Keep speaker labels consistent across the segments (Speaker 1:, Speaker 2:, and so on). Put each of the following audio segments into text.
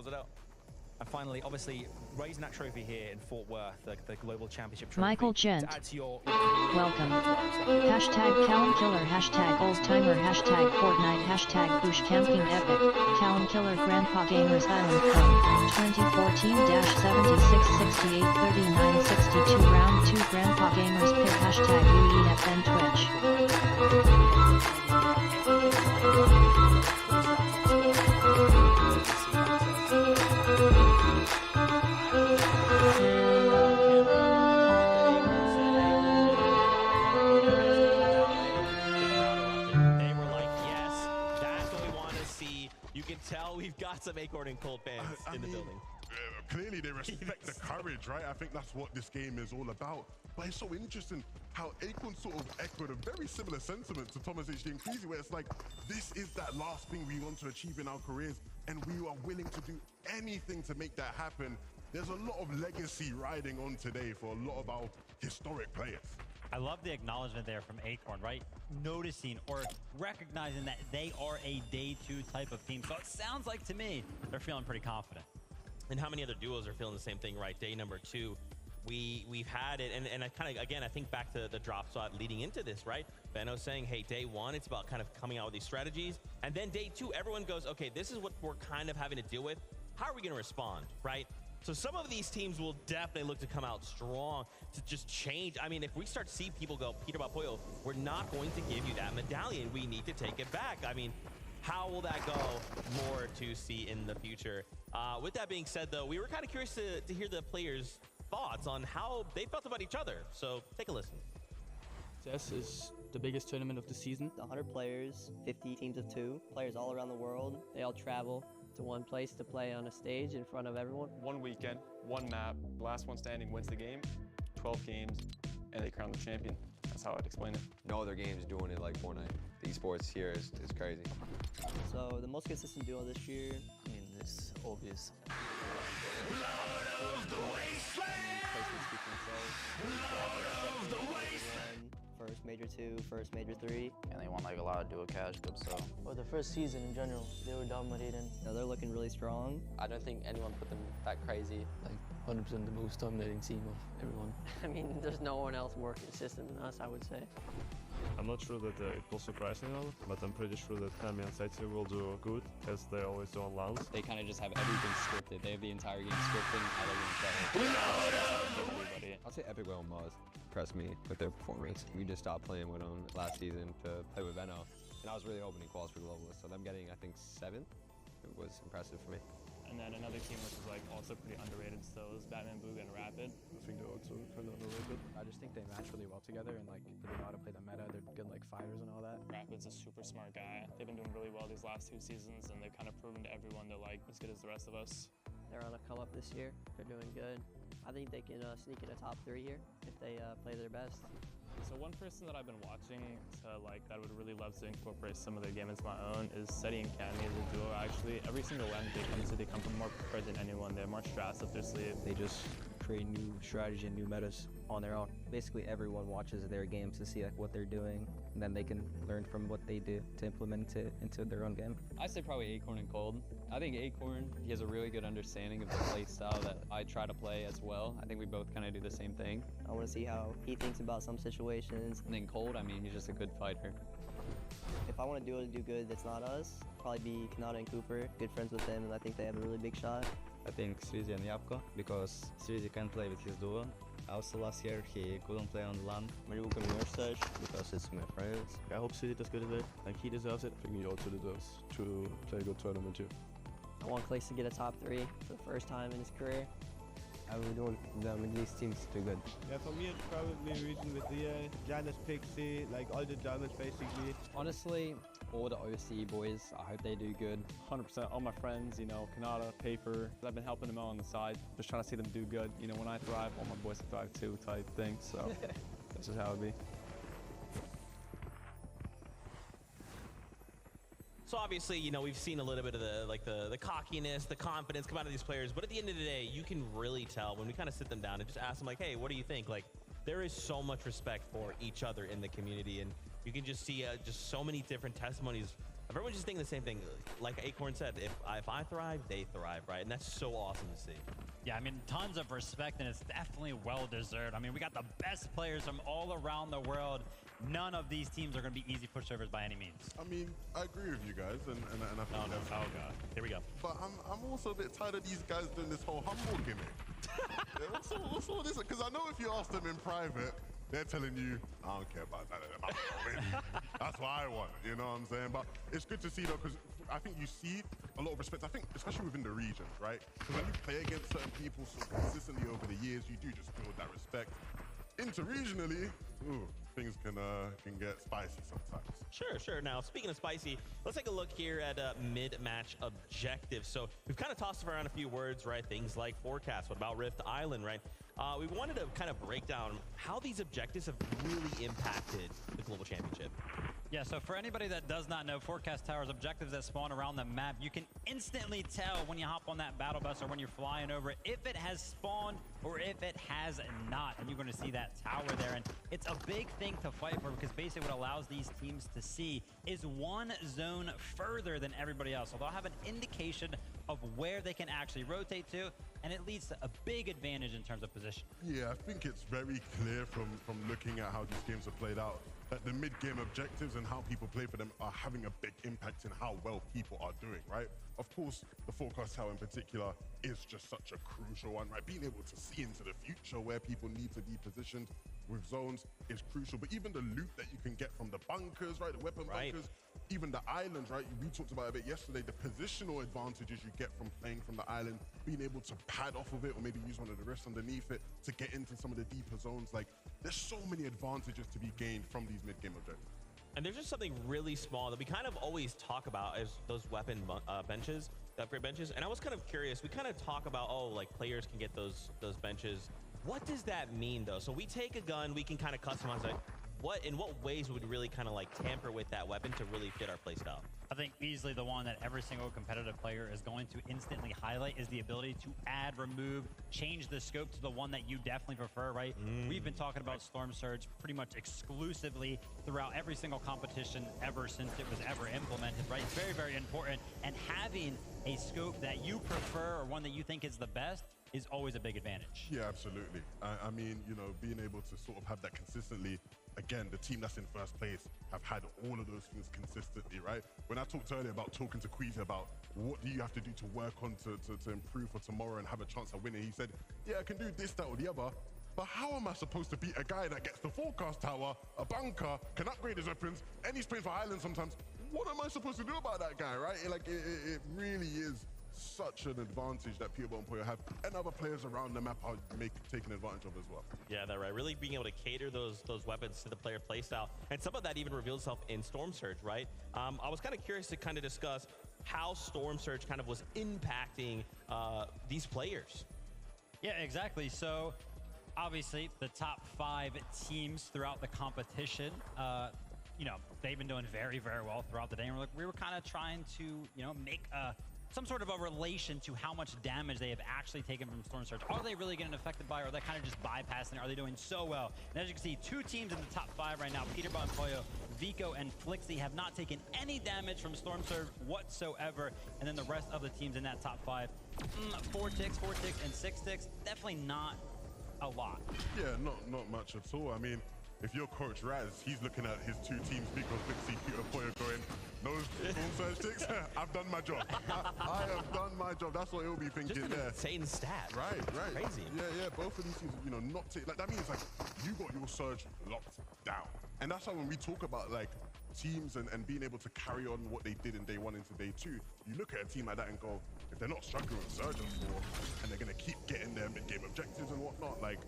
Speaker 1: it out.
Speaker 2: And finally, obviously, raising that trophy here in Fort Worth, the Global Championship trophy.
Speaker 3: Michael Gent.
Speaker 2: To add to your
Speaker 3: Welcome. Hashtag calumkiller, hashtag oldtimer, hashtag Fortnite, hashtag bush camping epic. Calumkiller Grandpa Gamers Island Code 2014-76683962 Round 2 Grandpa Gamers Pit hashtag UEFN
Speaker 1: You can tell we've got some Acorn and Cold fans in the building.
Speaker 4: Clearly they respect the courage, right? I think that's what this game is all about. But it's so interesting how Acorn sort of echoed a very similar sentiment to Thomas HD and Creasy, where it's like, this is that last thing we want to achieve in our careers, and we are willing to do anything to make that happen. There's a lot of legacy riding on today for a lot of our historic players.
Speaker 5: I love the acknowledgement there from Acorn, right? Noticing or recognizing that they are a day 2 type of team. So it sounds like to me, they're feeling pretty confident.
Speaker 1: And how many other duos are feeling the same thing, right? Day number 2, we've had it, and I kind of, again, I think back to the drop spot leading into this, right? Benno saying, hey, day 1, it's about kind of coming out with these strategies. And then day 2, everyone goes, okay, this is what we're kind of having to deal with. How are we going to respond, right? So some of these teams will definitely look to come out strong to just change. I mean, if we start to see people go, Peter Bapoyo, we're not going to give you that medallion. We need to take it back. I mean, how will that go? More to see in the future. With that being said, though, we were kind of curious to hear the players' thoughts on how they felt about each other. So take a listen.
Speaker 6: CS is the biggest tournament of the season.
Speaker 7: 100 players, 50 teams of 2, players all around the world. They all travel to one place to play on a stage in front of everyone.
Speaker 8: One weekend, one map, the last one standing wins the game, 12 games, and they crown the champion. That's how I'd explain it.
Speaker 9: No other games doing it like Fortnite. The esports here is crazy.
Speaker 7: So the most consistent duo this year, I mean, it's obvious. First Major 2, first Major 3.
Speaker 10: And they won like a lot of duo cash cups, so.
Speaker 11: Well, the first season in general, they were dominating.
Speaker 7: No, they're looking really strong.
Speaker 12: I don't think anyone put them that crazy.
Speaker 11: Like 100% the most dominating team of everyone.
Speaker 7: I mean, there's no one else more consistent than us, I would say.
Speaker 13: I'm not sure that it will surprise anyone, but I'm pretty sure that Kami and Saitsu will do good, as they always do on LANs.
Speaker 14: They kind of just have everything scripted. They have the entire game scripted and how they're going to play. Everybody.
Speaker 9: I'll say Epic Whale and Maz impressed me with their performance. We just stopped playing with them last season to play with Benno, and I was really hoping he qualified for Globalist. So them getting, I think, 7th, it was impressive for me.
Speaker 15: And then another team which is like also pretty underrated still is Batman Boog and Rapid.
Speaker 13: I think they're also kind of underrated.
Speaker 16: I just think they match really well together, and like they know how to play the meta. They're good like fighters and all that.
Speaker 15: Rapid's a super smart guy. They've been doing really well these last 2 seasons, and they've kind of proven to everyone they're like as good as the rest of us.
Speaker 7: They're on a come up this year. They're doing good. I think they can sneak in a top 3 here if they play their best.
Speaker 15: So one person that I've been watching that I would really love to incorporate some of their game into my own is Seti and Cammy as a duo. Actually, every single LAN they come to, they come from more prepared than anyone. They have more strats up their sleeve.
Speaker 17: They just create new strategy and new metas on their own. Basically, everyone watches their games to see like what they're doing, and then they can learn from what they do to implement it into their own game.
Speaker 14: I say probably Acorn and Cold. I think Acorn, he has a really good understanding of the play style that I try to play as well. I think we both kind of do the same thing.
Speaker 7: I want to see how he thinks about some situations.
Speaker 14: And then Cold, I mean, he's just a good fighter.
Speaker 7: If I want to do good that's not us, probably be Kanata and Cooper. Good friends with them, and I think they have a really big shot.
Speaker 18: I think Srizi and Yapko, because Srizi can play with his duo. Also last year he couldn't play on the LAN.
Speaker 19: Maribuka and Mirsash, because it's my friends.
Speaker 13: I hope Srizi does good at it, like he deserves it. I think he also deserves to play a good tournament too.
Speaker 7: I want Clay to get a top 3 for the first time in his career.
Speaker 16: I would want the Middle East teams to do good.
Speaker 20: Yeah, for me it's probably region with the Janus, Pixie, like all the Germans basically.
Speaker 14: Honestly, all the OC boys, I hope they do good.
Speaker 8: 100%, all my friends, you know, Kanata, Paper, I've been helping them out on the side, just trying to see them do good. You know, when I thrive, all my boys thrive too type thing, so that's just how it be.
Speaker 1: So obviously, you know, we've seen a little bit of the cockiness, the confidence come out of these players, but at the end of the day, you can really tell when we kind of sit them down and just ask them like, hey, what do you think? Like, there is so much respect for each other in the community, and you can just see just so many different testimonies everyone's just thinking the same thing. Like Acorn said, if I thrive, they thrive, right? And that's so awesome to see.
Speaker 5: Yeah, I mean, tons of respect, and it's definitely well-deserved. I mean, we got the best players from all around the world. None of these teams are going to be easy pushovers by any means.
Speaker 4: I mean, I agree with you guys, and I think
Speaker 5: oh god, here we go.
Speaker 4: But I'm also a bit tired of these guys doing this whole humble gimmick. What's all this? Because I know if you ask them in private, they're telling you, I don't care about that. That's what I want, you know what I'm saying? But it's good to see though, because I think you see a lot of respect. I think especially within the regions, right? Because when you play against certain people so consistently over the years, you do just build that respect. Interregionally, ooh, things can get spicy sometimes.
Speaker 1: Sure. Now, speaking of spicy, let's take a look here at mid-match objectives. So we've kind of tossed around a few words, right? Things like forecast. What about Rift Island, right? We wanted to kind of break down how these objectives have really impacted the Global Championship.
Speaker 5: Yeah, so for anybody that does not know, Forecast Tower's objectives that spawn around the map, you can instantly tell when you hop on that battle bus or when you're flying over it, if it has spawned or if it has not. And you're going to see that tower there. And it's a big thing to fight for because basically what allows these teams to see is one zone further than everybody else. So they'll have an indication of where they can actually rotate to, and it leads to a big advantage in terms of position.
Speaker 4: Yeah, I think it's very clear from looking at how these games are played out that the mid-game objectives and how people play for them are having a big impact in how well people are doing, right? Of course, the Forecast Tower in particular is just such a crucial one, right? Being able to see into the future where people need to be positioned with zones is crucial. But even the loot that you can get from the bunkers, right? The weapon bunkers, even the islands, right? We talked about it a bit yesterday, the positional advantages you get from playing from the island, being able to pad off of it or maybe use one of the rifts underneath it to get into some of the deeper zones. Like, there's so many advantages to be gained from these mid-game objectives.
Speaker 1: And there's just something really small that we kind of always talk about as those weapon benches, the upgrade benches. And I was kind of curious, we kind of talk about, oh, like players can get those benches. What does that mean though? So we take a gun, we can kind of customize it. In what ways would we really kind of like tamper with that weapon to really fit our playstyle?
Speaker 5: I think easily the one that every single competitive player is going to instantly highlight is the ability to add, remove, change the scope to the one that you definitely prefer, right? We've been talking about Storm Surge pretty much exclusively throughout every single competition ever since it was ever implemented, right? Very, very important. And having a scope that you prefer or one that you think is the best is always a big advantage.
Speaker 4: Yeah, absolutely. I mean, you know, being able to sort of have that consistently. Again, the team that's in first place have had all of those things consistently, right? When I talked earlier about talking to Queasy about what do you have to do to work on to improve for tomorrow and have a chance of winning, he said, yeah, I can do this, that, or the other. But how am I supposed to beat a guy that gets the Forecast Tower, a bunker, can upgrade his weapons, and he's playing for Island sometimes? What am I supposed to do about that guy, right? Like, it really is such an advantage that P1 player have, and other players around the map are taking advantage of as well.
Speaker 1: Yeah, that's right. Really being able to cater those weapons to the player playstyle, and some of that even revealed itself in Storm Surge, right? I was kind of curious to kind of discuss how Storm Surge kind of was impacting these players.
Speaker 5: Yeah, exactly. So obviously the top 5 teams throughout the competition, you know, they've been doing very, very well throughout the day. And we were kind of trying to, you know, make some sort of a relation to how much damage they have actually taken from Storm Surge. Are they really getting affected by it, or are they kind of just bypassing it? Are they doing so well? And as you can see, 2 teams in the top 5 right now, Peterbot and Pollo, Vico and Flixie, have not taken any damage from Storm Surge whatsoever. And then the rest of the teams in that top 5, 4 ticks, and 6 ticks, definitely not a lot.
Speaker 4: Yeah, not much at all. I mean, if you're Coach Raz, he's looking at his 2 teams, Vico, Flixie, Peter, Pollo, going, no Storm Surge ticks, I've done my job. I have done my job. That's what he'll be thinking
Speaker 1: just an
Speaker 4: there.
Speaker 1: Insane stat.
Speaker 4: Right.
Speaker 1: Crazy.
Speaker 4: Yeah. Both of these teams, you know, not like that means like you got your Surge locked down, and that's why when we talk about like teams and being able to carry on what they did in day 1 into day 2, you look at a team like that and go, if they're not struggling with Surge and 4, and they're gonna keep getting their mid-game objectives and whatnot, like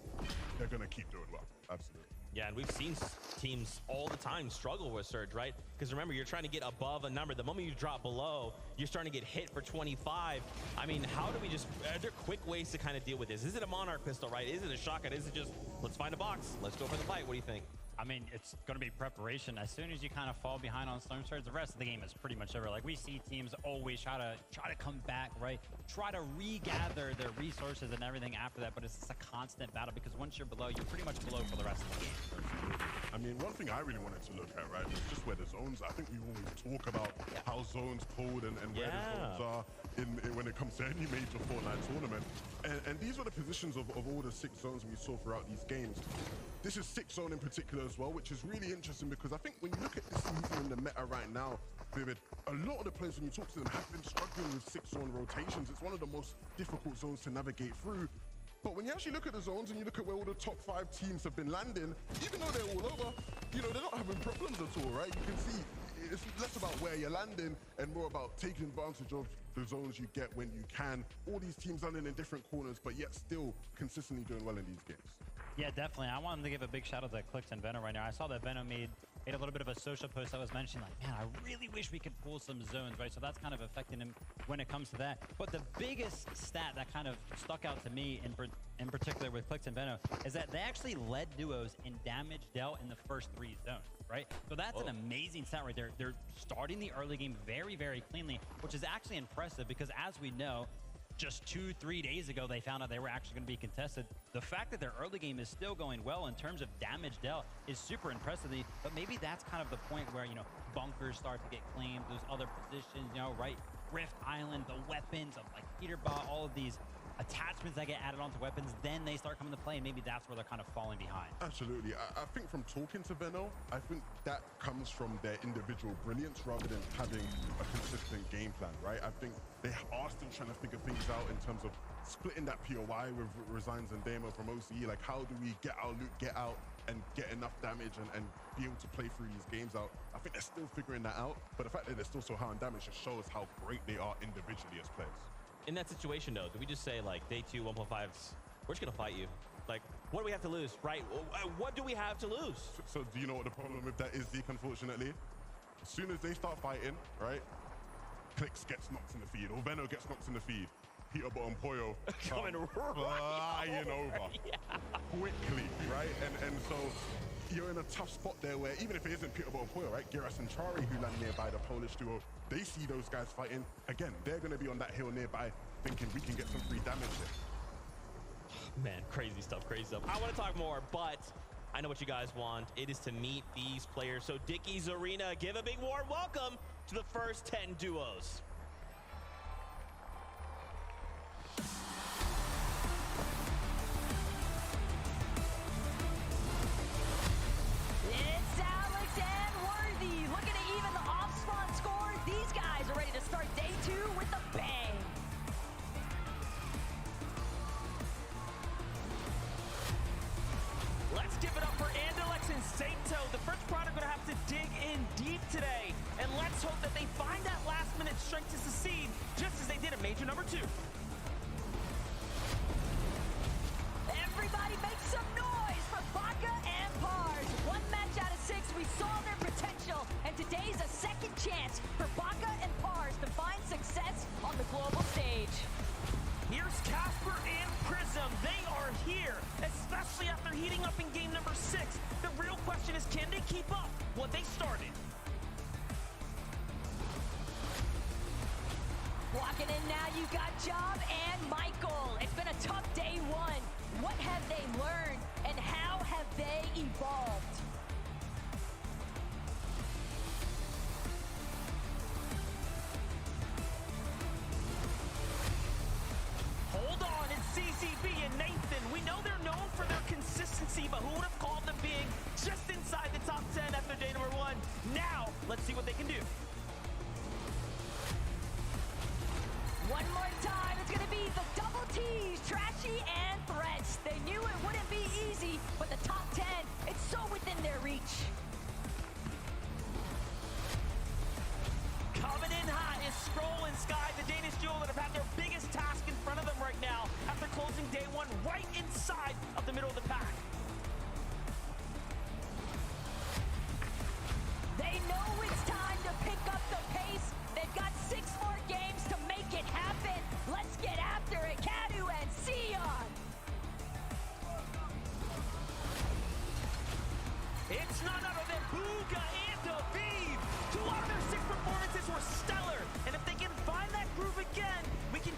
Speaker 4: they're gonna keep doing well. Absolutely.
Speaker 1: Yeah, and we've seen teams all the time struggle with Surge, right? Because remember, you're trying to get above a number. The moment you drop below, you're starting to get hit for 25. I mean, how do we just, are there quick ways to kind of deal with this? Is it a Monarch pistol, right? Is it a shotgun? Is it just, let's find a box, let's go for the fight? What do you think?
Speaker 5: I mean, it's going to be preparation. As soon as you kind of fall behind on Storm Surge, the rest of the game is pretty much over. Like, we see teams always try to come back, right? try to regather their resources and everything after that, but it's just a constant battle because once you're below, you're pretty much below for the rest of the game.
Speaker 4: I mean, one thing I really wanted to look at, right, was just where the zones. I think we always talk about how zones pulled and where the zones are when it comes to any major Fortnite tournament. And these were the positions of all the 6 zones we saw throughout these games. This is 6 zone in particular as well, which is really interesting because I think when you look at this season in the meta right now, Vivid, a lot of the players, when you talk to them, have been struggling with 6 zone rotations. It's one of the most difficult zones to navigate through. But when you actually look at the zones and you look at where all the top 5 teams have been landing, even though they're all over, you know, they're not having problems at all, right? You can see it's less about where you're landing and more about taking advantage of the zones you get when you can. All these teams landing in different corners, but yet still consistently doing well in these games.
Speaker 5: Yeah, definitely. I wanted to give a big shout out to Clicks and Venom right now. I saw that Venom made a little bit of a social post that was mentioning, like, man, I really wish we could pull some zones, right? So that's kind of affecting him when it comes to that. But the biggest stat that kind of stuck out to me in particular with Clicks and Venom is that they actually led duos in damage dealt in the first 3 zones, right? So that's an amazing stat right there. They're starting the early game very, very cleanly, which is actually impressive because as we know, just 2-3 days ago, they found out they were actually going to be contested. The fact that their early game is still going well in terms of damage dealt is super impressive. But maybe that's kind of the point where, you know, bunkers start to get claimed, those other positions, you know, right? Rift Island, the weapons of like Peterbot, all of these attachments that get added onto weapons, then they start coming to play, and maybe that's where they're kind of falling behind.
Speaker 4: Absolutely. I think from talking to Venno, I think that comes from their individual brilliance rather than having a consistent game plan, right? I think they are still trying to figure things out in terms of splitting that POI with Resigns and Damo from OCE. Like, how do we get our loot, get out, and get enough damage and be able to play through these games out? I think they're still figuring that out, but the fact that they're still so high on damage just shows how great they are individually as players.
Speaker 1: In that situation, though, do we just say, like, day 2, 1.5's, we're just going to fight you? Like, what do we have to lose, right? What do we have to lose?
Speaker 4: So do you know what the problem with that is, Zeke, unfortunately? As soon as they start fighting, right, Clicks gets knocked in the feed, or Venno gets knocked in the feed. Peterbot and Poyo
Speaker 1: coming
Speaker 4: flying over quickly, right? And so you're in a tough spot there where even if it isn't Peterbot and Poyo, right, Giras and Chari who land nearby, the Polish duo, they see those guys fighting. Again, they're going to be on that hill nearby thinking we can get some free damage here.
Speaker 1: Man, crazy stuff, crazy stuff. I want to talk more, but I know what you guys want. It is to meet these players. So Dickie's Arena, give a big warm welcome to the first 10 duos.
Speaker 21: It's Alex and Worthy looking to even the off-spawn score. These guys are ready to start day 2 with a bang.
Speaker 22: Let's give it up for Andalex and Sato. The first product going to have to dig in deep today. And let's hope that they find that last-minute strength to succeed, just as they did at Major number 2.
Speaker 21: Everybody make some noise for Baka and Pars. 1 match out of 6, we saw their potential. And today's a second chance for Baka and Pars to find success on the global stage.
Speaker 22: Here's Casper and Prism. They are here, especially after heating up in game number 6. The real question is, can they keep up what they started?
Speaker 21: Walking in now, you got Job and Michael. It's been a tough day 1. What have they learned, and how have they evolved?
Speaker 22: Hold on, it's CCB and Nathan. We know they're known for their consistency, but who would have called them being just inside the top 10 after day number 1? Now, let's see what they can do.
Speaker 21: One more time, it's gonna be the double T's, Trashy and Threats. They knew it wouldn't be easy, but the top 10, it's so within their reach.
Speaker 22: Coming in hot is Scroll and Sky, the Danish duo that have had their biggest task in front of them right now after closing day 1 right inside of the middle of the pack.
Speaker 21: They know it's time to pick up the pace. They've got 6 more games to make it happen. Let's get after it, Kadu and Sion.
Speaker 22: It's none other than Booga and Aviv. 2 out of their 6 performances were stellar. And if they can find that groove again, we can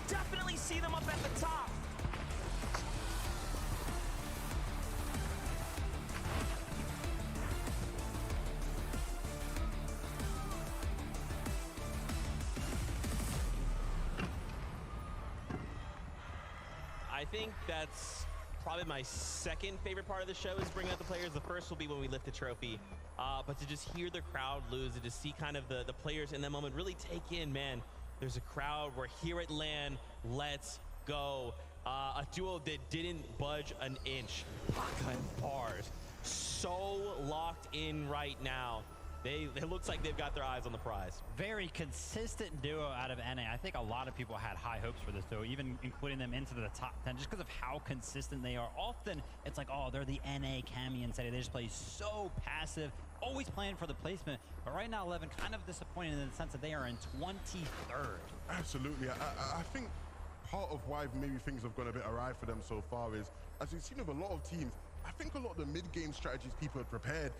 Speaker 1: I think that's probably my second favorite part of the show is bringing out the players. The first will be when we lift the trophy. But to just hear the crowd lose and to see kind of the players in that moment really take in, man, there's a crowd. We're here at LAN. Let's go. A duo that didn't budge an inch. Baka and Pars, so locked in right now. It looks like they've got their eyes on the prize.
Speaker 5: Very consistent duo out of NA. I think a lot of people had high hopes for this duo, even including them into the top 10, just because of how consistent they are. Often, it's like, oh, they're the NA Cammy and City. They just play so passive, always playing for the placement. But right now, 11 kind of disappointed in the sense that they are in 23rd.
Speaker 4: Absolutely. I think part of why maybe things have gone a bit awry for them so far is, as we've seen with a lot of teams, I think a lot of the mid-game strategies people had prepared,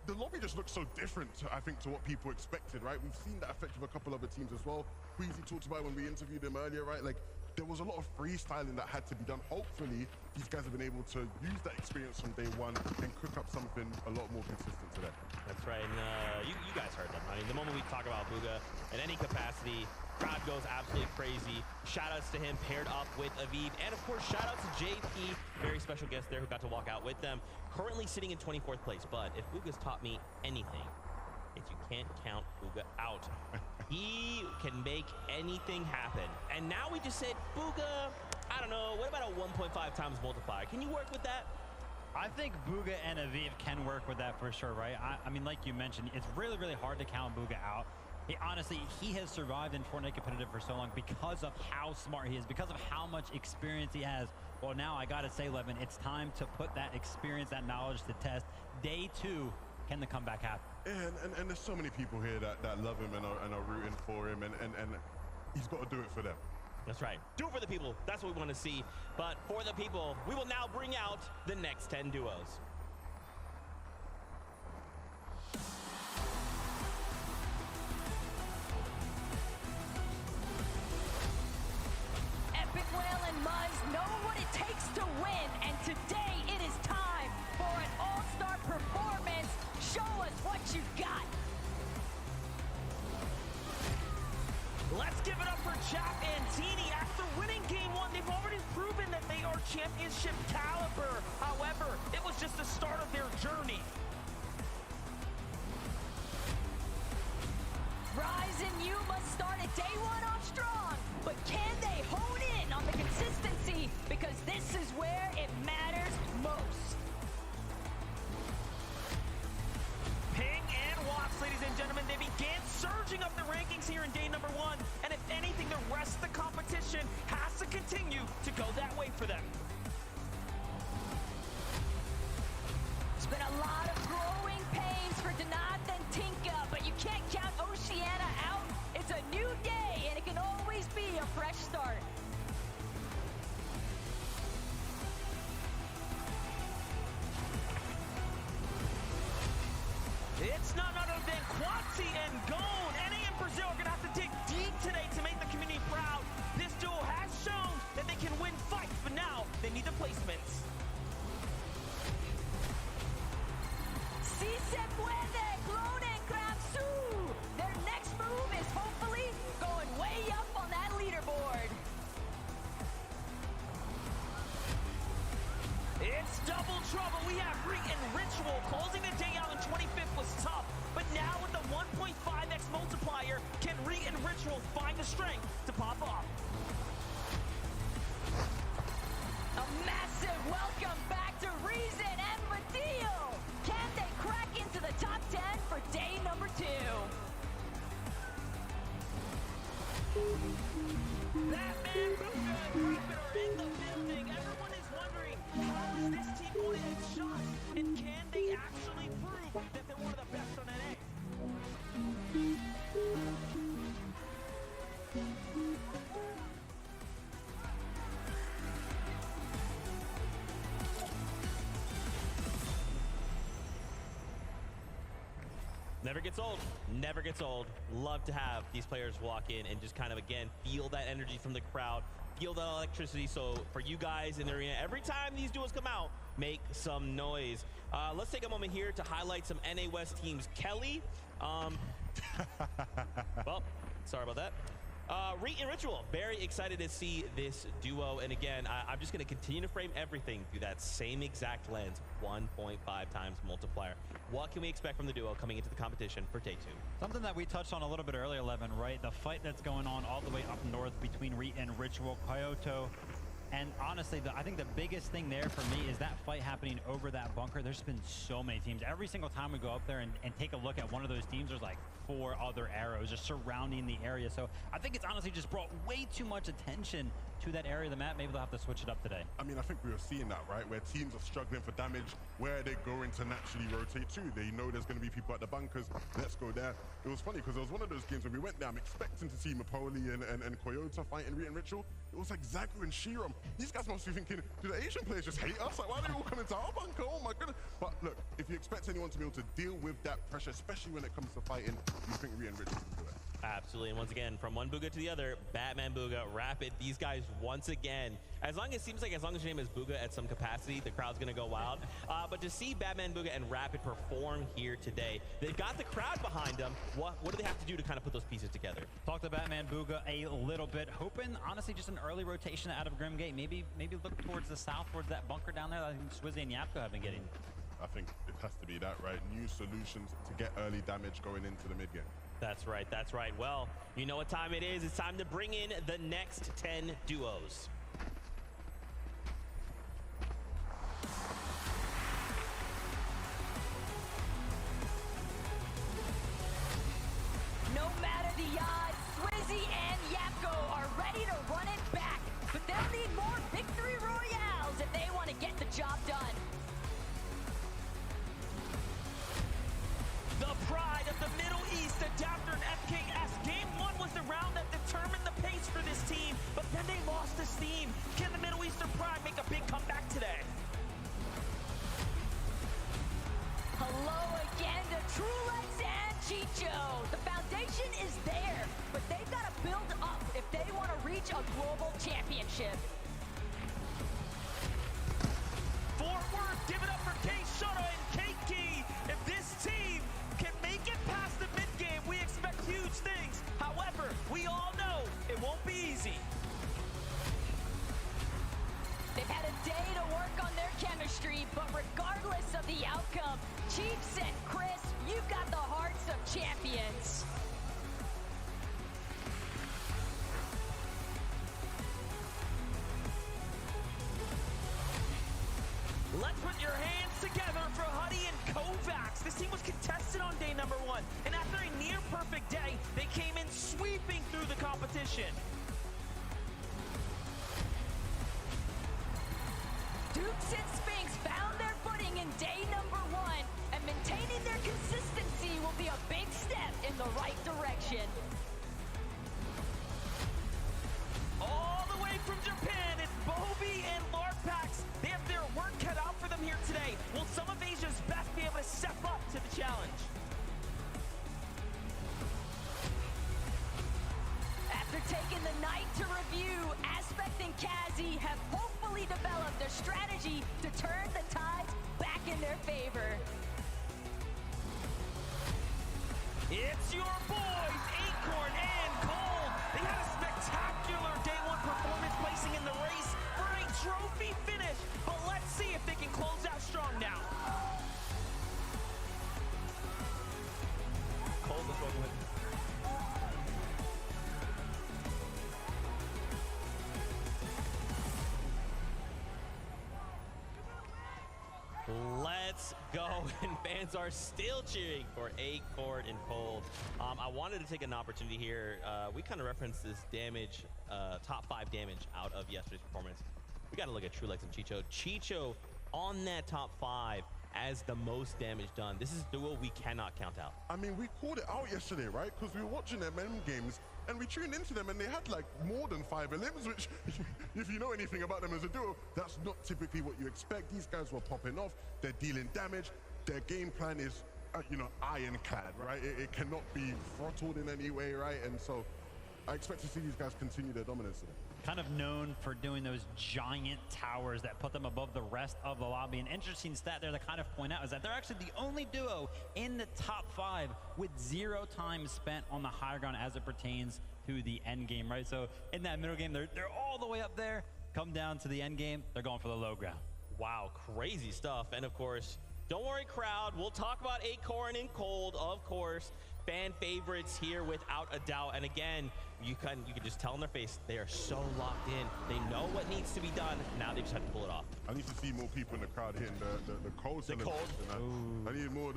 Speaker 4: the lobby just looks so different, I think, to what people expected, right? We've seen that effect with a couple other teams as well. Queasy talked about when we interviewed him earlier, right? Like, there was a lot of freestyling that had to be done. Hopefully, these guys have been able to use that experience from day one and cook up something a lot more consistent today.
Speaker 1: That's right, and you guys heard them. I mean, the moment we talk about Bugha in any capacity, crowd goes absolutely crazy. Shoutouts to him paired up with Aviv, and of course, shoutouts to JP, very special guest there who got to walk out with them. Currently sitting in 24th place, but if Bugha's taught me anything, it's you can't count Bugha out. He can make anything happen. And now we just said, Bugha, I don't know, what about a 1.5 times multiplier? Can you work with that?
Speaker 5: I think Bugha and Aviv can work with that for sure, right? I mean, like you mentioned, it's really, really hard to count Bugha out. Honestly, he has survived in Fortnite competitive for so long because of how smart he is, because of how much experience he has. Well, now I gotta say, Levin, it's time to put that experience, that knowledge to test. Day 2, can the comeback happen?
Speaker 4: And there's so many people here that love him and are rooting for him, and he's got to do it for them.
Speaker 1: That's right. Do it for the people. That's what we want to see. But for the people, we will now bring out the next 10 duos.
Speaker 21: Epic Whale and Muzz know what it takes to win, and today it is time for an all-star performance. Show us what you got.
Speaker 22: Let's give it up for Chap and Teeny. After winning Game 1, they've already proven that they are championship caliber. However, it was just the start of their journey.
Speaker 21: Rise and you must start at day 1 off strong, but can they hone in on the consistency? Because this is where it matters most.
Speaker 22: Ping and Watts, ladies and gentlemen, they began surging up the rankings here in day number 1, and if anything, the rest of the competition has to continue to go that way for them.
Speaker 21: It's been a lot of growing pains for Danath and Tinka, but you can't count Oceana out. It's a new day, and it can always be a fresh start.
Speaker 22: It's none other than Quatsi and Gone. NA and Brazil are going to have to dig deep today to make the community proud. This duo has shown that they can win fights, but now they need the placements.
Speaker 21: Si se puede, Clone and Kramsu. Their next move is hopefully going way up on that leaderboard.
Speaker 22: It's double trouble. We have Reet and Ritual. Closing the day out in 25th was tough, but now with the 1.5x multiplier, can Reet and Ritual find the strength to pop off?
Speaker 21: A massive welcome back to Reason and Mateo. Can they crack into the top 10 for day number 2?
Speaker 22: Batman, Bugha, and Prophet are in the building. Everyone is wondering, how is this team going to hit shots? And can they actually prove that they're one of the best on NA?
Speaker 1: Never gets old. Never gets old. Love to have these players walk in and just kind of, again, feel that energy from the crowd, feel that electricity. So for you guys in the arena, every time these duos come out, make some noise. Let's take a moment here to highlight some NA West teams. Kelly, well, sorry about that. Reet and Ritual, very excited to see this duo. And again, I'm just going to continue to frame everything through that same exact lens, 1.5 times multiplier. What can we expect from the duo coming into the competition for day 2?
Speaker 5: Something that we touched on a little bit earlier, Levin, right? The fight that's going on all the way up north between Reet and Ritual, Kyoto. And honestly, I think the biggest thing there for me is that fight happening over that bunker. There's been so many teams. Every single time we go up there and take a look at one of those teams, there's like 4 other arrows just surrounding the area. So I think it's honestly just brought way too much attention to that area of the map. Maybe they'll have to switch it up today.
Speaker 4: I mean, I think we were seeing that, right? Where teams are struggling for damage, where they're going to naturally rotate to. They know there's going to be people at the bunkers. Let's go there. It was funny because it was one of those games when we went there, I'm expecting to see Mapoli and Kyoto fighting Reet and Ritual. It was like Zagu and Shiram. These guys must be thinking, do the Asian players just hate us? Like, why are they all coming to our bunker? Oh my goodness. But look, if you expect anyone to be able to deal with that pressure, especially when it comes to fighting, you think Reet and Ritual can do it.
Speaker 1: Absolutely. And once again, from one Booga to the other, Batman Booga, Rapid, these guys once again, as long as your name is Booga at some capacity, the crowd's going to go wild. But to see Batman Booga and Rapid perform here today, they've got the crowd behind them. What do they have to do to kind of put those pieces together?
Speaker 5: Talk to Batman Booga a little bit, hoping, honestly, just an early rotation out of Grimgate. Maybe look towards the south, towards that bunker down there that I think Swizzy and Yapko have been getting.
Speaker 4: I think it has to be that, right? New solutions to get early damage going into the mid game.
Speaker 1: That's right. That's right. Well, you know what time it is. It's time to bring in the next 10 duos.
Speaker 21: No matter the odds, Swizzy and Yapko are ready to run it back. But they'll need more victory royales if they want to get the job done.
Speaker 22: The pride of the Middle East, Adapter and FKS. Game 1 was the round that determined the pace for this team, but then they lost the steam. Can the Middle Eastern pride make a big comeback today?
Speaker 21: Hello again to Trulex and Chicho. The foundation is there, but they've got to build up if they want to reach a global championship.
Speaker 22: Fort Worth, give it up for Kate Shota and Kate Key. If this team can make it past the mid-game, we expect huge things. However, we all know it won't be easy.
Speaker 21: They've had a day to work on their chemistry, but regardless of the outcome, Chiefs and Chris, you've got the hearts of champions.
Speaker 22: Let's put your hands together for Huddy and Kovacs. This team was contested on day number 1, and after a near-perfect day, they came in sweeping through the competition.
Speaker 21: Dukes and Sphinx found their footing in day number 1, and maintaining their consistency will be a big step in the right direction.
Speaker 22: All the way from Japan, it's Bobby and Larpax. They have their work cut out for them here today. Will some of Asia's best be able to step up to the challenge?
Speaker 21: After taking the night to review, Aspect and Kazi have hopefully developed a strategy to turn the tides back in their favor.
Speaker 22: It's your boys, Acorn and Cold. They had a spectacular day 1 performance, placing in the race for a trophy finish. But let's see if they can close out strong now.
Speaker 1: Cold is working with. Let's go, and fans are still cheering for Acorn and Cold. I wanted to take an opportunity here. We kind of referenced this damage, top 5 damage out of yesterday's performance. We got to look at Trulex and Chicho. Chicho on that top 5 as the most damage done. This is a duo we cannot count out.
Speaker 4: I mean, we called it out yesterday, right? Because we were watching them M games, and we tuned into them, and they had like more than 5 elims, which, if you know anything about them as a duo, that's not typically what you expect. These guys were popping off. They're dealing damage. Their game plan is, ironclad, right? It cannot be throttled in any way, right? And so I expect to see these guys continue their dominance today.
Speaker 5: Kind of known for doing those giant towers that put them above the rest of the lobby. An interesting stat there to kind of point out is that they're actually the only duo in the top 5 with 0 time spent on the high ground as it pertains to the end game, right? So in that middle game, they're all the way up there. Come down to the end game, they're going for the low ground.
Speaker 1: Wow, crazy stuff. And of course, don't worry, crowd. We'll talk about Acorn and Cold, of course. Fan favorites here without a doubt. And again, you can just tell in their face, they are so locked in. They know what needs to be done. Now they just have to pull it off.
Speaker 4: I need to see more people in the crowd hitting the cold celebration. I need more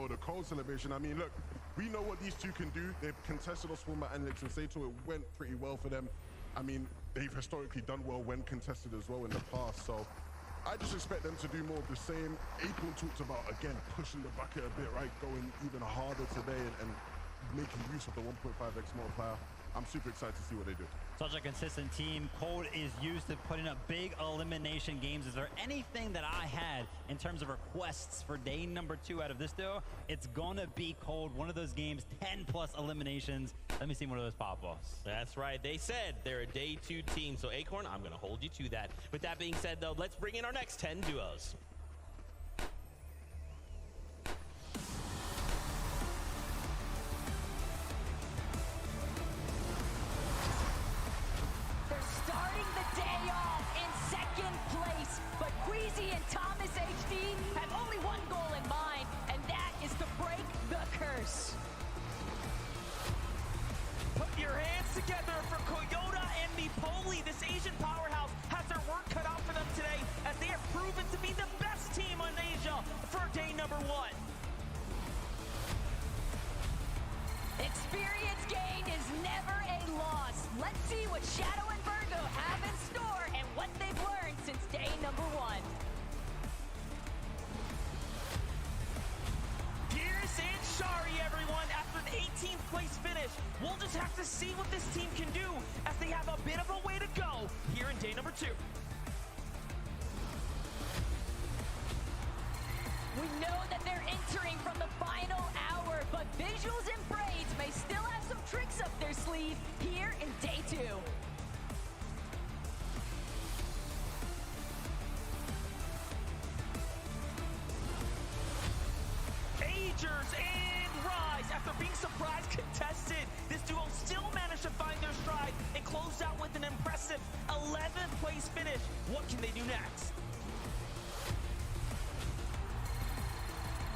Speaker 4: of the cold celebration. I mean, look, we know what these two can do. They've contested us format analytics and Sato. It went pretty well for them. I mean, they've historically done well when contested as well in the past. So I just expect them to do more of the same. Acorn talked about, again, pushing the bucket a bit, right? Going even harder today and making use of the 1.5x multiplier. I'm super excited to see what they do.
Speaker 5: Such a consistent team. Cold is used to putting up big elimination games. Is there anything that I had in terms of requests for day number 2 out of this duo? It's gonna be Cold. One of those games, 10+ eliminations. Let me see one of those pop-offs.
Speaker 1: That's right. They said they're a day 2 team. So Acorn, I'm gonna hold you to that. With that being said, though, let's bring in our next 10 duos.
Speaker 21: Queasy and Thomas HD have only one goal in mind, and that is to break the curse.
Speaker 22: Put your hands together for Koyota and Mipoli. This Asian powerhouse has their work cut out for them today, as they have proven to be the best team in Asia for day number 1.
Speaker 21: Experience gain is never a loss. Let's see what Shadow and Virgo have in store and what they've learned since day number 1.
Speaker 22: Gears and Shari, everyone, after an 18th place finish. We'll just have to see what this team can do, as they have a bit of a way to go here in day number 2.
Speaker 21: We know that they're entering from the final hour, but Visuals and Braids may still have some tricks up their sleeve here in day 2.
Speaker 22: Agers and Rise, after being surprise contested, this duo still managed to find their stride and closed out with an impressive 11th place finish. What can they do next?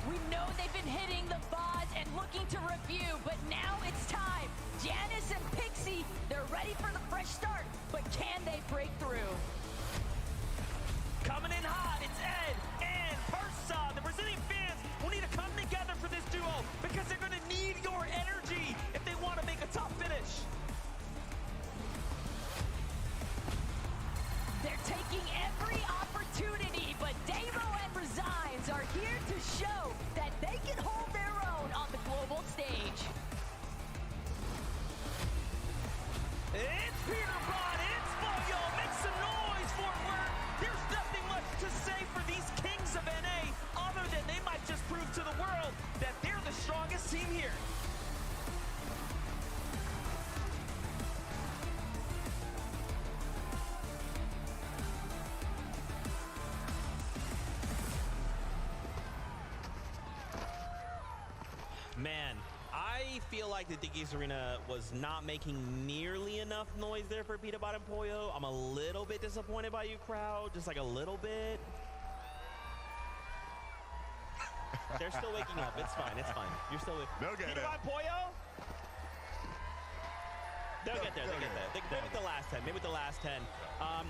Speaker 21: We know they've been hitting the VODs and looking to review, but now it's time. Janice and Pixie, they're ready for the fresh start, but can they break through?
Speaker 22: Coming in hot, it's Ed and Persa. The Brazilian fans will need to come together for this duo, because they're going to need your energy if they want to make a top finish.
Speaker 21: They're taking every opportunity, but Davo and Resigns are here to show that they can hold their own on the global stage.
Speaker 22: It's Peterbot, it's Boyo, make some noise for work. There's nothing much to say for these kings of NA, other than they might just prove to the world that they're the strongest team here.
Speaker 1: Man, I feel like the Dickies Arena was not making nearly enough noise there for Peterbot and Poyo. I'm a little bit disappointed by you, crowd. Just like a little bit. They're still waking up. It's fine. It's fine. You're still with
Speaker 4: They'll get
Speaker 1: Peterbot, Poyo. They'll get there. They'll get there. Maybe with the last 10. Maybe with the last 10.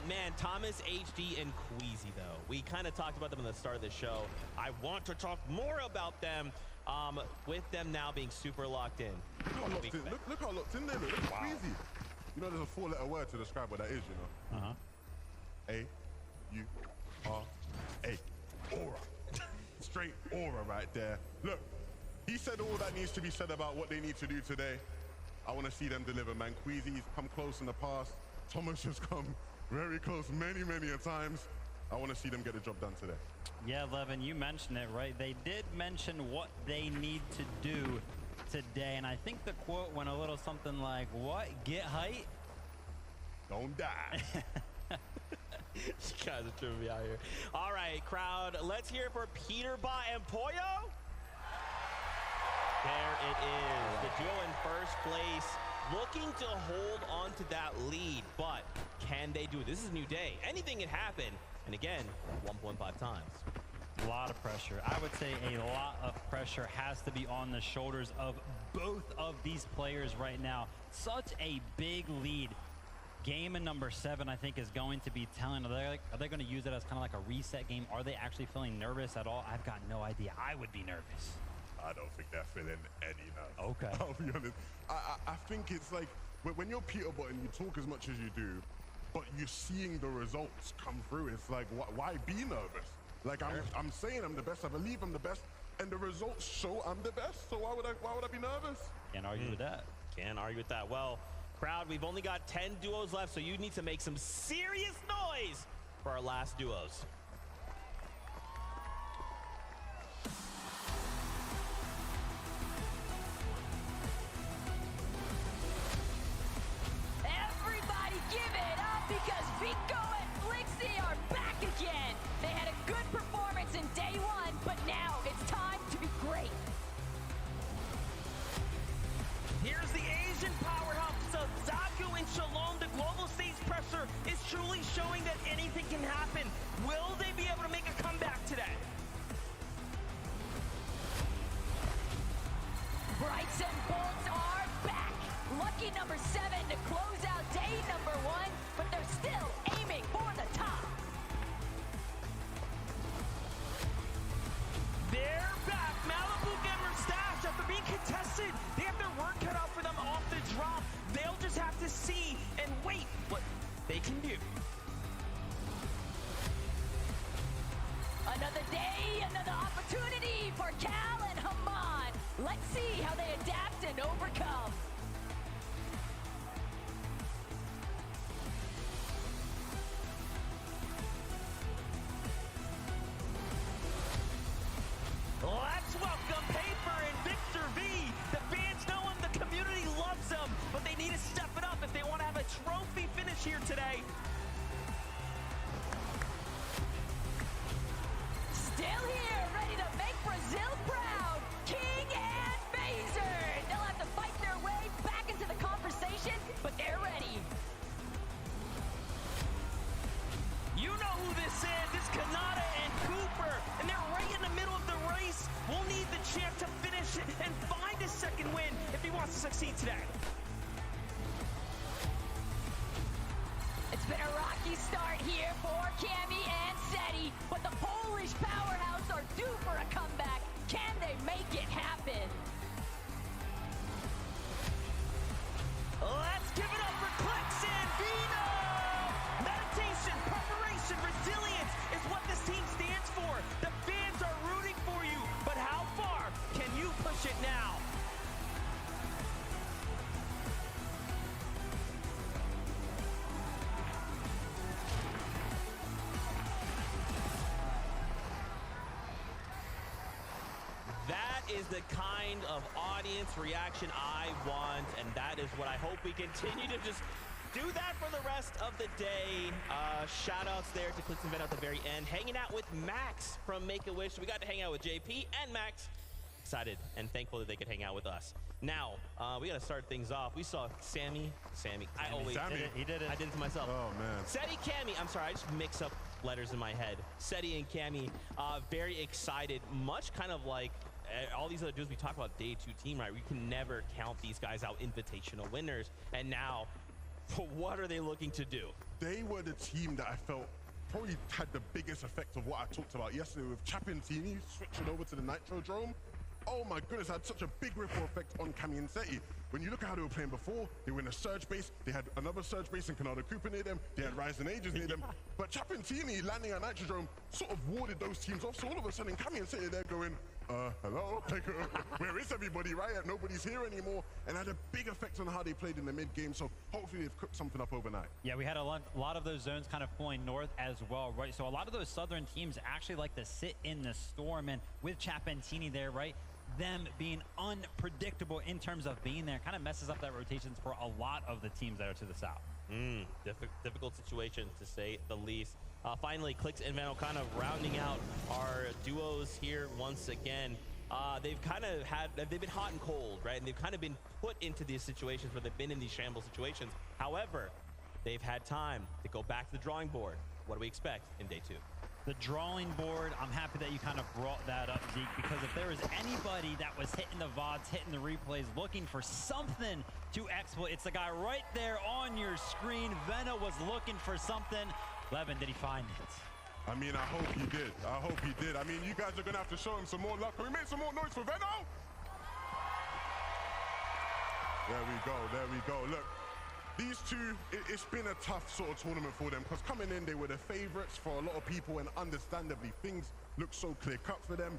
Speaker 1: Man, Thomas, HD, and Queasy, though. We kind of talked about them at the start of the show. I want to talk more about them. With them now being super locked in.
Speaker 4: Look how locked in, look how locked in they look. Look Queasy. You know, there's a 4-letter word to describe what that is, you know? A-U-R-A. Aura. Straight aura right there. Look, he said all that needs to be said about what they need to do today. I want to see them deliver, man. Queasy's come close in the past. Thomas has come very close many, many a times. I want to see them get the job done today.
Speaker 5: Yeah, Levin, you mentioned it, right? They did mention what they need to do today, and I think the quote went a little something like, what? Get height?
Speaker 4: Don't die.
Speaker 1: You guys are tripping me out here. All right, crowd, let's hear it for Peterbot and Poyo. There it is. The duo in first place looking to hold on to that lead, but can they do it? This is a new day. Anything can happen. And again, 1.5 times.
Speaker 5: A lot of pressure. I would say a lot of pressure has to be on the shoulders of both of these players right now. Such a big lead. Game in number 7, I think, is going to be telling. Are they going to use it as kind of like a reset game? Are they actually feeling nervous at all? I've got no idea. I would be nervous.
Speaker 4: I don't think they're feeling any nerves.
Speaker 5: Okay.
Speaker 4: I'll be honest. I think it's like when you're Peter Button, you talk as much as you do, but you're seeing the results come through. It's like, why be nervous? Like, I'm saying I'm the best. I believe I'm the best, and the results show I'm the best. So why would I be nervous?
Speaker 5: Can't argue with that.
Speaker 1: Can't argue with that. Well, crowd, we've only got 10 duos left, so you need to make some serious noise for our last duos.
Speaker 21: Everybody give it up because Vico and Flixie are back again. They had a good performance in day 1, but now it's time to be great.
Speaker 22: Here's the Asian powerhouse of Zaku and Shalom. The global stage pressure is truly showing that anything can happen. Will they be able to make a comeback today?
Speaker 21: Brights and Bolts are back. Lucky number 7 to close out day number 1, but they're still aiming for the top.
Speaker 22: They're back. Malibu Gamer Stash, after being contested, they have their work cut out for them off the drop. They'll just have to see and wait what they can do.
Speaker 21: Another day, another opportunity for Cal and Haman. Let's see how they adapt and overcome.
Speaker 22: Let's welcome Paper and Victor V. The fans know him, the community loves him, but they need to step it up if they want to have a trophy finish here today.
Speaker 21: Still here, ready to make Brazil proud. King and Phaser. They'll have to fight their way back into the conversation, but they're ready.
Speaker 22: You know who this is. It's Kanata and Cooper, and they're right in the middle of the race. We'll need the champ to finish it and find a second win if he wants to succeed today.
Speaker 21: It's been a rocky start here for Cammy and Seti, but the Polish powerhouse are due for a comeback. Can they make it happen?
Speaker 22: Let's give it up for Clicks and Vino! Meditation, preparation, resilience is what this team stands for. The fans are rooting for you, but how far can you push it now?
Speaker 1: That is the kind of audience reaction I want, and that is what I hope we continue to just do that for the rest of the day. Shout outs there to Clicks and Ven at the very end. Hanging out with Max from Make-A-Wish. We got to hang out with JP and Max. Excited and thankful that they could hang out with us. Now, we got to start things off. We saw Sammy. I always
Speaker 4: Sammy.
Speaker 1: did it.
Speaker 5: He did it.
Speaker 1: I did it to myself.
Speaker 4: Oh, man.
Speaker 1: Seti, Cammy. I'm sorry, I just mix up letters in my head. Seti and Cammy, very excited. Much kind of like all these other dudes we talk about day 2 team, right? We can never count these guys out invitational winners. And now, what are they looking to do?
Speaker 4: They were the team that I felt probably had the biggest effect of what I talked about yesterday with Chapintini switching over to the Nitrodrome. Oh my goodness, had such a big ripple effect on Cammy and Seti. When you look at how they were playing before, they were in a surge base. They had another surge base in Canada Cooper near them. They had Ryzen Ages near them. But Chapintini landing at Nitrodrome sort of warded those teams off. So all of a sudden, Cammy and Seti, they're going, hello? Like, where is everybody, right? Nobody's here anymore. And had a big effect on how they played in the mid-game. So hopefully they've cooked something up overnight.
Speaker 5: Yeah, we had a lot of those zones kind of flowing north as well, right? So a lot of those southern teams actually like to sit in the storm, and with Chapentini there, right? Them being unpredictable in terms of being there kind of messes up that rotations for a lot of the teams that are to the south.
Speaker 1: Difficult situation, to say the least. Finally, Clicks and Vano kind of rounding out our duos here once again. they've kind of they've been hot and cold, right? And they've kind of been put into these situations where they've been in these shambles situations. However, they've had time to go back to the drawing board. What do we expect in day 2?
Speaker 5: The drawing board, I'm happy that you kind of brought that up, Zeke, because if there was anybody that was hitting the VODs, hitting the replays, looking for something to exploit, it's the guy right there on your screen. Veno was looking for something. Levin, did he find it?
Speaker 4: I mean, I hope he did. I hope he did. I mean, you guys are going to have to show him some more love. Can we make some more noise for Veno? There we go. There we go. Look. These two, it's been a tough sort of tournament for them because coming in, they were the favorites for a lot of people, and understandably, things look so clear-cut for them.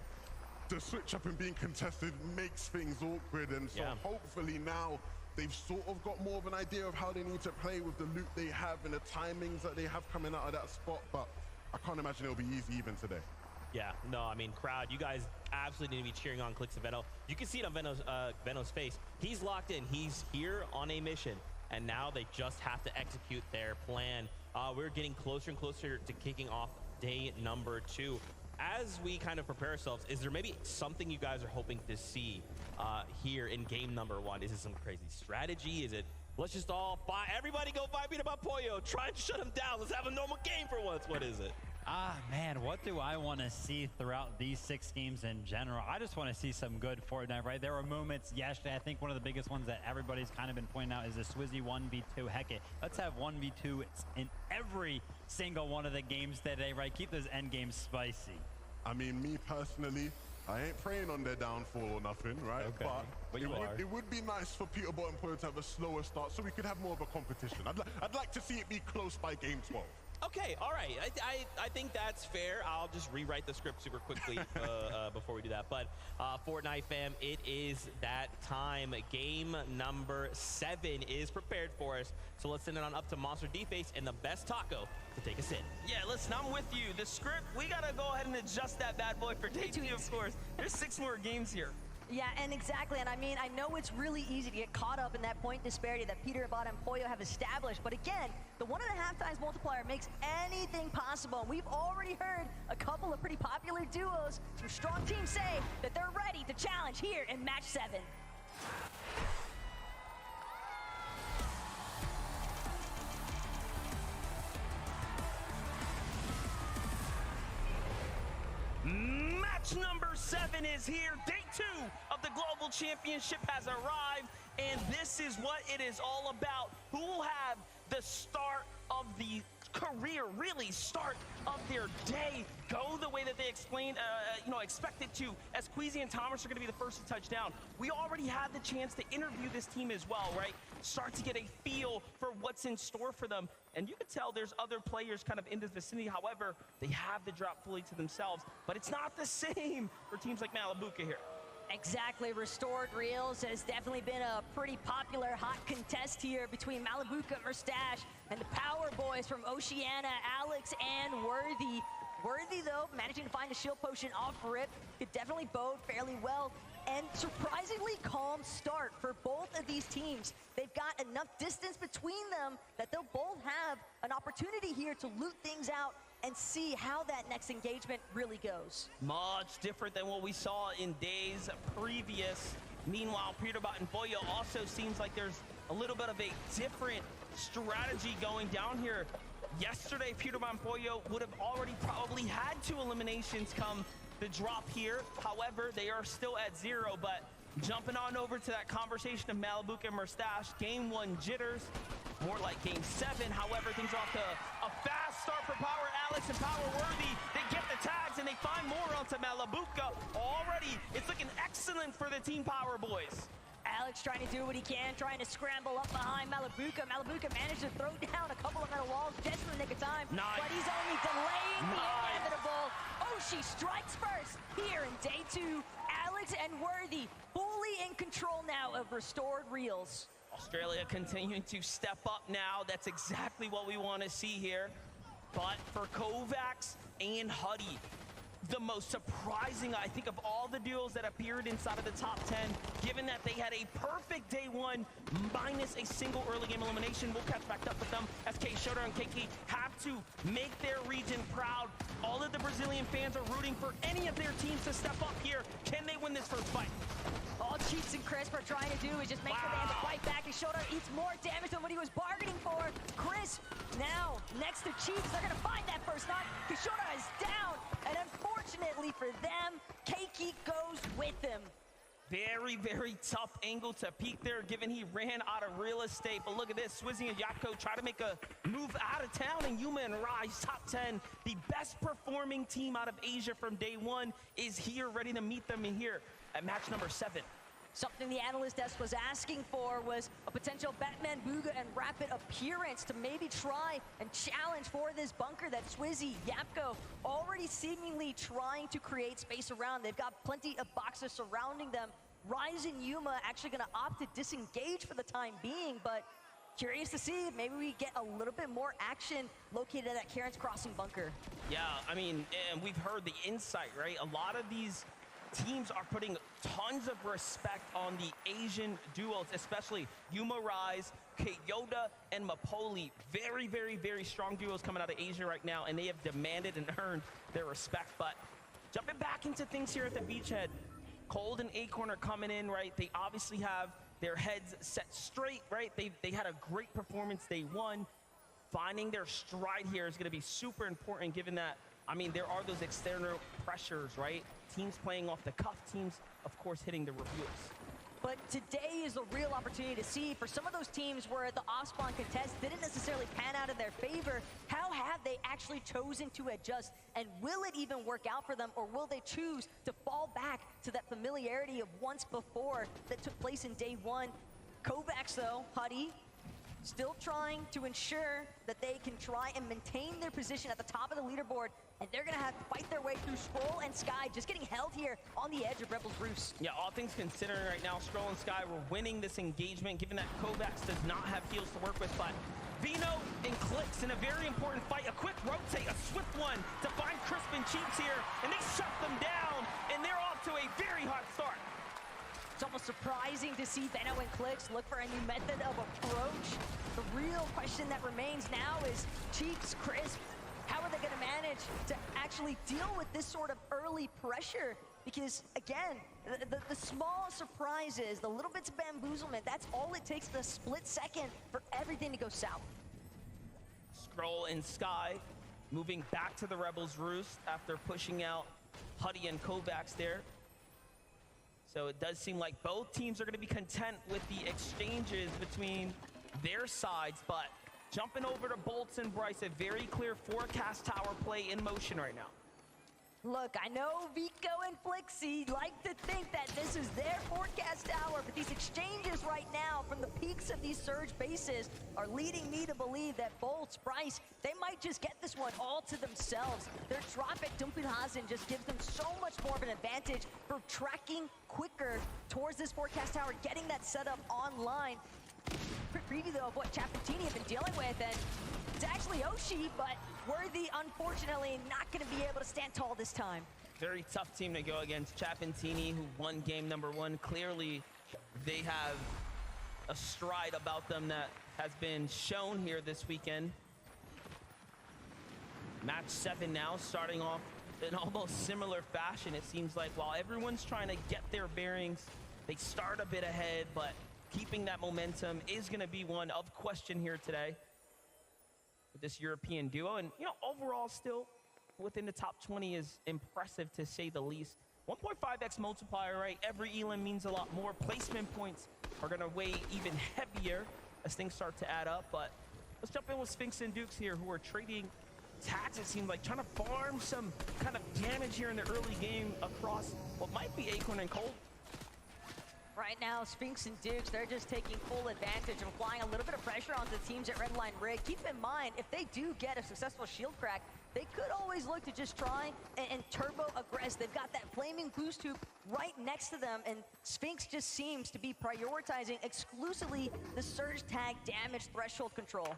Speaker 4: The switch up and being contested makes things awkward, and so hopefully now they've sort of got more of an idea of how they need to play with the loot they have and the timings that they have coming out of that spot, but I can't imagine it'll be easy even today.
Speaker 1: Yeah, no, I mean, crowd, you guys absolutely need to be cheering on Clix and Veno. You can see it on Veno's face. He's locked in. He's here on a mission. And now they just have to execute their plan. We're getting closer and closer to kicking off day number 2. As we kind of prepare ourselves, is there maybe something you guys are hoping to see here in game number 1? Is it some crazy strategy? Is it, let's just all everybody go 5 Peter about Pollo, try and shut him down, let's have a normal game for once? What is it?
Speaker 5: Man, what do I want to see throughout these 6 games in general? I just want to see some good Fortnite, right? There were moments yesterday. I think one of the biggest ones that everybody's kind of been pointing out is the Swizzy 1v2. Heck it, let's have 1v2 in every single one of the games today, right? Keep those end games spicy.
Speaker 4: I mean, me personally, I ain't praying on their downfall or nothing, right?
Speaker 5: Okay.
Speaker 4: But it would be nice for Peterborough and Pollo to have a slower start so we could have more of a competition. I'd like to see it be close by game 12.
Speaker 1: Okay, all right. I think that's fair. I'll just rewrite the script super quickly before we do that. But Fortnite fam, it is that time. Game number 7 is prepared for us. So let's send it on up to Monster D-Face and the best taco to take us in.
Speaker 22: Yeah, listen, I'm with you. The script, we got to go ahead and adjust that bad boy for day 2, of course. There's 6 more games here.
Speaker 21: Yeah, and exactly, and I mean, I know it's really easy to get caught up in that point disparity that Peterborough and Pollo have established, but again, the 1.5 times multiplier makes anything possible. And we've already heard a couple of pretty popular duos. Some strong teams say that they're ready to challenge here in match 7.
Speaker 22: Match number 7 is here. Day 2 of the Global Championship has arrived, and this is what it is all about. Who will have the start of the career, really start of their day, go the way that they expect it to, as Queasy and Thomas are going to be the first to touch down. We already had the chance to interview this team as well, right? Start to get a feel for what's in store for them. And you can tell there's other players kind of in this vicinity. However, they have the drop fully to themselves, but it's not the same for teams like Malabuka here.
Speaker 21: Exactly, Restored Reels has definitely been a pretty popular hot contest here between Malabuka, Merstash, and the Power Boys from Oceania, Alex and Worthy. Worthy, though, managing to find a shield potion off rip, could definitely bode fairly well. And surprisingly calm start for both of these teams. They've got enough distance between them that they'll both have an opportunity here to loot things out and see how that next engagement really goes.
Speaker 22: Much different than what we saw in days previous. Meanwhile, Peterborough and Pollo also seems like there's a little bit of a different strategy going down here. Yesterday, Peterborough and Pollo would have already probably had 2 eliminations come the drop here. However, they are still at 0, but jumping on over to that conversation of Malabuka and Merstash, game 1 jitters, more like game 7. However, things are off to a fast start for Power Alex and Power Worthy. They get the tags and they find more onto Malabuka. Already, it's looking excellent for the Team Power Boys.
Speaker 21: Alex trying to do what he can, trying to scramble up behind Malabuka. Malabuka managed to throw down a couple of metal walls just in the nick of time.
Speaker 22: Nice.
Speaker 21: But he's only delaying the inevitable. Oh, she strikes first here in day 2. Alex and Worthy fully in control now of Restored Reels.
Speaker 22: Australia continuing to step up now. That's exactly what we want to see here. But for Kovacs and Huddy, the most surprising, I think, of all the duels that appeared inside of the top 10, given that they had a perfect day 1 minus a single early game elimination. We'll catch back up with them as K Shota and KK have to make their region proud. All of the Brazilian fans are rooting for any of their teams to step up here. Can they win this first fight?
Speaker 21: All Cheeks and Crisp are trying to do is just make the man to fight back. His shoulder eats more damage than what he was bargaining for. Crisp now next to Cheeks. They're going to find that first knock. Kishota is down. And unfortunately for them, Keiki goes with him.
Speaker 22: Very, very tough angle to peek there, given he ran out of real estate. But look at this, Swizzy and Yapko try to make a move out of town, and Yuma and Rise, top 10, the best performing team out of Asia from day one, is here, ready to meet them in here at match number 7.
Speaker 21: Something the analyst desk was asking for was a potential Batman, Booga, and Rapid appearance to maybe try and challenge for this bunker that Swizzy, Yapko, already seemingly trying to create space around. They've got plenty of boxes surrounding them. Rise and Yuma actually going to opt to disengage for the time being, but curious to see if maybe we get a little bit more action located at that Karen's Crossing bunker.
Speaker 22: Yeah, I mean, and we've heard the insight, right? A lot of these teams are putting tons of respect on the Asian duos, especially Yuma Rise, Kyoda, and Mapoli. Very, very, very strong duos coming out of Asia right now, and they have demanded and earned their respect. But jumping back into things here at the beachhead, Cold and Acorn are coming in, right? They obviously have their heads set straight, right? They had a great performance day one. Finding their stride here is going to be super important, given that, I mean, there are those external pressures, right? Teams playing off the cuff, teams, of course, hitting the reveals.
Speaker 21: But today is a real opportunity to see for some of those teams where the off-spawn contest didn't necessarily pan out in their favor, how have they actually chosen to adjust? And will it even work out for them, or will they choose to fall back to that familiarity of once before that took place in day one? Kovacs, though, Huddy, still trying to ensure that they can try and maintain their position at the top of the leaderboard, and they're gonna have to fight their way through Scroll and Sky, just getting held here on the edge of Rebel's Roost.
Speaker 22: Yeah, all things considering right now, Scroll and Sky were winning this engagement, given that Kovacs does not have heals to work with, but Vino and Clicks in a very important fight, a quick rotate, a swift one to find Crisp and Cheeks here, and they shut them down, and they're off to a very hot start.
Speaker 21: It's almost surprising to see Benno and Clicks look for a new method of approach. The real question that remains now is Cheeks, Crisp, how are they going to manage to actually deal with this sort of early pressure? Because, again, the small surprises, the little bits of bamboozlement, that's all it takes in a split second for everything to go south.
Speaker 22: Scroll and Sky moving back to the Rebels' Roost after pushing out Huddy and Kovacs there. So it does seem like both teams are going to be content with the exchanges between their sides, but jumping over to Bolts and Bryce, a very clear forecast tower play in motion right now.
Speaker 21: Look, I know Vico and Flixie like to think that this is their forecast hour, but these exchanges right now from the peaks of these Surge bases are leading me to believe that Bolts, Bryce, they might just get this one all to themselves. Their drop at Dumpenhausen just gives them so much more of an advantage for tracking quicker towards this forecast tower, getting that setup online. Quick preview, though, of what Chapentini have been dealing with, and it's actually Oshi, but Worthy, unfortunately, not going to be able to stand tall this time.
Speaker 22: Very tough team to go against. Chapentini, who won game number 1. Clearly, they have a stride about them that has been shown here this weekend. Match 7 now, starting off in almost similar fashion. It seems like while everyone's trying to get their bearings, they start a bit ahead, but keeping that momentum is going to be one of question here today with this European duo. And, you know, overall still within the top 20 is impressive to say the least. 1.5x multiplier, right? Every elim means a lot more. Placement points are going to weigh even heavier as things start to add up. But let's jump in with Sphinx and Dukes here, who are trading tags, it seems like, trying to farm some kind of damage here in the early game across what might be Acorn and Cold.
Speaker 21: Right now, Sphinx and Dukes, they're just taking full advantage of applying a little bit of pressure onto the teams at Redline Rig. Keep in mind, if they do get a successful shield crack, they could always look to just try and turbo aggress. They've got that flaming boost hoop right next to them, and Sphinx just seems to be prioritizing exclusively the surge tag damage threshold control.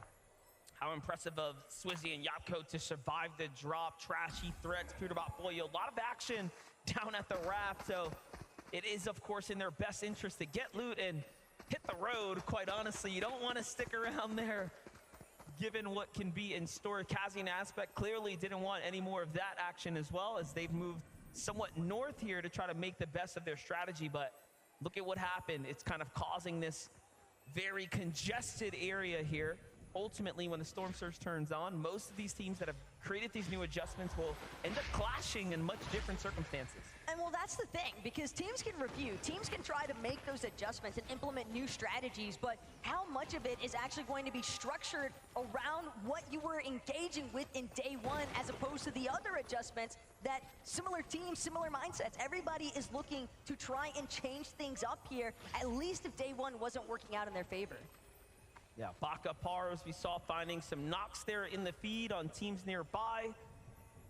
Speaker 22: How impressive of Swizzy and Yapko to survive the drop. Trashy threats, Peter Bot Boyle. A lot of action down at the raft, so it is, of course, in their best interest to get loot and hit the road, quite honestly. You don't want to stick around there given what can be in store. Kazian Aspect clearly didn't want any more of that action as well, as they've moved somewhat north here to try to make the best of their strategy. But look at what happened. It's kind of causing this very congested area here. Ultimately, when the Storm Surge turns on, most of these teams that have created these new adjustments will end up clashing in much different circumstances.
Speaker 21: And well, that's the thing, because teams can review, teams can try to make those adjustments and implement new strategies, but how much of it is actually going to be structured around what you were engaging with in day one, as opposed to the other adjustments that similar teams, similar mindsets, everybody is looking to try and change things up here, at least if day one wasn't working out in their favor.
Speaker 22: Yeah, Baka Pars, we saw finding some knocks there in the feed on teams nearby,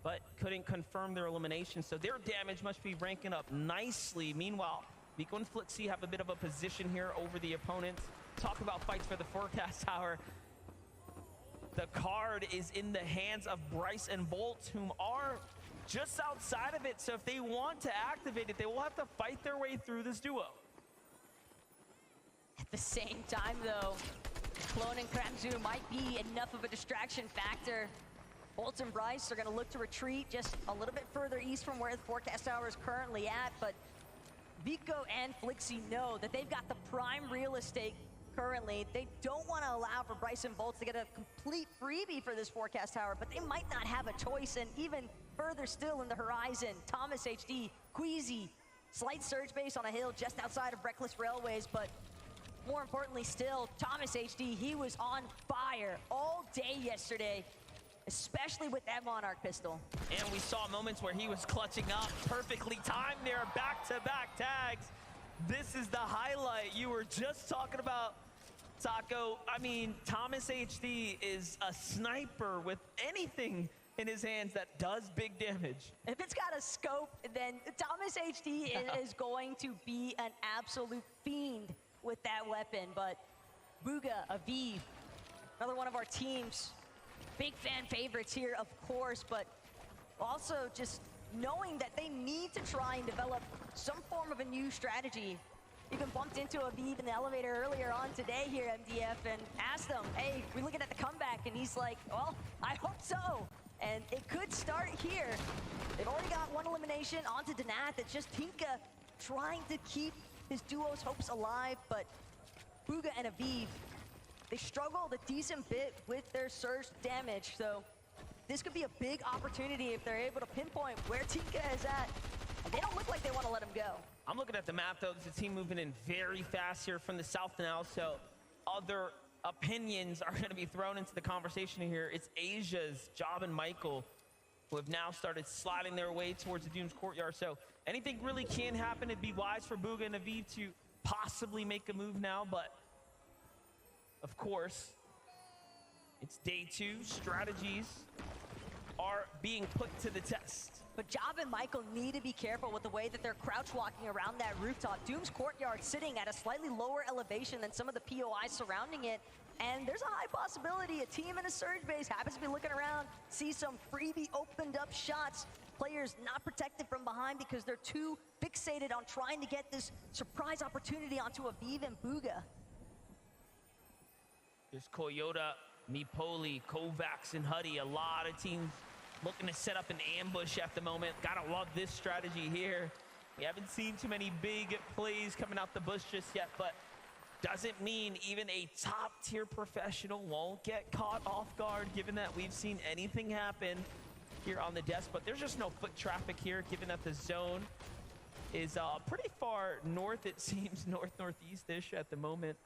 Speaker 22: but couldn't confirm their elimination, so their damage must be ranking up nicely. Meanwhile, Miko and Flixie have a bit of a position here over the opponents. Talk about fights for the Forecast Tower. The card is in the hands of Bryce and Bolt, whom are just outside of it, so if they want to activate it, they will have to fight their way through this duo.
Speaker 21: At the same time, though, Clone and Kramzu might be enough of a distraction factor. Bolt and Bryce are going to look to retreat just a little bit further east from where the Forecast Tower is currently at, but Vico and Flixie know that they've got the prime real estate currently. They don't want to allow for Bryce and Bolt to get a complete freebie for this Forecast Tower, but they might not have a choice. And even further still in the horizon, Thomas HD, Queasy, slight surge base on a hill just outside of Reckless Railways, but more importantly still, Thomas HD, he was on fire all day yesterday, especially with that Monarch pistol.
Speaker 22: And we saw moments where he was clutching up, perfectly timed there, back-to-back tags. This is the highlight you were just talking about, Taco. I mean, Thomas HD is a sniper with anything in his hands that does big damage.
Speaker 21: If it's got a scope, then Thomas HD is going to be an absolute fiend with that weapon. But Bugha, Aviv, another one of our team's big fan favorites here, of course, but also just knowing that they need to try and develop some form of a new strategy. Even bumped into Aviv in the elevator earlier on today here at MDF and asked him, hey, we're looking at the comeback, and he's like, well, I hope so. And it could start here. They've already got one elimination onto Danath. It's just Tinka trying to keep his duo's hopes alive, but Bugha and Aviv, they struggled a decent bit with their surge damage, so this could be a big opportunity if they're able to pinpoint where Tinka is at. And they don't look like they want to let him go.
Speaker 22: I'm looking at the map, though. There's a team moving in very fast here from the south now, so other opinions are going to be thrown into the conversation here. It's Asia's Job and Michael, who have now started sliding their way towards the Doom's Courtyard. So anything really can happen. It'd be wise for Bugha and Aviv to possibly make a move now, but of course, it's day 2. Strategies are being put to the test.
Speaker 21: But Job and Michael need to be careful with the way that they're crouch walking around that rooftop. Doom's Courtyard sitting at a slightly lower elevation than some of the POIs surrounding it. And there's a high possibility a team in a surge base happens to be looking around, see some freebie opened up shots. Players not protected from behind because they're too fixated on trying to get this surprise opportunity onto Aviv and Bugha.
Speaker 22: There's Koyota, Mipoli, Kovacs, and Huddy. A lot of teams looking to set up an ambush at the moment. Gotta love this strategy here. We haven't seen too many big plays coming out the bush just yet, but doesn't mean even a top-tier professional won't get caught off guard, given that we've seen anything happen here on the desk. But there's just no foot traffic here, given that the zone is pretty far north, it seems, north-northeast-ish at the moment.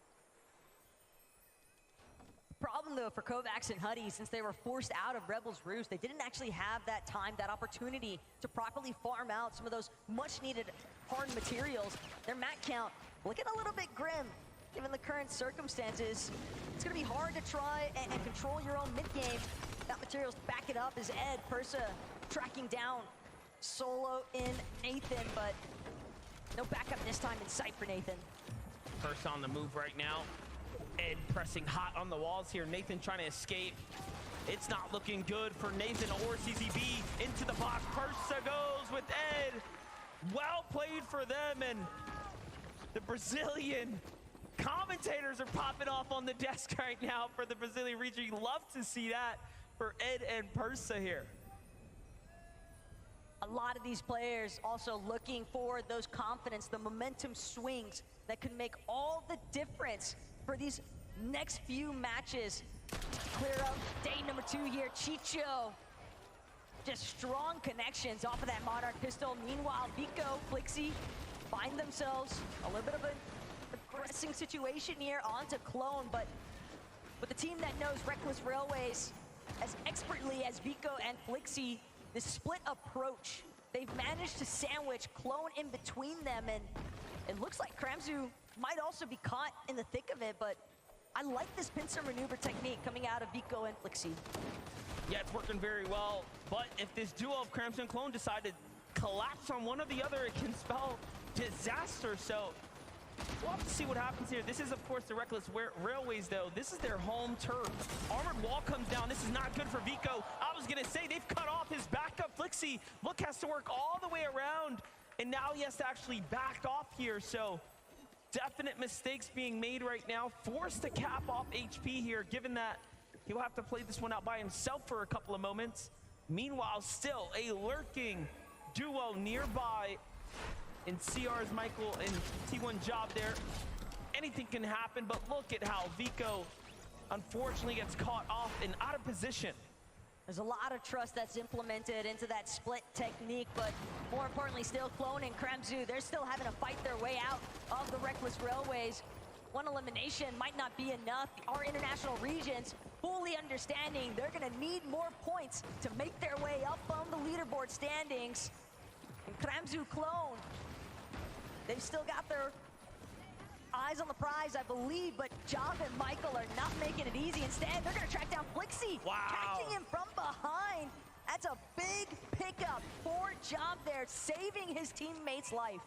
Speaker 21: Problem, though, for Kovacs and Huddy, since they were forced out of Rebel's Roost, they didn't actually have that time, that opportunity to properly farm out some of those much-needed hard materials. Their mat count looking a little bit grim, given the current circumstances. It's going to be hard to try and control your own mid-game. That materials to back it up is Ed, Persa tracking down solo in Nathan, but no backup this time in sight for Nathan.
Speaker 22: Persa on the move right now. Ed pressing hot on the walls here. Nathan trying to escape. It's not looking good for Nathan or CCB. Into the box. Persa goes with Ed. Well played for them, and the Brazilian Commentators are popping off on the desk right now for the Brazilian region. You love to see that for Ed and Persa here.
Speaker 21: A lot of these players also looking for those confidence, the momentum swings that can make all the difference for these next few matches. Clear up day number 2 here. Chicho, just strong connections off of that Monarch pistol. Meanwhile, Vico, Flixie find themselves a little bit of an aggressing situation here onto Clone, but with a team that knows Reckless Railways as expertly as Vico and Flixie, the split approach, they've managed to sandwich Clone in between them, and it looks like Kramzu might also be caught in the thick of it, but I like this pincer maneuver technique coming out of Vico and Flixie.
Speaker 22: Yeah, it's working very well, but if this duo of Kramzu and Clone decide to collapse on one or the other, it can spell disaster. So we'll have to see what happens here. This is, of course, the Reckless Railways, though. This is their home turf. Armored wall comes down. This is not good for Vico. I was going to say they've cut off his backup. Flixie, look, has to work all the way around, and now he has to actually back off here. So definite mistakes being made right now. Forced to cap off HP here, given that he'll have to play this one out by himself for a couple of moments. Meanwhile, still a lurking duo nearby in CR's Michael and T1 Job there. Anything can happen, but look at how Vico unfortunately gets caught off and out of position.
Speaker 21: There's a lot of trust that's implemented into that split technique, but more importantly still, Clone and Kramzu, they're still having to fight their way out of the Reckless Railways. One elimination might not be enough. Our international regions fully understanding they're gonna need more points to make their way up on the leaderboard standings. And Kramzu, Clone, they've still got their eyes on the prize, I believe, but Job and Michael are not making it easy. Instead, they're gonna track down Flixie, catching him from behind. That's a big pickup for Job there, saving his teammate's life.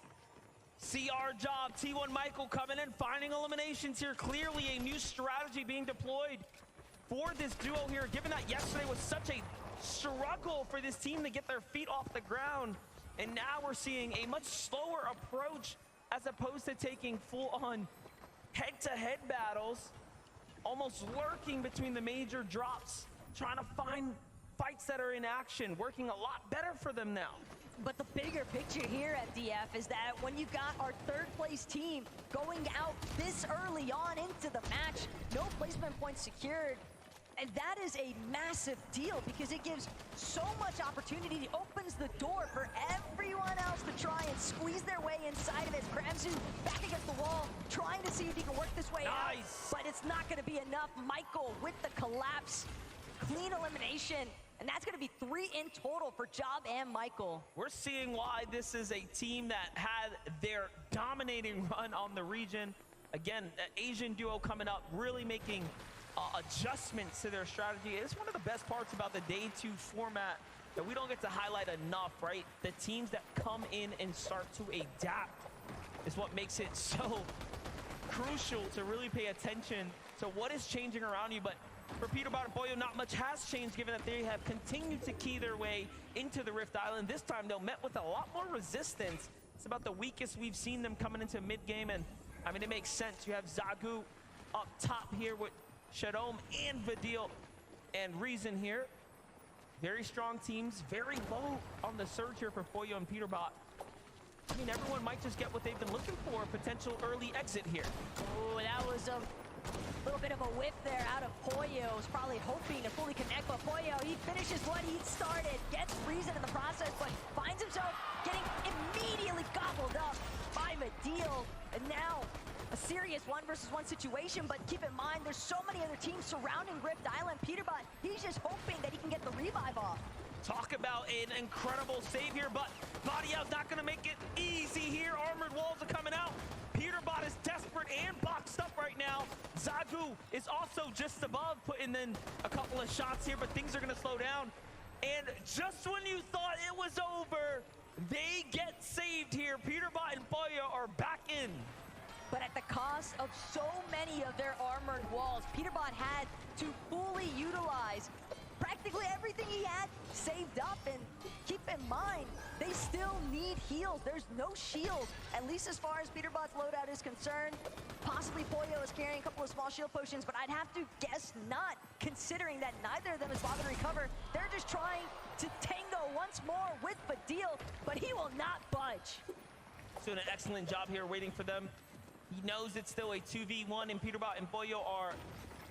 Speaker 22: CR Job, T1 Michael coming in, finding eliminations here. Clearly a new strategy being deployed for this duo here, given that yesterday was such a struggle for this team to get their feet off the ground. And now we're seeing a much slower approach as opposed to taking full-on head-to-head battles, almost lurking between the major drops, trying to find fights that are in action, working a lot better for them now.
Speaker 21: But the bigger picture here at DF is that when you've got our third place team going out this early on into the match, no placement points secured, and that is a massive deal because it gives so much opportunity. It opens the door for everyone else to try and squeeze their way inside of it. Kramzu back against the wall, trying to see if he can work this way out, but it's not going to be enough. Michael with the collapse, clean elimination, and that's going to be 3 in total for Job and Michael.
Speaker 22: We're seeing why this is a team that had their dominating run on the region. Again, an Asian duo coming up, really making adjustments to their strategy. It's one of the best parts about the Day 2 format that we don't get to highlight enough, right? The teams that come in and start to adapt is what makes it so crucial to really pay attention to what is changing around you. But for Peterbot and Pollo, not much has changed, given that they have continued to key their way into the Rift Island. This time, though, met with a lot more resistance. It's about the weakest we've seen them coming into mid-game, and I mean, it makes sense. You have Zagu up top here with Shadom and Vidil and Reason here. Very strong teams, very low on the surge here for Pollo and Peterbot. I mean, everyone might just get what they've been looking for, a potential early exit here.
Speaker 21: Oh, that was a little bit of a whiff there out of Pollo. Was probably hoping to fully connect, but Pollo, he finishes what he started, gets Reason in the process, but finds himself getting immediately gobbled up by Vidil. And now a serious 1-versus-1 situation, but keep in mind, there's so many other teams surrounding Rift Island. Peterbot, he's just hoping that he can get the revive off.
Speaker 22: Talk about an incredible save here, but Badial's not gonna make it easy here. Armored walls are coming out. Peterbot is desperate and boxed up right now. Zagu is also just above, putting in a couple of shots here, but things are gonna slow down. And just when you thought it was over, they get saved here. Peterbot and Pollo are back in.
Speaker 21: But at the cost of so many of their armored walls, Peterbot had to fully utilize practically everything he had saved up. And keep in mind, they still need heals. There's no shield, at least as far as Peterbot's loadout is concerned. Possibly Pollo is carrying a couple of small shield potions, but I'd have to guess not, considering that neither of them is bothered to recover. They're just trying to tango once more with Fadil, but he will not budge.
Speaker 22: Doing an excellent job here waiting for them. He knows it's still a 2v1, and Peterbot and Pollo are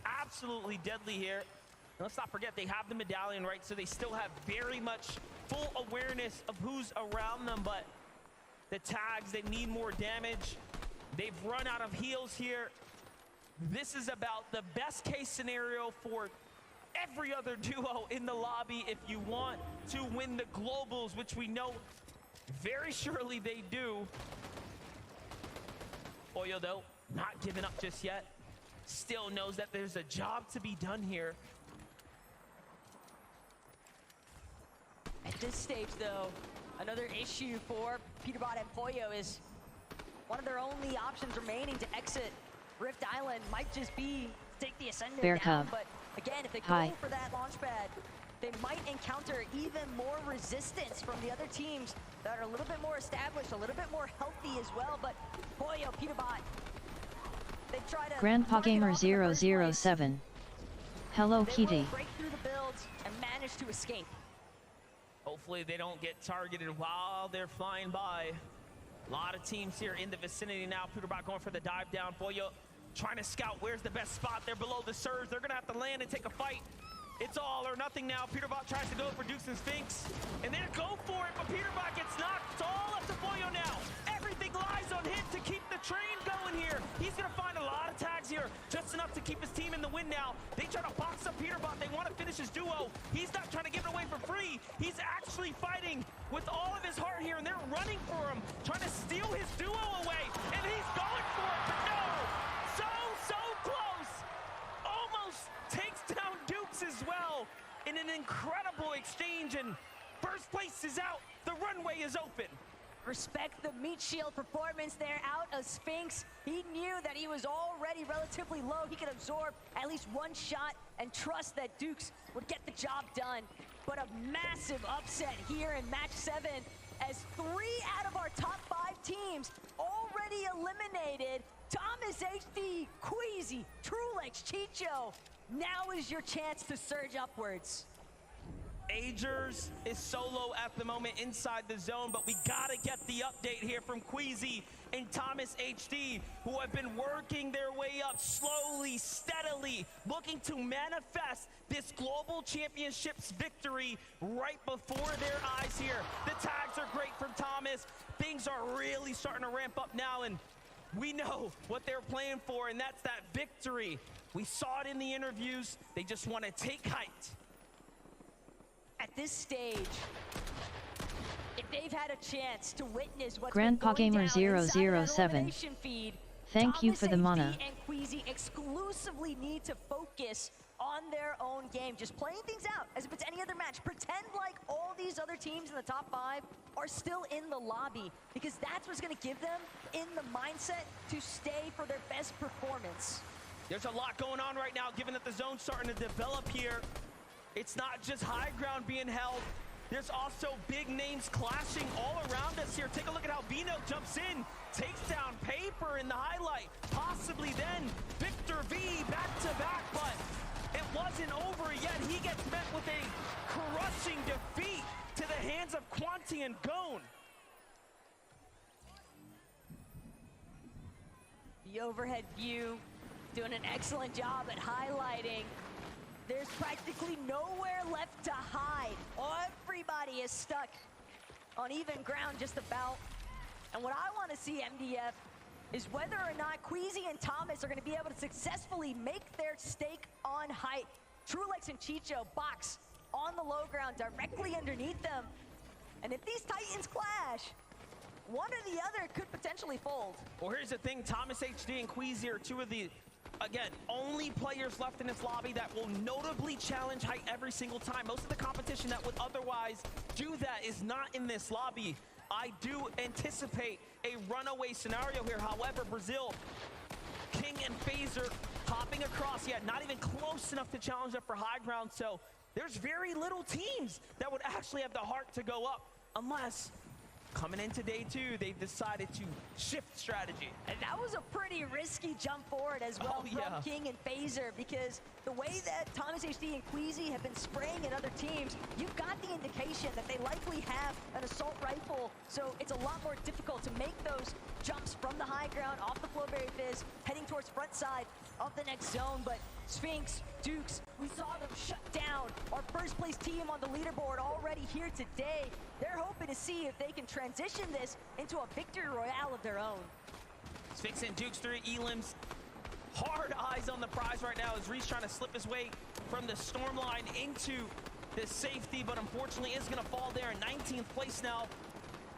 Speaker 22: absolutely deadly here. And let's not forget, they have the medallion, right? So they still have very much full awareness of who's around them, but the tags, they need more damage. They've run out of heals here. This is about the best case scenario for every other duo in the lobby if you want to win the globals, which we know very surely they do. Pollo, though, not giving up just yet. Still knows that there's a job to be done here.
Speaker 21: At this stage, though, another issue for Peterbot and Pollo is one of their only options remaining to exit Rift Island might just be take the Ascendant
Speaker 2: Bear
Speaker 21: down.
Speaker 2: Cub.
Speaker 21: But again, if they
Speaker 2: Hi.
Speaker 21: go for that launch pad, they might encounter even more resistance from the other teams that are a little bit more established, a little bit more healthy as well. But Pollo, Peterbot, they try to
Speaker 2: Grandpa Gamer 007. Hello,
Speaker 21: they
Speaker 2: Kitty.
Speaker 21: will break through the builds and manage to escape.
Speaker 22: Hopefully they don't get targeted while they're flying by. A lot of teams here in the vicinity now. Peterbot going for the dive down. Pollo trying to scout where's the best spot. They're below the surge. They're going to have to land and take a fight. It's all or nothing now. Peterbot tries to go for Dukes and Sphinx. And they go for it, but Peterbot gets knocked. It's all up to Pollo now. Everything lies on him to keep the train going here. He's going to find a lot of tags here, just enough to keep his team in the win now. They try to box up Peterbot. They want to finish his duo. He's not trying to give it away for free. He's actually fighting with all of his heart here, and they're running for him, trying to steal his duo away. And he's going for it, but no! So close! Almost takes down Dukes as well in an incredible exchange, and first place is out. The runway is open.
Speaker 21: Respect the meat shield performance there out of Sphinx. He knew that he was already relatively low. He could absorb at least one shot and trust that Dukes would get the job done. But a massive upset here in match 7 as 3 out of our top 5 teams already eliminated. Thomas HD, Queasy, Trulex, Chicho. Now is your chance to surge upwards.
Speaker 22: Agers is solo at the moment inside the zone, but we gotta get the update here from Queasy and Thomas HD, who have been working their way up slowly, steadily, looking to manifest this global championships victory right before their eyes here. The tags are great from Thomas. Things are really starting to ramp up now, and we know what they're playing for, and that's that victory. We saw it in the interviews. They just want to take height.
Speaker 21: At this stage, if they've had a chance to witness what's
Speaker 2: Grandpa
Speaker 21: been going
Speaker 2: Gamer
Speaker 21: down inside that
Speaker 2: 007.
Speaker 21: elimination feed,
Speaker 2: Thank you
Speaker 21: Thomas
Speaker 2: for the
Speaker 21: HD
Speaker 2: mana.
Speaker 21: and Queasy exclusively need to focus on their own game, just playing things out as if it's any other match. Pretend like all these other teams in the top 5 are still in the lobby, because that's what's going to give them in the mindset to stay for their best performance.
Speaker 22: There's a lot going on right now, given that the zone's starting to develop here. It's not just high ground being held. There's also big names clashing all around us here. Take a look at how Vino jumps in, takes down Paper in the highlight. Possibly then Victor V back-to-back, but it wasn't over yet. He gets met with a crushing defeat to the hands of Quanti and Gone.
Speaker 21: The overhead view doing an excellent job at highlighting. There's practically nowhere left to hide. Everybody is stuck on even ground just about. And what I want to see, MDF, is whether or not Queasy and Thomas are going to be able to successfully make their stake on height. Trulex and Chicho box on the low ground directly underneath them. And if these Titans clash, one or the other could potentially fold.
Speaker 22: Well, here's the thing. Thomas HD and Queasy are two of the, again, only players left in this lobby that will notably challenge height every single time. Most of the competition that would otherwise do that is not in this lobby. I do anticipate a runaway scenario here. However, Brazil, King and Phaser hopping across, yet not even close enough to challenge up for high ground. So there's very little teams that would actually have the heart to go up unless coming into day 2, they've decided to shift strategy.
Speaker 21: And that was a pretty risky jump forward as well from King and Phaser, because the way that Thomas HD and Queasy have been spraying at other teams, you've got the indication that they likely have an assault rifle, so it's a lot more difficult to make those jumps from the high ground off the Flowberry Fizz, heading towards front side of the next zone. But Sphinx, Dukes, we saw them shut down our first place team on the leaderboard already here today. They're hoping to see if they can transition this into a victory royale of their own.
Speaker 22: Sphinx and Dukes through Elims. Hard eyes on the prize right now as Reese trying to slip his way from the storm line into the safety, but unfortunately is going to fall there in 19th place now.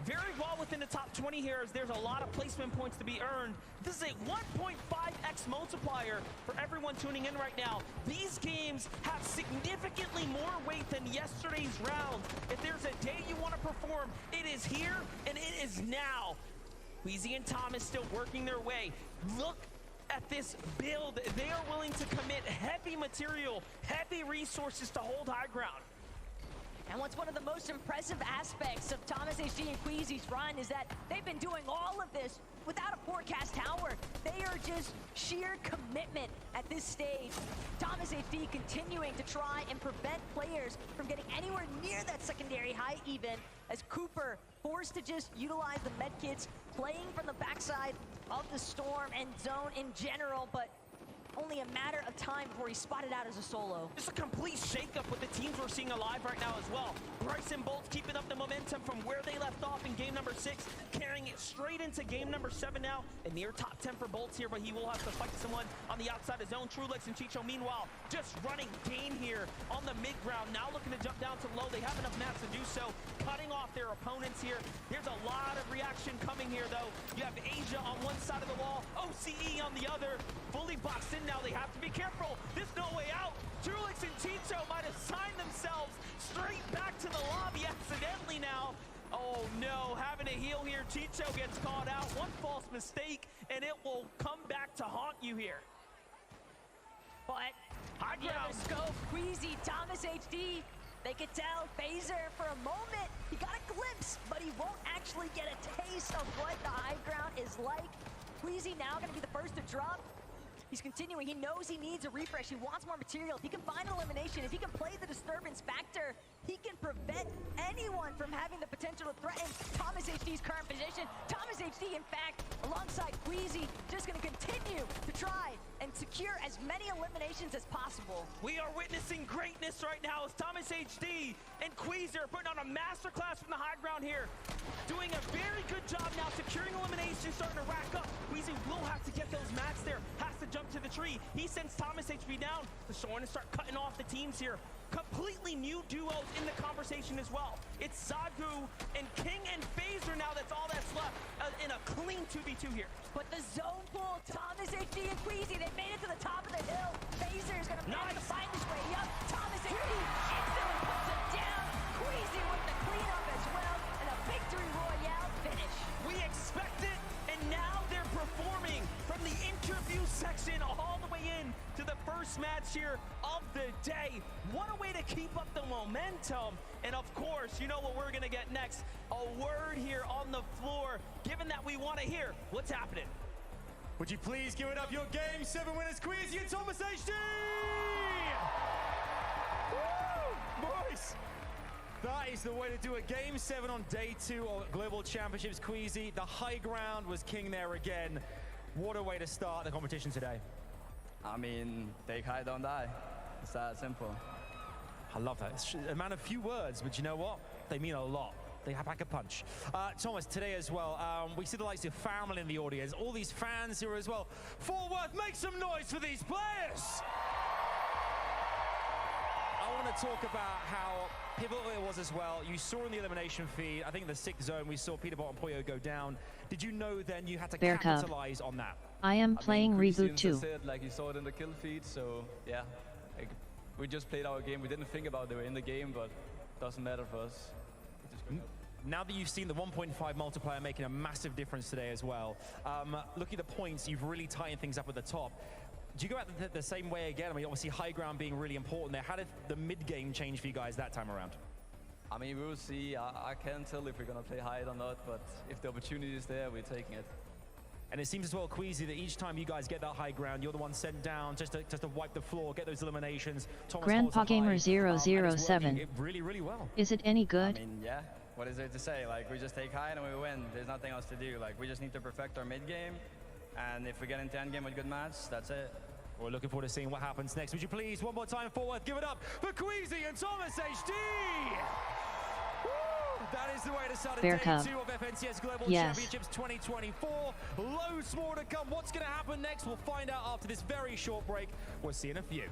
Speaker 22: Very well within the top 20 here, as there's a lot of placement points to be earned. This is a 1.5x multiplier for everyone tuning in right now. These games have significantly more weight than yesterday's round. If there's a day you want to perform, it is here and it is now. Queasy and Thomas still working their way. Look at this build. They are willing to commit heavy material, heavy resources to hold high ground.
Speaker 21: And what's one of the most impressive aspects of Thomas HD and Queasy's run is that they've been doing all of this without a forecast tower. They are just sheer commitment at this stage. Thomas HD continuing to try and prevent players from getting anywhere near that secondary high even, as Cooper forced to just utilize the medkits, playing from the backside of the storm and zone in general, but only a matter of time before he's spotted out as a solo.
Speaker 22: Just a complete shakeup with the teams we're seeing alive right now as well. Bryce and Bolt keeping up the momentum from where they left off in game number 6, carrying it straight into game number 7 now. A near top 10 for Bolts here, but he will have to fight someone on the outside of zone. Trulex and Chicho, meanwhile, just running game here on the mid-ground. Now looking to jump down to low. They have enough mats to do so, cutting off their opponents here. There's a lot of reaction coming here, though. You have Asia on one side of the wall, OCE on the other, fully boxed in now. They have to be careful. There's no way out. Trulex and Chicho might have signed themselves straight back to the lobby accidentally now. Oh no, having a heal here. Chicho gets caught out. One false mistake, and it will come back to haunt you here.
Speaker 21: But high ground scope, Queasy, Thomas HD. They could tell Phaser for a moment. He got a glimpse, but he won't actually get a taste of what the high ground is like. Queasy now going to be the first to drop. He's continuing. He knows he needs a refresh. He wants more material. If he can find an elimination, if he can play the disturbance factor, he can prevent anyone from having the potential to threaten Thomas HD's current position. Thomas HD, in fact, alongside Queasy, just going to continue to try and secure as many eliminations as possible.
Speaker 22: We are witnessing greatness right now as Thomas HD and Queasy are putting on a masterclass from the high ground here. Doing a very good job now, securing eliminations, starting to rack up. Queasy will have to get those mats there, has to jump to the tree. He sends Thomas HB down. The Soren to start cutting off the teams here. Completely new duos in the conversation as well. It's Zagu and King and Phaser now. That's all that's left in a clean 2v2 here.
Speaker 21: But the zone pull, Thomas HD and Queasy, they made it to the top of the hill. Phaser is going to manage to find his way up. Thomas HD instantly puts him down. Queasy with the cleanup as well, and a victory royale finish.
Speaker 22: We expect it, and now they're performing from the interview section all the way in to the first match here of the day. What a way to keep up the momentum. And of course, you know what we're gonna get next. A word here on the floor, given that we want to hear what's happening.
Speaker 3: Would you please give it up, your Game 7 winners, Queasy and Thomas HD! Woo! Boys! That is the way to do a Game 7 on day 2 of Global Championships. Queasy, the high ground was king there again. What a way to start the competition today.
Speaker 14: I mean, take high, don't die. It's that simple.
Speaker 3: I love that. It's a man of few words, but you know what? They mean a lot. They pack a punch. Thomas, today as well, we see the likes of family in the audience, all these fans here as well. Fort Worth, make some noise for these players! I want to talk about how pivotal it was as well. You saw in the elimination feed, I think in the 6th zone, we saw Peterbot and Poyo go down. Did you know then you had to capitalize on that?
Speaker 2: I am playing Reboot 2.
Speaker 8: Like you saw it in the kill feed, so yeah. Like, we just played our game. We didn't think about it in the game, but it doesn't matter for us.
Speaker 3: Now that you've seen the 1.5 multiplier making a massive difference today as well, looking at the points, you've really tightened things up at the top. Do you go out the same way again? I mean, obviously high ground being really important there. How did the mid-game change for you guys that time around?
Speaker 8: I mean, we will see. I can't tell if we're going to play high or not, but if the opportunity is there, we're taking it.
Speaker 3: And it seems as well, Queasy, that each time you guys get that high ground, you're the one sent down just to wipe the floor, get those eliminations. Thomas
Speaker 2: Grandpa Gamer
Speaker 3: holds the high, and it's
Speaker 2: 007.
Speaker 3: working really, really well.
Speaker 2: Is it any good?
Speaker 6: I mean, yeah. What is there to say? Like, we just take high and we win. There's nothing else to do. Like, we just need to perfect our mid game. And if we get into end game with good match, that's it.
Speaker 3: We're looking forward to seeing what happens next. Would you please, one more time forward, give it up for Queasy and Thomas HD! Woo! That is the way to start
Speaker 2: Bear
Speaker 3: day
Speaker 2: Cub.
Speaker 3: 2 of FNCS Global
Speaker 2: Yes.
Speaker 3: Championships 2024. Loads more to come. What's going to happen next? We'll find out after this very short break. We'll see you in a few.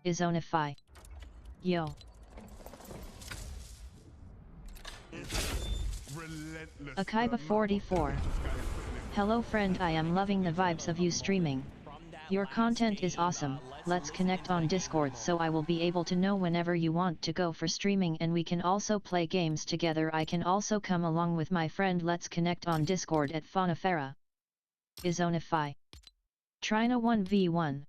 Speaker 2: Izonify. Yo.
Speaker 4: Relentless.
Speaker 2: Akaiba 44. Hello friend, I am loving the vibes of you streaming. Your content is awesome. Let's connect on Discord so I will be able to know whenever you want to go for streaming and we can also play games together. I can also come along with my friend. Let's connect on Discord at Faunafera. Izonify. Trina 1v1.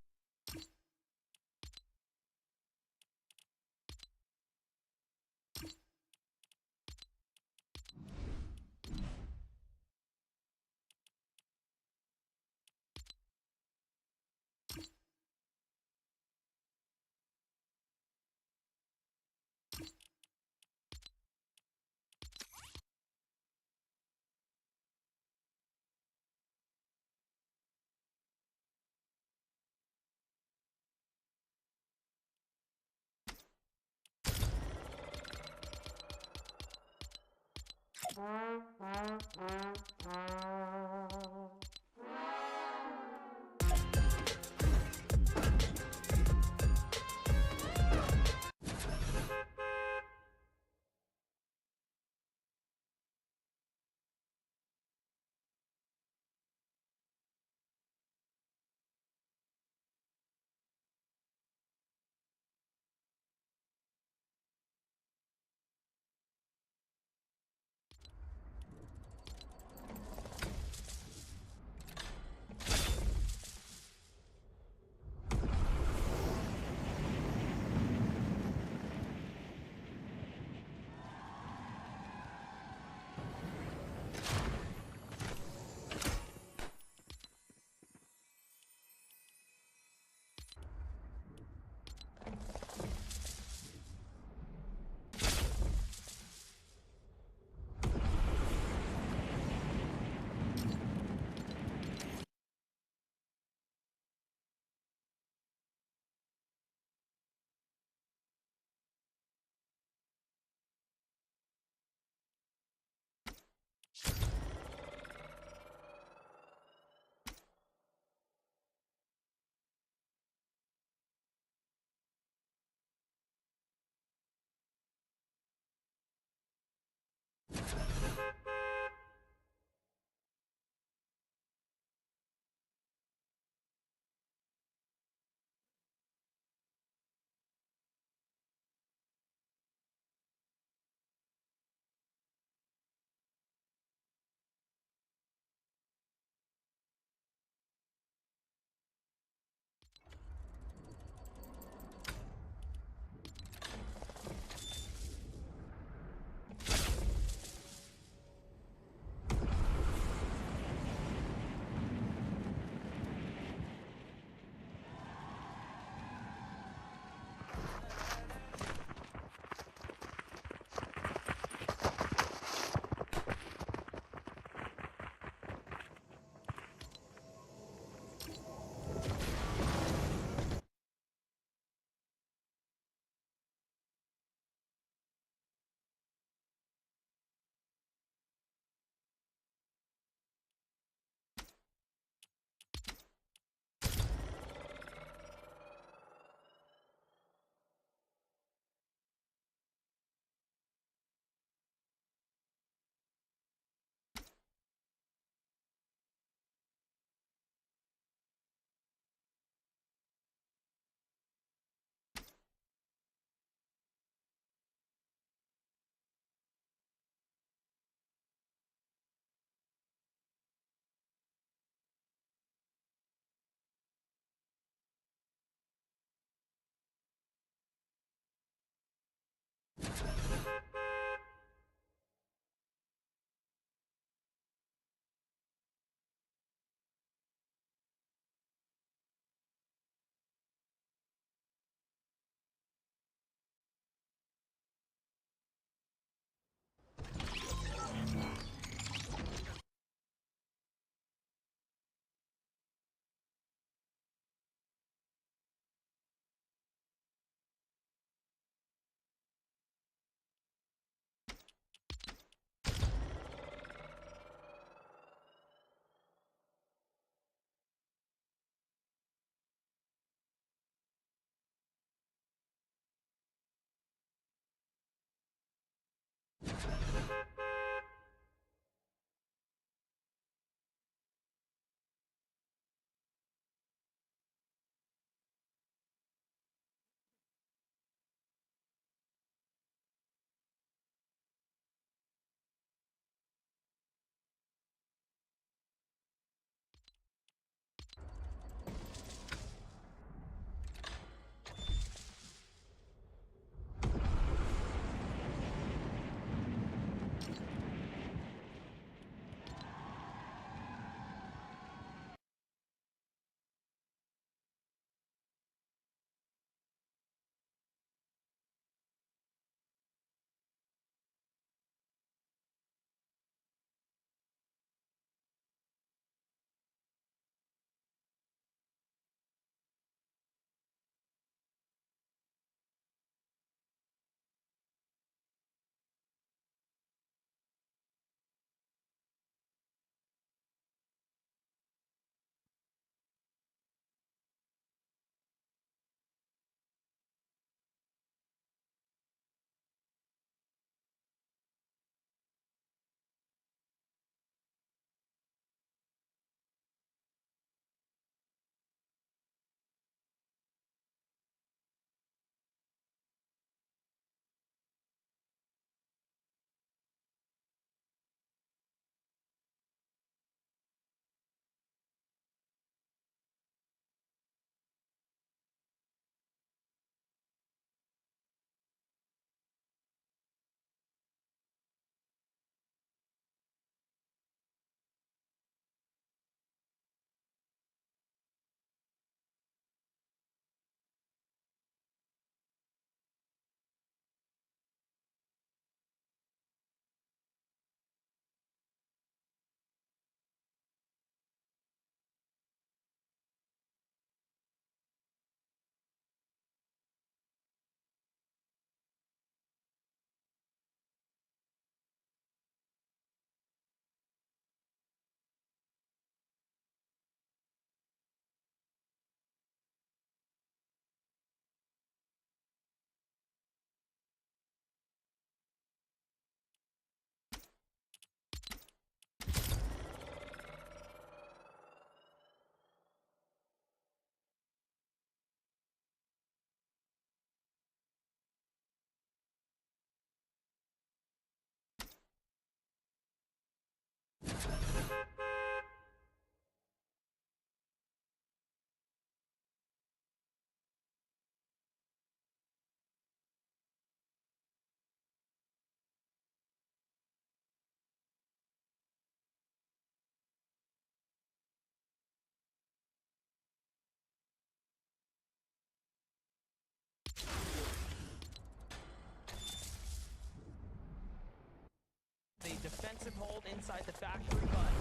Speaker 22: hold inside the factory, but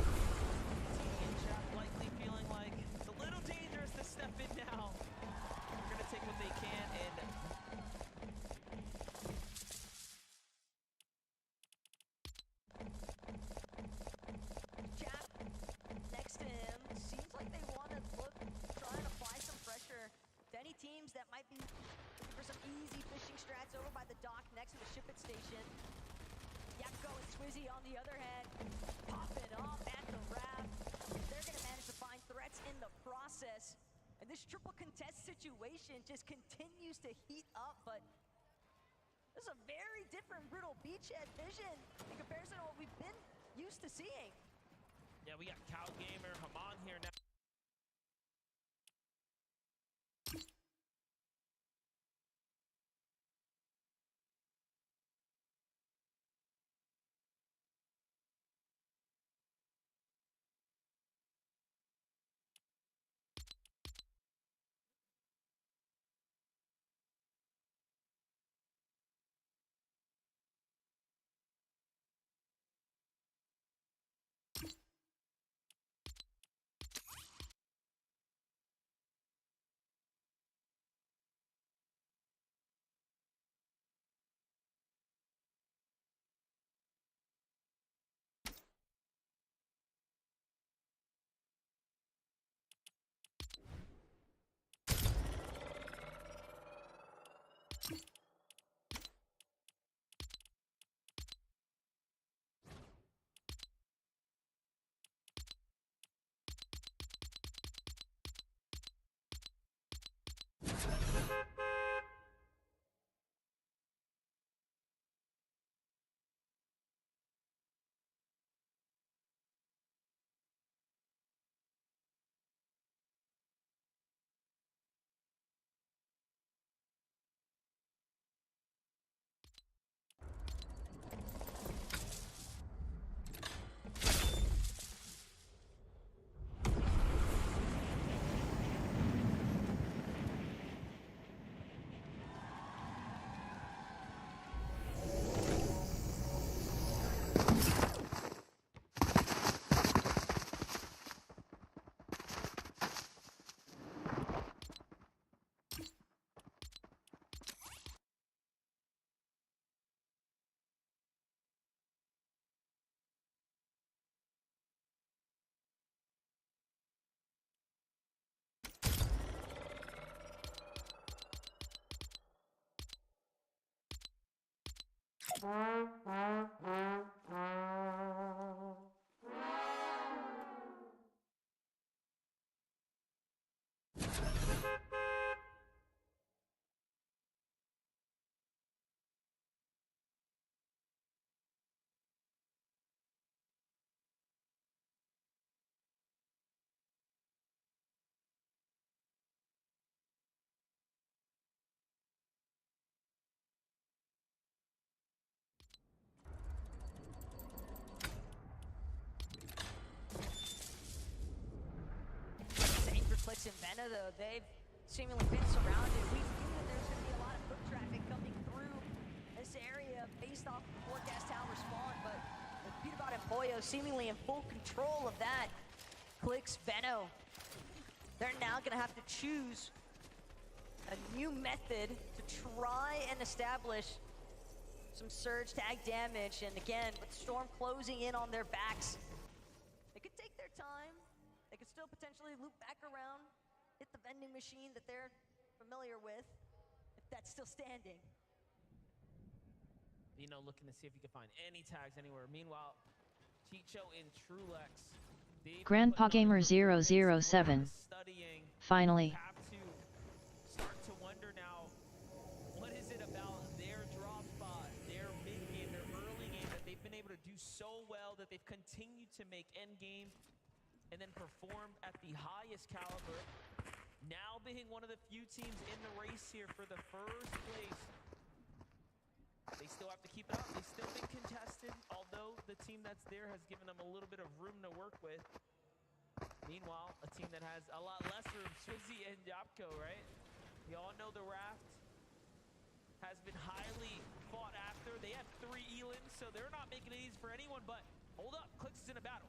Speaker 22: TV and chat likely feeling like it's a little dangerous to step in now. They're gonna take what they can and
Speaker 21: Chap next to him seems like they want to try and apply some pressure to any teams that might be looking for some easy fishing strats over by the dock next to the ship it station. Yapko and Swizzy on the other hand, popping off at the raft. They're gonna manage to find threats in the process. And this triple contest situation just continues to heat up, but this is a very different Brutal Beachhead vision in comparison to what we've been used to seeing.
Speaker 22: yeah, we got Cow Gamer, Haman here now.
Speaker 21: Clicks and Vena, though, they've seemingly been surrounded. We knew that there was going to be a lot of foot traffic coming through this area based off the forecast tower spawn, but with Peterbot and Pollo seemingly in full control of that. Clicks, Veno, they're now going to have to choose a new method to try and establish some surge tag damage, and again, with Storm closing in on their backs, they could take their time. They could still potentially loop back around, hit the vending machine that they're familiar with, if that's still standing.
Speaker 22: You know, looking to see if he can find any tags anywhere. Meanwhile, Chicho and Trulex.
Speaker 2: Grandpa Gamer 007. Finally.
Speaker 22: Have to start to wonder now, what is it about their draw spot, their mid game, their early game that they've been able to do so well that they've continued to make end game and then performed at the highest caliber, now being one of the few teams in the race here for the first place. They still have to keep it up. They've still been contested, although the team that's there has given them a little bit of room to work with. Meanwhile, a team that has a lot less room, Swizzy and Yapko, right? We all know the raft has been highly fought after. They have 3 elims, so they're not making it easy for anyone, but Hold up, Clix is in a battle.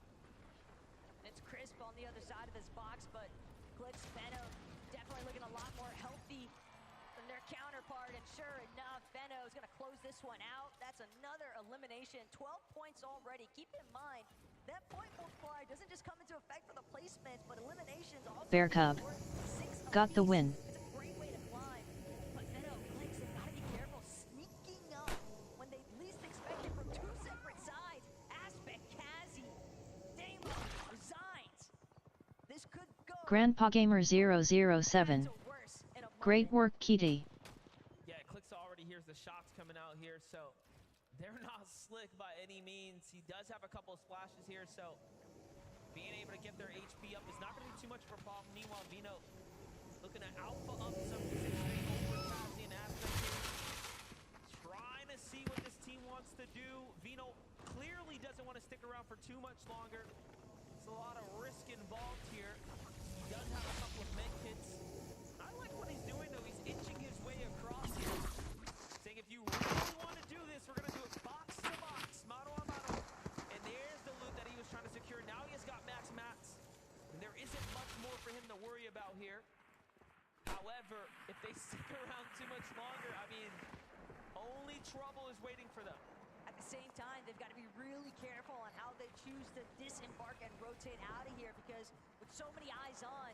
Speaker 21: It's Crisp on the other side of this box, but Clix, Benno definitely looking a lot more healthy than their counterpart, and sure enough, Benno is going to close this one out. That's another elimination, 12 points already. Keep in mind, that point multiplier doesn't just come into effect for the placements, but eliminations also.
Speaker 2: Bear Cub got the win.
Speaker 21: It's a great way to climb, but Benno, Clix, they gotta be careful sneaking up when they least expect it from two separate sides. Aspect, Kazi, Damo, resigns. This could go.
Speaker 2: Grandpa Gamer 007. Great work, Kitty.
Speaker 22: Yeah, Clix already hears the shots coming out here, so they're not slick by any means. He does have a couple of splashes here, so being able to get their HP up is not going to be too much of a problem. Meanwhile, Vino looking at alpha up some positioning over Kazi and Aspect here. Trying to see what this team wants to do. Vino clearly doesn't want to stick around for too much longer. There's a lot of risk involved here. He does have a couple of med kits. I like what he's doing, though. He's inching his way across here. Saying, if you really want to do this, we're going to do it box to box, mano a mano. And there's the loot that he was trying to secure. Now he has got max mats. And there isn't much more for him to worry about here. However, if they stick around too much longer, I mean, only trouble is waiting for them.
Speaker 21: At the same time, they've got to be really careful on how they choose to disembark and rotate out of here, because with so many eyes on,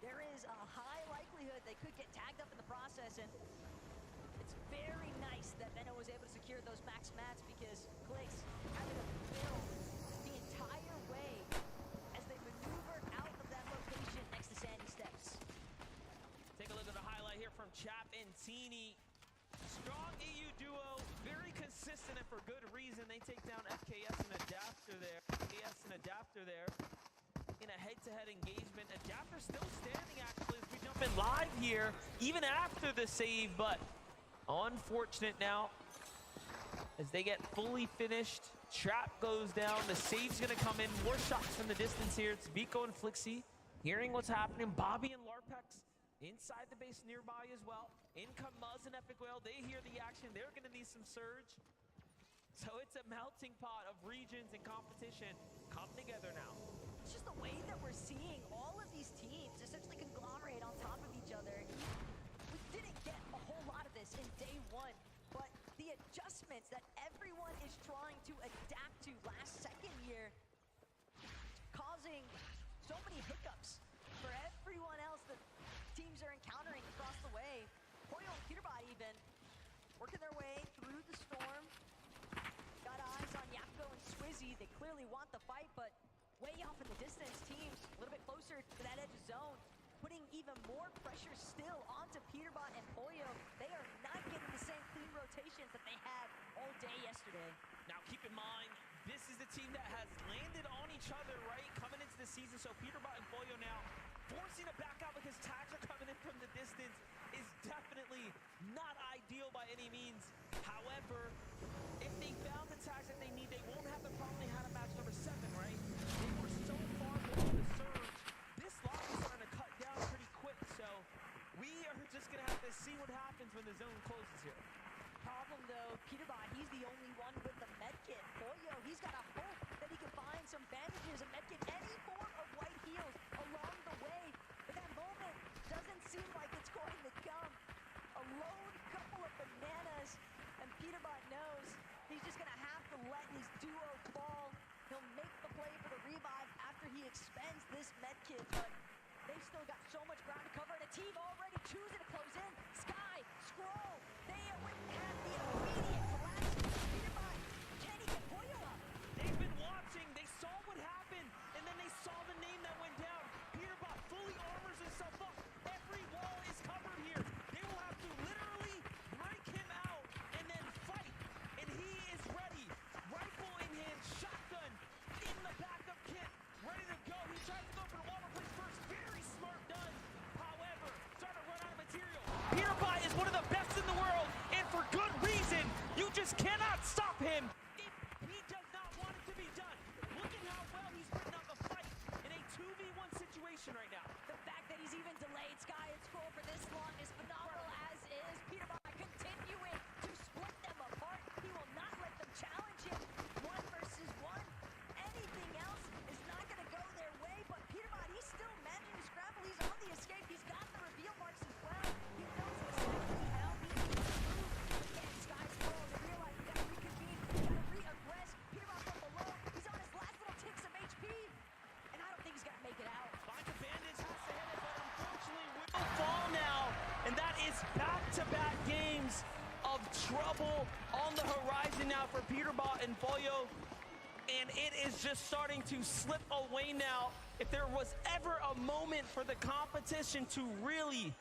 Speaker 21: there is a high likelihood they could get tagged up in the process, and it's very nice that Benno was able to secure those max mats, because Clix having to build the entire way as they maneuver out of that location next to Sandy Steps.
Speaker 22: Take a look at the highlight here from Chap and Teeny. Strong EU duo, very consistent and for good reason. They take down FKS and Adapter there. FKS and Adapter there in a head-to-head engagement. Adapter still standing actually as we jump in live here, even after the save, but unfortunate now as they get fully finished. Trap goes down, the save's gonna come in. More shots from the distance here. It's Vico and Flixie hearing what's happening. Bobby and Larpex inside the base nearby as well. In come Muzz and Epic Whale. They hear the action. They're going to need some surge. So it's a melting pot of regions and competition come together now.
Speaker 21: It's just the way that we're seeing all of these teams essentially conglomerate on top of each other. We didn't get a whole lot of this in day one, but the adjustments that everyone is trying to adapt to last second year, causing so many hiccups for everyone else that teams are encountering across the way. Poyo and Peterbot even working their way through the storm. Got eyes on Yapko and Swizzy. They clearly want the fight, but way off in the distance. Teams a little bit closer to that edge of zone, putting even more pressure still onto Peterbot and Poyo. They are not getting the same clean rotations that they had all day yesterday.
Speaker 22: Now keep in mind, this is the team that has landed on each other, right? Coming into the season, so Peterbot and Poyo now forcing to back out because tags are coming in from the distance is definitely not ideal by any means. However, if they found the tags that they need, they won't have the problem they had in match number 7, right? They were so far below the surge. This lock is starting to cut down pretty quick, so we are just going to have to see what happens when the zone closes here.
Speaker 21: Problem though, Peterbot, he's the only one with the medkit. Poyo, he's got to hope that he can find some bandages, a medkit, any form of white heals along the way. But that moment doesn't seem like it's going to come. A lone couple of bananas, and Peterbot knows he's just gonna have to let his duo fall. He'll make the play for the revive after he expends this medkit, but they've still got so much ground to cover, and a team already choosing to close in. Sky, Scroll, they already have the immediate collapse. Peterbot, can he get Poyo up?
Speaker 22: They've been watching, they saw what happened, and then they saw the name that went down. Peterbot fully armors himself up. Every wall is covered here. They will have to literally break him out and then fight. And he is ready. Rifle in hand, shotgun in the backup kit, ready to go. He tries to go for the wall replace first. Very smart done. However, starting to run out of material. Peterbot is one of the best in the world, and for good reason. You just cannot stop him if he does not want it to be done. Look at how well he's written out the fight in a 2v1 situation right now.
Speaker 21: The fact that he's even delayed Sky and Scroll for this long is phenomenal, as is Peterbot continuing to split them apart. He will not let them challenge him 1 versus 1.
Speaker 22: is back-to-back games of trouble on the horizon now for Peterbot and Boyo. And it is just starting to slip away now. If there was ever a moment for the competition to really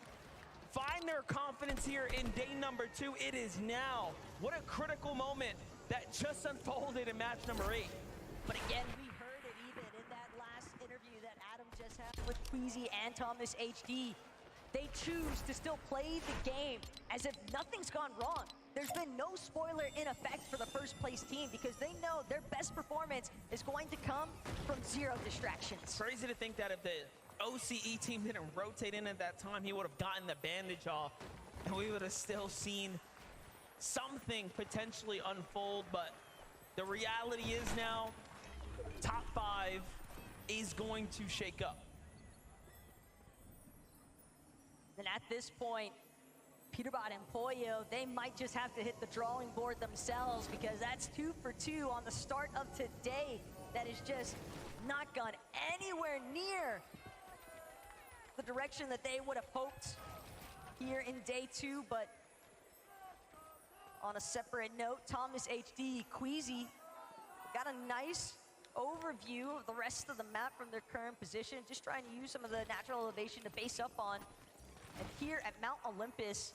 Speaker 22: find their confidence here in day number 2, it is now. What a critical moment that just unfolded in match number 8.
Speaker 21: But again, we heard it even in that last interview that Adam just had with Queasy and Thomas HD. They choose to still play the game as if nothing's gone wrong. There's been no spoiler in effect for the first place team because they know their best performance is going to come from 0 distractions.
Speaker 22: Crazy to think that if the OCE team didn't rotate in at that time, he would have gotten the bandage off and we would have still seen something potentially unfold. But the reality is now, top 5 is going to shake up.
Speaker 21: And at this point, Peterbot and Poyo, they might just have to hit the drawing board themselves because that's 2 for 2 on the start of today. That is just not gone anywhere near the direction that they would have hoped here in day 2. But on a separate note, Thomas HD, Queasy got a nice overview of the rest of the map from their current position, just trying to use some of the natural elevation to base up on. And here at Mount Olympus,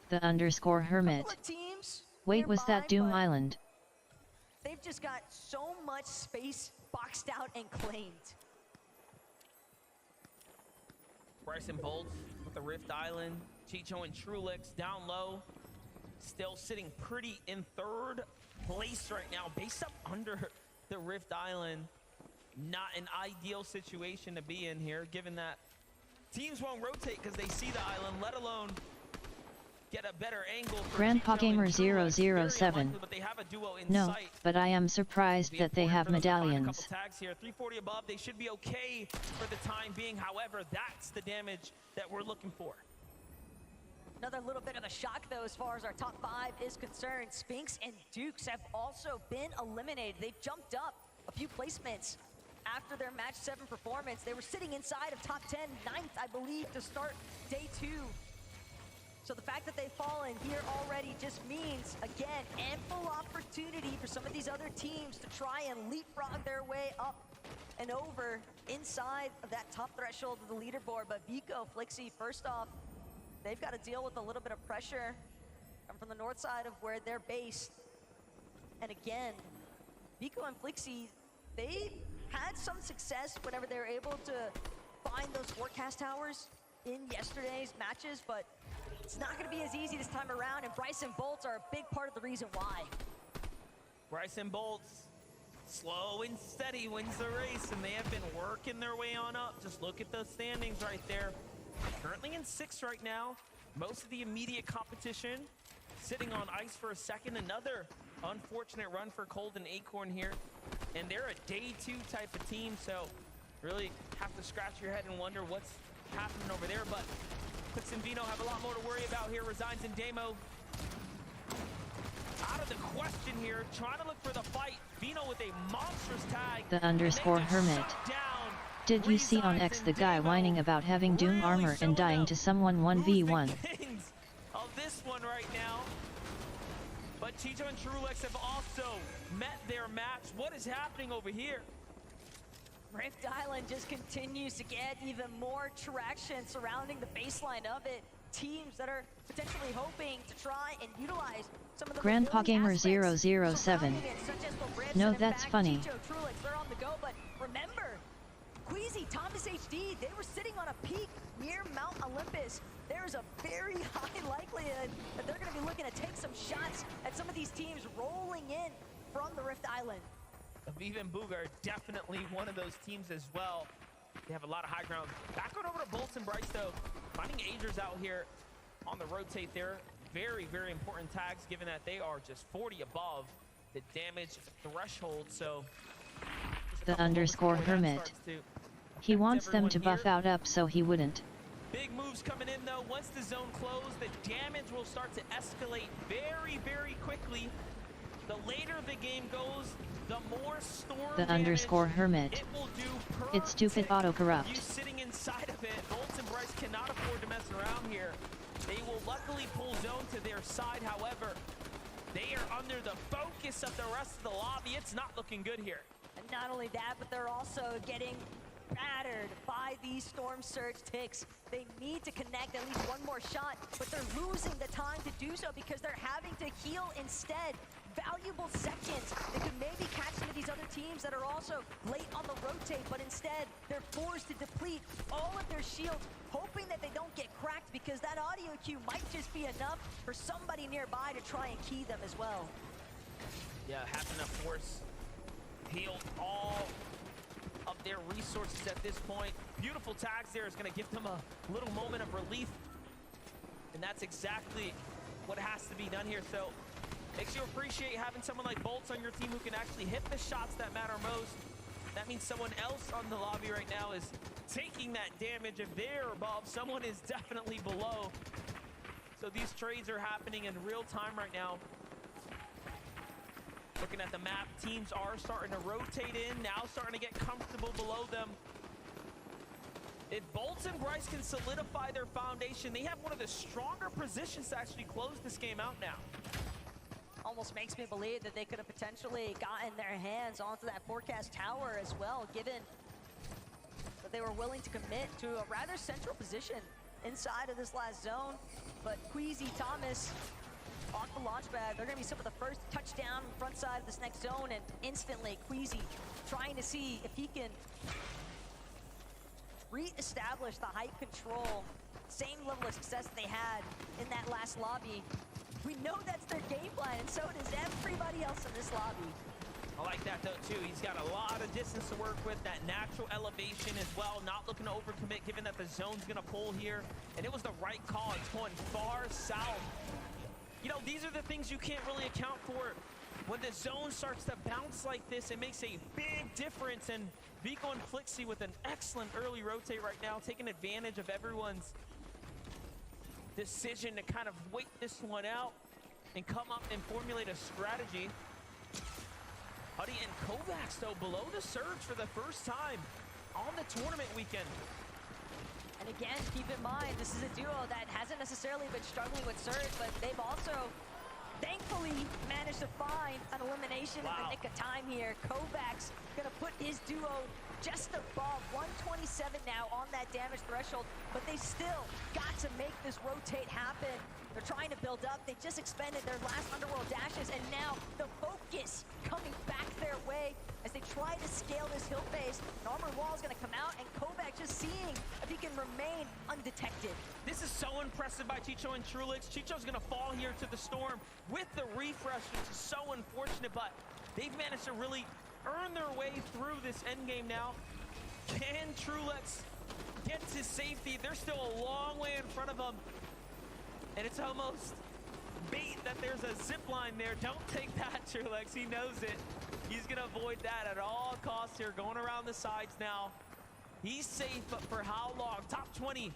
Speaker 2: the _hermit. Wait, was that Doom Island?
Speaker 21: They've just got so much space boxed out and claimed.
Speaker 22: Bryson Bolt with the Rift Island. Chicho and Trulix down low. Still sitting pretty in 3rd place right now, based up under the Rift Island. Not an ideal situation to be in here, given that teams won't rotate because they see the island, let alone get a better angle.
Speaker 2: Grandpa Gamer 007.
Speaker 22: But they have a duo in
Speaker 2: No,
Speaker 22: sight.
Speaker 2: but I am surprised that they have medallions.
Speaker 22: Tags here, 340 above. They should be okay for the time being. However, that's the damage that we're looking for.
Speaker 21: Another little bit of a shock, though, as far as our top 5 is concerned. Spinks and Dukes have also been eliminated. They've jumped up a few placements after their match 7 performance. They were sitting inside of top 10, 9th, I believe, to start day 2. So the fact that they've fallen here already just means, again, ample opportunity for some of these other teams to try and leapfrog their way up and over inside of that top threshold of the leaderboard. But Vico, Flixie, first off, they've got to deal with a little bit of pressure from the north side of where they're based. And again, Vico and Flixie, they had some success whenever they were able to find those forecast towers in yesterday's matches, but it's not going to be as easy this time around, and Bryson Bolts are a big part of the reason why.
Speaker 22: Bryson Bolts, slow and steady, wins the race, and they have been working their way on up. Just look at the standings right there. Currently in 6th right now. Most of the immediate competition sitting on ice for a second. Another unfortunate run for Cold and Acorn here. And they're a day 2 type of team, so really have to scratch your head and wonder what's happening over there. But Clix and Vino have a lot more to worry about here. Resigns in Demo. Out of the question here, trying to look for the fight. Vino with a monstrous tag.
Speaker 2: The _hermit. Did you see on X the guy whining about having Doom armor and dying to someone 1v1?
Speaker 22: Of this one right now. But Chicho and Trulix have also met their match. What is happening over here?
Speaker 21: Rift Island just continues to get even more traction surrounding the baseline of it. Teams that are potentially hoping to try and utilize some of the
Speaker 2: Grandpa Gamer 007. No, that's funny.
Speaker 21: Chicho, Trulix, they're on the go, but remember, Queasy, Thomas HD, they were sitting on a peak near Mount Olympus. There's a very high likelihood that they're going to be looking to take some shots at some of these teams rolling in from the Rift Island.
Speaker 22: Aviv and Boog are definitely one of those teams as well. They have a lot of high ground. Back on over to Bolts and Bryce, though. Finding Agers out here on the rotate there. Very, very important tags, given that they are just 40 above the damage threshold. So
Speaker 2: The _hermit. He wants them to buff out up so he wouldn't.
Speaker 22: Big moves coming in, though. Once the zone closed, the damage will start to escalate very, very quickly. The later the game goes, the more storm
Speaker 2: The
Speaker 22: damage
Speaker 2: _hermit.
Speaker 22: it will do per
Speaker 2: It's stupid
Speaker 22: tick.
Speaker 2: autocorrupt.
Speaker 22: You sitting inside of it, Bolts and Bryce cannot afford to mess around here. They will luckily pull zone to their side. However, they are under the focus of the rest of the lobby. It's not looking good here.
Speaker 21: And not only that, but they're also getting battered by these Storm Surge ticks. They need to connect at least one more shot, but they're losing the time to do so because they're having to heal instead. Valuable seconds. They could maybe catch some of these other teams that are also late on the rotate, but instead they're forced to deplete all of their shields, hoping that they don't get cracked because that audio cue might just be enough for somebody nearby to try and key them as well.
Speaker 22: Yeah, having to force heal all of their resources at this point. Beautiful tags there is going to give them a little moment of relief, and that's exactly what has to be done here. So makes you appreciate having someone like Bolts on your team who can actually hit the shots that matter most. That means someone else on the lobby right now is taking that damage. If they're above, someone is definitely below. So these trades are happening in real time right now. Looking at the map, teams are starting to rotate in, now starting to get comfortable below them. If Bolts and Bryce can solidify their foundation, they have one of the stronger positions to actually close this game out now.
Speaker 21: Almost makes me believe that they could have potentially gotten their hands onto that forecast tower as well, given that they were willing to commit to a rather central position inside of this last zone. But Queasy, Thomas, off the launch pad, they're gonna be some of the first touchdown front side of this next zone, and instantly Queasy trying to see if he can re-establish the hype control, same level of success that they had in that last lobby. We know that's their game plan, and so does everybody else in this lobby.
Speaker 22: I like that though too. He's got a lot of distance to work with, that natural elevation as well, not looking to overcommit given that the zone's gonna pull here. And it was the right call. It's going far south. You know, these are the things you can't really account for. When the zone starts to bounce like this, it makes a big difference. And Vico and Flixie with an excellent early rotate right now, taking advantage of everyone's decision to kind of wait this one out and come up and formulate a strategy. Huddy and Kovacs, though, below the surge for the first time on the tournament weekend.
Speaker 21: And again, keep in mind, this is a duo that hasn't necessarily been struggling with surge, but they've also thankfully managed to find an elimination in the nick of time here. Kovacs gonna put his duo just above 127 now on that damage threshold, but they still got to make this rotate happen. They're trying to build up. They just expended their last Underworld dashes, and now the focus coming back their way as they try to scale this hill face. An armored wall is going to come out, and Kovac just seeing if he can remain undetected.
Speaker 22: This is so impressive by Chicho and Trulix. Chicho's going to fall here to the Storm with the refresh, which is so unfortunate, but they've managed to really earn their way through this endgame now. Can Trulix get to safety? They're still a long way in front of them. And it's almost bait that there's a zip line there. Don't take that, Trulix. He knows it. He's going to avoid that at all costs here. Going around the sides now. He's safe, but for how long? Top 20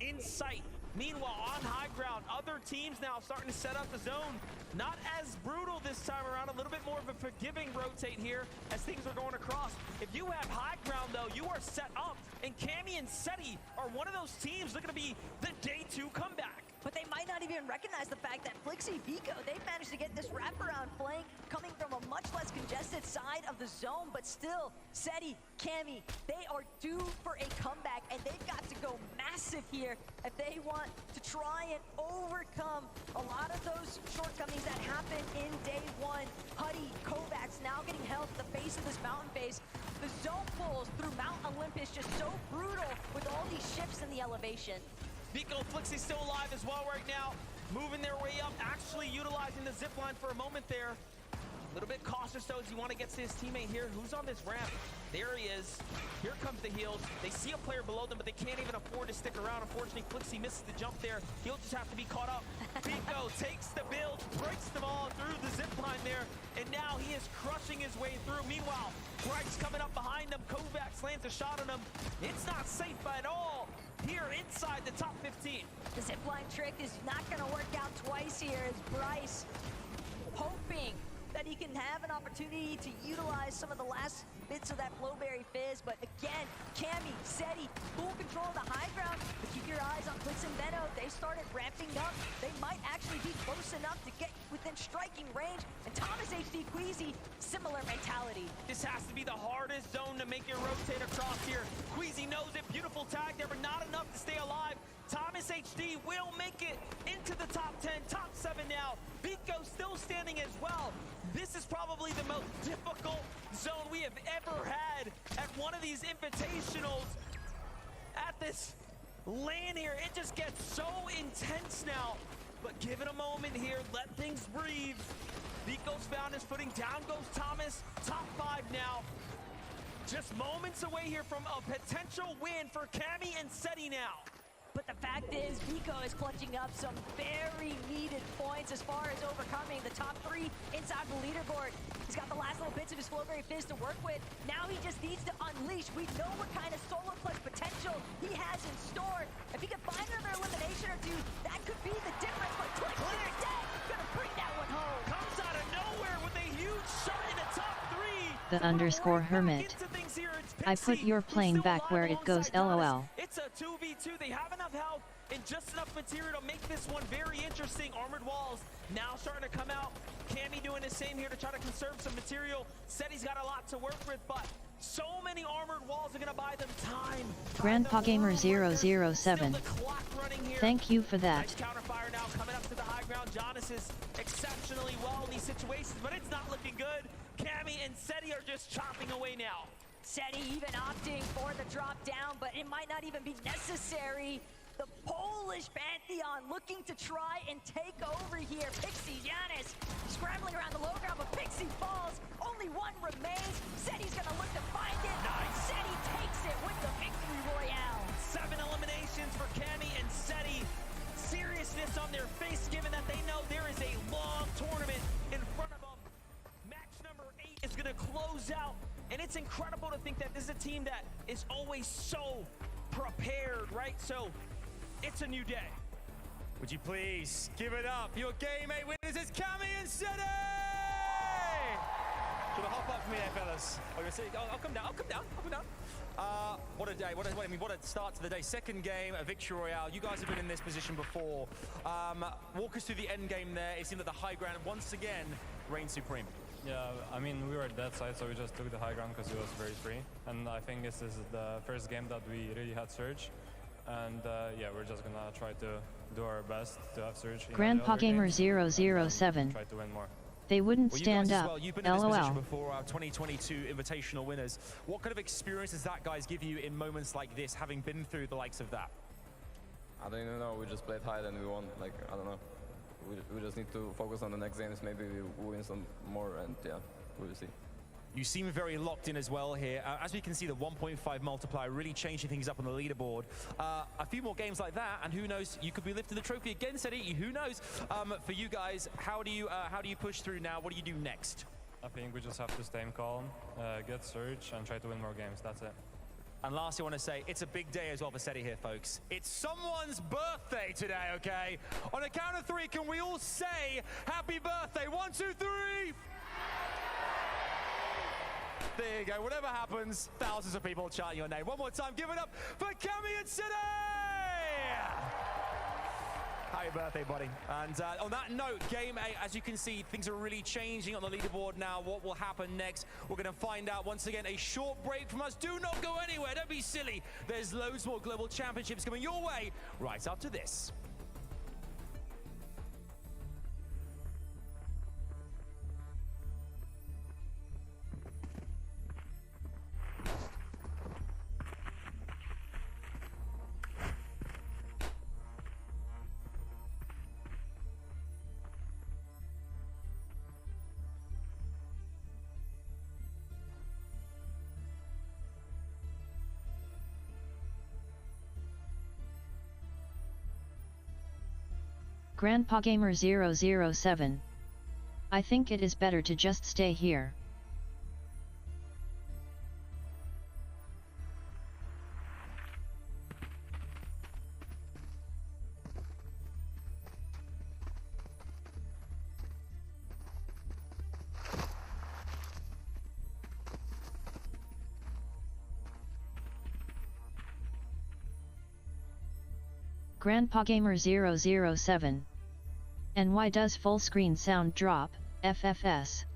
Speaker 22: in sight. Meanwhile, on high ground, other teams now starting to set up the zone. Not as brutal this time around. A little bit more of a forgiving rotate here as things are going across. If you have high ground, though, you are set up. And Cammy and Seti are one of those teams looking to be the day 2 comeback.
Speaker 21: But they might not even recognize the fact that Flixie, Vico, they've managed to get this wraparound flank coming from a much less congested side of the zone, but still, Seti, Cammy, they are due for a comeback, and they've got to go massive here if they want to try and overcome a lot of those shortcomings that happened in day 1. Huddy, Kovacs now getting held at the base of this mountain base. The zone pulls through Mount Olympus just so brutal with all these shifts in the elevation.
Speaker 22: Vico, Flixie still alive as well right now. Moving their way up, actually utilizing the zip line for a moment there. A little bit cautious though as he want to get to his teammate here. Who's on this ramp? There he is. Here comes the heals. They see a player below them, but they can't even afford to stick around. Unfortunately, Flixie misses the jump there. He'll just have to be caught up. Vico takes the build, breaks them all through the zip line there, and now he is crushing his way through. Meanwhile, Bryce coming up behind him. Kovacs lands a shot on him. It's not safe at all here inside the top 15.
Speaker 21: The zipline trick is not going to work out twice here as Bryce hoping that he can have an opportunity to utilize some of the last bits of that Flowberry Fizz, but again, Cammy, Seti, full control of the high ground, but keep your eyes on Blitz and Benno. They started ramping up. They might actually be close enough to get within striking range, and Thomas HD Queasy, similar mentality.
Speaker 22: This has to be the hardest zone to make your rotate across here. Queasy knows it, beautiful tag there, but not enough to stay alive. Thomas HD will make it into the top 10, top 7 now. Vico still standing as well. This is probably the most difficult zone we have ever had at one of these invitationals. At this lane here, it just gets so intense now. But give it a moment here, let things breathe. Vico's found his footing, down goes Thomas, top 5 now. Just moments away here from a potential win for Cammy and Seti now.
Speaker 21: But the fact is, Vico is clutching up some very needed points as far as overcoming the top 3 inside the leaderboard. He's got the last little bits of his Flowberry Fizz to work with. Now he just needs to unleash. We know what kind of solo clutch potential he has in store. If he can find another elimination or two, that could be the difference. But Click instead gonna bring that one home.
Speaker 22: Comes out of nowhere with a huge shot in the top 3.
Speaker 2: _hermit. I put your plane back where it goes, lol.
Speaker 22: It's a 2v2. They have enough health and just enough material to make this one very interesting. Armored walls now starting to come out. Cammy doing the same here to try to conserve some material. Seti's got a lot to work with, but so many armored walls are going to buy them time.
Speaker 2: Grandpa Gamer 007. Thank you for that.
Speaker 22: Nice counterfire now coming up to the high ground. Jonas is exceptionally well in these situations, but it's not looking good. Cammy and Seti are just chopping away now.
Speaker 21: Seti even opting for the drop down, but it might not even be necessary. The Polish Pantheon looking to try and take over here. Pixie, Giannis scrambling around the low ground, but Pixie falls. Only one remains. Seti's gonna look to find it.
Speaker 22: Nice.
Speaker 21: Seti takes it with the victory royale.
Speaker 22: 7 eliminations for Cammy and Seti. Seriousness on their face, given that they know there is a long tournament in front of them. Match number 8 is gonna close out. And it's incredible to think that this is a team that is always so prepared, right? So it's a new day.
Speaker 3: Would you please give it up? Your Game 8 winners is Cammy and Seti! Should I hop up for me there, fellas? I'll come down, I'll come down, I'll come down. What a day, what a start to the day. Second game, a victory royale. You guys have been in this position before. Walk us through the end game there. It seemed that the high ground once again reigned supreme.
Speaker 15: Yeah, I mean, we were at that side, so we just took the high ground because it was very free. And I think this is the first game that we really had Surge. And yeah, we're just gonna try to do our best to have Surge.
Speaker 2: Grandpa Gamer 007.
Speaker 15: Try to win more.
Speaker 2: They wouldn't stand up,
Speaker 3: well, you've been in this position
Speaker 2: lol.
Speaker 3: before, our 2022 Invitational winners. What kind of experience does that, guys, give you in moments like this, having been through the likes of that?
Speaker 8: I don't even know. We just played high and we won. Like, I don't know. We just need to focus on the next games. Maybe we win some more, and yeah, we will see.
Speaker 3: You seem very locked in as well here. As we can see, the 1.5 multiplier really changing things up on the leaderboard. A few more games like that, and who knows, you could be lifting the trophy again, Seti. Who knows? For you guys, how do you push through now? What do you do next?
Speaker 15: I think we just have to stay calm, get Surge, and try to win more games. That's it.
Speaker 3: And lastly, I want to say, it's a big day as well for Seti here, folks. It's someone's birthday today, okay? On a count of 3, can we all say happy birthday? 1, 2, 3! There you go. Whatever happens, thousands of people chanting your name. One more time, give it up for Cammy and Seti! Happy birthday, buddy. And on that note, Game 8, as you can see, things are really changing on the leaderboard now. What will happen next? We're going to find out once again. A short break from us. Do not go anywhere. Don't be silly. There's loads more global championships coming your way right after this.
Speaker 2: Grandpa Gamer 007. I think it is better to just stay here. Grandpa Gamer 007. And why does full screen sound drop, FFS?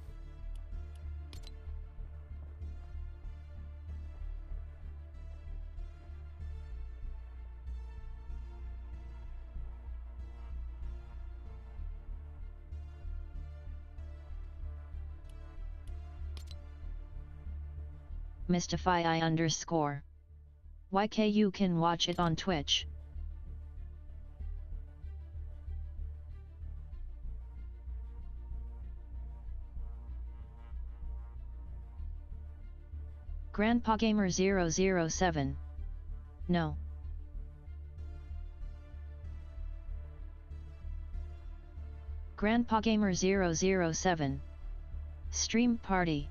Speaker 2: Mystify_. YK you can watch it on Twitch. Grandpa Gamer 007. No. Grandpa Gamer 007. Stream party.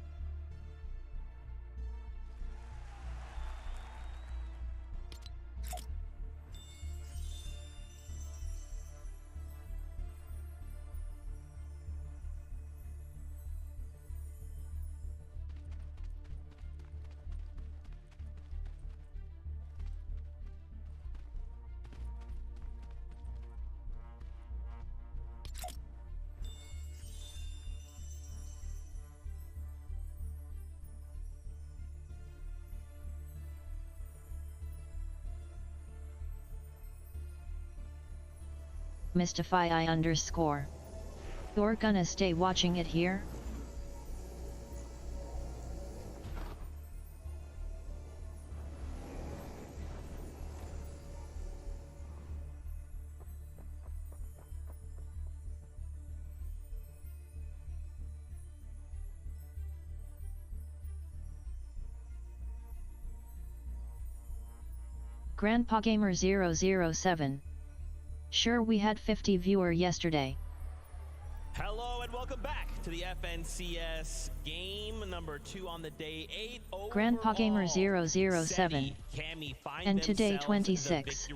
Speaker 2: Mystify_. You're gonna stay watching it here? Grandpa Gamer 007. Sure, we had 50 viewer yesterday.
Speaker 1: Hello and welcome back to the FNCS game number 2 on the day 8.
Speaker 2: Grandpa Gamer 007. And today 26.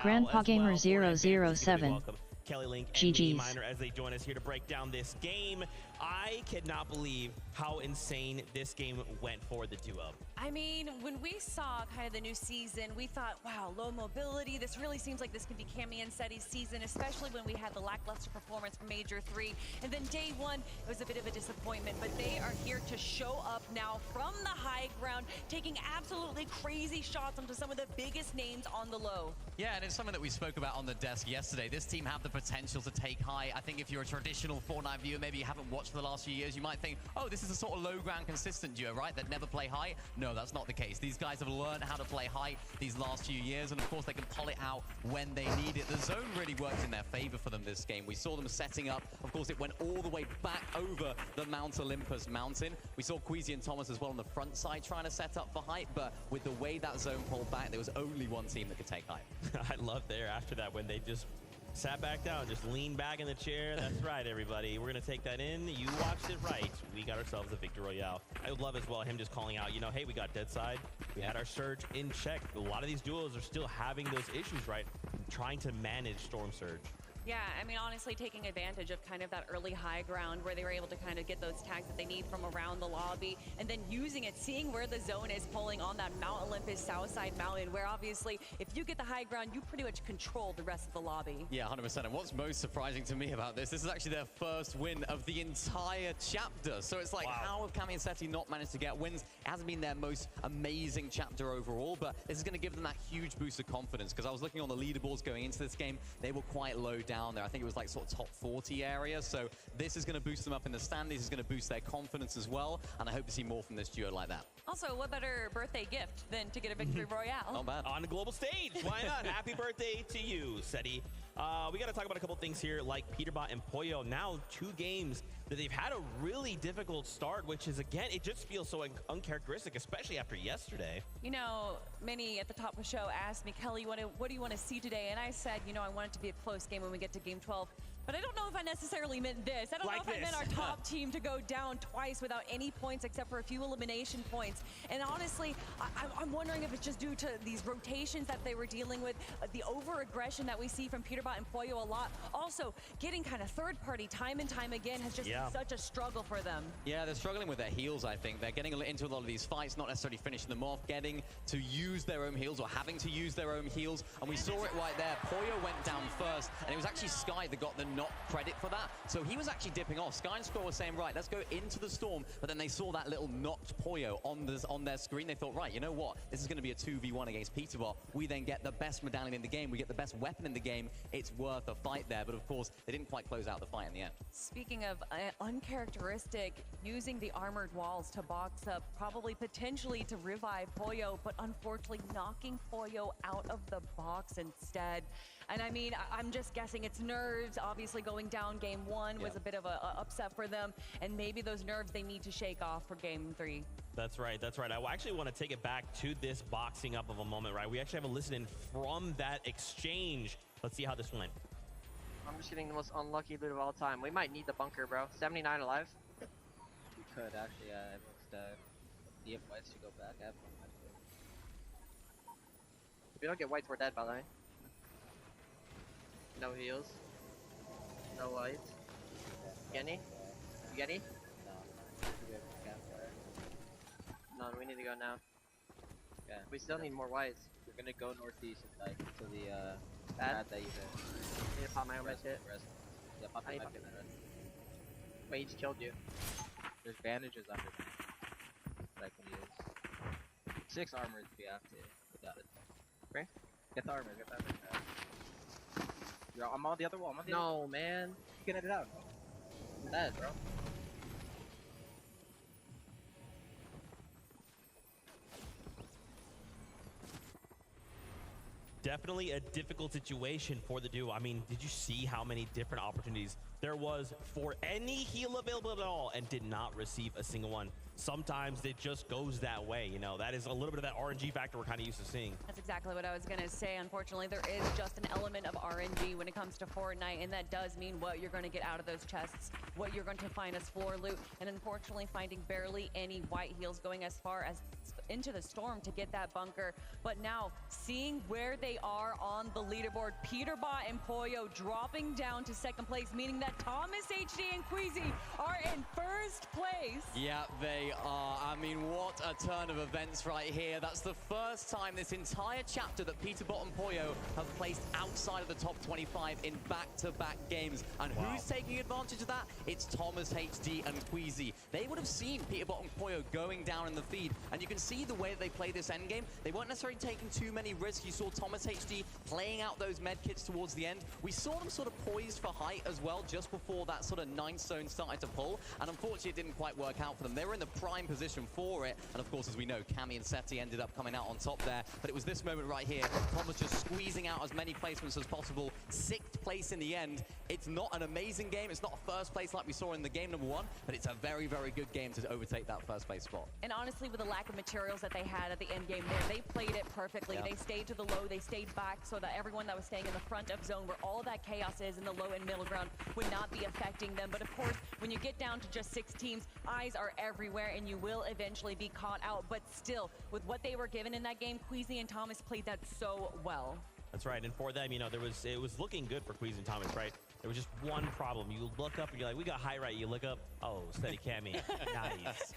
Speaker 2: Grandpa Gamer 007.
Speaker 1: Kelly Link and
Speaker 2: GG's.
Speaker 1: Miner as they join us here to break down this game. I cannot believe how insane this game went for the duo.
Speaker 10: I mean, when we saw kind of the new season, we thought, wow, low mobility. This really seems like this could be Cammy and Seti's season, especially when we had the lackluster performance from Major 3. And then day 1, it was a bit of a disappointment, but they are here to show up now from the high ground, taking absolutely crazy shots onto some of the biggest names on the low.
Speaker 12: Yeah, and it's something that we spoke about on the desk yesterday. This team have the potential to take high. I think if you're a traditional Fortnite viewer, maybe you haven't watched for the last few years, you might think, oh, this is a sort of low ground consistent duo, right? That never play high. No, that's not the case. These guys have learned how to play high these last few years, and of course they can pull it out when they need it. The zone really worked in their favor for them this game. We saw them setting up. Of course, it went all the way back over the Mount Olympus mountain. We saw Queasy and Thomas as well on the front side trying to set up for height, but with the way that zone pulled back, there was only one team that could take height.
Speaker 1: I love there after that when they just sat back down, just leaned back in the chair. That's right, everybody. We're going to take that in. You watched it right. We got ourselves a victory royale. I would love as well him just calling out, you know, hey, we got dead side. We had our surge in check. A lot of these duos are still having those issues, right? Trying to manage Storm Surge.
Speaker 10: Yeah, I mean, honestly, taking advantage of kind of that early high ground where they were able to kind of get those tags that they need from around the lobby, and then using it, seeing where the zone is pulling on that Mount Olympus Southside Mountain, where obviously, if you get the high ground, you pretty much control the rest of the lobby.
Speaker 12: Yeah, 100%. And what's most surprising to me about this is actually their first win of the entire chapter. So it's like, how have Cammy and Seti not managed to get wins? It hasn't been their most amazing chapter overall, but this is going to give them that huge boost of confidence, because I was looking on the leaderboards going into this game, they were quite low down there. I think it was like sort of top 40 area. So this is going to boost them up in the standings. Is going to boost their confidence as well. And I hope to see more from this duo like that.
Speaker 10: Also, what better birthday gift than to get a victory royale?
Speaker 12: Not bad.
Speaker 1: On the global stage. Why not? Happy birthday to you, Seti. We got to talk about a couple things here, like Peterbot and Pollo. Now 2 games that they've had a really difficult start, which is, again, it just feels so uncharacteristic, especially after yesterday.
Speaker 10: You know, many at the top of the show asked me, Kelly, what do you want to see today? And I said, you know, I want it to be a close game when we get to game 12. But I don't know if I necessarily meant this. I don't know if I meant our top team to go down twice without any points except for a few elimination points. And honestly, I'm wondering if it's just due to these rotations that they were dealing with, the over-aggression that we see from Peterbot and Pollo a lot. Also, getting kind of third-party time and time again has just been such a struggle for them.
Speaker 12: Yeah, they're struggling with their heals, I think. They're getting into a lot of these fights, not necessarily finishing them off, getting to use use their own heals or having to use their own heals. And we saw it right there. Pollo went down first, and it was actually Sky that got the knock credit for that. So he was actually dipping off. Sky and Score were saying, right, let's go into the storm. But then they saw that little knocked Pollo on their screen. They thought, right, you know what? This is going to be a 2v1 against Peterbot. We then get the best medallion in the game. We get the best weapon in the game. It's worth a fight there. But of course, they didn't quite close out the fight in the end.
Speaker 10: Speaking of uncharacteristic, using the armored walls to box up, probably potentially to revive Pollo, but unfortunately knocking Pollo out of the box instead. And I mean, I'm just guessing it's nerves. Obviously going down game 1 was a bit of a upset for them, and maybe those nerves they need to shake off for game 3.
Speaker 1: That's right, that's right. I actually want to take it back to this boxing up of a moment, right? We actually have a listen in from that exchange. Let's see how this went.
Speaker 9: I'm just getting the most unlucky loot of all time. We might need the bunker, bro. 79 alive.
Speaker 7: We could actually, everyone's dead. Do you have whites to go back? I have one.
Speaker 9: If we don't get whites, we're dead, by the way. No heals. No whites. You get any? You get any? No, we need to go now.
Speaker 7: Yeah.
Speaker 9: We still need more whites.
Speaker 7: We're gonna go northeast, like, to the,
Speaker 9: Bad?
Speaker 7: that you hit.
Speaker 9: I need to pop my own hit.
Speaker 7: Yeah, pop your med kit.
Speaker 9: Wait, he just killed you.
Speaker 7: There's bandages under there. That I can use. 6 armor if we have to. We got it.
Speaker 9: Okay.
Speaker 7: Get the armor, get the armor. Yo, I'm on the other wall, I'm on the other wall.
Speaker 9: No, man.
Speaker 7: You can edit out.
Speaker 9: I'm dead, bro.
Speaker 1: Definitely a difficult situation for the duo. I mean, did you see how many different opportunities there was for any heal available at all and did not receive a single one? Sometimes it just goes that way, you know. That is a little bit of that RNG factor we're kind of used to seeing.
Speaker 10: That's exactly what I was going to say. Unfortunately, there is just an element of RNG when it comes to Fortnite, and that does mean what you're going to get out of those chests, what you're going to find as floor loot, and unfortunately finding barely any white heals going as far as into the storm to get that bunker. But now, seeing where they are on the leaderboard, Peterbot and Pollo dropping down to second place, meaning that Thomas, HD, and Queasy are in first place.
Speaker 12: Yeah, they are. I mean, what a turn of events right here. That's the first time this entire chapter that Peterbot and Pollo have placed outside of the top 25 in back-to-back games. And who's taking advantage of that? It's Thomas, HD, and Queasy. They would have seen Peterbot and Pollo going down in the feed, and you can see the way that they play this endgame. They weren't necessarily taking too many risks. You saw Thomas, HD playing out those med kits towards the end. We saw them sort of poised for height as well just before that sort of 9 stone started to pull, and unfortunately it didn't quite work out for them. They were in the prime position for it, and of course, as we know, Cammy and Seti ended up coming out on top there, but it was this moment right here. Thomas just squeezing out as many placements as possible. 6th place in the end. It's not an amazing game. It's not a first place like we saw in the game number 1, but it's a very, very good game to overtake that first place spot.
Speaker 10: And honestly, with the lack of materials that they had at the end game there, they played it perfectly. They stayed to the low, they stayed back so that everyone that was staying in the front of zone where all that chaos is in the low and middle ground would not be affecting them. But of course, when you get down to just 6 teams, eyes are everywhere and you will eventually be caught out. But still, with what they were given in that game, Queasy and Thomas played that so well.
Speaker 1: That's right, and for them, you know, it was looking good for Queasy and Thomas, right? There was just one problem. You look up and you're like, we got high right. You look up, oh, steady Cammy. Nice.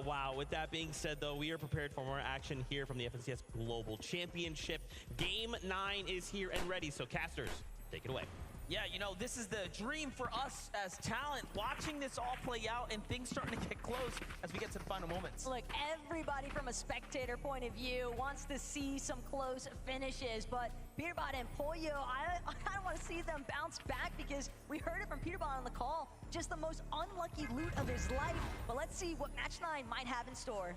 Speaker 1: Wow, with that being said, though, we are prepared for more action here from the FNCS Global Championship. Game 9 is here and ready, so casters, take it away.
Speaker 22: Yeah, you know, this is the dream for us as talent, watching this all play out and things starting to get close as we get to the final moments.
Speaker 21: Look, everybody from a spectator point of view wants to see some close finishes, but Peterbot and Pollo, I kind of want to see them bounce back because we heard it from Peterbot on the call, just the most unlucky loot of his life. But let's see what Match 9 might have in store.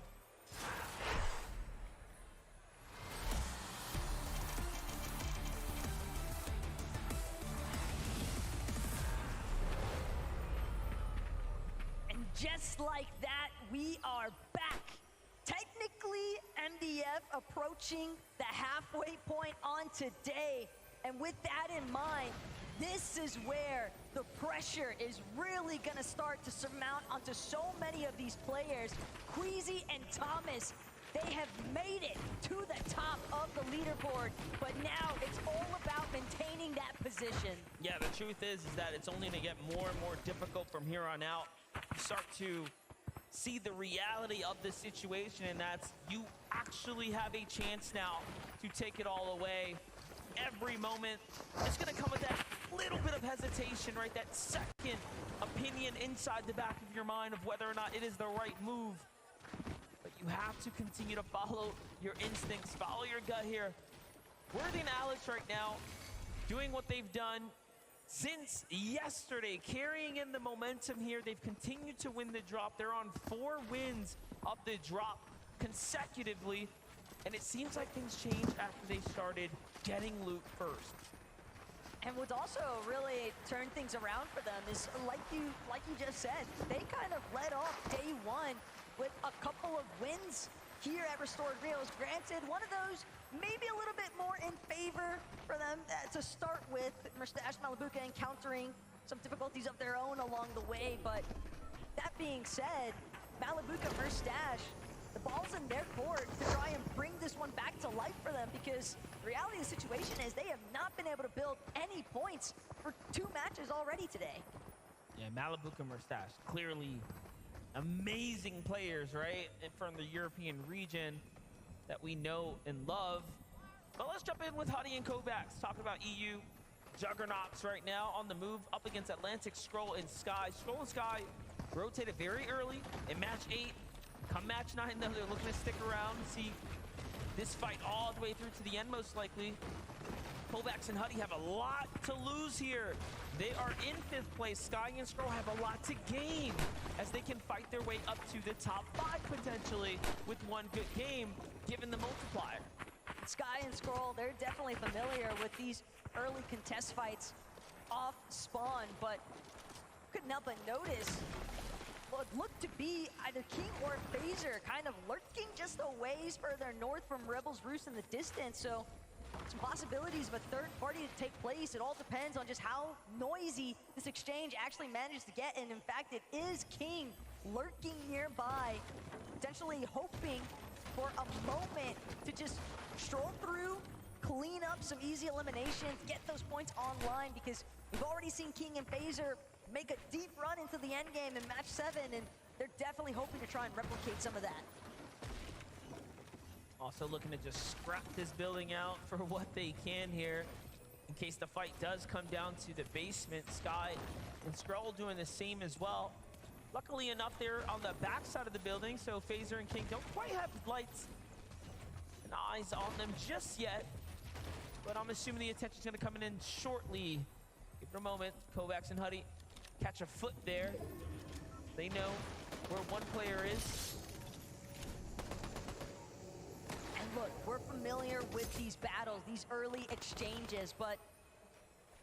Speaker 21: Just like that, we are back. Technically, MDF approaching the halfway point on today. And with that in mind, this is where the pressure is really gonna start to surmount onto so many of these players. Queasy and Thomas, they have made it to the top of the leaderboard, but now it's all about maintaining that position.
Speaker 22: Yeah, the truth is that it's only gonna get more and more difficult from here on out. You start to see the reality of the situation, and that's you actually have a chance now to take it all away. Every moment is going to come with that little bit of hesitation, right? That second opinion inside the back of your mind of whether or not it is the right move. But you have to continue to follow your instincts, follow your gut here. Worthy and Alex right now doing what they've done since yesterday, carrying in the momentum here. They've continued to win the drop. They're on 4 wins of the drop consecutively. And it seems like things changed after they started getting loot first.
Speaker 21: And what's also really turned things around for them is, like you just said, they kind of led off day one with a couple of wins here at Restored Rios. Granted, one of those maybe a little bit more in favor for them to start with. Merstash Malabuka encountering some difficulties of their own along the way, but that being said, Malabuka, Merstash, the ball's in their court to try and bring this one back to life for them, because the reality of the situation is they have not been able to build any points for 2 matches already today.
Speaker 22: Yeah, Malabuka, Merstash, clearly amazing players, right, from the European region that we know and love. But let's jump in with Huddy and Kovacs, talking about EU juggernauts right now on the move up against Atlantic, Skrull, and Sky. Skrull and Sky rotated very early in match 8. Come match 9, though, they're looking to stick around and see this fight all the way through to the end, most likely. Kovacs and Huddy have a lot to lose here. They are in 5th place. Sky and Skrull have a lot to gain as they can fight their way up to the top 5 potentially with one good game, given the multiplier.
Speaker 21: Sky and Skrull, they're definitely familiar with these early contest fights off spawn, but couldn't help but notice what looked to be either King or Phaser kind of lurking just a ways further north from Rebel's Roost in the distance. So some possibilities of a third party to take place. It all depends on just how noisy this exchange actually manages to get. And in fact, it is King lurking nearby, potentially hoping for a moment to just stroll through, clean up some easy eliminations, get those points online, because we've already seen King and Phaser make a deep run into the end game in match 7, and they're definitely hoping to try and replicate some of that.
Speaker 22: Also looking to just scrap this building out for what they can here in case the fight does come down to the basement. Sky and Skrull doing the same as well. Luckily enough, they're on the back side of the building, so Phaser and King don't quite have lights and eyes on them just yet. But I'm assuming the attention's gonna come in shortly. Give it a moment. Kovacs and Huddy catch a foot there. They know where one player is.
Speaker 21: And look, we're familiar with these battles, these early exchanges, but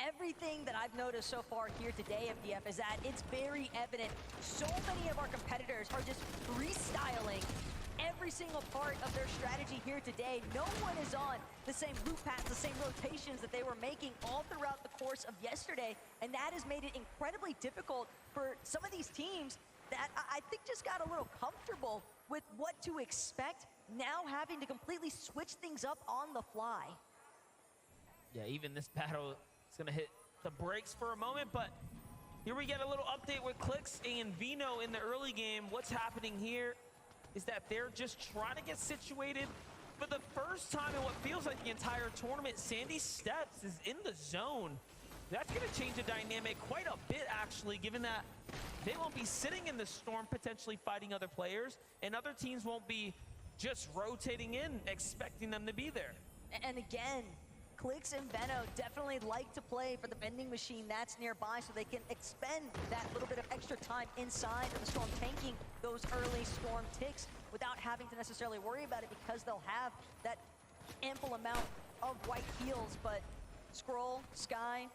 Speaker 21: everything that I've noticed so far here today, MDF, is that it's very evident so many of our competitors are just freestyling every single part of their strategy here today. No one is on the same loop paths, the same rotations that they were making all throughout the course of yesterday, and that has made it incredibly difficult for some of these teams that I think just got a little comfortable with what to expect, now having to completely switch things up on the fly.
Speaker 22: Yeah, even this battle is gonna hit the brakes for a moment, but here we get a little update with Clix and Vino in the early game. What's happening here is that they're just trying to get situated for the first time in what feels like the entire tournament. Sandy Steps is in the zone. That's gonna change the dynamic quite a bit, actually, given that they won't be sitting in the storm potentially fighting other players, and other teams won't be just rotating in, expecting them to be there.
Speaker 21: And again, Clix and Veno definitely like to play for the vending machine that's nearby, so they can expend that little bit of extra time inside of the storm, tanking those early storm ticks without having to necessarily worry about it, because they'll have that ample amount of white heals. But Skrull, Sky,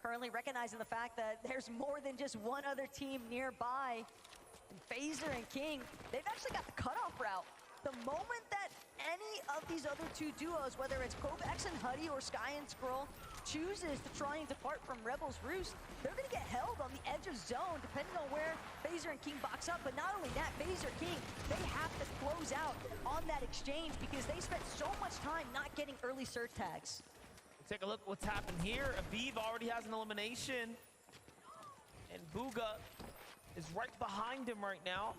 Speaker 21: currently recognizing the fact that there's more than just one other team nearby. And Phaser and King, they've actually got the cutoff route. The moment that any of these other two duos, whether it's Kovacs and Huddy or Sky and Skrull, chooses to try and depart from Rebel's Roost, they're gonna get held on the edge of zone depending on where Phaser and King box up. But not only that, Phaser King, they have to close out on that exchange because they spent so much time not getting early surge tags.
Speaker 22: Take a look at what's happened here. Aviv already has an elimination, and Booga is right behind him right now.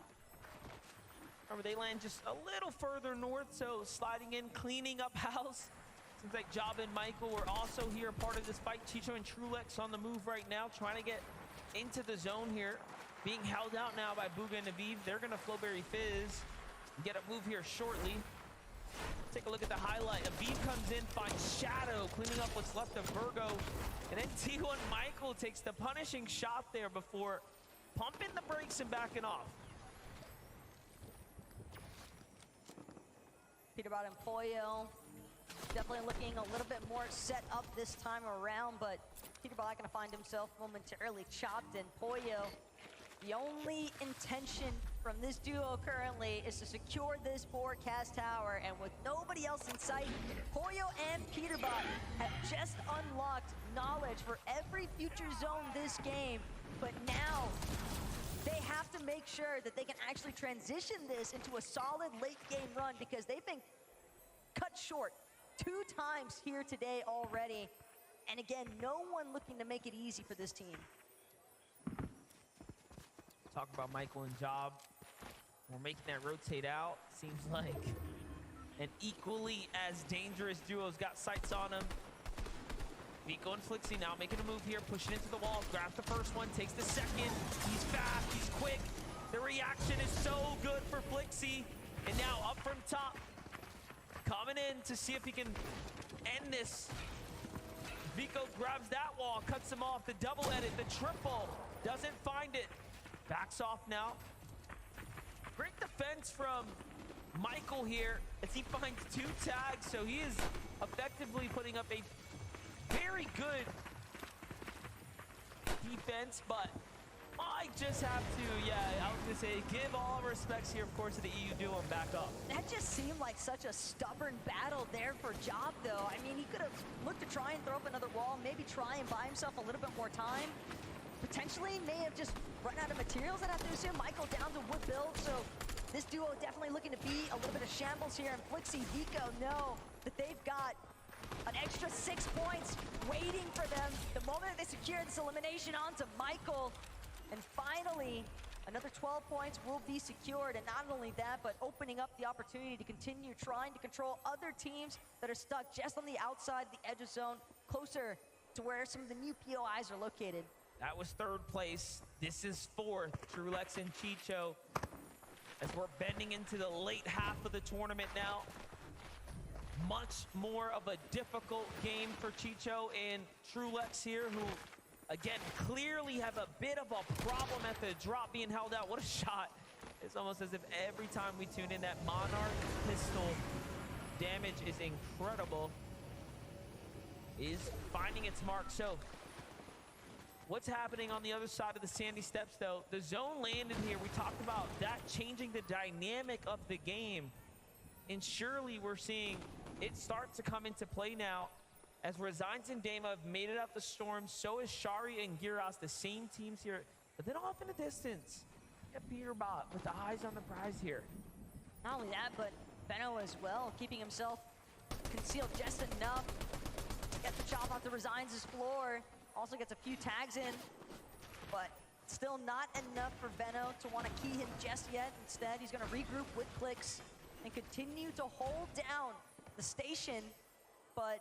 Speaker 22: Remember, they land just a little further north, so sliding in, cleaning up house. Seems like Job and Michael were also here, part of this fight. Chicho and Trulex on the move right now, trying to get into the zone here. Being held out now by Booga and Aviv. They're going to Flowberry Fizz and get a move here shortly. Take a look at the highlight. Aviv comes in, finds Shadow, cleaning up what's left of Virgo. And then T1 Michael takes the punishing shot there before pumping the brakes and backing off.
Speaker 21: Peterbot and Pollo definitely looking a little bit more set up this time around, but Peterbot going to find himself momentarily chopped, and Pollo, the only intention from this duo currently is to secure this forecast tower, and with nobody else in sight, Pollo and Peterbot have just unlocked knowledge for every future zone this game, but now they have to make sure that they can actually transition this into a solid late game run, because they've been cut short 2 times here today already. And again, no one looking to make it easy for this team.
Speaker 22: Talk about Michael and Job. We're making that rotate out. Seems like an equally as dangerous duo's got sights on him. Vico and Flixie now making a move here, pushing into the wall, grabs the first one, takes the second. He's fast, he's quick. The reaction is so good for Flixie. And now up from top, coming in to see if he can end this. Vico grabs that wall, cuts him off, the double edit, the triple, doesn't find it. Backs off now. Great defense from Michael here as he finds 2 tags, so he is effectively putting up a very good defense, but I just have to, I was gonna say, give all respects here, of course, to the EU duo and back up.
Speaker 21: That just seemed like such a stubborn battle there for Job, though. I mean, he could have looked to try and throw up another wall, maybe try and buy himself a little bit more time. Potentially may have just run out of materials, I'd have to assume. Michael down to wood build, so this duo definitely looking to be a little bit of shambles here, and Flixie, Vico know that they've got an extra 6 points waiting for them the moment they secure this elimination onto Michael. And finally, another 12 points will be secured, and not only that, but opening up the opportunity to continue trying to control other teams that are stuck just on the outside, the edge of zone, closer to where some of the new POIs are located.
Speaker 22: That was 3rd place. This is 4th. Trulex and Chicho, as we're bending into the late half of the tournament now. Much more of a difficult game for Chicho and Trulex here, who, again, clearly have a bit of a problem at the drop, being held out. What a shot. It's almost as if every time we tune in, that Monarch pistol damage is incredible. Is finding its mark. So what's happening on the other side of the sandy steps, though? The zone landed here. We talked about that changing the dynamic of the game. And surely we're seeing it start to come into play now, as Resigns and Dama have made it up the storm. So is Shari and Giras, the same teams here. But then off in the distance, Peterbot with the eyes on the prize here.
Speaker 21: Not only that, but Benno as well, keeping himself concealed just enough. Gets the chop onto Resigns' floor. Also gets a few tags in, but still not enough for Benno to want to key him just yet. Instead, he's going to regroup with clicks and continue to hold down the station, but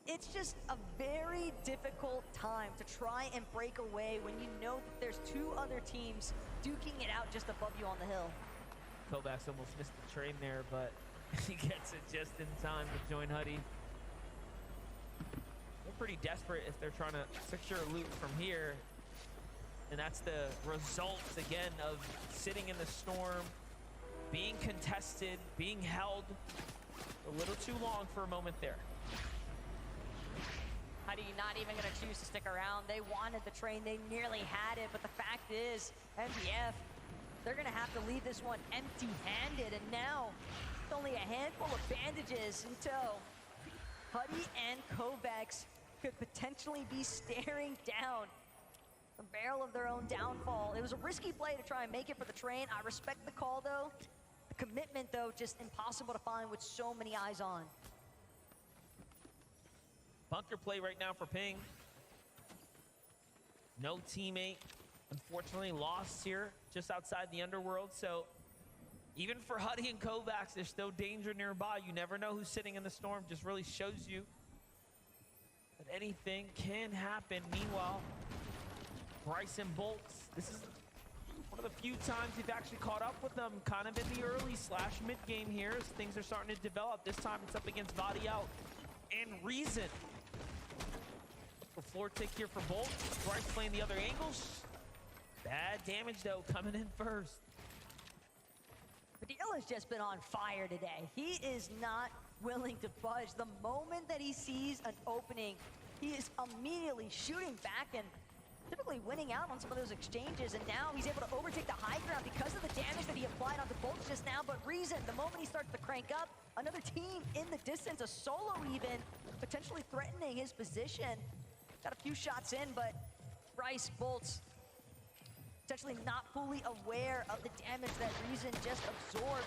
Speaker 21: it's just a very difficult time to try and break away when you know that there's 2 other teams duking it out just above you on the hill.
Speaker 22: Kovacs almost missed the train there, but he gets it just in time to join Huddy. They're pretty desperate if they're trying to secure loot from here. And that's the results, again, of sitting in the storm, being contested, being held a little too long for a moment there.
Speaker 21: Huddy not even going to choose to stick around. They wanted the train. They nearly had it. But the fact is, MBF, they're going to have to leave this one empty-handed. And now, with only a handful of bandages in tow, Huddy and Kovacs could potentially be staring down the barrel of their own downfall. It was a risky play to try and make it for the train. I respect the call, though. The commitment, though, just impossible to find with so many eyes on.
Speaker 22: Bunker play right now for Ping. No teammate, unfortunately, lost here just outside the underworld. So Even for Huddy and Kovacs, there's still danger nearby. You never know who's sitting in the storm. Just really shows you that anything can happen. Meanwhile, Bryce and Bolts, this is one of the few times we've actually caught up with them kind of in the early / mid game here as things are starting to develop. This time it's up against Body Out and Reason. The floor tick here for Bolts. Bryce playing the other angles. Bad damage though coming in first.
Speaker 21: Padilla has just been on fire today. He is not willing to budge. The moment that he sees an opening, he is immediately shooting back and typically winning out on some of those exchanges. And now he's able to overtake the high ground because of the damage that he applied onto Bolts just now. But Reason, the moment he starts to crank up, another team in the distance, a solo even, potentially threatening his position. Got a few shots in, but Bryce, Bolts, potentially not fully aware of the damage that Reason just absorbed.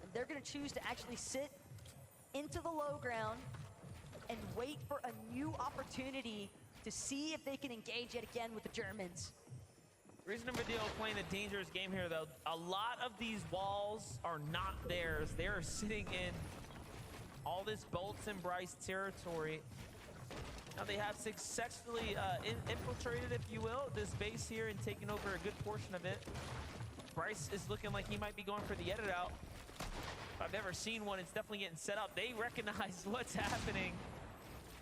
Speaker 21: And they're gonna choose to actually sit into the low ground and wait for a new opportunity to see if they can engage yet again with the Germans.
Speaker 22: Reason and Padilla playing a dangerous game here though. A lot of these walls are not theirs. They are sitting in all this Bolts and Bryce territory. Now they have successfully infiltrated, if you will, this base here and taken over a good portion of it. Bryce is looking like he might be going for the edit out. If I've ever seen one, it's definitely getting set up. They recognize what's happening,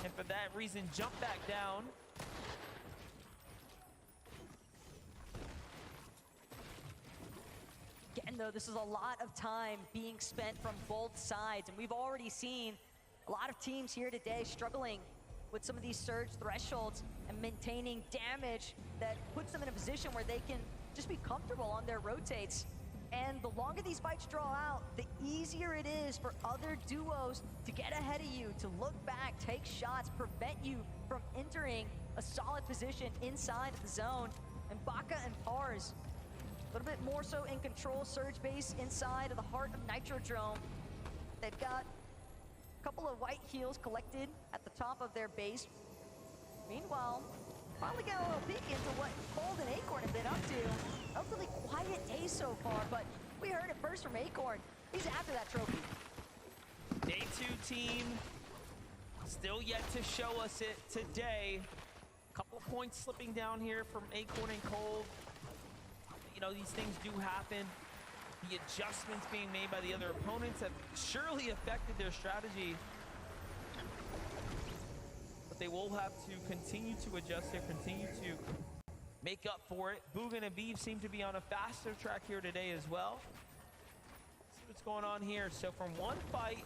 Speaker 22: and for that reason, jump back down.
Speaker 21: Again, though, this is a lot of time being spent from both sides, and we've already seen a lot of teams here today struggling with some of these surge thresholds and maintaining damage that puts them in a position where they can just be comfortable on their rotates. And the longer these fights draw out, the easier it is for other duos to get ahead of you, to look back, take shots, prevent you from entering a solid position inside of the zone. And Baka and Pars, a little bit more so in control, surge base inside of the heart of Nitrodrome. They've got a couple of white heals collected at the top of their base. Meanwhile, finally get a little peek into what Cold and Acorn have been up to. Relatively quiet day so far, but we heard it first from Acorn. He's after that trophy.
Speaker 22: Day 2 team still yet to show us it today. Couple of points slipping down here from Acorn and Cold. You know, these things do happen. The adjustments being made by the other opponents have surely affected their strategy. But they will have to continue to adjust here, continue to make up for it. Boogan and Beef seem to be on a faster track here today as well. Let's see what's going on here. So from one fight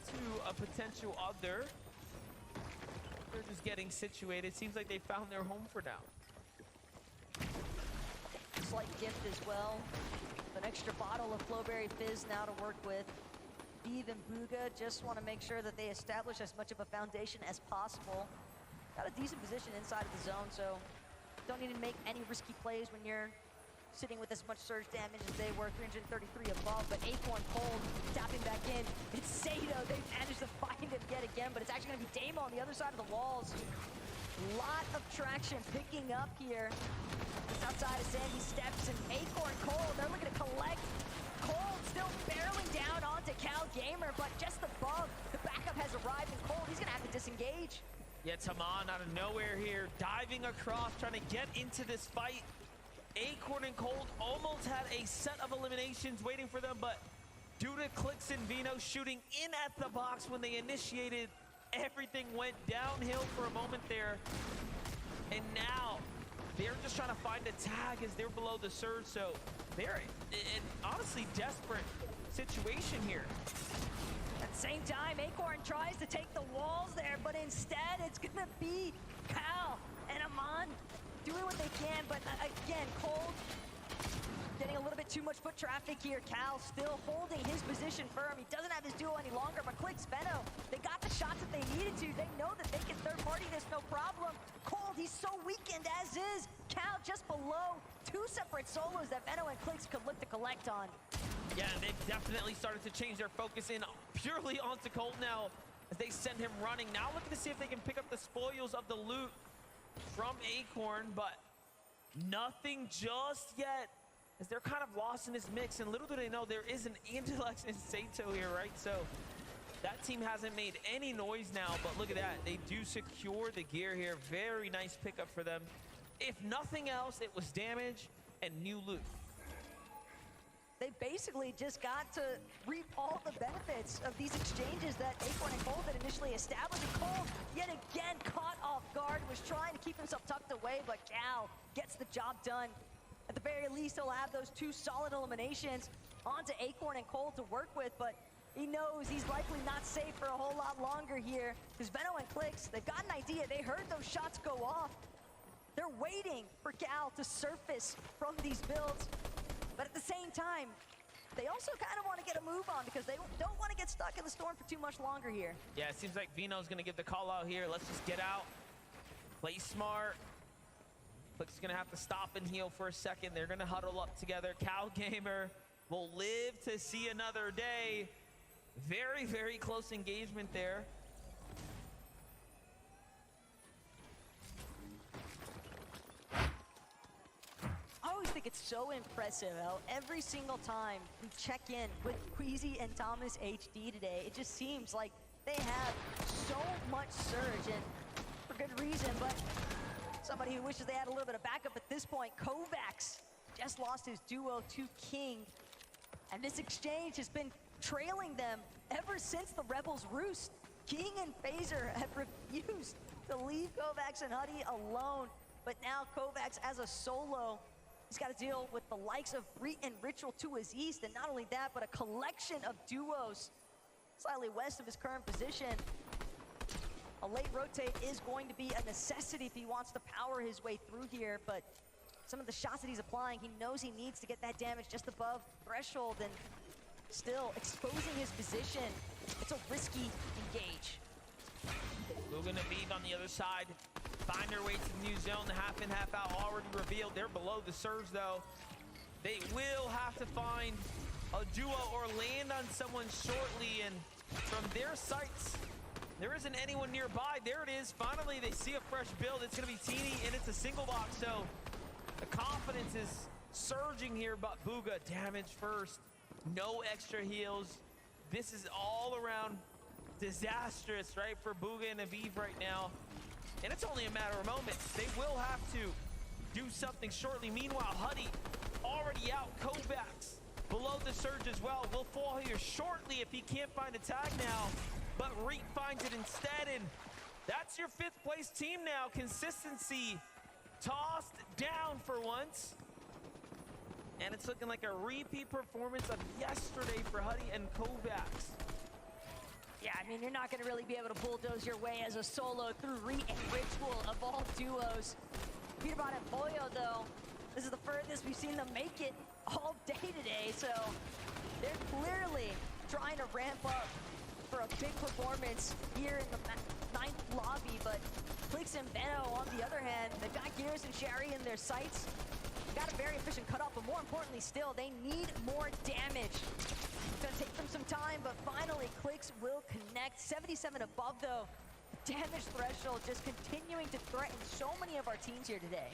Speaker 22: to a potential other, they're just getting situated. Seems like they found their home for now.
Speaker 21: Slight gift as well. An extra bottle of Flowberry Fizz now to work with. Beef and Booga just want to make sure that they establish as much of a foundation as possible. Got a decent position inside of the zone, so don't need to make any risky plays when you're sitting with as much surge damage as they were, 333 above. But Acorn Cold tapping back in. It's Sato. They managed to find him yet again, but it's actually going to be Damo on the other side of the walls. Lot of traction picking up here. Just outside of Sandy Steps, and Acorn Cold, they're looking to collect. Cold still barreling down onto Cal Gamer, but just above, the backup has arrived, and Cold, he's gonna have to disengage.
Speaker 22: Yeah, Taman out of nowhere here, diving across, trying to get into this fight. Acorn and Cold almost had a set of eliminations waiting for them, but due to Clix and Vino shooting in at the box when they initiated, everything went downhill for a moment there. And now, they're just trying to find a tag as they're below the surge, so they're in honestly desperate situation here.
Speaker 21: At the same time, Acorn tries to take the walls there, but instead it's gonna be Cal and Amon doing what they can, but again, Cold getting a little bit too much foot traffic here. Cal still holding his position firm. He doesn't have his duo any longer, but Clix, Benno, they got the shots that they needed to. They know that they can third party this, no problem. Cold, he's so weakened as is. Cal just below. Two separate solos that Benno and Clix could look to collect on.
Speaker 22: Yeah, they've definitely started to change their focus in purely onto Cold now as they send him running. Now looking to see if they can pick up the spoils of the loot from Acorn, but nothing just yet. as they're kind of lost in this mix, and little do they know there is an Angelux and Sato here, right? So that team hasn't made any noise now, but look at that. They do secure the gear here. Very nice pickup for them. If nothing else, it was damage and new loot.
Speaker 21: They basically just got to reap all the benefits of these exchanges that Acorn and Cold had initially established. And Cold, yet again, caught off guard, was trying to keep himself tucked away, but Cal gets the job done. At the very least, he'll have those 2 solid eliminations onto Acorn and Cold to work with, but he knows he's likely not safe for a whole lot longer here. Because Veno and Clix, they've got an idea. They heard those shots go off. They're waiting for Cal to surface from these builds. But at the same time, they also kind of want to get a move on because they don't want to get stuck in the storm for too much longer here.
Speaker 22: Yeah, it seems like Vino's going to give the call out here. Let's just get out, play smart. Clix is going to have to stop and heal for a second. They're going to huddle up together. Cal Gamer will live to see another day. Very, very close engagement there.
Speaker 21: I always think it's so impressive how every single time we check in with Queasy and Thomas HD today, it just seems like they have so much surge, and for good reason, but somebody who wishes they had a little bit of backup at this point. Kovacs just lost his duo to King, and this exchange has been trailing them ever since the Rebels roost. King and Phaser have refused to leave Kovacs and Huddy alone, but now Kovacs as a solo, he's got to deal with the likes of Reet and Ritual to his east, and not only that, but a collection of duos slightly west of his current position. A late rotate is going to be a necessity if he wants to power his way through here, but some of the shots that he's applying, he knows he needs to get that damage just above threshold, and still exposing his position. It's a risky engage.
Speaker 22: Lugan and Aviv on the other side find their way to the new zone. The half in, half out already revealed. They're below the surge though. They will have to find a duo or land on someone shortly, and from their sights, there isn't anyone nearby. There it is. Finally, they see a fresh build. It's going to be Teeny, and it's a single box, so the confidence is surging here, but Bugha damage first. No extra heals. This is all around disastrous, right, for Bugha and Aviv right now. And it's only a matter of moments. They will have to do something shortly. Meanwhile, Huddy already out. Kovacs below the surge as well. Will fall here shortly if he can't find a tag now. But Reet finds it instead, and that's your 5th place team now. Consistency tossed down for once. And it's looking like a repeat performance of yesterday for Huddy and Kovacs.
Speaker 21: Yeah, I mean, you're not going to really be able to bulldoze your way as a solo through Reet and Ritual of all duos. Peterbot and Boyo, though, this is the furthest we've seen them make it all day today, so they're clearly trying to ramp up for a big performance here in the 9th lobby, but Clix and Veno, on the other hand, they've got Gears and Shari in their sights. They've got a very efficient cutoff, but more importantly still, they need more damage. It's gonna take them some time, but finally Clix will connect. 77 above though. Damage threshold just continuing to threaten so many of our teams here today.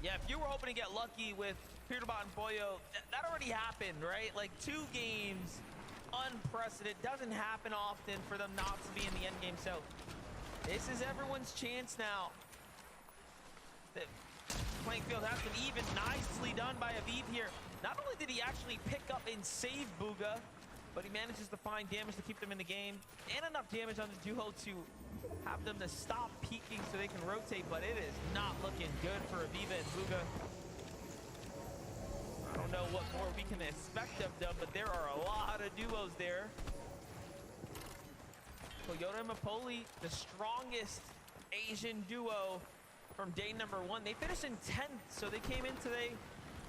Speaker 22: Yeah, if you were hoping to get lucky with Peterbot and Boyo, that already happened, right? Like 2 games, unprecedented. Doesn't happen often for them not to be in the end game. So this is everyone's chance now. The playing field has been even. Nicely done by Aviv here. Not only did he actually pick up and save Bugha, but he manages to find damage to keep them in the game, and enough damage on the duo to have them to stop peeking so they can rotate, but it is not looking good for Aviva and Bugha. I don't know what more we can expect of them, but there are a lot of duos there. Toyota and Mapoli, the strongest Asian duo from day number 1. They finished in 10th, so they came in today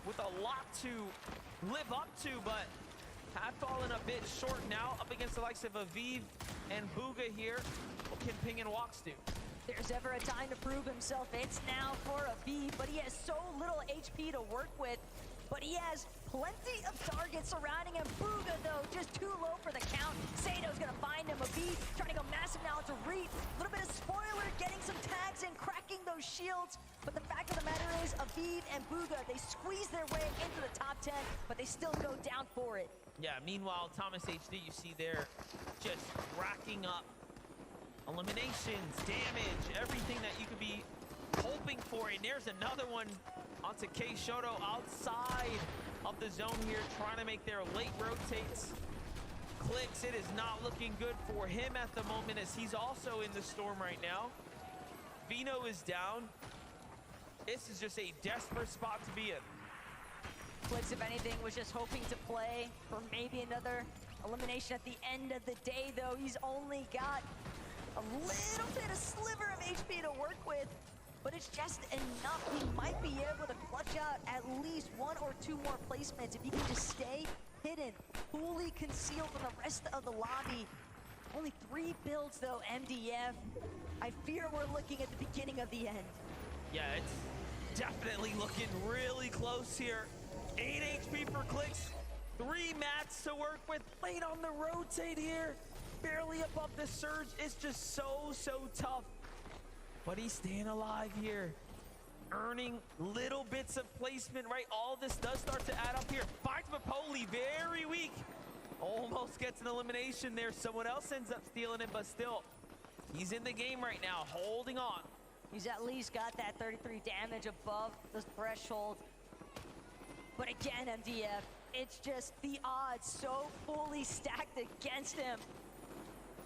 Speaker 22: with a lot to live up to, but have fallen a bit short now up against the likes of Aviv and Bugha here. What can Ping and Walks do?
Speaker 21: There's ever a time to prove himself, it's now for Aviv, but he has so little HP to work with. but he has plenty of targets surrounding him. Booga, though, just too low for the count. Sato's gonna find him. Aviv trying to go massive now to Reed. A little bit of spoiler, getting some tags in, cracking those shields. But the fact of the matter is, Aviv and Booga, they squeeze their way into the top 10, but they still go down for it.
Speaker 22: Yeah, meanwhile, Thomas HD, you see there, just racking up eliminations, damage, everything that you could be hoping for. And there's another one onto K Shoto outside of the zone here, trying to make their late rotates. Clicks, it is not looking good for him at the moment, as he's also in the storm right now. Vino is down. This is just a desperate spot to be in.
Speaker 21: Clicks, if anything, was just hoping to play for maybe another elimination at the end of the day, though. He's only got a little bit of sliver of HP to work with, but it's just enough. He might be able to clutch out at least 1 or 2 more placements if he can just stay hidden, fully concealed from the rest of the lobby. Only 3 builds, though, MDF. I fear we're looking at the beginning of the end.
Speaker 22: Yeah, it's definitely looking really close here. 8 HP for Clicks, 3 mats to work with, late on the rotate here. Barely above the surge. It's just so tough. But he's staying alive here, earning little bits of placement, right? All this does start to add up here. Finds Mapoli, very weak. Almost gets an elimination there. Someone else ends up stealing it, but still, he's in the game right now, holding on.
Speaker 21: He's at least got that 33 damage above the threshold. But again, MDF, it's just the odds so fully stacked against him.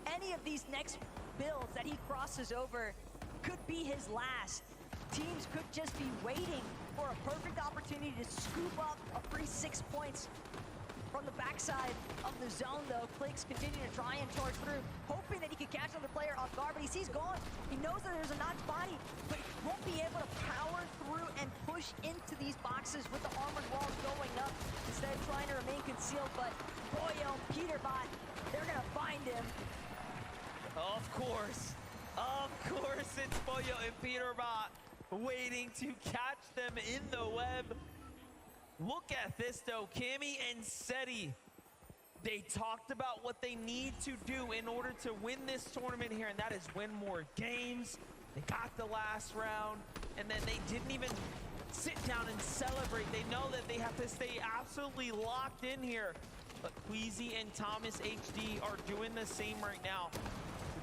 Speaker 21: Any of these next builds that he crosses over could be his last. Teams could just be waiting for a perfect opportunity to scoop up a free 6 points from the backside of the zone, though. Clicks continue to try and charge through, hoping that he can catch another player off guard, but he sees gone. He knows that there's a knocked body, but he won't be able to power through and push into these boxes with the armored walls going up, instead of trying to remain concealed. But Boyo, Peterbot, they're gonna find him.
Speaker 22: Of course, it's Boyo and Peterbot waiting to catch them in the web. Look at this, though. Cammy and Seti, they talked about what they need to do in order to win this tournament here, and that is win more games. They got the last round, and then they didn't even sit down and celebrate. They know that they have to stay absolutely locked in here. But Queasy and Thomas HD are doing the same right now.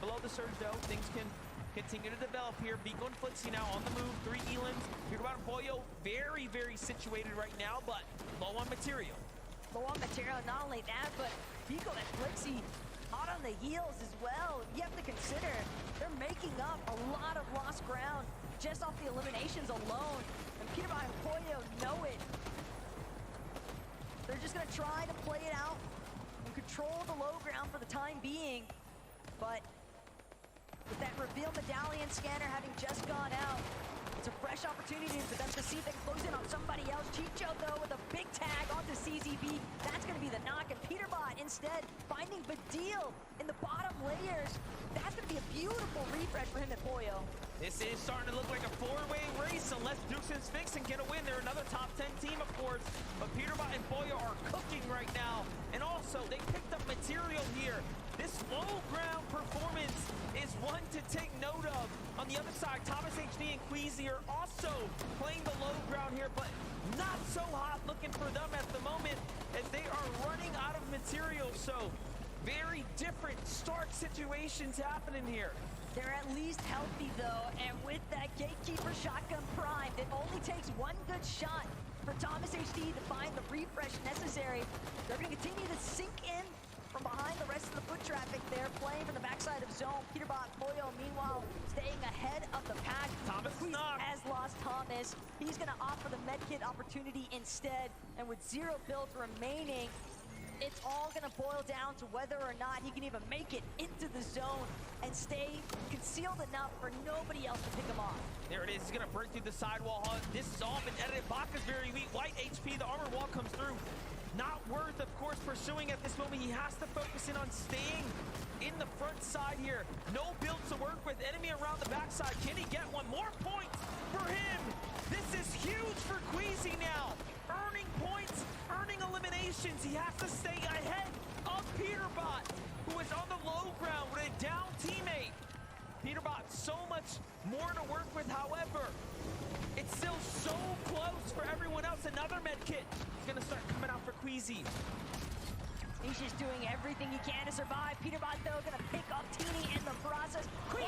Speaker 22: Below the surge, though, things can continue to develop here. Biko and Flixie now on the move. 3 Elans. Hear about Boyo, very situated right now, but low on material.
Speaker 21: Low on material, not only that, but Biko and Flixie hot on the heels as well. You have to consider they're making up a lot of lost ground just off the eliminations alone. And Peterbot and Boyo know it. They're just gonna try to play it out and control the low ground for the time being. But with that reveal medallion scanner having just gone out, it's a fresh opportunity for them to see if they can close in on somebody else. Chicho, though, with a big tag onto CZB. That's going to be the knock. And Peterbot, instead, finding Badil in the bottom layers. That's going to be a beautiful refresh for him at Boyo.
Speaker 22: This is starting to look like a 4-way race unless Dukes and Sphinx can get a win. They're another top 10 team, of course. But Peterbot and Boyo are cooking right now. And also, they picked up material here. This low ground performance is one to take note of. On the other side, Thomas HD and Queasy are also playing the low ground here, but not so hot looking for them at the moment as they are running out of material. So very different start situations happening here.
Speaker 21: They're at least healthy, though, and with that Gatekeeper shotgun primed, it only takes 1 good shot for Thomas HD to find the refresh necessary. They're going to continue to sink in from behind the rest of the foot traffic there, playing from the backside of zone. Peterbot, Boyo, meanwhile, staying ahead of the pack.
Speaker 22: Thomas
Speaker 21: has lost Thomas. He's going to opt for the medkit opportunity instead, and with 0 builds remaining, it's all going to boil down to whether or not he can even make it into the zone and stay concealed enough for nobody else to pick him off.
Speaker 22: There it is. He's going to break through the sidewall. This has all been edited. Baka's very weak. White HP. The armor wall comes through. Not worth, of course, pursuing at this moment. He has to focus in on staying in the front side here. No build to work with. Enemy around the backside. Can he get 1 more point for him? This is huge for Queasy now. Earning points eliminations. He has to stay ahead of Peterbot, who is on the low ground with a down teammate. Peterbot, so much more to work with, however. It's still so close for everyone else. Another med kit is going to start coming out for Queasy.
Speaker 21: He's just doing everything he can to survive. Peterbot, though, going to pick up Teeny in the process. Queasy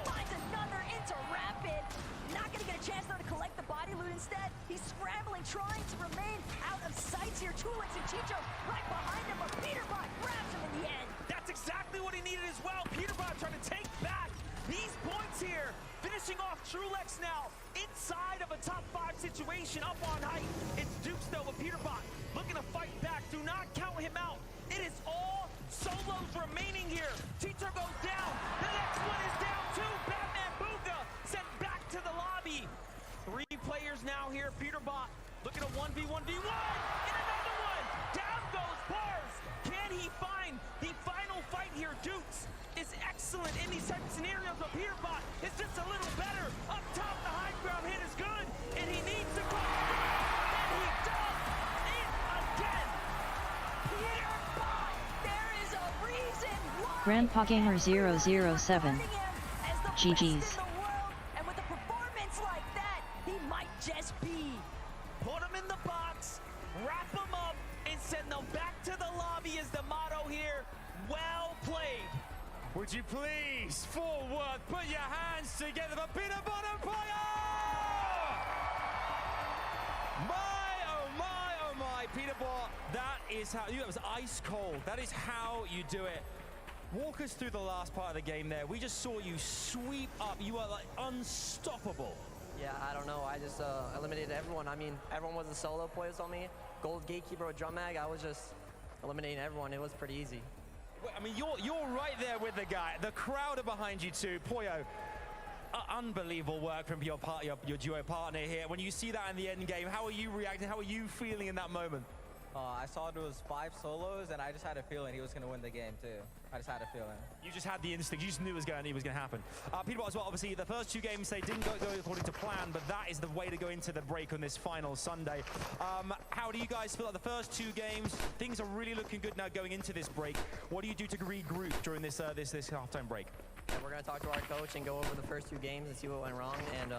Speaker 21: finds another into Rapid. Not going to get a chance, though, to collect the body loot instead. He's scrambling, trying to remain out of sight here. Tulix and Chicho right behind him, but Peterbot grabs him in the end.
Speaker 22: That's exactly what he needed as well. Peterbot trying to take back these points here. Finishing off Trulex now inside of a top 5 situation up on height. It's Dukes though with Peterbot looking to fight back. Do not count him out. It is all solos remaining here. Chicho goes down. The next one is down too. Batman Booga sent back to the lobby. 3 players now here. Peterbot looking to 1v1v1 and another one. Down goes Pars. Can he find the final fight here? Dukes is excellent in these type of scenarios, but Peterbot is just a little better. Up top, the high ground hit is good, and he needs to go. And he does it again.
Speaker 21: Peterbot, there is a reason why.
Speaker 2: Grandpa Gamer 007. GG's.
Speaker 21: And with a performance like that, he might just be.
Speaker 22: Put him in the box, wrap him up, and send them back to the lobby is the motto here. Well played.
Speaker 3: Would you please, forward, put your hands together for Peterbot and Poyo! Oh my, Peterbot, that is how, that was ice cold. That is how you do it. Walk us through the last part of the game there. We just saw you sweep up. You are like unstoppable.
Speaker 7: Yeah, I don't know. I just eliminated everyone. I mean, everyone was a solo players on me. Gold Gatekeeper with Drum Mag, I was just eliminating everyone. It was pretty easy.
Speaker 3: I mean, you're right there with the guy. The crowd are behind you too. Poyo, unbelievable work from your duo partner here. When you see that in the end game, how are you reacting? How are you feeling in that moment?
Speaker 11: I saw it was 5 solos, and I just had a feeling he was going to win the game too. I just had a feeling.
Speaker 3: You just had the instinct. You just knew it was going to happen. Peterbot as well. Obviously, the first 2 games they didn't go according to plan, but that is the way to go into the break on this final Sunday. How do you guys feel like the first 2 games? Things are really looking good now going into this break. What do you do to regroup during this this halftime break?
Speaker 7: Yeah, we're gonna talk to our coach and go over the first 2 games and see what went wrong, and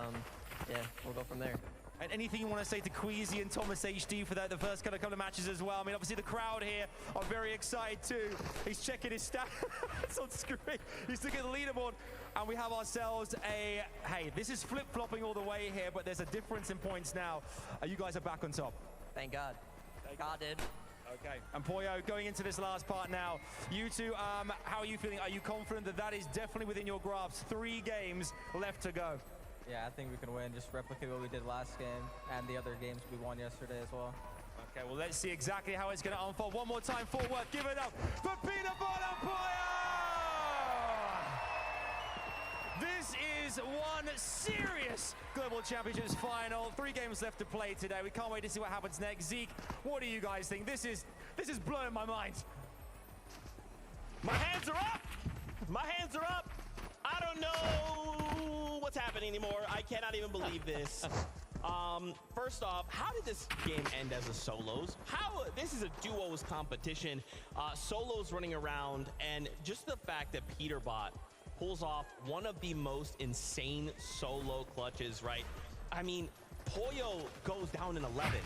Speaker 7: yeah, we'll go from there.
Speaker 3: And anything you want to say to Queasy and Thomas HD for the first couple of matches as well? I mean, obviously the crowd here are very excited too. He's checking his stats on screen. He's looking at the leaderboard, and we have ourselves a, hey, this is flip-flopping all the way here, but there's a difference in points now. You guys are back on top.
Speaker 7: Thank God. God did.
Speaker 3: Okay, and Poyo, going into this last part now, you two, how are you feeling? Are you confident that that is definitely within your grasp? 3 games left to go.
Speaker 11: Yeah, I think we can win. Just replicate what we did last game and the other games we won yesterday as well.
Speaker 3: Okay, well, let's see exactly how it's going to unfold. One more time forward. Give it up for Peterbot and Poyo! This is one serious Global Championships final. 3 games left to play today. We can't wait to see what happens next. Zeke, what do you guys think? This is blowing my mind.
Speaker 1: My hands are up. My hands are up. I don't know what's happening anymore. I cannot even believe this. First off, how did this game end as a solos? This is a duos competition. Solos running around, and just the fact that Peterbot pulls off one of the most insane solo clutches, right? I mean, Poyo goes down in 11.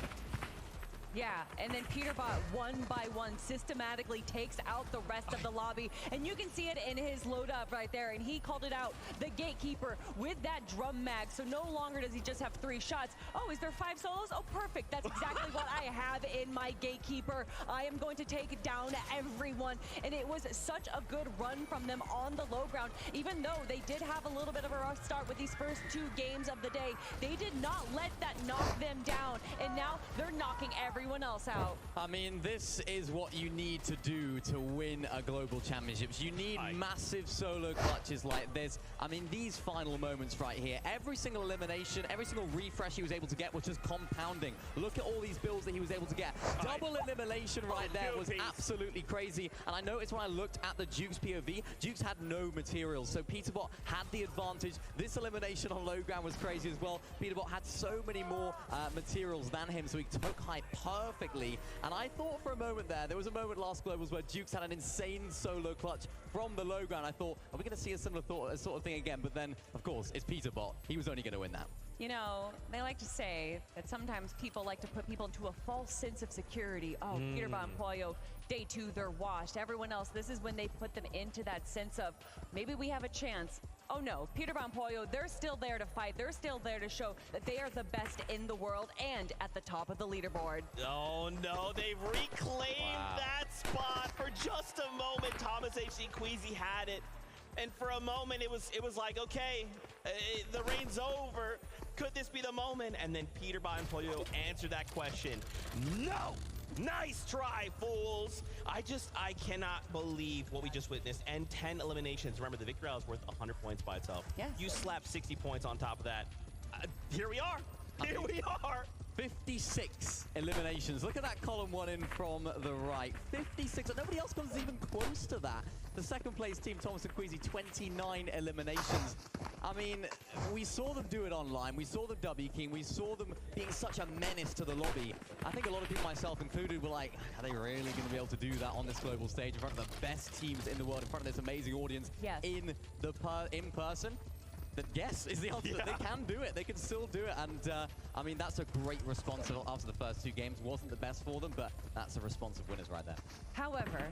Speaker 10: Yeah, and then Peterbot, one by one, systematically takes out the rest of the lobby. And you can see it in his load up right there. And he called it out, the Gatekeeper, with that drum mag. So no longer does he just have 3 shots. Oh, is there 5 solos? Oh, perfect. That's exactly what I have in my Gatekeeper. I am going to take down everyone. And it was such a good run from them on the low ground. Even though they did have a little bit of a rough start with these first 2 games of the day, they did not let that knock them down. And now they're knocking everyone else out.
Speaker 12: I mean, this is what you need to do to win a global championships. You need massive solo clutches like this. I mean, these final moments right here, every single elimination, every single refresh he was able to get was just compounding. Look at all these builds that he was able to get. Double elimination right there was absolutely crazy. And I noticed when I looked at the Duke's POV, Duke's had no materials, so Peterbot had the advantage. This elimination on low ground was crazy as well. Peterbot had so many more materials than him, so he took high
Speaker 17: perfectly. And I thought for a moment there was a moment last Globals where Dukes had an insane solo clutch from the low ground. I thought, are we going to see a similar sort of thing again? But then, of course, it's Peterbot. He was only going to win that.
Speaker 10: You know, they like to say that sometimes people like to put people into a false sense of security. Oh, Peterbot and Pollo, day 2, they're washed. Everyone else, this is when they put them into that sense of, maybe we have a chance. Oh no, Peterbot and Pollo, they're still there to fight. They're still there to show that they are the best in the world and at the top of the leaderboard.
Speaker 1: Oh no, they've reclaimed that spot for just a moment. Thomas HD Queasy had it. And for a moment, it was like, okay, the reign's over. Could this be the moment? And then Peterbot and Pollo answered that question. No! Nice try, fools! I cannot believe what we just witnessed. And 10 eliminations. Remember, the victory is worth 100 points by itself.
Speaker 10: Yes.
Speaker 1: You slap 60 points on top of that. Here we are. Here we are.
Speaker 17: 56 eliminations. Look at that column 1 in from the right. 56. And nobody else comes even close to that. The second place team, Thomas and Queasy, 29 eliminations. I mean, we saw them do it online. We saw them W King. We saw them being such a menace to the lobby. I think a lot of people, myself included, were like, are they really going to be able to do that on this global stage in front of the best teams in the world, in front of this amazing audience in person? That yes is the answer. They can do it. They can still do it. And I mean, that's a great response after the first 2 games. Wasn't the best for them, but that's a response of winners right there.
Speaker 10: However,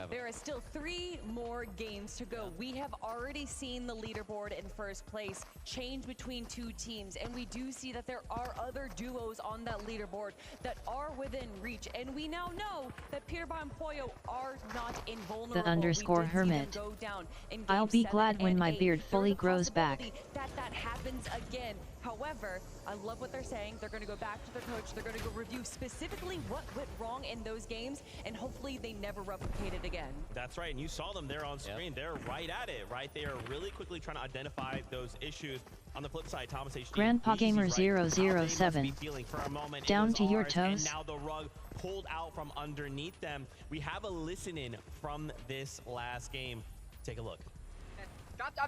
Speaker 10: there are still 3 more games to go. We have already seen the leaderboard in first place change between 2 teams, and we do see that there are other duos on that leaderboard that are within reach. And we now know that Peterbot and Pollo are not invulnerable.
Speaker 2: The _hermit. I'll be glad when my beard fully grows back.
Speaker 10: That happens again. However, I love what they're saying. They're going to go back to their coach. They're going to go review specifically what went wrong in those games, and hopefully they never replicate it again.
Speaker 1: That's right, and you saw them there on screen. They're right at it, right? They are really quickly trying to identify those issues. On the flip side, Thomas HD,
Speaker 2: Grandpa Gamer 007. Down to your toes.
Speaker 1: And now the rug pulled out from underneath them. We have a listen-in from this last game. Take a look.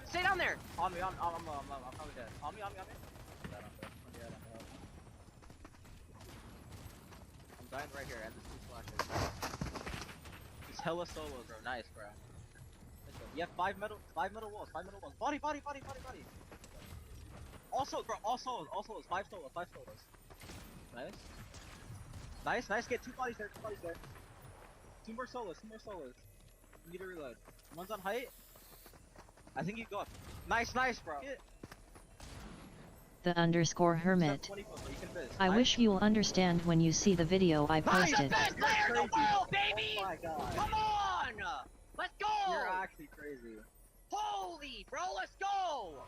Speaker 9: Stay down there! On me, I'm probably dead. On me. I'm dying right here, and there's 2 splashes. It's hella solos, bro. Nice, bro. You have 5 metal walls. Body. Also, bro, all solos. 5 solos. Nice. Get 2 bodies there. 2 more solos. You need to reload. One's on height. I think you go up. Nice, bro.
Speaker 2: The _hermit. I wish you'll understand when you see the video I posted.
Speaker 9: Best player in the world, baby! Oh my god. Come on! Let's go! You're actually crazy. Holy, bro, let's go!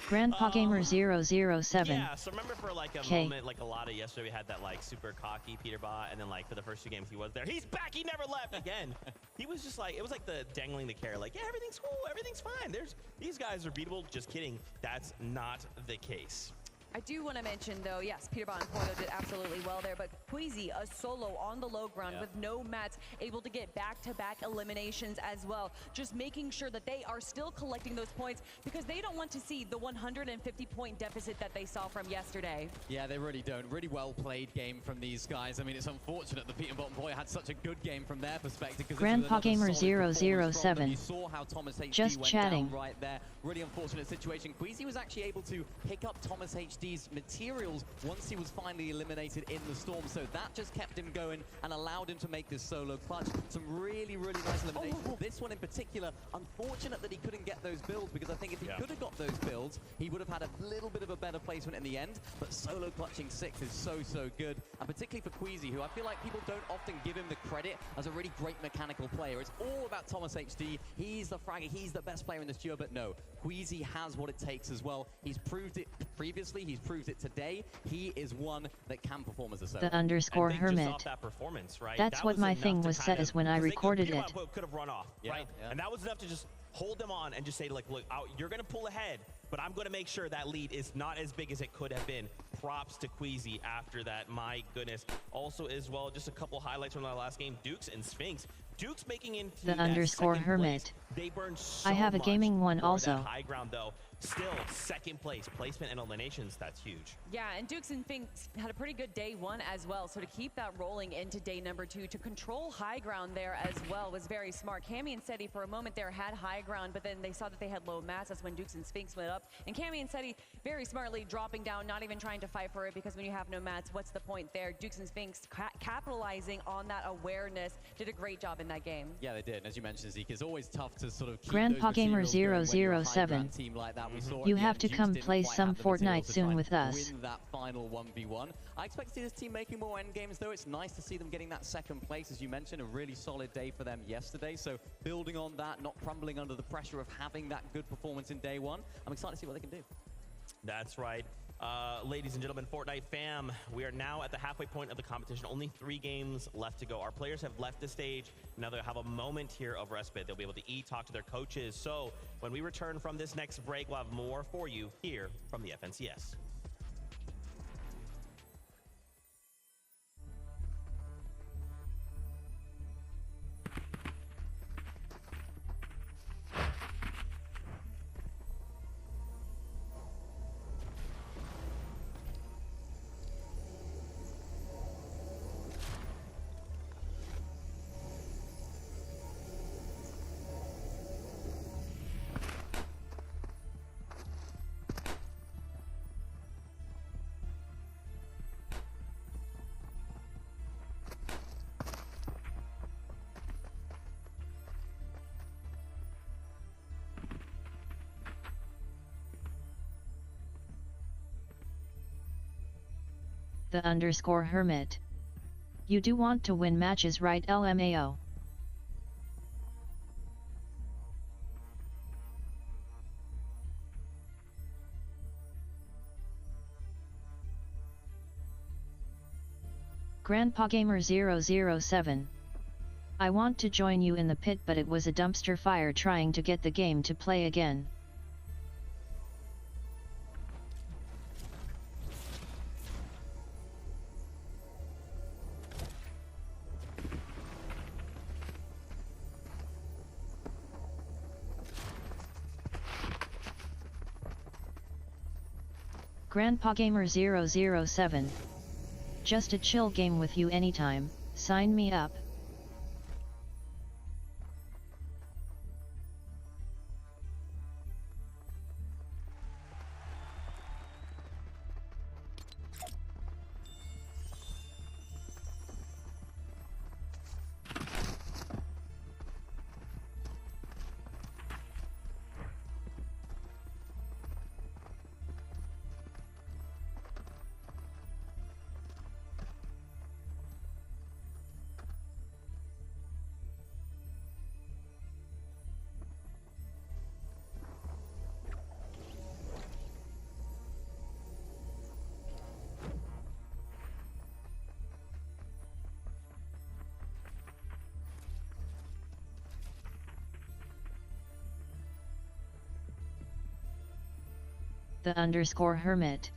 Speaker 2: Grandpa Gamer 007.
Speaker 1: Yeah, so remember for like a moment, like a lot of yesterday, we had that like super cocky Peterbot, and then like for the first 2 games he was there. He's back, he never left again. He was just like, it was like the dangling the carrot, like, yeah, everything's cool, everything's fine. These guys are beatable, just kidding. That's not the case.
Speaker 10: I do want to mention, though, yes, Peterbot and Pollo did absolutely well there, but Queasy, a solo on the low ground with no mats, able to get back-to-back eliminations as well, just making sure that they are still collecting those points because they don't want to see the 150-point deficit that they saw from yesterday.
Speaker 17: Yeah, they really don't. Really well-played game from these guys. I mean, it's unfortunate that Peterbot and Pollo had such a good game from their perspective.
Speaker 2: Grandpa Gamer 007.
Speaker 17: You saw how Thomas HD
Speaker 2: just
Speaker 17: went
Speaker 2: chatting.
Speaker 17: Down right there. Really unfortunate situation. Queasy was actually able to pick up Thomas HD's materials once he was finally eliminated in the storm, so that just kept him going and allowed him to make this solo clutch. Some really nice eliminations. This one in particular, unfortunate that he couldn't get those builds, because I think if he could have got those builds, he would have had a little bit of a better placement in the end, but solo clutching 6 is so good, and particularly for Queasy, who I feel like people don't often give him the credit as a really great mechanical player. It's all about Thomas HD. He's the fragger, he's the best player in this duo, but no, Queasy has what it takes as well. He's proved it previously, he's proved it today. He is one that can perform as a solo.
Speaker 2: The _hermit.
Speaker 1: That performance, right?
Speaker 2: That's what my thing was set as when I recorded it.
Speaker 1: Could have run off, right? And that was enough to just hold them on and just say, like, look, you're going to pull ahead, but I'm going to make sure that lead is not as big as it could have been. Props to Queasy after that. My goodness. Also, as well, just a couple highlights from the last game, Dukes and Sphinx. Dukes making into
Speaker 2: the _hermit.
Speaker 1: They burned so
Speaker 2: I have a
Speaker 1: much
Speaker 2: gaming one
Speaker 1: for
Speaker 2: also.
Speaker 1: that high ground, though. Still, second place. Placement and eliminations, that's huge.
Speaker 10: Yeah, and Dukes and Finks had a pretty good day one as well. So to keep that rolling into day number two, to control high ground there as well was very smart. Cammy and Seti for a moment there had high ground, but then they saw that they had low mats. That's when Dukes and Sphinx went up. And Cammy and Seti very smartly dropping down, not even trying to fight for it, because when you have no mats, what's the point there? Dukes and Sphinx capitalizing on that awareness, did a great job in that game.
Speaker 17: Yeah, they did. And as you mentioned, Zeke, it's always tough to sort of keep
Speaker 2: Grandpa
Speaker 17: those
Speaker 2: Gamer
Speaker 17: materials going when you're a
Speaker 2: 007.
Speaker 17: high-ground team like that. We saw
Speaker 2: You
Speaker 17: at the
Speaker 2: have
Speaker 17: end,
Speaker 2: to
Speaker 17: Dukes
Speaker 2: come
Speaker 17: didn't
Speaker 2: play
Speaker 17: quite
Speaker 2: some
Speaker 17: have the materials
Speaker 2: Fortnite
Speaker 17: to
Speaker 2: soon
Speaker 17: try
Speaker 2: with
Speaker 17: and
Speaker 2: us.
Speaker 17: win that final 1v1. I expect to see this team making more end games, though. It's nice to see them getting that second place, as you mentioned, a really solid day for them yesterday. So building on that, not crumbling under the pressure of having that good performance in day one. I'm excited to see what they can do.
Speaker 1: That's right. Ladies and gentlemen, Fortnite fam, we are now at the halfway point of the competition. Only 3 games left to go. Our players have left the stage. Now they'll have a moment here of respite. They'll be able to eat, talk to their coaches. So when we return from this next break, we'll have more for you here from the FNCS.
Speaker 2: The underscore hermit. You do want to win matches, right, LMAO? Grandpa Gamer 007. I want to join you in the pit, but it was a dumpster fire trying to get the game to play again. Grandpa Gamer 007. Just a chill game with you anytime, sign me up. The underscore hermit.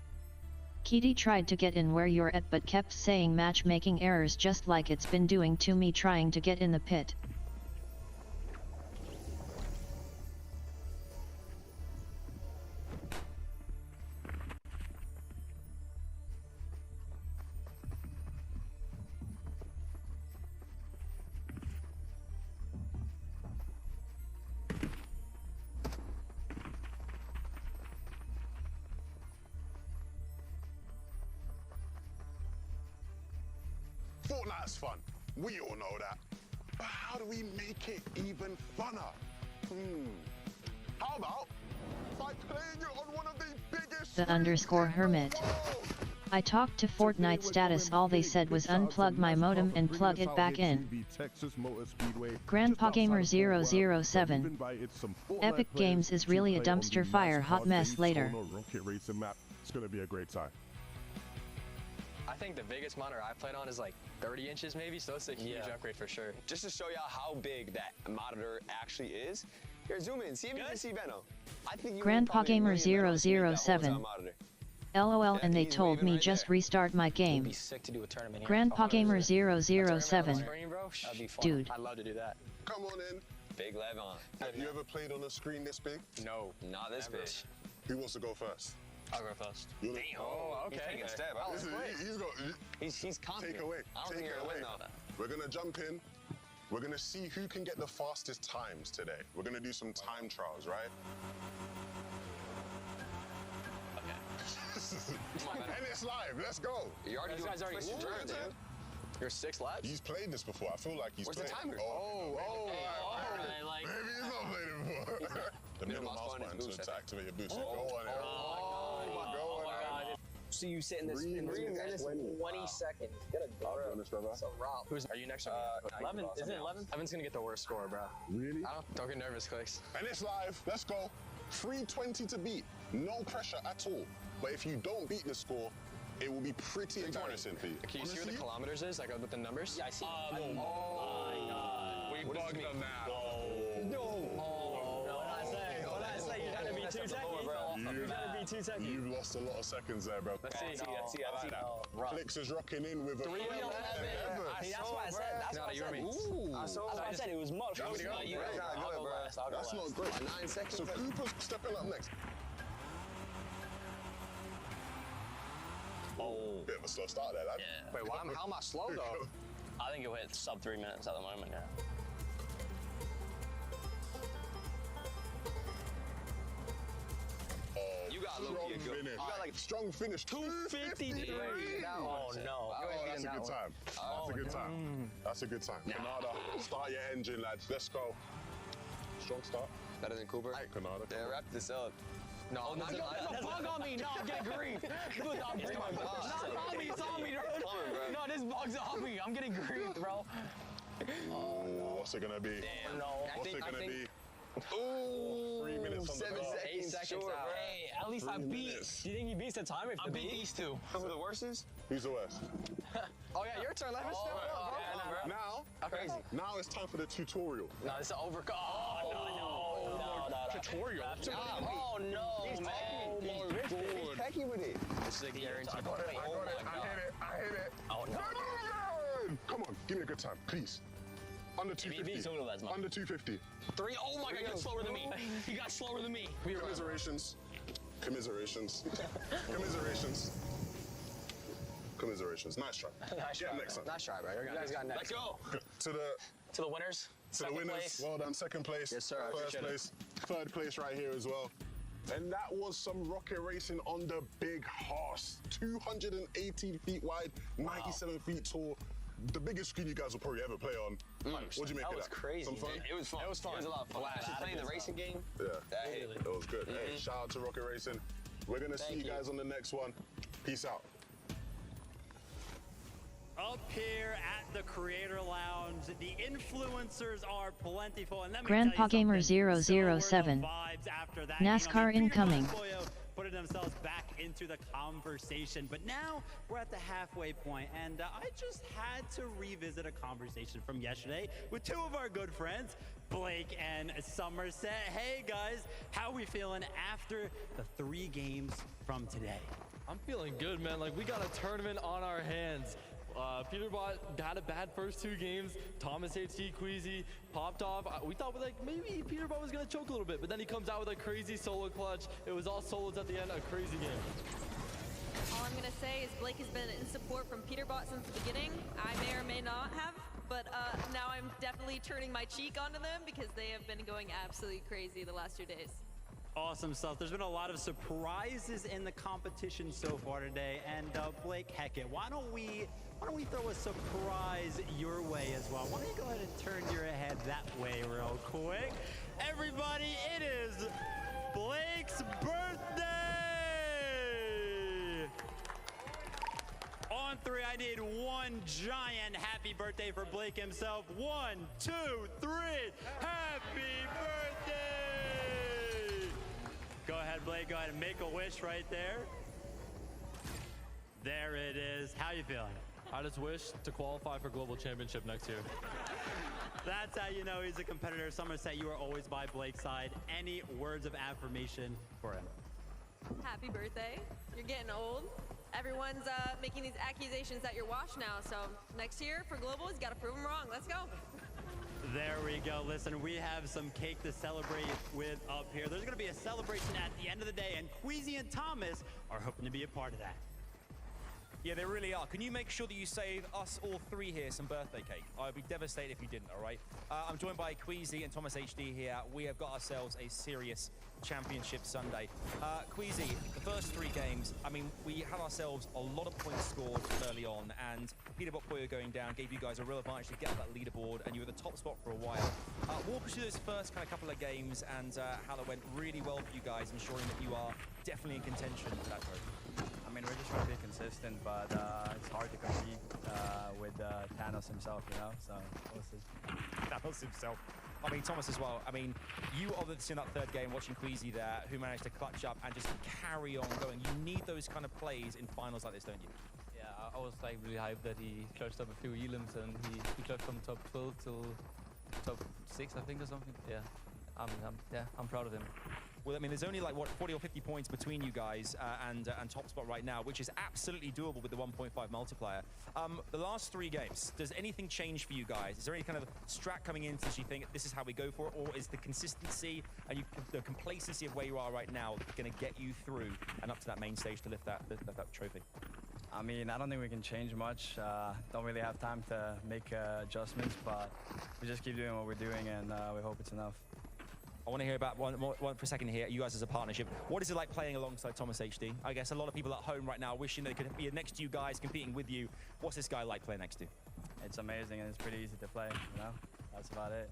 Speaker 2: Kitty tried to get in where you're at but kept saying matchmaking errors, just like it's been doing to me trying to get in the pit.
Speaker 4: Fortnite's fun. We all know that. But how do we make it even funner? How about by playing it on one of the biggest
Speaker 2: The underscore hermit. I talked to Fortnite status, all they said was unplug my modem and plug it back in. Grandpa Gamer 007. Epic Games is really a dumpster fire, hot mess later.
Speaker 4: It's gonna be a great time.
Speaker 18: I think the biggest monitor I played on is like 30 inches maybe, so it's a huge upgrade for sure. Just to show y'all how big that monitor actually is, here, zoom in, see if you can see Benno. I think you
Speaker 2: Grandpa Gamer 007. LOL, and they told me just restart my game. Grandpa Gamer 007. Dude.
Speaker 18: I'd love to do that.
Speaker 4: Come on in,
Speaker 18: Big Levon.
Speaker 13: Have you ever played on a screen this big?
Speaker 18: No, not this big.
Speaker 13: Who wants to go first?
Speaker 18: I'll go first.
Speaker 13: Damn.
Speaker 18: Oh, okay. He's taking a step. He's confident.
Speaker 13: Take away.
Speaker 18: I don't
Speaker 13: Take
Speaker 18: think
Speaker 13: it
Speaker 18: you're
Speaker 13: away.
Speaker 18: gonna win, though.
Speaker 13: We're gonna jump in. We're gonna see who can get the fastest times today. We're gonna do some time trials, right? And it's live. Let's go.
Speaker 18: You already
Speaker 13: This guy's already
Speaker 18: turned, man. You're 6 laps?
Speaker 13: He's played this before. I feel like he's
Speaker 18: Where's the
Speaker 13: played.
Speaker 18: timer?
Speaker 13: Maybe he's not played it before. The middle mouse button to activate your boost. Go on it. Go on it.
Speaker 18: So you sit in this 3 minutes and 20 seconds. Get a grip. So route. Are you next? 11. Isn't it 11? Evan's gonna get the worst score, bro.
Speaker 13: Really?
Speaker 18: Don't get nervous, Clicks.
Speaker 13: And it's live. Let's go. 320 to beat. No pressure at all. But if you don't beat the score, it will be pretty embarrassing for you.
Speaker 18: Can you see what the kilometers is, like with the numbers? Yeah, I see.
Speaker 13: Oh my God.
Speaker 18: We bugged them now.
Speaker 13: You've lost a lot of seconds there, bro.
Speaker 18: Let's see.
Speaker 13: Flix is rocking in with a
Speaker 18: 3:11.
Speaker 11: That's what I said. That's what I said. That's what I said. It was much.
Speaker 13: That's not great.
Speaker 18: 9 seconds.
Speaker 13: So Cooper's stepping up next.
Speaker 18: Oh.
Speaker 13: Bit of a slow start there, lad.
Speaker 18: Yeah. Wait, how am I slow, though?
Speaker 11: I think you'll hit sub 3 minutes at the moment, yeah.
Speaker 18: You got
Speaker 13: strong finish. You got like strong finish. 253.
Speaker 11: Oh no.
Speaker 13: That's a good time. That's a good time. That's a good time. Canada, start your engine, lads. Let's go. Strong start.
Speaker 18: Better than Cooper.
Speaker 13: Hey, Canada.
Speaker 18: Yeah, wrap this up. No,
Speaker 11: there's a bug on me. No, I'm getting grief. Not on me. It's on me, bro. No, this bug's on me. I'm getting grief, bro.
Speaker 13: Oh, no. What's it gonna be?
Speaker 11: Damn, no.
Speaker 13: What's it gonna be?
Speaker 18: Ooh,
Speaker 13: 3 minutes on the
Speaker 18: 7
Speaker 13: clock.
Speaker 18: seconds.
Speaker 11: 8 seconds
Speaker 18: short,
Speaker 11: out.
Speaker 18: bro.
Speaker 11: Hey, at least I beat. Do you think he beats the time? I beat these two.
Speaker 18: Who the worst is?
Speaker 13: Who's the worst?
Speaker 18: Oh yeah, your turn. Let me step up, bro.
Speaker 13: Now it's time for the tutorial.
Speaker 11: No, it's an overcut. Oh, no.
Speaker 13: Tutorial?
Speaker 11: Oh, no,
Speaker 18: He's
Speaker 11: man.
Speaker 18: He's techie with it. This is a guarantee.
Speaker 13: I hit it.
Speaker 11: Oh, no.
Speaker 13: Come on, give me a good time, please. Under 250. Under 250.
Speaker 11: 3. Oh my God, you got slower than me. You got slower than me.
Speaker 13: Commiserations. Commiserations. Commiserations. Commiserations. Nice try.
Speaker 11: Nice try.
Speaker 13: Next time.
Speaker 18: Nice try, bro. You guys got next.
Speaker 11: Let's go.
Speaker 13: To
Speaker 11: the winners.
Speaker 13: To the winners.
Speaker 11: Place.
Speaker 13: Well done. Second place.
Speaker 18: Yes, sir.
Speaker 13: First place. Third place right here as well. And that was some rocket racing on the big horse. 218 feet wide, 97 feet tall. The biggest screen you guys will probably ever play on. What do you make of that?
Speaker 11: That was crazy.
Speaker 13: Some fun?
Speaker 11: It was fun. It was fun. It was a lot of fun.
Speaker 18: Actually playing the racing game.
Speaker 13: Yeah.
Speaker 18: That hit.
Speaker 13: It was good. Hey, shout out to Rocket Racing. We're going to see you guys on the next one. Peace out.
Speaker 19: Up here at the Creator Lounge, the influencers are plentiful. And let me
Speaker 2: Grandpa
Speaker 19: tell you
Speaker 2: Gamer
Speaker 19: something,
Speaker 2: 007.
Speaker 19: vibes after that.
Speaker 2: NASCAR incoming.
Speaker 19: Putting themselves back into the conversation. But now we're at the halfway point, and I just had to revisit a conversation from yesterday with two of our good friends, Blake and Somerset. Hey guys, how we feeling after the 3 games from today?
Speaker 23: I'm feeling good, man. Like, we got a tournament on our hands. Peterbot had a bad first 2 games. Thomas HT, Queasy popped off. We thought like maybe Peterbot was gonna choke a little bit, but then he comes out with a crazy solo clutch. It was all solos at the end, a crazy game.
Speaker 24: All I'm gonna say is Blake has been in support from Peterbot since the beginning. I may or may not have, but now I'm definitely turning my cheek onto them because they have been going absolutely crazy the last 2 days.
Speaker 19: Awesome stuff. There's been a lot of surprises in the competition so far today, and Blake Heckett, why don't we throw a surprise your way as well? Why don't you go ahead and turn your head that way real quick? Everybody, it is Blake's birthday! On 3, I need one giant happy birthday for Blake himself. 1, 2, 3, happy birthday! Go ahead, Blake, go ahead and make a wish right there. There it is. How you feeling?
Speaker 23: I just wish to qualify for Global Championship next year.
Speaker 19: That's how you know he's a competitor. Somerset, you are always by Blake's side. Any words of affirmation for him?
Speaker 24: Happy birthday. You're getting old. Everyone's making these accusations that you're washed now, so next year for Global, he's got to prove them wrong. Let's go.
Speaker 19: There we go. Listen, we have some cake to celebrate with up here. There's going to be a celebration at the end of the day, and Queasy and Thomas are hoping to be a part of that.
Speaker 3: Yeah, they really are. Can you make sure that you save us all three here some birthday cake? I'd be devastated if you didn't, all right? I'm joined by Queasy and Thomas HD here. We have got ourselves a serious championship Sunday. Queasy, the first three games, I mean, we had ourselves a lot of points scored early on, and Peterbot Poyo going down gave you guys a real advantage to get up that leaderboard, and you were the top spot for a while. Walk us through those first kind of couple of games and how that went really well for you guys, ensuring that you are definitely in contention for that trophy.
Speaker 6: I mean, we're just trying to be consistent, but it's hard to compete with Thanos himself, you know? So, we'll see.
Speaker 3: Thanos himself. I mean, Thomas as well. I mean, you obviously in that third game watching Queasy there, who managed to clutch up and just carry on going. You need those kind of plays in finals like this, don't you?
Speaker 8: Yeah, I was like really hyped that he clutched up a few elims and he clutched from top 12 till top 6, I think, or something. Yeah, I'm proud of him.
Speaker 3: Well, I mean, there's only like, what, 40 or 50 points between you guys and top spot right now, which is absolutely doable with the 1.5 multiplier. The last three games, does anything change for you guys? Is there any kind of strat coming in since you think this is how we go for it, or is the consistency and the complacency of where you are right now going to get you through and up to that main stage to lift that trophy?
Speaker 6: I mean, I don't think we can change much. Don't really have time to make adjustments, but we just keep doing what we're doing, and we hope it's enough.
Speaker 3: I want to hear about one for a second here, you guys as a partnership. What is it like playing alongside Thomas HD? I guess a lot of people at home right now wishing they could be next to you guys, competing with you. What's this guy like playing next to?
Speaker 6: It's amazing, and it's pretty easy to play, you know? That's about it.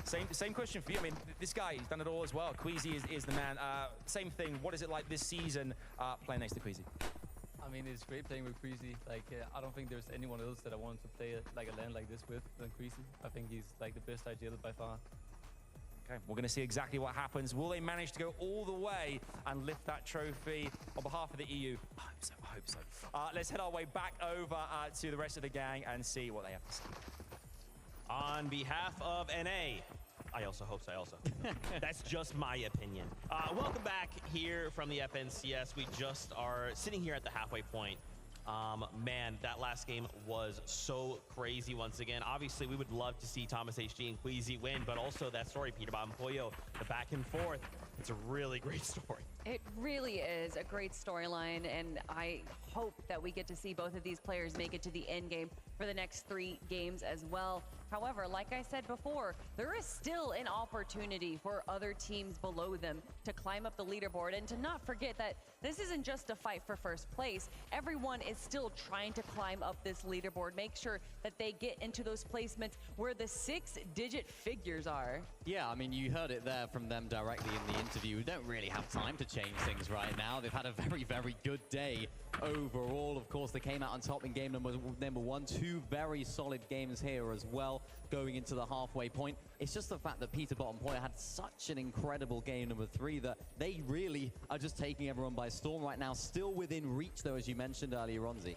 Speaker 3: Same question for you. I mean, this guy, he's done it all as well. Queasy is the man. Same thing. What is it like this season playing next to Queasy?
Speaker 8: I mean, it's great playing with Queasy. Like, I don't think there's anyone else that I want to play like a LAN like this with than Queasy. I think he's like the best ideal by far.
Speaker 3: Okay, we're going to see exactly what happens. Will they manage to go all the way and lift that trophy on behalf of the EU? I hope so. Let's head our way back over to the rest of the gang and see what they have to say.
Speaker 1: On behalf of NA, I also hope so. That's just my opinion. Welcome back here from the FNCS. We just are sitting here at the halfway point. Man, that last game was so crazy once again. Obviously, we would love to see Thomas HD and Queasy win, but also that story, Peterbot and Poyo, the back and forth. It's a really great story.
Speaker 10: It really is a great storyline, and I hope that we get to see both of these players make it to the end game for the next 3 games as well. However, like I said before, there is still an opportunity for other teams below them to climb up the leaderboard, and to not forget that this isn't just a fight for first place. Everyone is still trying to climb up this leaderboard, make sure that they get into those placements where the 6-digit figures are.
Speaker 17: Yeah, I mean, you heard it there from them directly in the interview. We don't really have time to change things right now. They've had a very, very good day overall. Of course, they came out on top in game number 1. 2 very solid games here as well, going into the halfway point. It's just the fact that Peterbot and Poyo had such an incredible game number 3 that they really are just taking everyone by storm right now. Still within reach, though, as you mentioned earlier, Ronzi.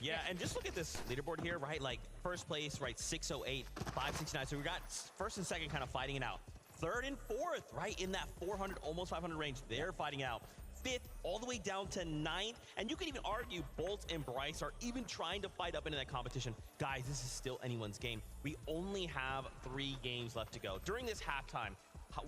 Speaker 1: Yeah, and just look at this leaderboard here, right? Like, first place, right, 608, 569. So we got first and second kind of fighting it out. Third and fourth, right, in that 400, almost 500 range, they're fighting out. Fifth, all the way down to 9th. And you can even argue Bolt and Bryce are even trying to fight up into that competition. Guys, this is still anyone's game. We only have 3 games left to go. During this halftime,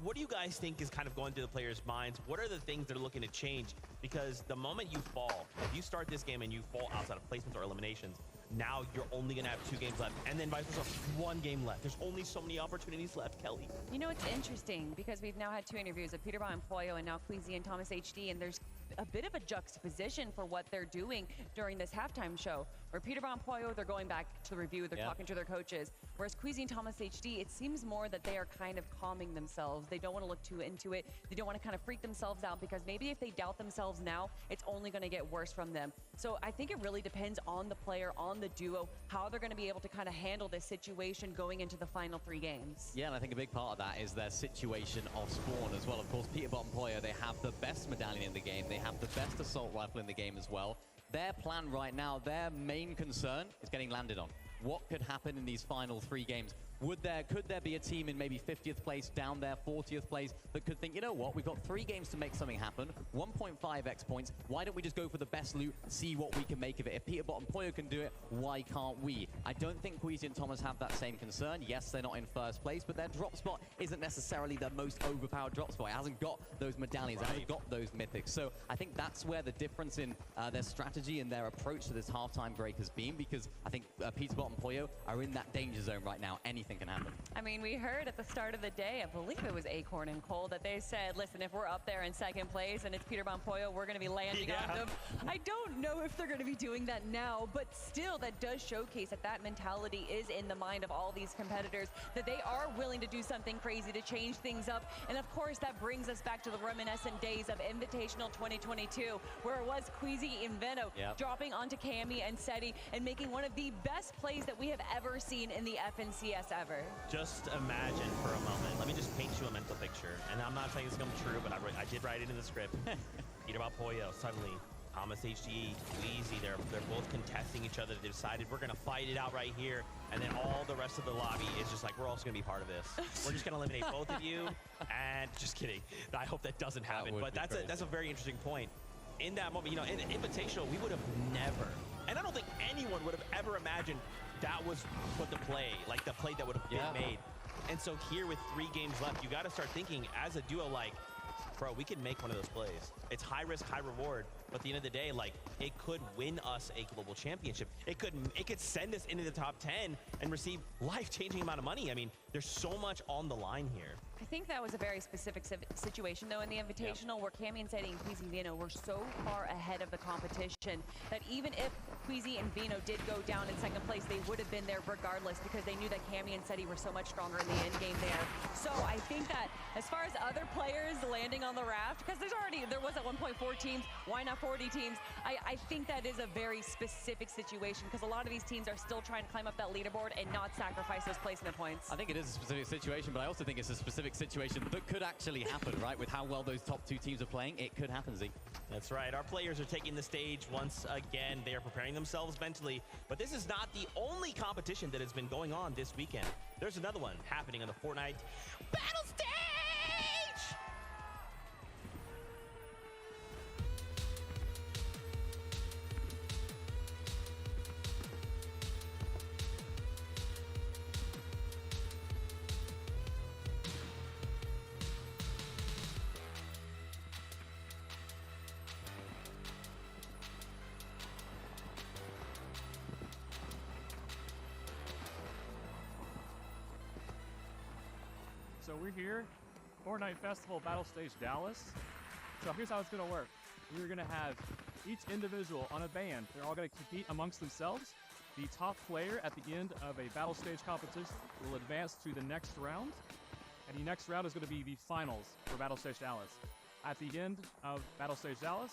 Speaker 1: what do you guys think is kind of going through the players' minds? What are the things they're looking to change? Because the moment you fall, if you start this game and you fall outside of placements or eliminations, now you're only going to have 2 games left, and then vice versa, 1 game left. There's only so many opportunities left, Kelly.
Speaker 10: You know, it's interesting because we've now had 2 interviews of Peterbot and Poyo, and now Queasy and Thomas HD, and there's a bit of a juxtaposition for what they're doing during this halftime show. Where Peterbot and Poyo, they're going back to the review, they're talking to their coaches. Whereas Queasy and Thomas HD, it seems more that they are kind of calming themselves. They don't want to look too into it. They don't want to kind of freak themselves out, because maybe if they doubt themselves now, it's only going to get worse from them. So I think it really depends on the player, on the duo, how they're going to be able to kind of handle this situation going into the final 3 games.
Speaker 17: Yeah, and I think a big part of that is their situation of spawn as well. Of course, Peterbot and Poyo, they have the best medallion in the game. They have the best assault rifle in the game as well. Their plan right now, their main concern is getting landed on. What could happen in these final 3 games? Could there be a team in maybe 50th place, down there 40th place, that could think, you know what, we've got 3 games to make something happen, 1.5x points, why don't we just go for the best loot, see what we can make of it? If Peterbot and Poyo can do it, why can't we? I don't think Queasy and Thomas have that same concern. Yes, they're not in first place, but their drop spot isn't necessarily the most overpowered drop spot. It hasn't got those medallions, it hasn't got those mythics. So I think that's where the difference in their strategy and their approach to this halftime break has been, because I think Peterbot and Poyo are in that danger zone right now. Anything can happen.
Speaker 10: I mean, we heard at the start of the day, I believe it was Acorn and Cole, that they said, listen, if we're up there in second place and it's Peterbot and Poyo, we're going to be landing on them. I don't know if they're going to be doing that now, but still, that does showcase that that mentality is in the mind of all these competitors, that they are willing to do something crazy to change things up. And of course, that brings us back to the reminiscent days of Invitational 2022, where it was Queasy and Veno dropping onto Cammy and Seti and making one of the best plays that we have ever seen in the FNCS ever.
Speaker 1: Just imagine for a moment. Let me just paint you a mental picture. And I'm not saying it's come true, but I did write it in the script. Peterbot Poyo, suddenly Thomas HDE, Queasy, they're both contesting each other. They decided we're gonna fight it out right here, and then all the rest of the lobby is just like, we're also gonna be part of this. We're just gonna eliminate both of you. And just kidding. I hope that doesn't happen. But that's a very interesting point. In that moment, you know, in Invitational, we would have never, and I don't think anyone would have ever imagined that was what the play that would have been made. And so here with 3 games left, you got to start thinking as a duo, like, bro, we can make one of those plays. It's high risk, high reward, but at the end of the day, like, it could win us a global championship. It could send us into the top 10 and receive life-changing amount of money. I mean, there's so much on the line here.
Speaker 10: I think that was a very specific situation, though, in the Invitational, where Cammy and Seti and Queasy and Veno were so far ahead of the competition that even if Queasy and Veno did go down in second place, they would have been there regardless, because they knew that Cammy and Seti were so much stronger in the end game there. So I think that as far as other players landing on the raft, because there was at 1.4 teams, why not 40 teams? I think that is a very specific situation, because a lot of these teams are still trying to climb up that leaderboard and not sacrifice those placement points.
Speaker 17: I think it is a specific situation, but I also think it's a specific situation that could actually happen, right? With how well those top 2 teams are playing, it could happen, Z.
Speaker 1: That's right. Our players are taking the stage once again. They are preparing themselves mentally, but this is not the only competition that has been going on this weekend. There's another one happening on the Fortnite Battle Stage!
Speaker 5: So we're here, Fortnite Festival Battle Stage Dallas. So here's how it's gonna work. We're gonna have each individual on a band. They're all gonna compete amongst themselves. The top player at the end of a battle stage competition will advance to the next round. And the next round is gonna be the finals for Battle Stage Dallas. At the end of Battle Stage Dallas,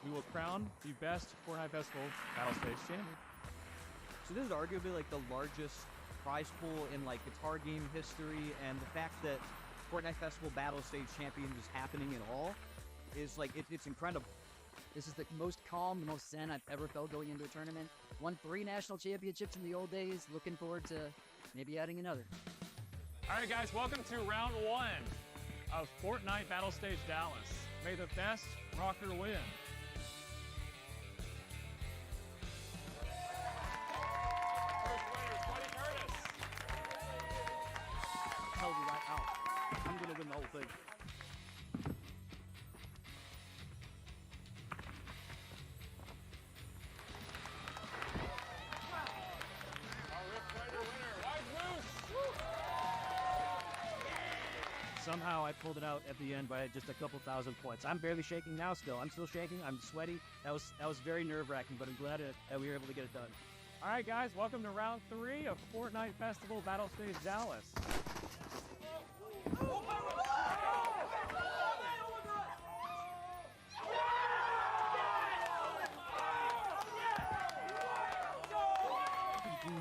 Speaker 5: we will crown the best Fortnite Festival Battle Stage champion.
Speaker 9: So this is arguably like the largest prize pool in like guitar game history, and the fact that Fortnite Festival Battle Stage Champions is happening at all is like, it's incredible.
Speaker 14: This is the most calm, the most zen I've ever felt going into a tournament. Won 3 national championships in the old days. Looking forward to maybe adding another.
Speaker 5: All right, guys, welcome to round 1 of Fortnite Battle Stage Dallas. May the best rocker win.
Speaker 14: Tell you right now, I'm gonna win the whole thing.
Speaker 9: Somehow I pulled it out at the end by just a couple thousand points. I'm barely shaking now still. I'm still shaking. I'm sweaty. That was very nerve-wracking, but I'm glad that we were able to get it done.
Speaker 5: All right, guys, welcome to round 3 of Fortnite Festival Battle Stage Dallas.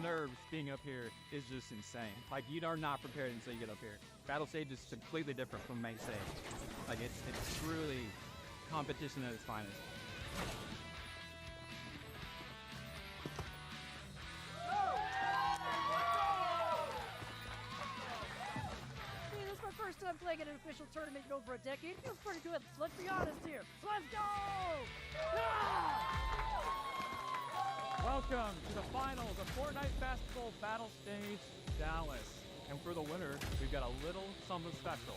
Speaker 5: Nerves being up here is just insane. Like, you are not prepared until you get up here. Battle stage is completely different from main stage. Like, it's truly competition at its finest.
Speaker 14: flag in an official tournament in over a decade. It feels pretty good. Let's be honest here. Let's go!
Speaker 5: Welcome to the finals of Fortnite Festival Battle Stage Dallas. And for the winner, we've got a little something special.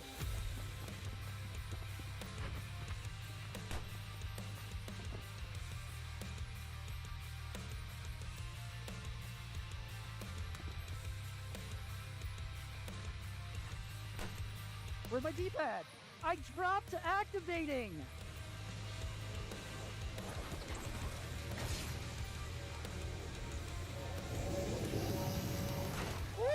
Speaker 14: Where's my D-pad? I dropped activating! Woo! Woo!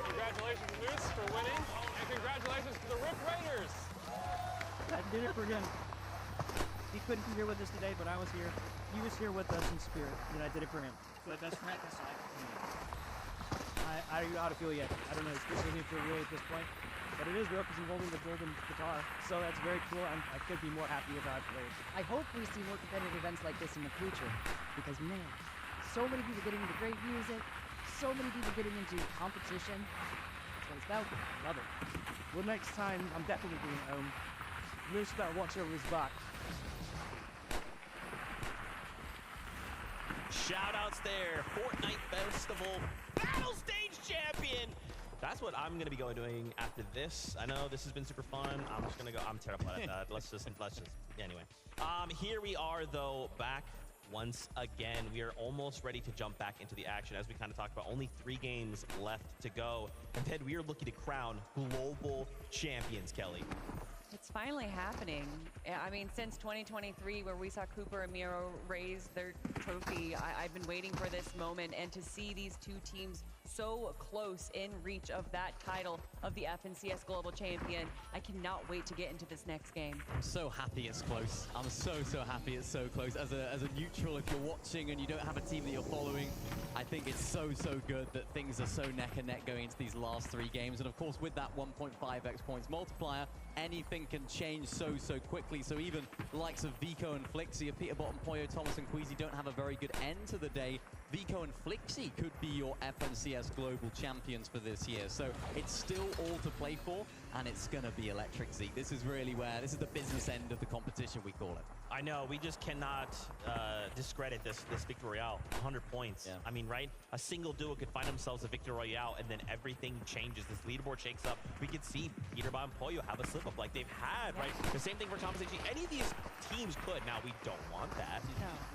Speaker 15: Congratulations, Moose, for winning, and congratulations to the Rip Raiders.
Speaker 9: I did it for him. He couldn't be here with us today, but I was here. He was here with us in spirit, and I did it for him. So that's right. I don't know how to feel yet. I don't know. This doesn't feel real at this point, but it is real because I'm holding the golden guitar. So that's very cool. I could be more happy with how I played.
Speaker 14: I hope we see more competitive events like this in the future, because man, so many people getting into great music, so many people getting into competition. That's what it's about.
Speaker 9: Love it. Well, next time I'm definitely being home. Moose better watch over his back.
Speaker 1: Shout-outs there. Fortnite Festival Battle Stage Champion. That's what I'm going to be doing after this. I know this has been super fun. I'm just going to go. I'm terrible at that. Let's just anyway. Here we are, though, back once again. We are almost ready to jump back into the action. As we kind of talked about, only 3 games left to go. And then we are looking to crown global champions, Kelly.
Speaker 10: It's finally happening. I mean, since 2023, where we saw Cooper and Miro raise their trophy, I've been waiting for this moment, and to see these 2 teams so close in reach of that title of the FNCS Global Champion, I cannot wait to get into this next game.
Speaker 17: I'm so happy it's close. I'm so happy it's so close. As a neutral, if you're watching and you don't have a team that you're following, I think it's so good that things are so neck and neck going into these last 3 games. And of course, with that 1.5x points multiplier, anything can change so quickly. So even the likes of Vico and Flixie, Peterbot and Poyo, Thomas and Queasy don't have a very good end to the day. Vico and Flixie could be your FNCS Global Champions for this year. So it's still all to play for, and it's going to be electric, Zeke. This is really where, this is the business end of the competition, we call it.
Speaker 1: I know, we just cannot discredit this Victory Royale. 100 points. Yeah. I mean, right? A single duo could find themselves a Victory Royale, and then everything changes. This leaderboard shakes up. We could see Peterbot and Poyo have a slip-up like they've had, right? The same thing for Thomas HG. Any of these teams could. Now, we don't want that,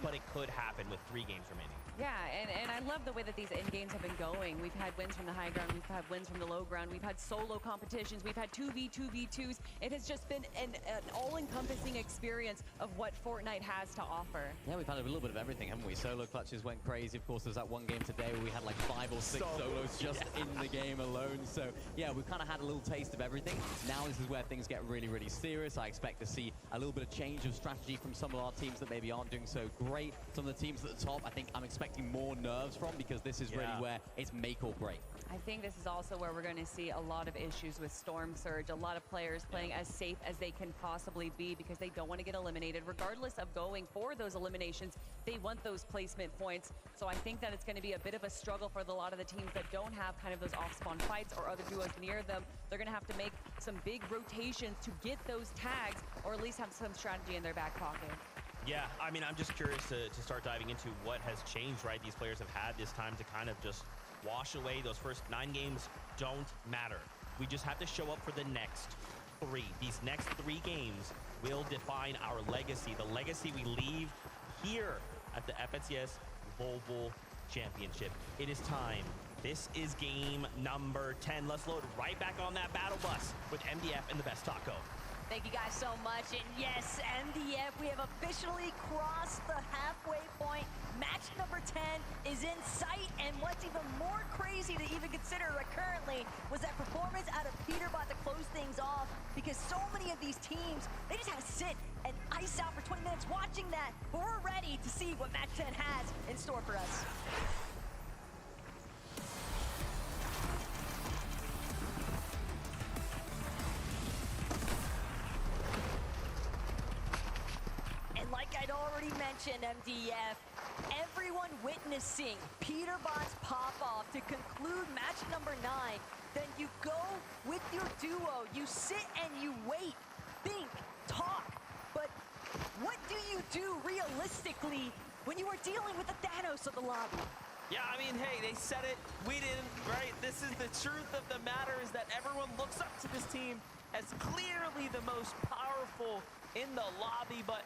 Speaker 1: but it could happen with 3 games remaining.
Speaker 10: Yeah, and I love the way that these end games have been going. We've had wins from the high ground, we've had wins from the low ground, we've had solo competitions, we've had 2v2v2s. It has just been an all-encompassing experience of what Fortnite has to offer.
Speaker 17: Yeah, we've had a little bit of everything, haven't we? Solo clutches went crazy. Of course, there's that one game today where we had like 5 or 6 solos just in the game alone. So yeah, we've kind of had a little taste of everything. Now this is where things get really serious. I expect to see a little bit of change of strategy from some of our teams that maybe aren't doing so great. Some of the teams at the top, I think I'm expecting more nerves from, because this is really where it's make or break.
Speaker 10: I think this is also where we're going to see a lot of issues with Storm Surge. A lot of players playing as safe as they can possibly be, because they don't want to get eliminated. Regardless of going for those eliminations, they want those placement points. So I think that it's going to be a bit of a struggle for a lot of the teams that don't have kind of those off-spawn fights or other duos near them. They're going to have to make some big rotations to get those tags, or at least have some strategy in their back pocket.
Speaker 1: Yeah, I mean, I'm just curious to start diving into what has changed, right? These players have had this time to kind of just wash away. Those first 9 games don't matter. We just have to show up for the next 3. These next 3 games will define our legacy, the legacy we leave here at the FNCS Global Championship. It is time. This is game number 10. Let's load right back on that battle bus with MDF and the best taco.
Speaker 16: Thank you guys so much. And yes, MDF, we have officially crossed the halfway point. Match number 10 is in sight. And what's even more crazy to even consider currently was that performance out of Peterbot to close things off, because so many of these teams, they just have to sit and ice out for 20 minutes watching that. But we're ready to see what match 10 has in store for us. Like mention, MDF, everyone witnessing Peterbot's pop-off to conclude match number 9. Then you go with your duo, you sit and you wait, think, talk, but what do you do realistically when you are dealing with the Thanos of the lobby?
Speaker 1: Yeah, I mean, hey, they said it, we didn't, right? This is the truth of the matter, is that everyone looks up to this team as clearly the most powerful in the lobby, but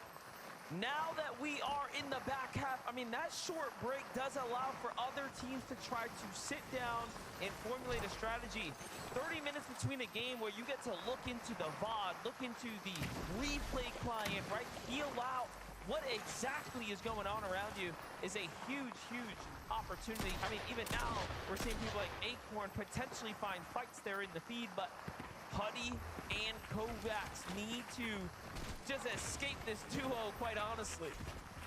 Speaker 1: now that we are in the back half, I mean, that short break does allow for other teams to try to sit down and formulate a strategy. 30 minutes between a game where you get to look into the VOD, look into the replay client, right? Feel out what exactly is going on around you is a huge, huge opportunity. I mean, even now, we're seeing people like Acorn potentially find fights there in the feed, but Putty and Kovacs need to just escape this duo, quite honestly.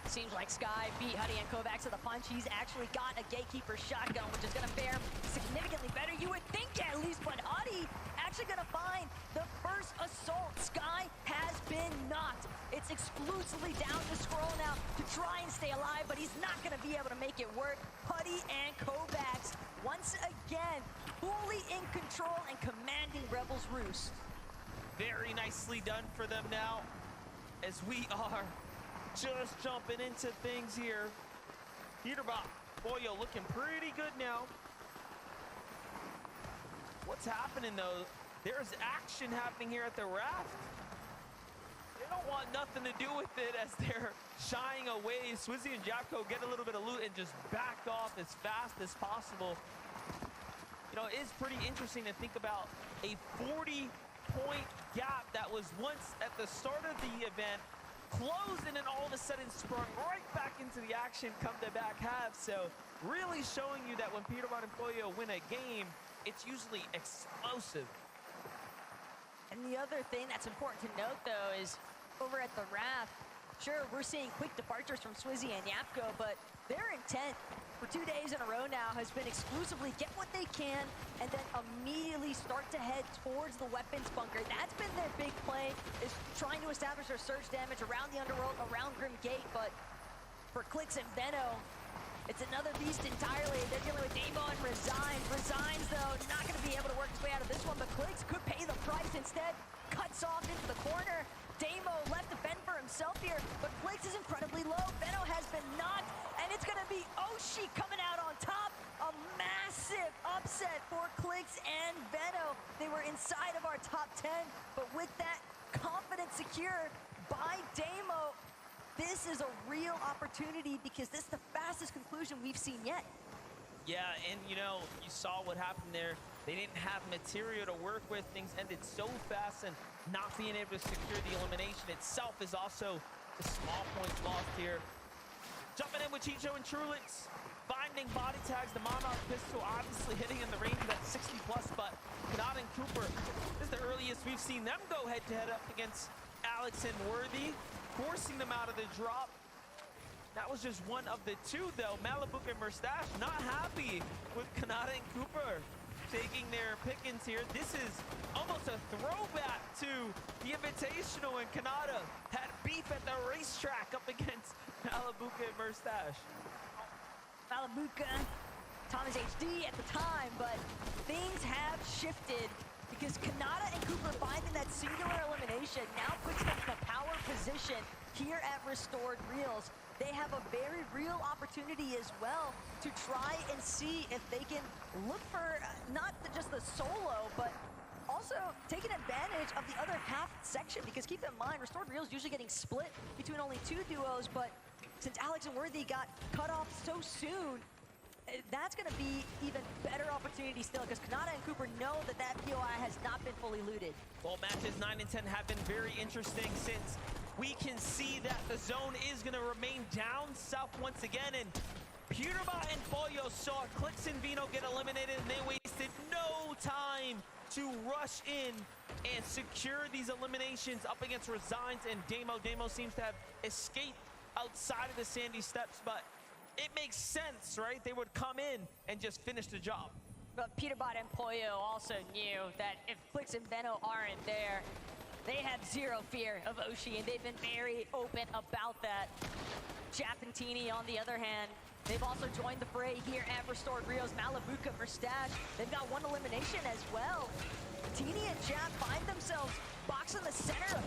Speaker 16: Seems like Sky beat Huddy and Kovacs to the punch. He's actually got a Gatekeeper shotgun, which is going to fare significantly better, you would think at least, but Huddy actually going to find the first assault. Sky has been knocked. It's exclusively down to Scroll now to try and stay alive, but he's not going to be able to make it work. Huddy and Kovacs, once again, fully in control and commanding Rebels Roost.
Speaker 1: Very nicely done for them now, as we are just jumping into things here. Peterbot, Boyo looking pretty good now. What's happening though? There's action happening here at the raft. They don't want nothing to do with it as they're shying away. Swizzy and Japko get a little bit of loot and just back off as fast as possible. You know, it is pretty interesting to think about a 40-point gap that was once at the start of the event closed and then all of a sudden sprung right back into the action come the back half. So really showing you that when Peterbot and Pollo win a game, it's usually explosive.
Speaker 16: And the other thing that's important to note though is over at the raft, sure, we're seeing quick departures from Swizzy and Yapko, but their intent for 2 days in a row now has been exclusively get what they can and then immediately start to head towards the weapons bunker. That's been their big play, is trying to establish their surge damage around the underworld, around Grim Gate, but for Clix and Veno, it's another beast entirely. They're dealing with Damo and Resigns. Resigns, though, not going to be able to work his way out of this one, but Clix could pay the price instead. Cuts off into the corner. Damo left to fend for himself here, but Clix is incredibly low. Veno has been knocked, and it's going to be Oshi coming out on top. A massive upset for Clix and Veno. They were inside of our top 10, but with that confidence secure by Damo, this is a real opportunity because this is the fastest conclusion we've seen yet.
Speaker 1: Yeah, and you know, you saw what happened there. They didn't have material to work with. Things ended so fast, and not being able to secure the elimination itself is also the small points lost here. Jumping in with Chicho and Trulix, finding body tags. The Monarch pistol obviously hitting in the range of that 60+, but Kanata and Cooper, this is the earliest we've seen them go head-to-head up against Alex and Worthy, forcing them out of the drop. That was just one of the two, though. Malabuk and Murstache not happy with Kanata and Cooper taking their pickings here. This is almost a throwback to the Invitational, and Kanata had beef at the racetrack up against Malabuka and Murstache.
Speaker 16: Malabuka, Thomas HD at the time, but things have shifted because Kanata and Cooper finding that singular elimination now puts them in a power position here at Restored Reels. They have a very real opportunity as well to try and see if they can look for not just the solo, but also taking advantage of the other half section, because keep in mind, Restored Reels usually getting split between only 2 duos, but since Alex and Worthy got cut off so soon, that's going to be even better opportunity still, because Kanata and Cooper know that that POI has not been fully looted.
Speaker 1: Well, matches 9 and 10 have been very interesting, since we can see that the zone is going to remain down south once again, and Peterbot and Pollo saw Clix and Vino get eliminated, and they wasted no time to rush in and secure these eliminations up against Resigns and Damo. Damo seems to have escaped outside of the Sandy Steps, but it makes sense, right? They would come in and just finish the job.
Speaker 16: But Peterbot and Pollo also knew that if Clix and Veno aren't there, They have zero fear of Oshi, and they've been very open about that. Chapentini, on the other hand, they've also joined the fray here at Restored Rios. Malabuka for Stash. They've got one elimination as well. Teeny and Chap find themselves boxed in the center.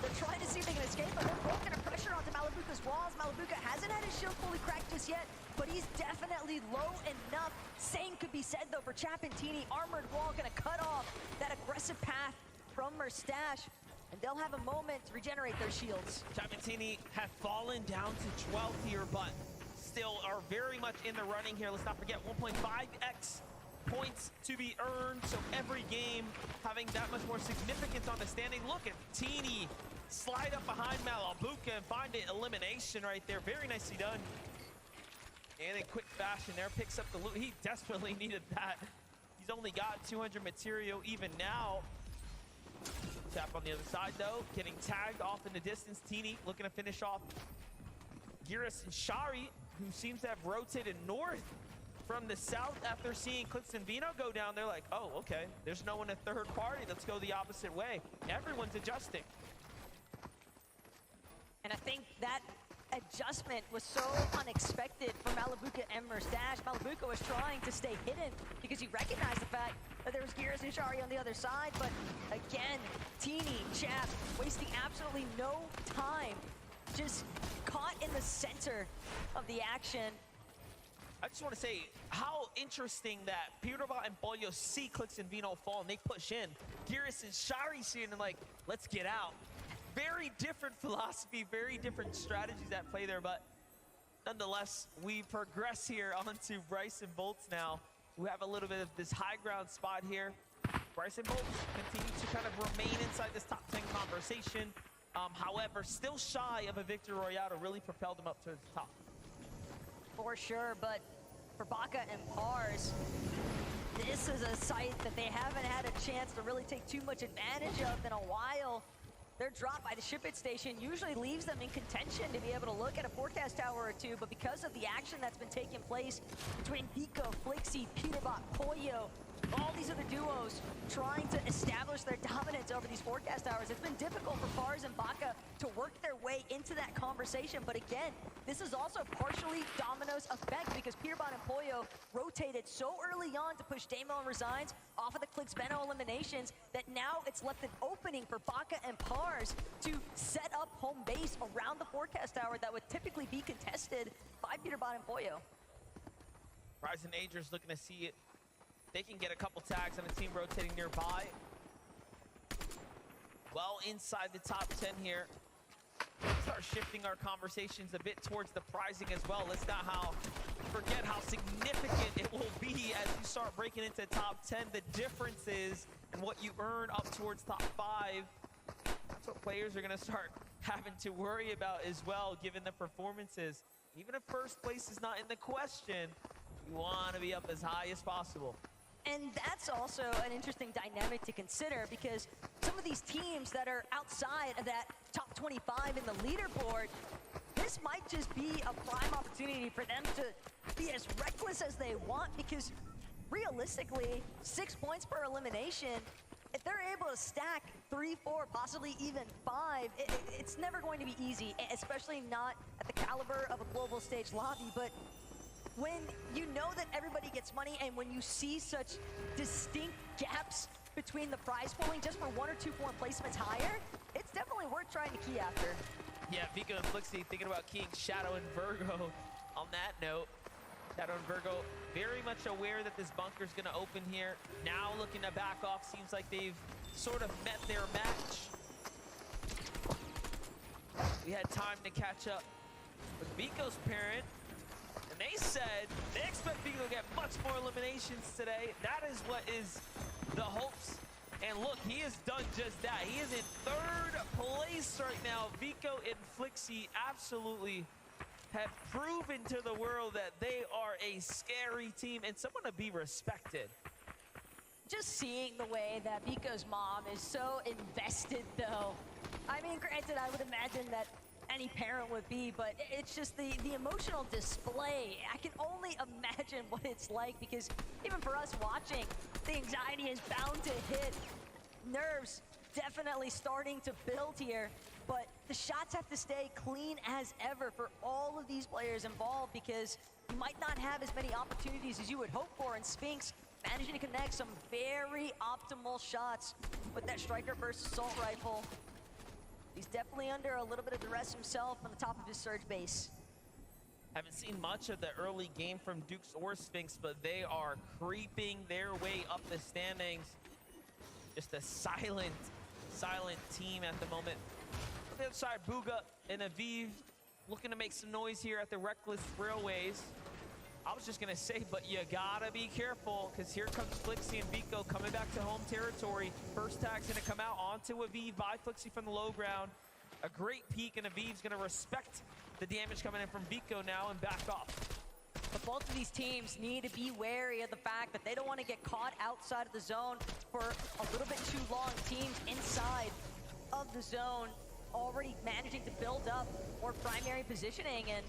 Speaker 16: They're trying to see if they can escape, but they're both gonna pressure onto Malabuka's walls. Malabuka hasn't had his shield fully cracked just yet, but he's definitely low enough. Same could be said though for Chapentini. Armored wall gonna cut off that aggressive path from Merstash, and they'll have a moment to regenerate their shields.
Speaker 1: Chapentini have fallen down to 12th here, but still are very much in the running here. Let's not forget 1.5x points to be earned, so every game having that much more significance on the standing. Look at Teeny slide up behind Malabuka and find an elimination right there. Very nicely done. And in quick fashion there, picks up the loot. He desperately needed that. He's only got 200 material even now. Tap on the other side though, getting tagged off in the distance. Teeny looking to finish off Giras and Shari, who seems to have rotated north from the south after seeing Clix and Vino go down. They're like, oh, okay, there's no one a third party. Let's go the opposite way. Everyone's adjusting.
Speaker 16: And I think that adjustment was so unexpected for Malabuka and Merstash. Malabuka was trying to stay hidden because he recognized the fact that there was Giras and Shari on the other side. But again, Teeny, Chap, wasting absolutely no time. Just caught in the center of the action.
Speaker 1: I just want to say how interesting that Pirobot and Pollo see Clix and Vino fall and they push in. Giras and Shari see it and like, let's get out. Very different philosophy, very different strategies at play there, but nonetheless, we progress here onto Bryson Bolts now, who have a little bit of this high ground spot here. Bryson Bolts continue to kind of remain inside this top 10 conversation. However, still shy of a Victor Royale to really propel them up to the top.
Speaker 16: For sure, but for Baka and Pars, this is a site that they haven't had a chance to really take too much advantage of in a while. Their drop by the ship it station usually leaves them in contention to be able to look at a forecast tower or two, but because of the action that's been taking place between Pico, Flixie, Peterbot, Pollo, all these other duos trying to establish their dominance over these forecast towers, it's been difficult for Pars and Baka to work their way into that conversation. But again, this is also partially Domino's effect because Peterbot and Pollo rotated so early on to push Damon Resigns off of the Clix Beno eliminations that now it's left an opening for Baka and Pars to set up home base around the forecast tower that would typically be contested by Peterbot and Pollo.
Speaker 1: Rise and Agers looking to see it. They can get a couple tags on a team rotating nearby. Well, inside the top 10 here. Let's start shifting our conversations a bit towards the prizing as well. Let's not forget how significant it will be as you start breaking into top 10. The differences in what you earn up towards top 5. That's what players are going to start having to worry about as well, given the performances. Even if first place is not in the question, you want to be up as high as possible.
Speaker 16: And that's also an interesting dynamic to consider because some of these teams that are outside of that top 25 in the leaderboard, this might just be a prime opportunity for them to be as reckless as they want because realistically, 6 points per elimination, if they're able to stack 3, 4, possibly even 5, it's never going to be easy, especially not at the caliber of a global stage lobby. But when you know that everybody gets money and when you see such distinct gaps between the prize pooling just for 1 or 2 point placements higher, it's definitely worth trying to key after.
Speaker 1: Yeah, Vico and Flixie thinking about keying Shadow and Virgo on that note. Shadow and Virgo very much aware that this bunker's gonna open here. Now looking to back off, seems like they've sort of met their match. We had time to catch up with Vico's parent. And they said they expect Vico to get much more eliminations today. That is what is the hopes. And look, he has done just that. He is in 3rd place right now. Vico and Flixie absolutely have proven to the world that they are a scary team and someone to be respected.
Speaker 16: Just seeing the way that Vico's mom is so invested though. I mean, granted, I would imagine that any parent would be, but it's just the emotional display. I can only imagine what it's like because even for us watching, the anxiety is bound to hit nerves definitely starting to build here, but the shots have to stay clean as ever for all of these players involved, because you might not have as many opportunities as you would hope for, and Spinks managing to connect some very optimal shots with that striker burst assault rifle. He's definitely under a little bit of duress himself on the top of his surge base.
Speaker 1: Haven't seen much of the early game from Dukes or Spinks, but they are creeping their way up the standings. Just a silent team at the moment. On the other side, Bugha and Aviv looking to make some noise here at the Reckless Railways. I was just gonna say, but you gotta be careful, because here comes Flixie and Vico coming back to home territory. First tag's gonna come out onto Aviv by Flixie from the low ground. A great peek, and Aviv's gonna respect the damage coming in from Vico now and back off.
Speaker 16: But both of these teams need to be wary of the fact that they don't want to get caught outside of the zone for a little bit too long. Teams inside of the zone already managing to build up more primary positioning, and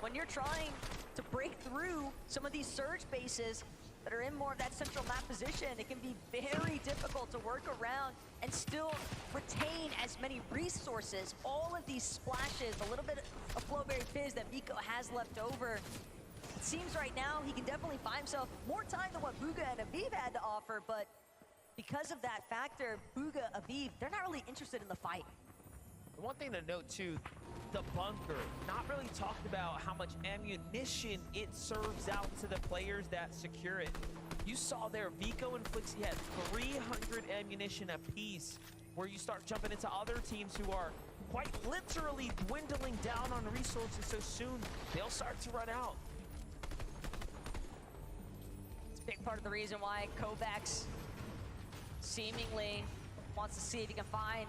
Speaker 16: when you're trying to break through some of these surge bases that are in more of that central map position, it can be very difficult to work around and still retain as many resources. All of these splashes, a little bit of Flowberry Fizz that Vico has left over. It seems right now he can definitely find himself more time than what Bugha and Aviv had to offer, but because of that factor, Bugha, Aviv, they're not really interested in the fight.
Speaker 1: One thing to note too, the bunker, not really talked about how much ammunition it serves out to the players that secure it. You saw there, Vico and Flixie had 300 ammunition apiece, where you start jumping into other teams who are quite literally dwindling down on resources so soon, they'll start to run out.
Speaker 16: It's a big part of the reason why Kovacs seemingly wants to see if he can find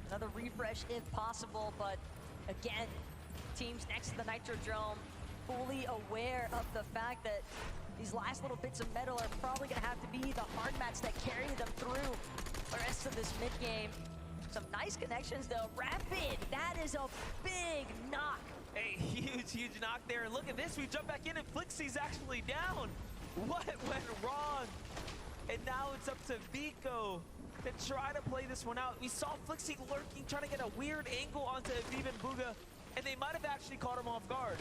Speaker 16: another refresh if possible, but again, teams next to the Nitrodrome fully aware of the fact that these last little bits of metal are probably gonna have to be the hard mats that carry them through the rest of this mid game. Some nice connections though. Rapid, that is a big knock.
Speaker 1: A huge knock there. And look at this, we jump back in and Flixie's actually down. What went wrong? And now it's up to Vico to try to play this one out. We saw Flixie lurking, trying to get a weird angle onto Aviv and Bugha, and they might have actually caught him off guard.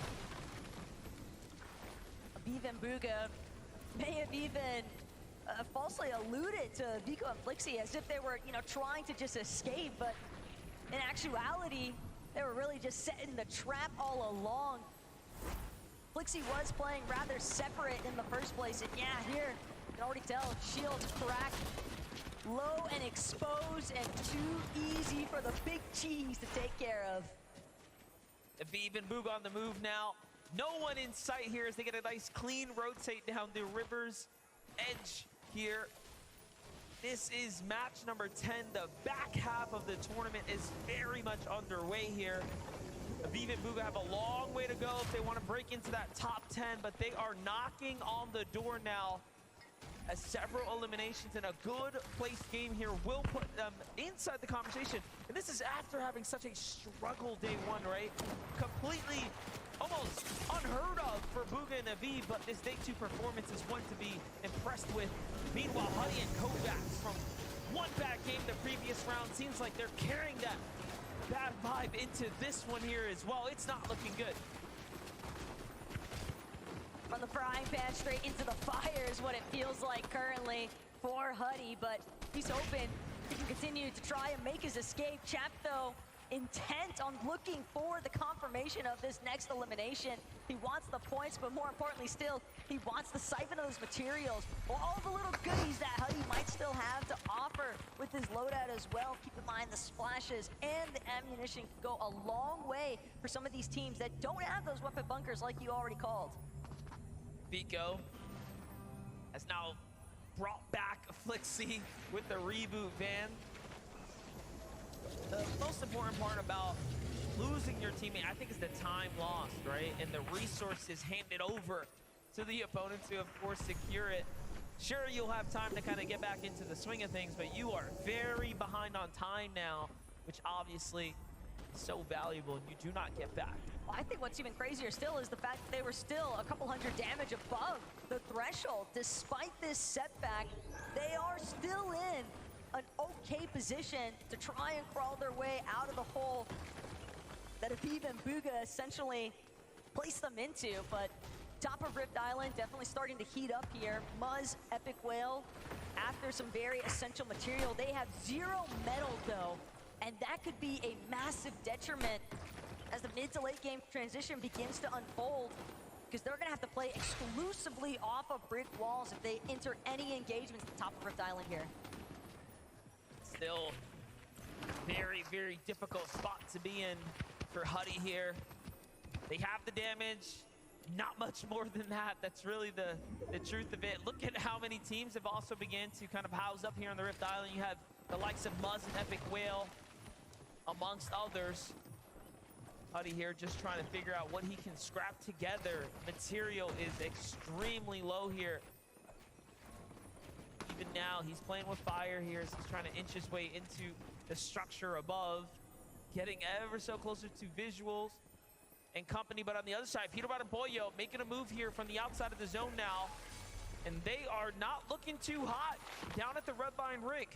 Speaker 16: Aviv and Bugha may have even falsely alluded to Vico and Flixie as if they were, trying to just escape, but in actuality, they were really just setting the trap all along. Flixie was playing rather separate in the first place, and yeah, here, you can already tell, shields cracked, low and exposed, and too easy for the big cheese to take care of.
Speaker 1: Aviv and Bugha on the move now. No one in sight here as they get a nice clean rotate down the river's edge here. This is match number 10. The back half of the tournament is very much underway here. Aviv and Bugha have a long way to go if they want to break into that top 10, but they are knocking on the door now, as several eliminations in a good placed game here will put them inside the conversation. And this is after having such a struggle day one, right? Completely almost unheard of for Bugha and Aviv, but this day two performance is one to be impressed with. Meanwhile, Huddy and Kovacs from one bad game the previous round, seems like they're carrying that bad vibe into this one here as well. It's not looking good.
Speaker 16: From the frying pan straight into the fire is what it feels like currently for Huddy, but he's hoping he can continue to try and make his escape. Chap, though, intent on looking for the confirmation of this next elimination. He wants the points, but more importantly still, he wants the siphon of those materials, or all the little goodies that Huddy might still have to offer with his loadout as well. Keep in mind the splashes and the ammunition can go a long way for some of these teams that don't have those weapon bunkers like you already called.
Speaker 1: Vico has now brought back Flixie with the reboot van. The most important part about losing your teammate, I think, is the time lost, right? And the resources handed over to the opponents who, of course, secure it. Sure, you'll have time to kind of get back into the swing of things, but you are very behind on time now, which obviously is so valuable, and you do not get back.
Speaker 16: Well, I think what's even crazier still is the fact that they were still a couple hundred damage above the threshold. Despite this setback, they are still in an okay position to try and crawl their way out of the hole that Aviv and Bugha essentially placed them into. But top of Rift Island definitely starting to heat up here. Muzz, Epic Whale, after some very essential material. They have 0 metal though, and that could be a massive detriment as the mid to late game transition begins to unfold, because they're gonna have to play exclusively off of brick walls if they enter any engagements at the top of Rift Island here.
Speaker 7: Still very, very difficult spot to be in for Huddy here. They have the damage, not much more than that. That's really the truth of it. Look at how many teams have also began to kind of house up here on the Rift Island. You have the likes of Muzz and Epic Whale, amongst others. Huddy here just trying to figure out what he can scrap together. Material is extremely low here. Even now, he's playing with fire here as he's trying to inch his way into the structure above, getting ever so closer to visuals and company. But on the other side, Peterbot and Pollo making a move here from the outside of the zone now, and they are not looking too hot down at the Red Vine rig.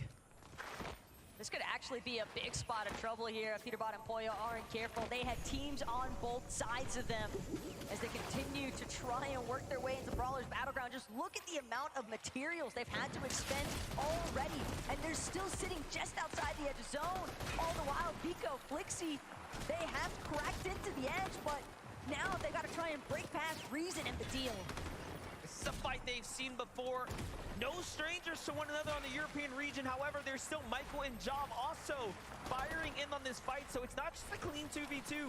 Speaker 16: This could actually be a big spot of trouble here if Peterbot and Pollo aren't careful. They had teams on both sides of them as they continue to try and work their way into Brawler's Battleground. Just look at the amount of materials they've had to expend already, and they're still sitting just outside the edge of zone. All the while, Vico, Flixie, they have cracked into the edge, but now they got to try and break past Reason in the deal.
Speaker 7: This is a fight they've seen before. No strangers to one another on the European region. However, there's still Michael and Job also firing in on this fight, so it's not just a clean 2v2.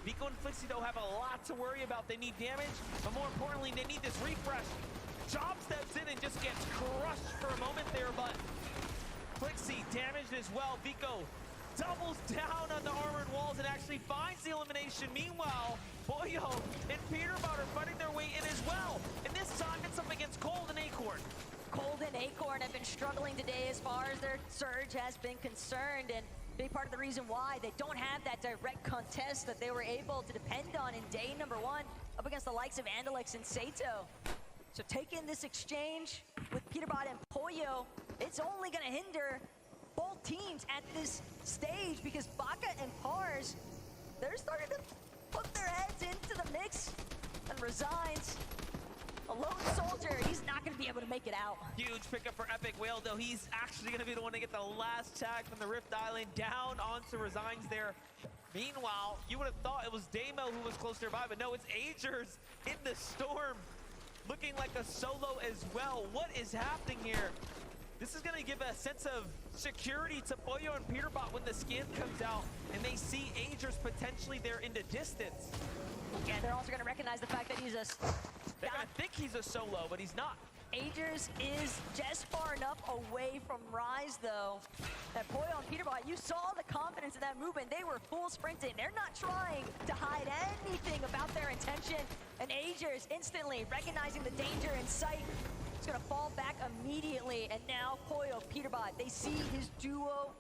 Speaker 7: Vico and Flixie, though, have a lot to worry about. They need damage, but more importantly, they need this refresh. Job steps in and just gets crushed for a moment there, but Flixie damaged as well. Vico doubles down on the armored walls and actually finds the elimination. Meanwhile, Pollo and Peterbot are fighting their way in as well. And this time it's up against Cold and Acorn.
Speaker 16: Cold and Acorn have been struggling today as far as their surge has been concerned, and big part of the reason why they don't have that direct contest that they were able to depend on in day number 1 up against the likes of Andalix and Sato. So taking this exchange with Peterbot and Pollo, it's only going to hinder both teams at this stage, because Baka and Pars, they're starting to put their heads into the mix, and Resigns, a lone soldier, he's not going to be able to make it out.
Speaker 7: Huge pickup for Epic Whale, though. He's actually going to be the one to get the last tag from the Rift Island down onto Resigns there. Meanwhile, you would have thought it was Damo who was close nearby, but no, it's Agers in the storm, looking like a solo as well. What is happening here? This is going to give a sense of security to Pollo and Peterbot when the scan comes out and they see Agers potentially there in the distance.
Speaker 16: Yeah, they're also going to recognize the fact that he's a...
Speaker 7: They're going to think he's a solo, but he's not.
Speaker 16: Agers is just far enough away from Rise, though, that Pollo and Peterbot, you saw the confidence in that movement. They were full sprinting. They're not trying to hide anything about their intention. And Agers instantly recognizing the danger in sight. He's going to fall back immediately, and now Pollo, Peterbot, they see his duo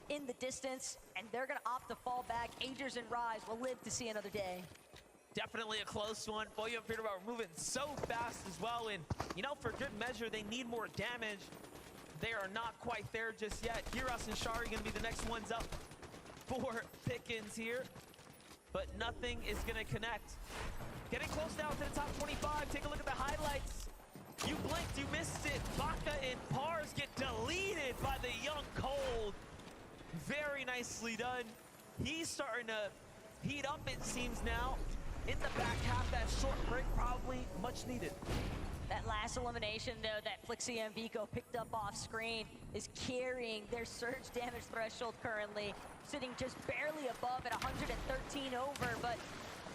Speaker 16: in the distance, and they're going to opt to fall back. Agers and Rise will live to see another day.
Speaker 7: Definitely a close one. Pollo and Peterbot are moving so fast as well, and, you know, for good measure, they need more damage. They are not quite there just yet. Giras and Shari going to be the next ones up for Pickens here, but nothing is going to connect. Getting close now to the top 25. Take a look at the highlights. You blinked, you missed it. Baka and Pars get deleted by the young Cold. Very nicely done. He's starting to heat up, it seems now. In the back half, that short break probably much needed.
Speaker 16: That last elimination, though, that Flixie and Vico picked up off screen is carrying their surge damage threshold currently, sitting just barely above at 113 over. But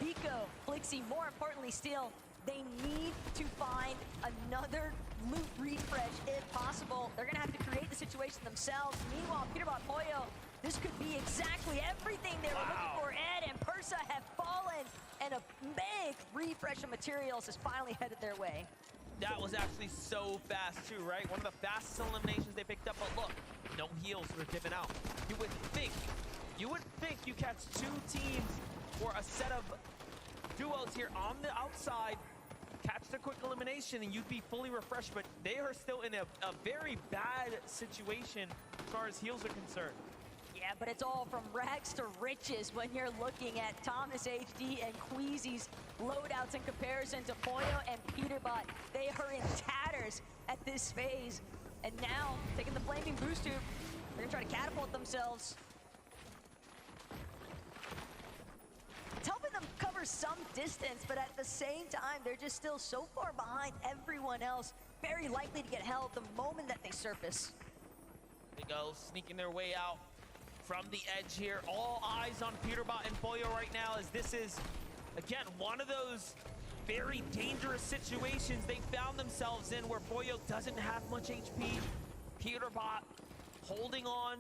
Speaker 16: Vico, Flixie, more importantly still, they need to find another loot refresh if possible. They're gonna have to create the situation themselves. Meanwhile, Peterbot Pollo, this could be exactly everything they were looking for. Ed and Persa have fallen, and a big refresh of materials has finally headed their way.
Speaker 7: That was actually so fast too, right? One of the fastest eliminations they picked up, but look, no heals were given out. You would think you catch two teams or a set of duos here on the outside, catch a quick elimination and you'd be fully refreshed, but they are still in a very bad situation as far as heals are concerned.
Speaker 16: Yeah, but it's all from rags to riches when you're looking at Thomas HD and Queasy's loadouts in comparison to Pollo and Peterbot. They are in tatters at this phase. And now, taking the flaming boost tube, they're gonna try to catapult themselves. It's helping them cover some distance, but at the same time, they're just still so far behind everyone else. Very likely to get held the moment that they surface.
Speaker 7: They go, sneaking their way out from the edge here. All eyes on Peterbot and Pollo right now, as this is, again, one of those very dangerous situations they found themselves in where Pollo doesn't have much HP. Peterbot holding on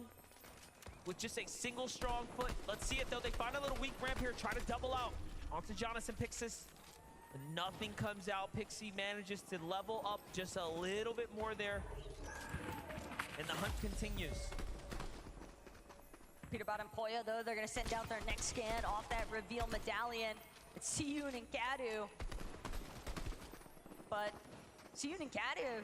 Speaker 7: with just a single strong foot. Let's see it though. They find a little weak ramp here, try to double out onto Jonathan Pixis. And nothing comes out. Pixie manages to level up just a little bit more there. And the hunt continues.
Speaker 16: Peterbot and Pollo, though, they're going to send out their next scan off that reveal medallion. It's Siyun and Kadu. But Siyun and Kadu,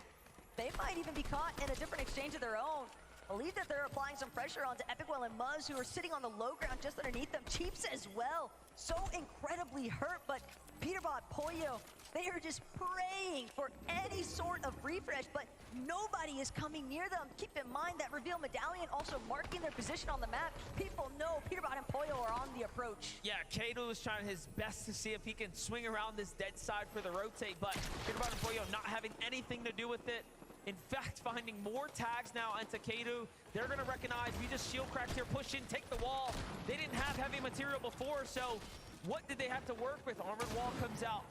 Speaker 16: they might even be caught in a different exchange of their own. Believe that they're applying some pressure onto Epicwell and Muzz, who are sitting on the low ground just underneath them. Chiefs as well, so incredibly hurt, but Peterbot, Pollo, they are just praying for any sort of refresh, but nobody is coming near them. Keep in mind that reveal medallion also marking their position on the map. People know Peterbot and Pollo are on the approach.
Speaker 7: Yeah, Kato is trying his best to see if he can swing around this dead side for the rotate, but Peterbot and Pollo not having anything to do with it. In fact, finding more tags now into Kato. They're gonna recognize we just shield cracked here, push in, take the wall. They didn't have heavy material before, so what did they have to work with? Armored wall comes out,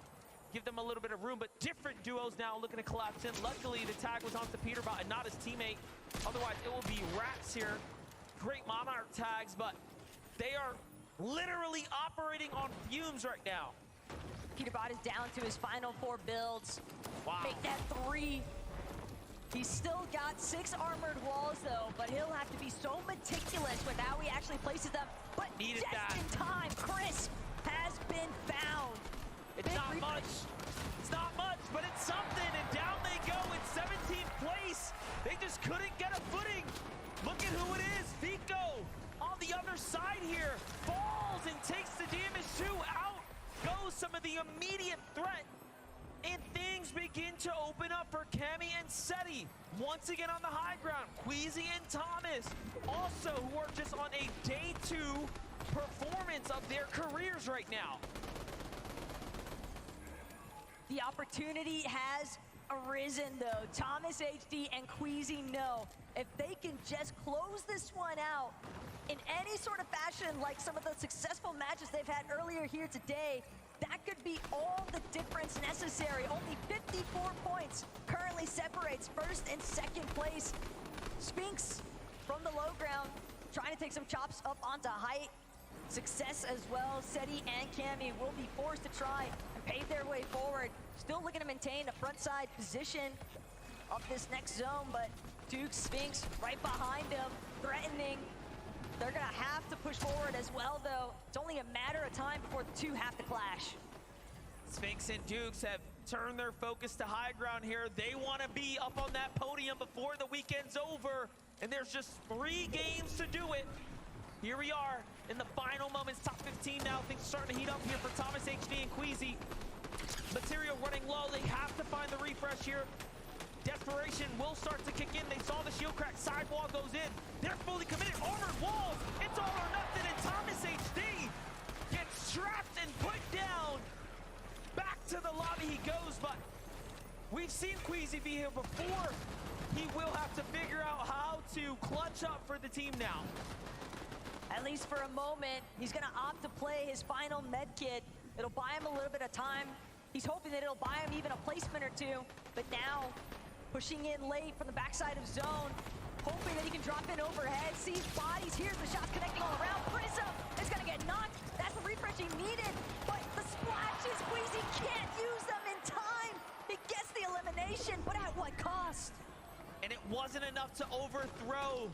Speaker 7: give them a little bit of room, but different duos now looking to collapse in. Luckily, the tag was onto Peterbot and not his teammate. Otherwise, it will be rats here. Great Monarch tags, but they are literally operating on fumes right now.
Speaker 16: Peterbot is down to his final 4 builds.
Speaker 7: Wow.
Speaker 16: Make that 3. He's still got 6 armored walls, though, but he'll have to be so meticulous with how he actually places them. But
Speaker 7: Needed
Speaker 16: just
Speaker 7: that.
Speaker 16: in time, Chris has been found.
Speaker 7: It's not much. It's not much, but it's something, and down they go in 17th place. They just couldn't get a footing. Look at who it is. Vico on the other side here falls and takes the damage too. Out goes some of the immediate threat. And things begin to open up for Cammy and Seti. Once again on the high ground, Queasy and Thomas, also who are just on a day 2 performance of their careers right now.
Speaker 16: The opportunity has arisen, though. Thomas HD and Queasy know if they can just close this one out in any sort of fashion, like some of the successful matches they've had earlier here today, that could be all the difference necessary. Only 54 points currently separates first and second place. Sphinx from the low ground, trying to take some chops up onto height. Success as well. Seti and Cammy will be forced to try and pave their way forward. Still looking to maintain a front side position of this next zone, but Duke, Sphinx right behind them, threatening. They're gonna have to push forward as well, though. It's only a matter of time before the 2 have to clash.
Speaker 7: Sphinx and Dukes have turned their focus to high ground here. They want to be up on that podium before the weekend's over, and there's just 3 games to do it. Here we are in the final moments, top 15 now. Things are starting to heat up here for Thomas HD and Queasy. Material running low. They have to find the refresh here. Desperation will start to kick in. They saw the shield crack. Sidewall goes in. They're fully committed. Armored walls. It's all or nothing. And Thomas HD gets trapped and put down. Back to the lobby he goes. But we've seen Queasy be here before. He will have to figure out how to clutch up for the team now.
Speaker 16: At least for a moment, he's gonna opt to play his final med kit. It'll buy him a little bit of time. He's hoping that it'll buy him even a placement or 2. But now, pushing in late from the backside of zone, hoping that he can drop in overhead, sees bodies, here's the shots connecting all around. Prism is gonna get knocked. That's the refresh he needed, but the splashes, Queasy can't use them in time. He gets the elimination, but at what cost?
Speaker 7: And it wasn't enough to overthrow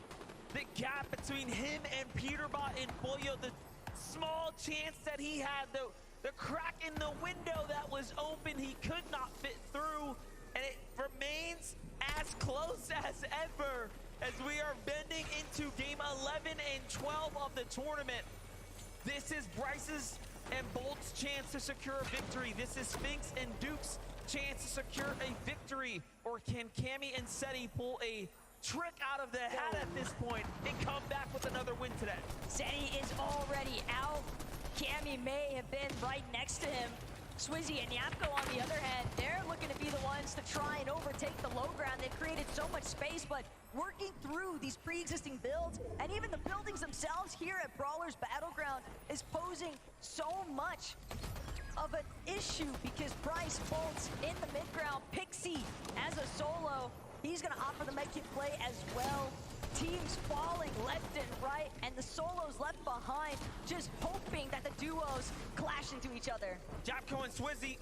Speaker 7: the gap between him and Peterbot and Pollo. The small chance that he had, though, The crack in the window that was open, he could not fit through, and it remains as close as ever as we are bending into game 11 and 12 of the tournament. This is Bryce's and Bolt's chance to secure a victory. This is Sphinx and Duke's chance to secure a victory. Or can Cammy and Seti pull a trick out of the hat at this point and come back with another win today?
Speaker 16: Seti is already out. Cammy may have been right next to him. Swizzy and Yapko, on the other hand, they're looking to be the ones to try and overtake the low ground. They've created so much space, but working through these pre-existing builds and even the buildings themselves here at Brawler's Battleground is posing so much of an issue because Bryce Bolt's in the mid-ground. Pixie as a solo, he's gonna opt for the medkit play as well. Teams falling left and right, and the solos left behind, just hoping that the duos clash into each other.
Speaker 7: Japko and Swizzy,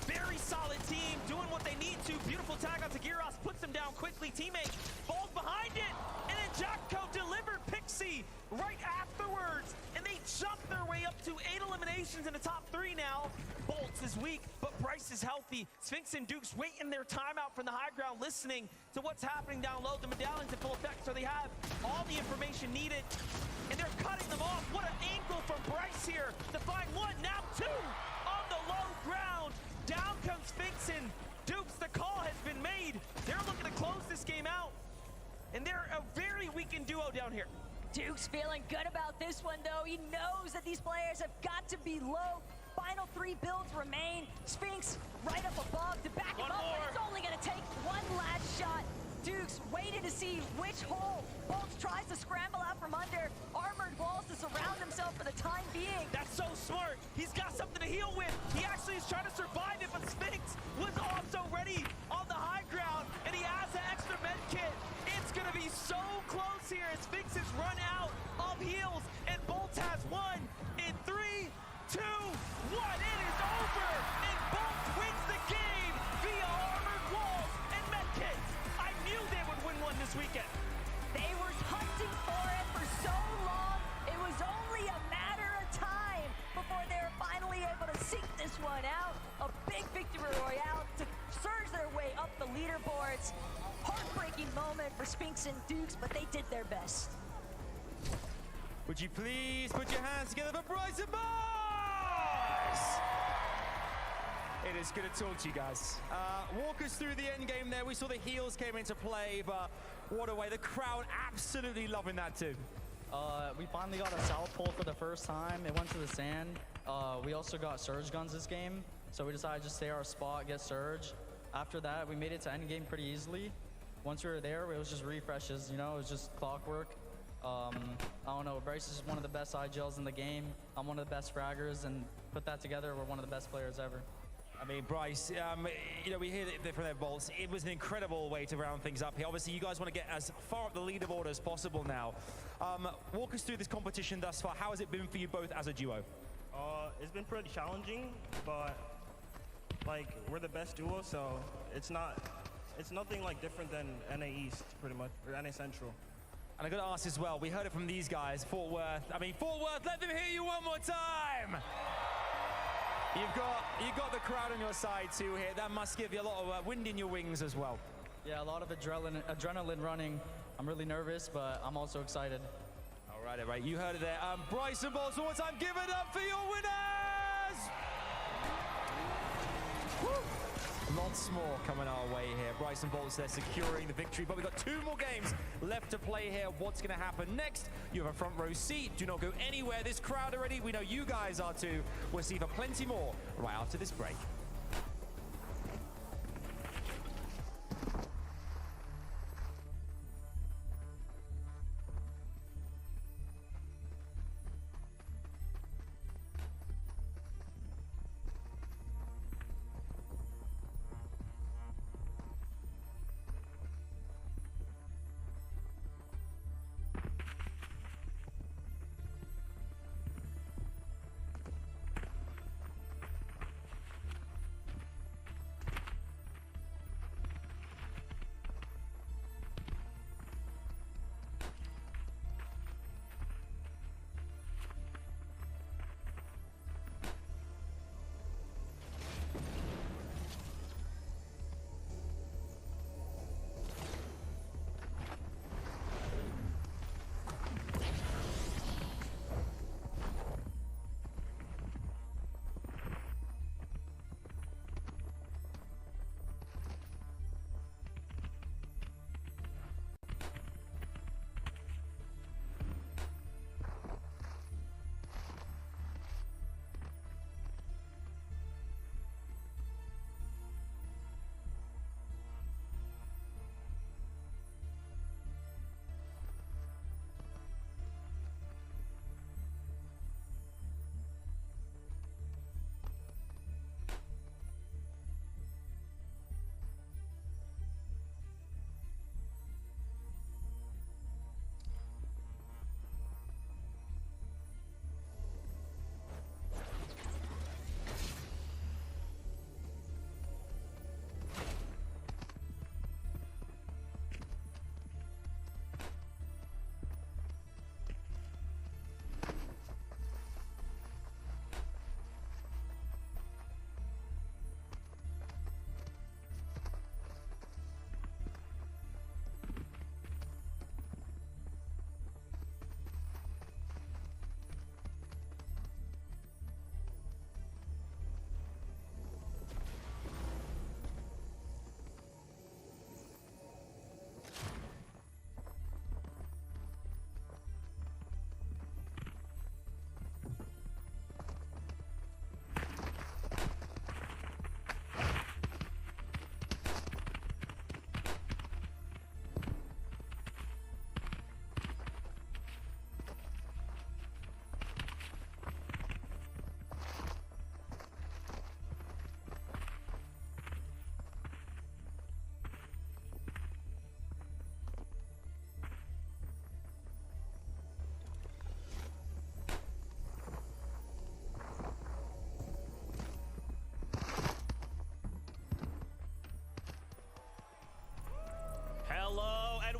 Speaker 7: very solid team, doing what they need to. Beautiful tag out to Gyros, puts them down quickly. Teammate falls behind it, and then Japko delivered Pixie right afterwards, and they jumped their way up to 8 eliminations in the top 3 now. Bolts is weak, but Bryce is healthy. Sphinx and Duke's waiting their timeout from the high ground, listening to what's happening down low. The medallions in full effect, so they have all the information needed, and they're cutting them off. What an angle from Bryce here to find one, now 2 on the low ground. Down comes Sphinx and Dukes. The call has been made. They're looking to close this game out, and they're a very weakened duo down here.
Speaker 16: Duke's feeling good about this one, though. He knows that these players have got to be low. Final 3 builds remain. Sphinx right up above to back him up, but it's only going to take one last shot. Dukes waiting to see which hole Bolts tries to scramble out from under. Armored walls to surround himself for the time being.
Speaker 7: That's so smart. He's got something to heal with. He actually is trying to survive it, but Sphinx was also ready on the high ground, and he has an extra med kit. It's going to be so close here as Sphinx has run out of heals, and Bolts has one in 3, 2, 1. It is over, and Bolts wins the game via armored walls and medkits. I knew they would win one this weekend.
Speaker 16: They were hunting for it for so long. It was only a matter of time before they were finally able to seek this one out. A big victory royale to surge their way up the leaderboards. Heartbreaking moment for Sphinx and Dukes, but they did their best.
Speaker 3: Would you please put your hands together for Bryce and Bars? It is good to talk to you guys. Walk us through the end game there. We saw the heals came into play, but what a way. The crowd absolutely loving that too.
Speaker 6: We finally got a south pole for the first time. It went to the sand. We also got surge guns this game, so we decided to just stay our spot, get surge. After that, we made it to end game pretty easily. Once we were there, it was just refreshes, you know, it was just clockwork. I don't know, Bryce is one of the best IGLs in the game. I'm one of the best fraggers, and put that together, we're one of the best players ever.
Speaker 3: I mean, Bryce, you know, we hear that from their Bolts. It was an incredible way to round things up here. Obviously, you guys want to get as far up the leaderboard as possible now. Walk us through this competition thus far. How has it been for you both as a duo?
Speaker 12: It's been pretty challenging, but like we're the best duo, so it's nothing like different than NA East, pretty much, or NA Central.
Speaker 3: And I got to ask as well, we heard it from these guys, Fort Worth. I mean, Fort Worth, let them hear you one more time. You've got the crowd on your side too here. That must give you a lot of wind in your wings as well.
Speaker 6: Yeah, a lot of adrenaline running. I'm really nervous, but I'm also excited.
Speaker 3: All right, you heard it there. Bryce and Bolts, one more time, give it up for your winners! Woo! Lots more coming our way here. Bryce and Bolts, they're securing the victory, but we've got 2 more games left to play here. What's going to happen next? You have a front row seat. Do not go anywhere. This crowd already, we know you guys are too. We'll see for plenty more right after this break.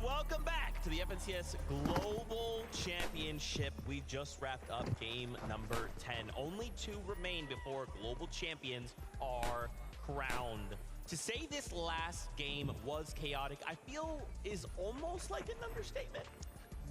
Speaker 1: welcome back to the FNCS Global Championship. We just wrapped up game number 10. Only 2 remain before global champions are crowned. To say this last game was chaotic, I feel is almost like an understatement.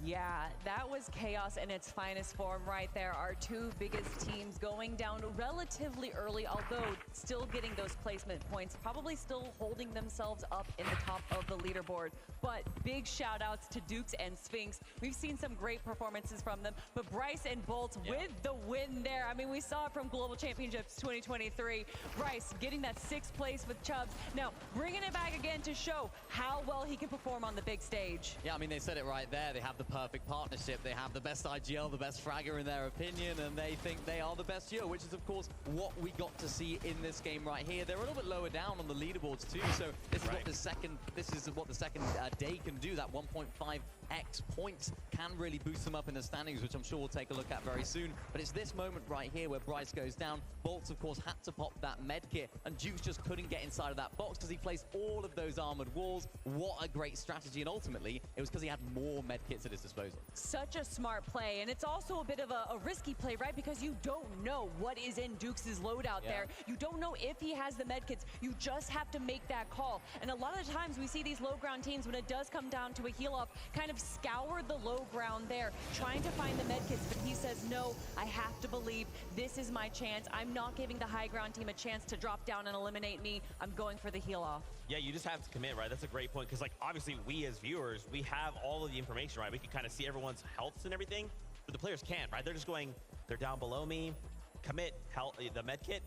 Speaker 10: Yeah, that was chaos in its finest form right there. Our 2 biggest teams going down relatively early, although still getting those placement points, probably still holding themselves up in the top of the leaderboard. But big shout outs to Dukes and Sphinx. We've seen some great performances from them, but Bryce and Bolt with the win there. I mean, we saw it from Global Championships 2023. Bryce getting that 6th place with Chubbs. Now, bringing it back again to show how well he can perform on the big stage.
Speaker 17: Yeah, I mean, they said it right there. They have the perfect partnership. They have the best IGL, the best fragger in their opinion, and they think they are the best duo, which is, of course, what we got to see in this game right here. They're a little bit lower down on the leaderboards, too, so this is what the second day can do. That 1.5x points can really boost them up in the standings, which I'm sure we'll take a look at very soon. But it's this moment right here where Bryce goes down. Bolts, of course, had to pop that med kit, and Dukes just couldn't get inside of that box because he placed all of those armored walls. What a great strategy, and ultimately, it was because he had more med kits at his disposal.
Speaker 10: Such a smart play, and it's also a bit of a risky play, right? Because you don't know what is in Dukes' loadout there. You don't know if he has the med kits. You just have to make that call. And a lot of the times we see these low ground teams, when it does come down to a heal up, kind of scour the low ground there, trying to find the med kits. But he says, no, I have to believe this is my chance. I'm not giving the high ground team a chance to drop down and eliminate me. I'm going for the heal off.
Speaker 1: Yeah, you just have to commit, right? That's a great point, because like obviously we as viewers, we have all of the information, right? We can kind of see everyone's healths and everything, but the players can't, right? They're just going, they're down below me, commit, health, the med kit.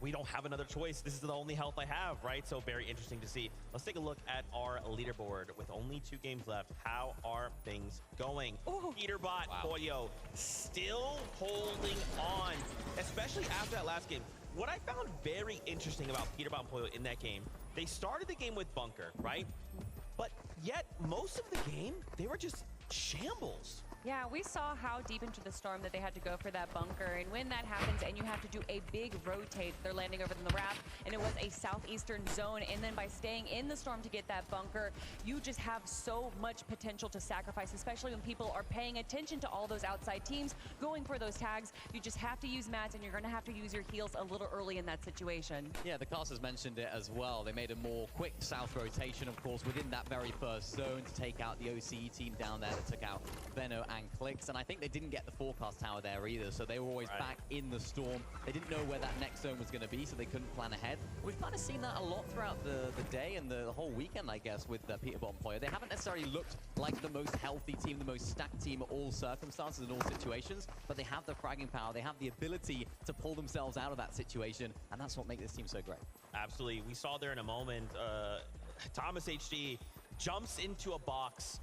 Speaker 1: We don't have another choice. This is the only health I have, right? So very interesting to see. Let's take a look at our leaderboard with only 2 games left. How are things going? Peterbot, Pollo still holding on, especially after that last game. What I found very interesting about Peterbot and Pollo in that game, they started the game with Bunker, right? But yet most of the game, they were just shambles.
Speaker 10: Yeah, we saw how deep into the storm that they had to go for that bunker, and when that happens and you have to do a big rotate, they're landing over in the raft, and it was a southeastern zone, and then by staying in the storm to get that bunker, you just have so much potential to sacrifice, especially when people are paying attention to all those outside teams going for those tags. You just have to use mats, and you're going to have to use your heals a little early in that situation.
Speaker 17: Yeah, the casters mentioned it as well. They made a more quick south rotation, of course, within that very first zone to take out the OCE team down there that took out Venno and Clicks, and I think they didn't get the forecast tower there either, so they were always back in the storm. They didn't know where that next zone was going to be, so they couldn't plan ahead. We've kind of seen that a lot throughout the day and the whole weekend, I guess, with Peterbot and Pollo. They haven't necessarily looked like the most healthy team, the most stacked team at all circumstances and all situations, but they have the fragging power, they have the ability to pull themselves out of that situation, and that's what makes this team so great.
Speaker 1: Absolutely. We saw there in a moment, Thomas HD jumps into a box,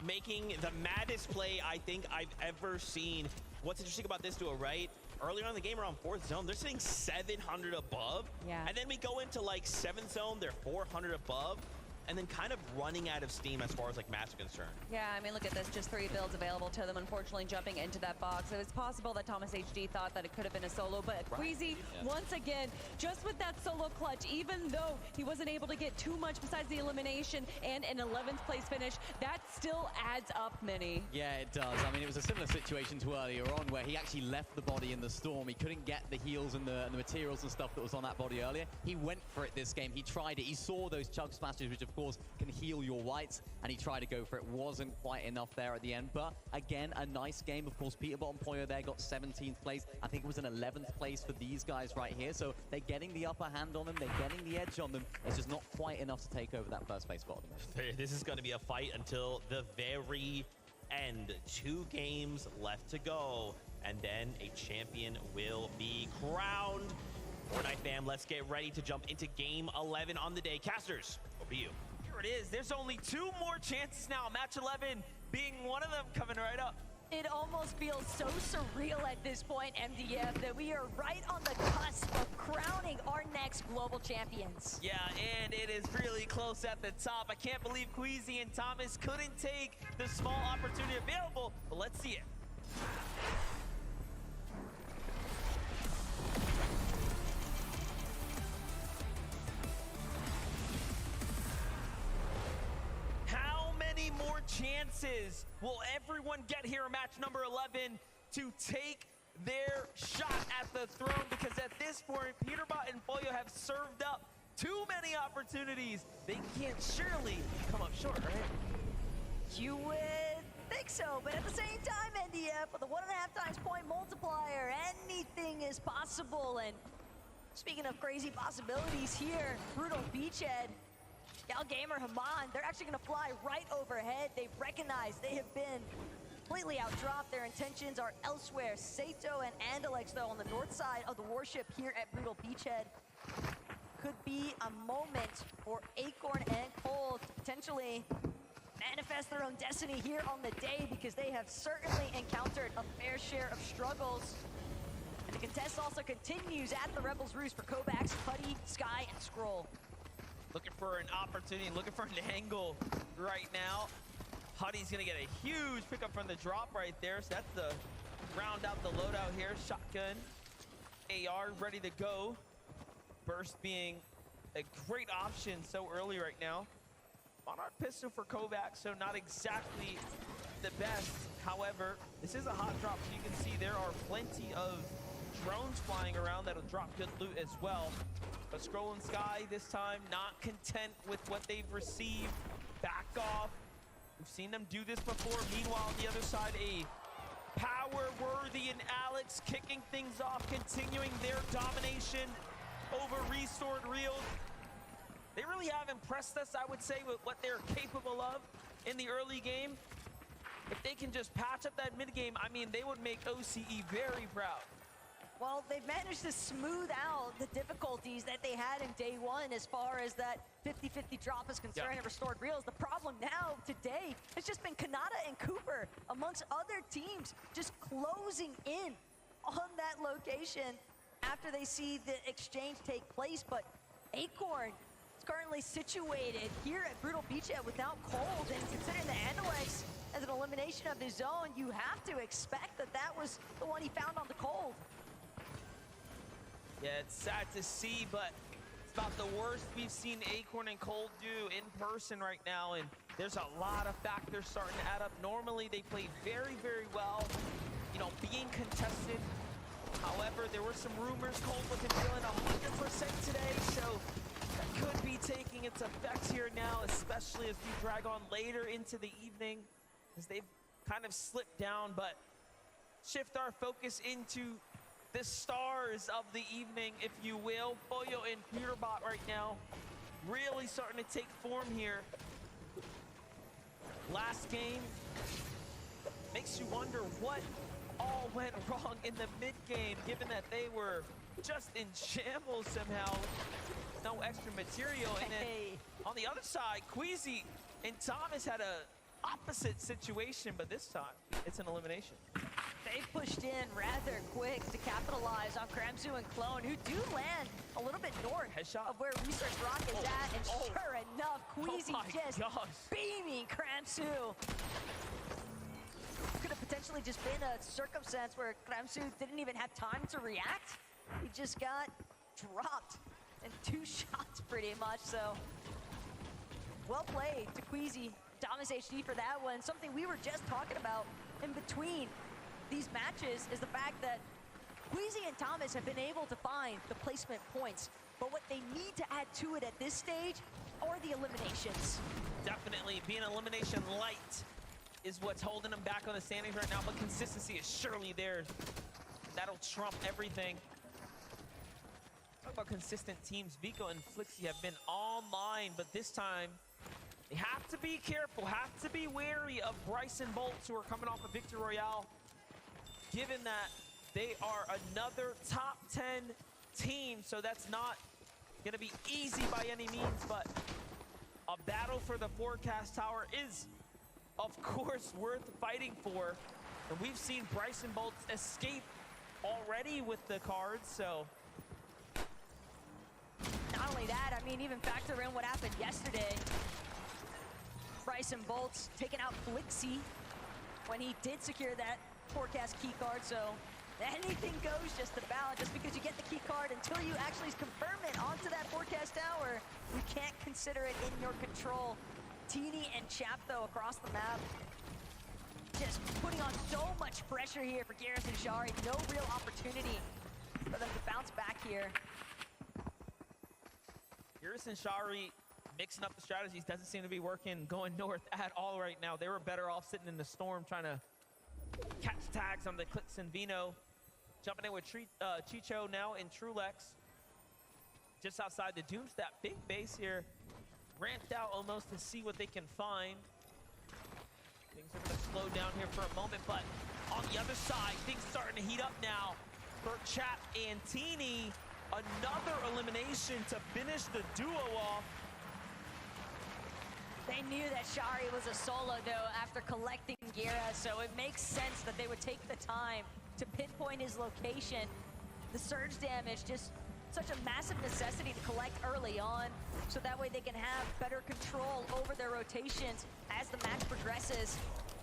Speaker 1: making the maddest play I think I've ever seen. What's interesting about this duo, right? Earlier on in the game, around 4th zone, they're sitting 700 above.
Speaker 10: Yeah.
Speaker 1: And then we go into like 7th zone, they're 400 above. And then kind of running out of steam as far as like mats are concerned.
Speaker 10: Yeah, I mean, look at this, just 3 builds available to them, unfortunately jumping into that box. It was possible that Thomas HD thought that it could have been a solo, but Queasy, once again, just with that solo clutch, even though he wasn't able to get too much besides the elimination and an 11th place finish, that still adds up, Mini.
Speaker 17: Yeah, it does. I mean, it was a similar situation to earlier on where he actually left the body in the storm. He couldn't get the heals and the materials and stuff that was on that body earlier. He went for it this game. He tried it. He saw those chug splashes, which of course can heal your whites, and he tried to go for it. Wasn't quite enough there at the end, but again, a nice game. Of course, Peterbot and Pollo there got 17th place. I think it was an 11th place for these guys right here, so they're getting the upper hand on them. They're getting the edge on them. It's just not quite enough to take over that first place spot.
Speaker 1: This is going to be a fight until the very end. 2 games left to go, and then a champion will be crowned. Fortnite fam, let's get ready to jump into game 11 on the day. Casters, over to you.
Speaker 7: Here it is. There's only 2 more chances now. Match 11 being one of them coming right up.
Speaker 16: It almost feels so surreal at this point, MDF, that we are right on the cusp of crowning our next global champions.
Speaker 7: Yeah, and it is really close at the top. I can't believe Queasy and Thomas couldn't take the small opportunity available, but let's see it.
Speaker 1: How many more
Speaker 7: chances will everyone get here in match number 11 to take their shot at the throne? Because at this point, Peterbot and Pollo have served up too many opportunities. They can't surely come up short, right?
Speaker 16: You would think so, but at the same time, NDF, with a 1.5 times point multiplier, anything is possible. And speaking of crazy possibilities here, Brutal Beachhead, Gal Gamer, Haman, they're actually gonna fly right overhead. They've recognized they have been completely outdropped. Their intentions are elsewhere. Sato and Andalex, though, on the north side of the warship here at Brutal Beachhead. Could be a moment for Acorn and Cold to potentially manifest their own destiny here on the day, because they have certainly encountered a fair share of struggles. And the contest also continues at the Rebels Roost for Kovacs, Putty, Sky, and Scroll.
Speaker 7: Looking for an opportunity, looking for an angle right now. Putty's gonna get a huge pickup from the drop right there. So that's the round out the loadout here. Shotgun, AR ready to go. Burst being a great option so early right now. Monarch pistol for Kovacs, so not exactly the best. However, this is a hot drop, so you can see there are plenty of drones flying around that'll drop good loot as well. But Scroll and Sky this time not content with what they've received. Back off. We've seen them do this before. Meanwhile, on the other side, a power-worthy and Alex kicking things off, continuing their domination over Restored Reels. They really have impressed us, I would say, with what they're capable of in the early game. If they can just patch up that mid-game, I mean, they would make OCE very proud.
Speaker 16: Well, they've managed to smooth out the difficulties that they had in day one as far as that 50-50 drop is concerned and Restored Reels. The problem now today has just been Kanata and Cooper, amongst other teams, just closing in on that location after they see the exchange take place. But Acorn is currently situated here at Brutal Beachhead without Cold, and considering the Andalex as an elimination of his own, you have to expect that that was the one he found on the Cold.
Speaker 7: Yeah, it's sad to see, but it's about the worst we've seen Acorn and Cold do in person right now, and there's a lot of factors starting to add up. Normally, they play very, very well, you know, being contested. However, there were some rumors Cold wasn't feeling 100% today, so that could be taking its effects here now, especially as we drag on later into the evening, as they've kind of slipped down. But shift our focus into the stars of the evening, if you will. Pollo and Peterbot right now really starting to take form here. Last game makes you wonder what all went wrong in the mid-game, given that they were just in shambles somehow. No extra material. And then on the other side, Queasy and Thomas had a opposite situation, but this time it's an elimination.
Speaker 16: They pushed in rather quick to capitalize on Kramsu and Clone, who do land a little bit north of where Research Rock is at. And sure enough, Queasy just beaming Kramsu. Could have potentially just been a circumstance where Kramsu didn't even have time to react. He just got dropped in 2 shots pretty much. So well played to Queasy, Thomas HD for that one. Something we were just talking about in between these matches is the fact that Queasy and Thomas have been able to find the placement points, but what they need to add to it at this stage are the eliminations.
Speaker 7: Definitely being elimination light is what's holding them back on the standings right now, but consistency is surely theirs. That'll trump everything. Talk about consistent teams. Vico and Flixie have been online, but this time they have to be careful, have to be wary of Bryson Bolts, who are coming off a Victory Royale, given that they are another top 10 team. So that's not gonna be easy by any means, but a battle for the forecast tower is, of course, worth fighting for. And we've seen Bryson Bolts escape already with the cards, so.
Speaker 16: Not only that, I mean, even factor in what happened yesterday. Bryson Bolts taking out Flixie when he did secure that forecast key card, so anything goes just about. Just because you get the key card, until you actually confirm it onto that forecast tower, you can't consider it in your control. Teeny and Chap, though, across the map. Just putting on so much pressure here for Garrus and Shari. No real opportunity for them to bounce back here.
Speaker 7: Garrus and Shari mixing up the strategies doesn't seem to be working going north at all right now. They were better off sitting in the storm trying to catch tags on the Clix and Vino. Jumping in with Chicho now in Trulex. Just outside the Doomstat. Big base here. Ramped out almost to see what they can find. Things are going to slow down here for a moment, but on the other side, things starting to heat up now for Chap and Teeny. Another elimination to finish the duo off.
Speaker 16: They knew that Shari was a solo, though, after collecting Gira, so it makes sense that they would take the time to pinpoint his location. The surge damage, just such a massive necessity to collect early on, so that way they can have better control over their rotations as the match progresses.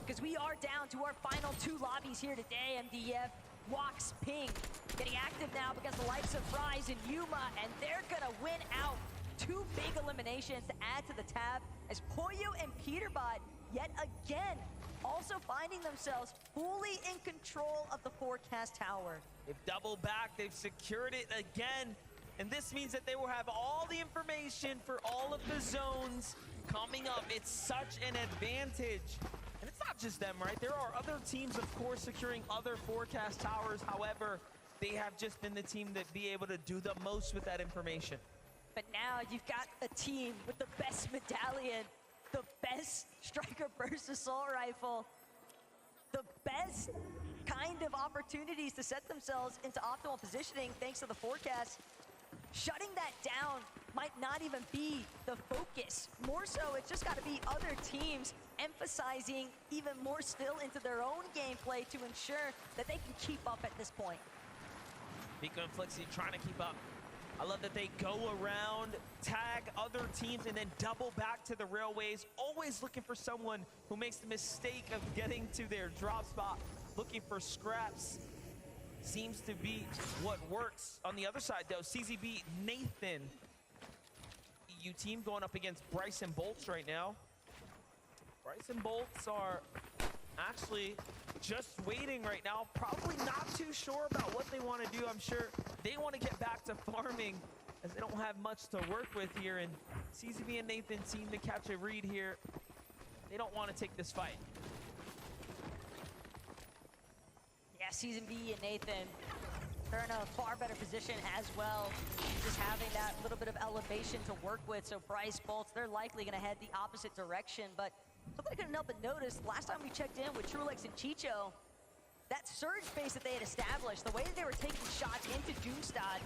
Speaker 16: Because we are down to our final 2 lobbies here today, MDF. Walks Ping getting active now because the likes of Rise and Yuma, and they're gonna win out. 2 big eliminations to add to the tab as Pollo and Peterbot yet again also finding themselves fully in control of the forecast tower.
Speaker 7: They've doubled back, they've secured it again, and this means that they will have all the information for all of the zones coming up. It's such an advantage. And it's not just them, right? There are other teams, of course, securing other forecast towers. However, they have just been the team that be able to do the most with that information.
Speaker 16: But now you've got a team with the best medallion, the best striker burst assault rifle, the best kind of opportunities to set themselves into optimal positioning thanks to the forecast. Shutting that down might not even be the focus. More so, it's just got to be other teams emphasizing even more still into their own gameplay to ensure that they can keep up at this point.
Speaker 7: Pico and Flixie trying to keep up. I love that they go around, tag other teams, and then double back to the railways, always looking for someone who makes the mistake of getting to their drop spot, looking for scraps. Seems to be what works. On the other side, though, CZB, Nathan. EU team going up against Bryson Bolts right now. Bryson Bolts are actually just waiting right now, probably not too sure about what they want to do. I'm sure they want to get back to farming as they don't have much to work with here, and CZB and Nathan seem to catch a read here. They don't want to take this fight.
Speaker 16: Yeah, Season B and Nathan, they're in a far better position as well, just having that little bit of elevation to work with. So Bryce Bolts, they're likely going to head the opposite direction, but something I couldn't help but notice, last time we checked in with Trulex and Chicho, that surge base that they had established, the way that they were taking shots into Doomstad,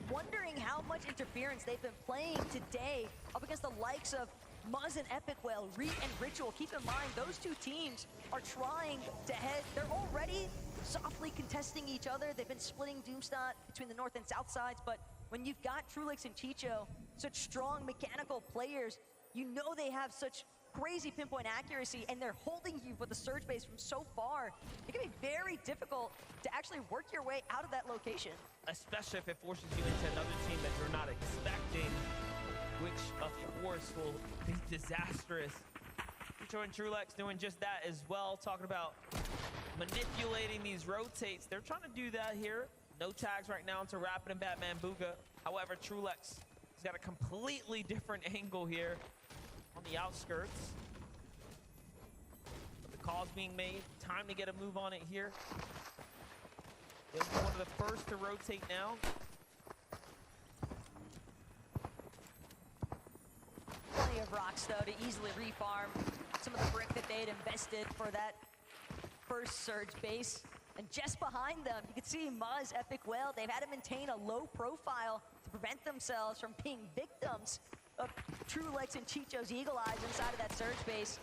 Speaker 16: wondering how much interference they've been playing today up against the likes of Muzz and Epic Whale, Reet and Ritual. Keep in mind, those two teams are trying to head, they're already softly contesting each other. They've been splitting Doomstad between the north and south sides, but when you've got Trulex and Chicho, such strong mechanical players, you know they have such crazy pinpoint accuracy, and they're holding you with a surge base from so far. It can be very difficult to actually work your way out of that location.
Speaker 7: Especially if it forces you into another team that you're not expecting, which of course will be disastrous. Chicho and Trulex doing just that as well, talking about manipulating these rotates. They're trying to do that here. No tags right now into Rapid and Batman Booga. However, Trulex has got a completely different angle here on the outskirts. But the call's being made. Time to get a move on it here. They'll be one of the first to rotate now.
Speaker 16: Plenty of rocks, though, to easily refarm some of the brick that they had invested for that first surge base. And just behind them, you can see Muzz, Epic Whale. They've had to maintain a low profile to prevent themselves from being victims of Trulex and Chicho's Eagle Eyes inside of that surge base.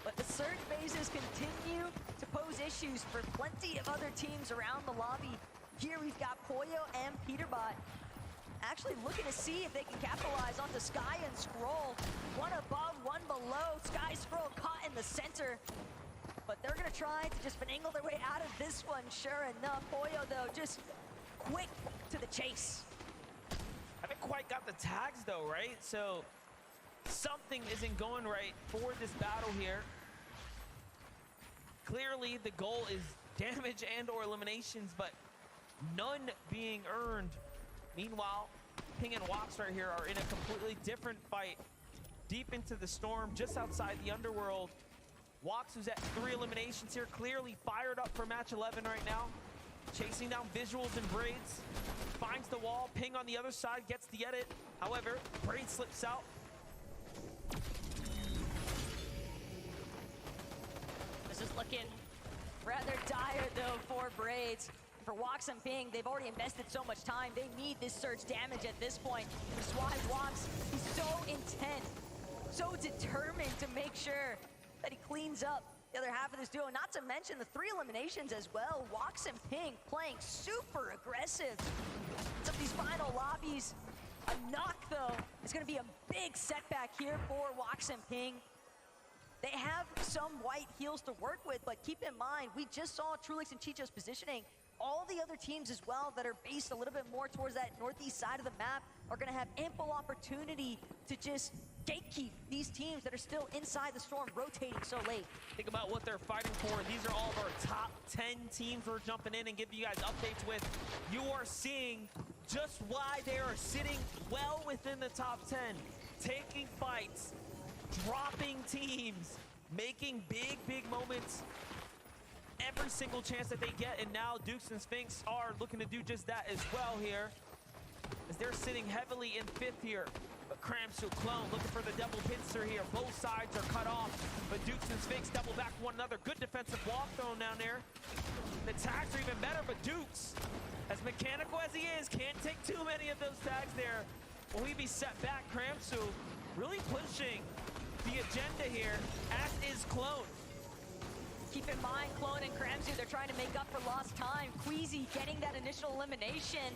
Speaker 16: But the surge bases continue to pose issues for plenty of other teams around the lobby. Here we've got Pollo and Peterbot actually looking to see if they can capitalize onto Sky and Scroll. One above, one below. Sky Scroll caught in the center. But they're going to try to just finagle their way out of this one, sure enough. Pollo, though, just quick to the chase.
Speaker 7: Haven't quite got the tags, though, right? So something isn't going right for this battle here. Clearly, the goal is damage and or eliminations, but none being earned. Meanwhile, Ping and Wox right here are in a completely different fight. Deep into the storm, just outside the underworld. Wox, who's at 3 eliminations here, clearly fired up for match 11 right now. Chasing down visuals and Braids. Finds the wall, Ping on the other side, gets the edit. However, Braid slips out.
Speaker 16: This is looking rather dire, though, for Braids. For Wox and Ping, they've already invested so much time. They need this surge damage at this point. That's why Wox, he's so intent, so determined to make sure that he cleans up the other half of this duo. Not to mention the 3 eliminations as well. Wox and Ping playing super aggressive. Some of these final lobbies. A knock, though, is going to be a big setback here for Wox and Ping. They have some white heals to work with, but keep in mind, we just saw Trulix and Chicho's positioning. All the other teams as well that are based a little bit more towards that northeast side of the map are going to have ample opportunity to just gatekeep these teams that are still inside the storm, rotating so late.
Speaker 7: Think about what they're fighting for. These are all of our top 10 teams we're jumping in and giving you guys updates with. You are seeing just why they are sitting well within the top 10. Taking fights, dropping teams, making big moments every single chance that they get, and now Dukes and Sphinx are looking to do just that as well here, as they're sitting heavily in 5th here. But Kramsu, Clone looking for the double pincer here. Both sides are cut off, but Dukes and Sphinx double back one another. Good defensive wall thrown down there. The tags are even better, but Dukes, as mechanical as he is, can't take too many of those tags there. Will he be set back? Kramsu really pushing the agenda here, as is Clone.
Speaker 16: Keep in mind, Clone and Kramsu, they're trying to make up for lost time. Queasy getting that initial elimination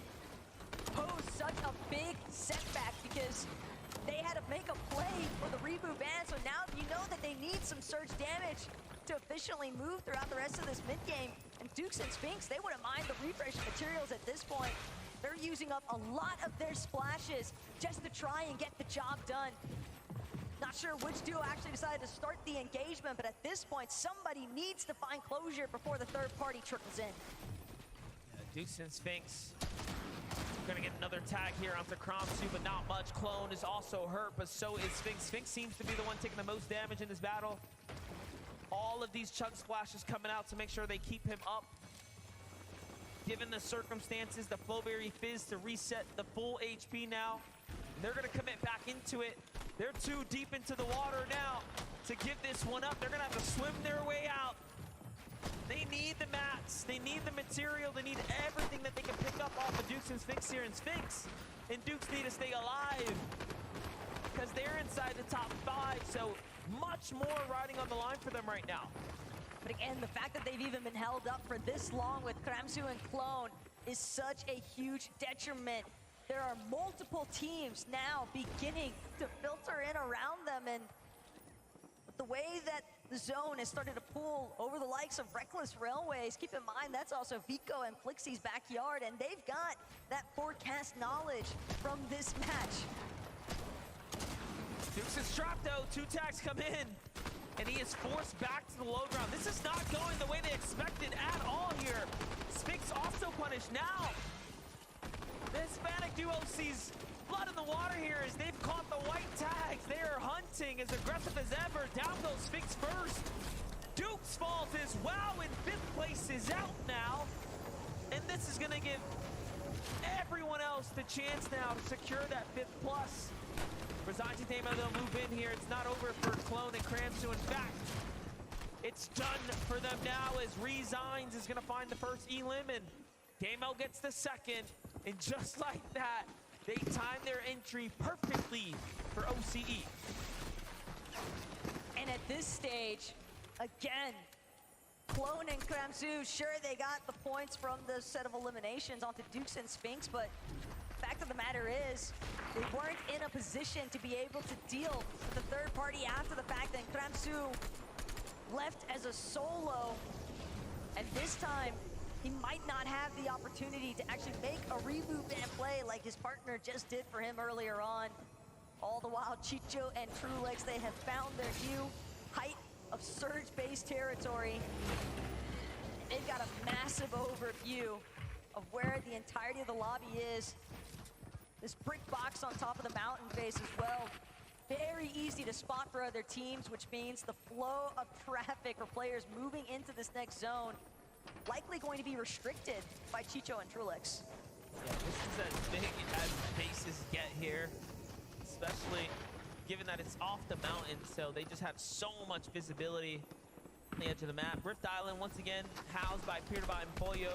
Speaker 16: posed such a big setback because they had to make a play for the reboot ban. So now you know that they need some surge damage to efficiently move throughout the rest of this mid game. And Dukes and Sphinx, they wouldn't mind the refresh materials at this point. They're using up a lot of their splashes just to try and get the job done. Not sure which duo actually decided to start the engagement, but at this point, somebody needs to find closure before the third party trickles in.
Speaker 7: Dukes and Sphinx gonna get another tag here onto Kramsu, but not much. Clone is also hurt, but so is Sphinx. Sphinx seems to be the one taking the most damage in this battle. All of these chug splashes coming out to make sure they keep him up. Given the circumstances, the Flowberry Fizz to reset the full HP now. They're gonna commit back into it. They're too deep into the water now to give this one up. They're gonna have to swim their way out. They need the mats, they need the material, they need everything that they can pick up off of Dukes and Sphinx here. And Sphinx and Dukes need to stay alive because they're inside the top 5, so much more riding on the line for them right now.
Speaker 16: But again, the fact that they've even been held up for this long with Kramsu and Clone is such a huge detriment. There are multiple teams now beginning to filter in around them, and with the way that the zone has started to pull over the likes of Reckless Railways, keep in mind that's also Vico and Flixie's backyard, and they've got that forecast knowledge from this match.
Speaker 7: Dukes is trapped though, 2 tags come in, and he is forced back to the low ground. This is not going the way they expected at all here. Sphinx also punished now. The Hispanic duo sees blood in the water here as they've caught the white tags. They are hunting as aggressive as ever. Down goes Sphinx first. Dukes falls as well, and 5th place is out now. And this is gonna give everyone else the chance now to secure that 5th plus. Resigns Damo, they'll move in here. It's not over for Clone and Kramsu. In fact, it's done for them now as Resigns is gonna find the first elim, and Damo gets the second. And just like that, they time their entry perfectly for OCE.
Speaker 16: And at this stage, again, Clone and Kramsu, sure they got the points from the set of eliminations onto Dukes and Sphinx, but the fact of the matter is, they weren't in a position to be able to deal with the third party after the fact that Kramsu left as a solo. And this time, he might not have the opportunity to actually make a reboot ban play like his partner just did for him earlier on. All the while, Chicho and Trulex, they have found their new height of surge-based territory. They've got a massive overview of where the entirety of the lobby is. This brick box on top of the mountain face as well. Very easy to spot for other teams, which means the flow of traffic for players moving into this next zone likely going to be restricted by Chicho and Trulex.
Speaker 7: Yeah, this is as big as bases get here, especially given that it's off the mountain, so they just have so much visibility on the edge of the map. Rift Island, once again, housed by Peterbot and Pollo.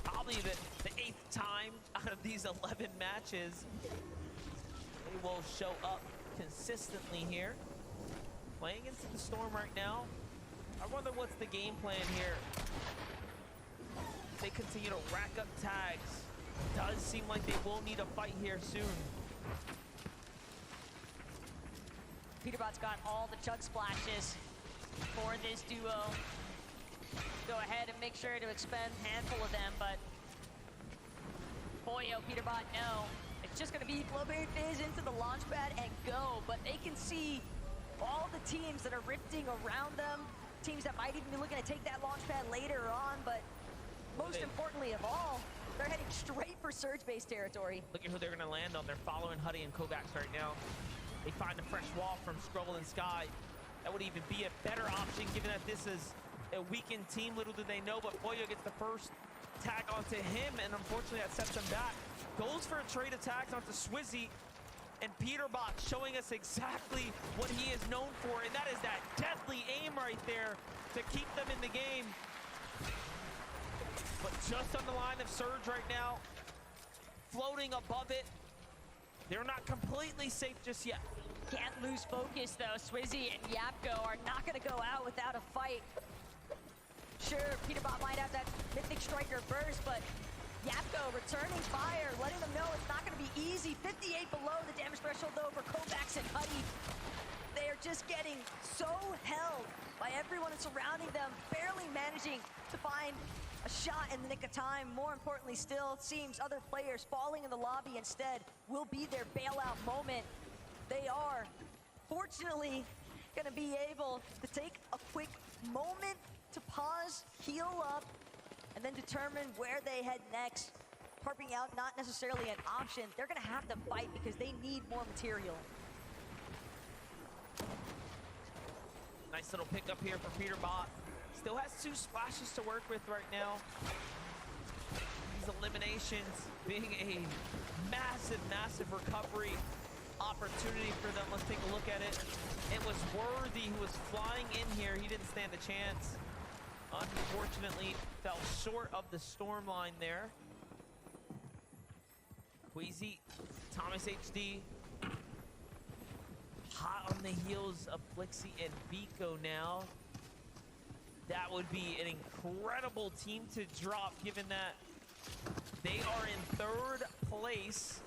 Speaker 7: Probably the 8th time out of these 11 matches. They will show up consistently here. Playing into the storm right now. I wonder what's the game plan here. They continue to rack up tags. Does seem like they will need a fight here soon.
Speaker 16: Peterbot's got all the chug splashes for this duo. Go ahead and make sure to expend a handful of them, but Pollo, Peterbot, no. It's just gonna be Flowberry Fizz into the launch pad and go, but they can see all the teams that are rifting around them, teams that might even be looking to take that launch pad later on, but most importantly of all, they're heading straight for surge-based territory.
Speaker 7: Look at who they're gonna land on. They're following Huddy and Kovacs right now. They find a fresh wall from Scroll and Sky. That would even be a better option given that this is a weakened team. Little do they know, but Pollo gets the first tag onto him, and unfortunately that sets him back. Goes for a trade attacks onto Swizzy, and Peterbot showing us exactly what he is known for, and that is that deadly aim right there to keep them in the game. But just on the line of Surge right now, floating above it. They're not completely safe just yet.
Speaker 16: Can't lose focus though. Swizzy and Yapko are not gonna go out without a fight. Sure, Peterbot might have that Mythic Striker burst, but Yapko returning fire, letting them know it's not gonna be easy. 58 below the damage threshold though for Kovacs and Huddy. They are just getting so held by everyone surrounding them, barely managing to find a shot in the nick of time. More importantly still, it seems other players falling in the lobby instead will be their bailout moment. They are fortunately gonna be able to take a quick moment to pause, heal up, and then determine where they head next. Harping out not necessarily an option. They're gonna have to fight because they need more material.
Speaker 7: Nice little pickup here for Peterbot. Still has 2 splashes to work with right now. These eliminations being a massive, massive recovery opportunity for them. Let's take a look at it. It was Worthy who was flying in here. He didn't stand a chance. Unfortunately, fell short of the storm line there. Queasy, Thomas HD, hot on the heels of Flixie and Vico now. That would be an incredible team to drop, given that they are in 3rd place.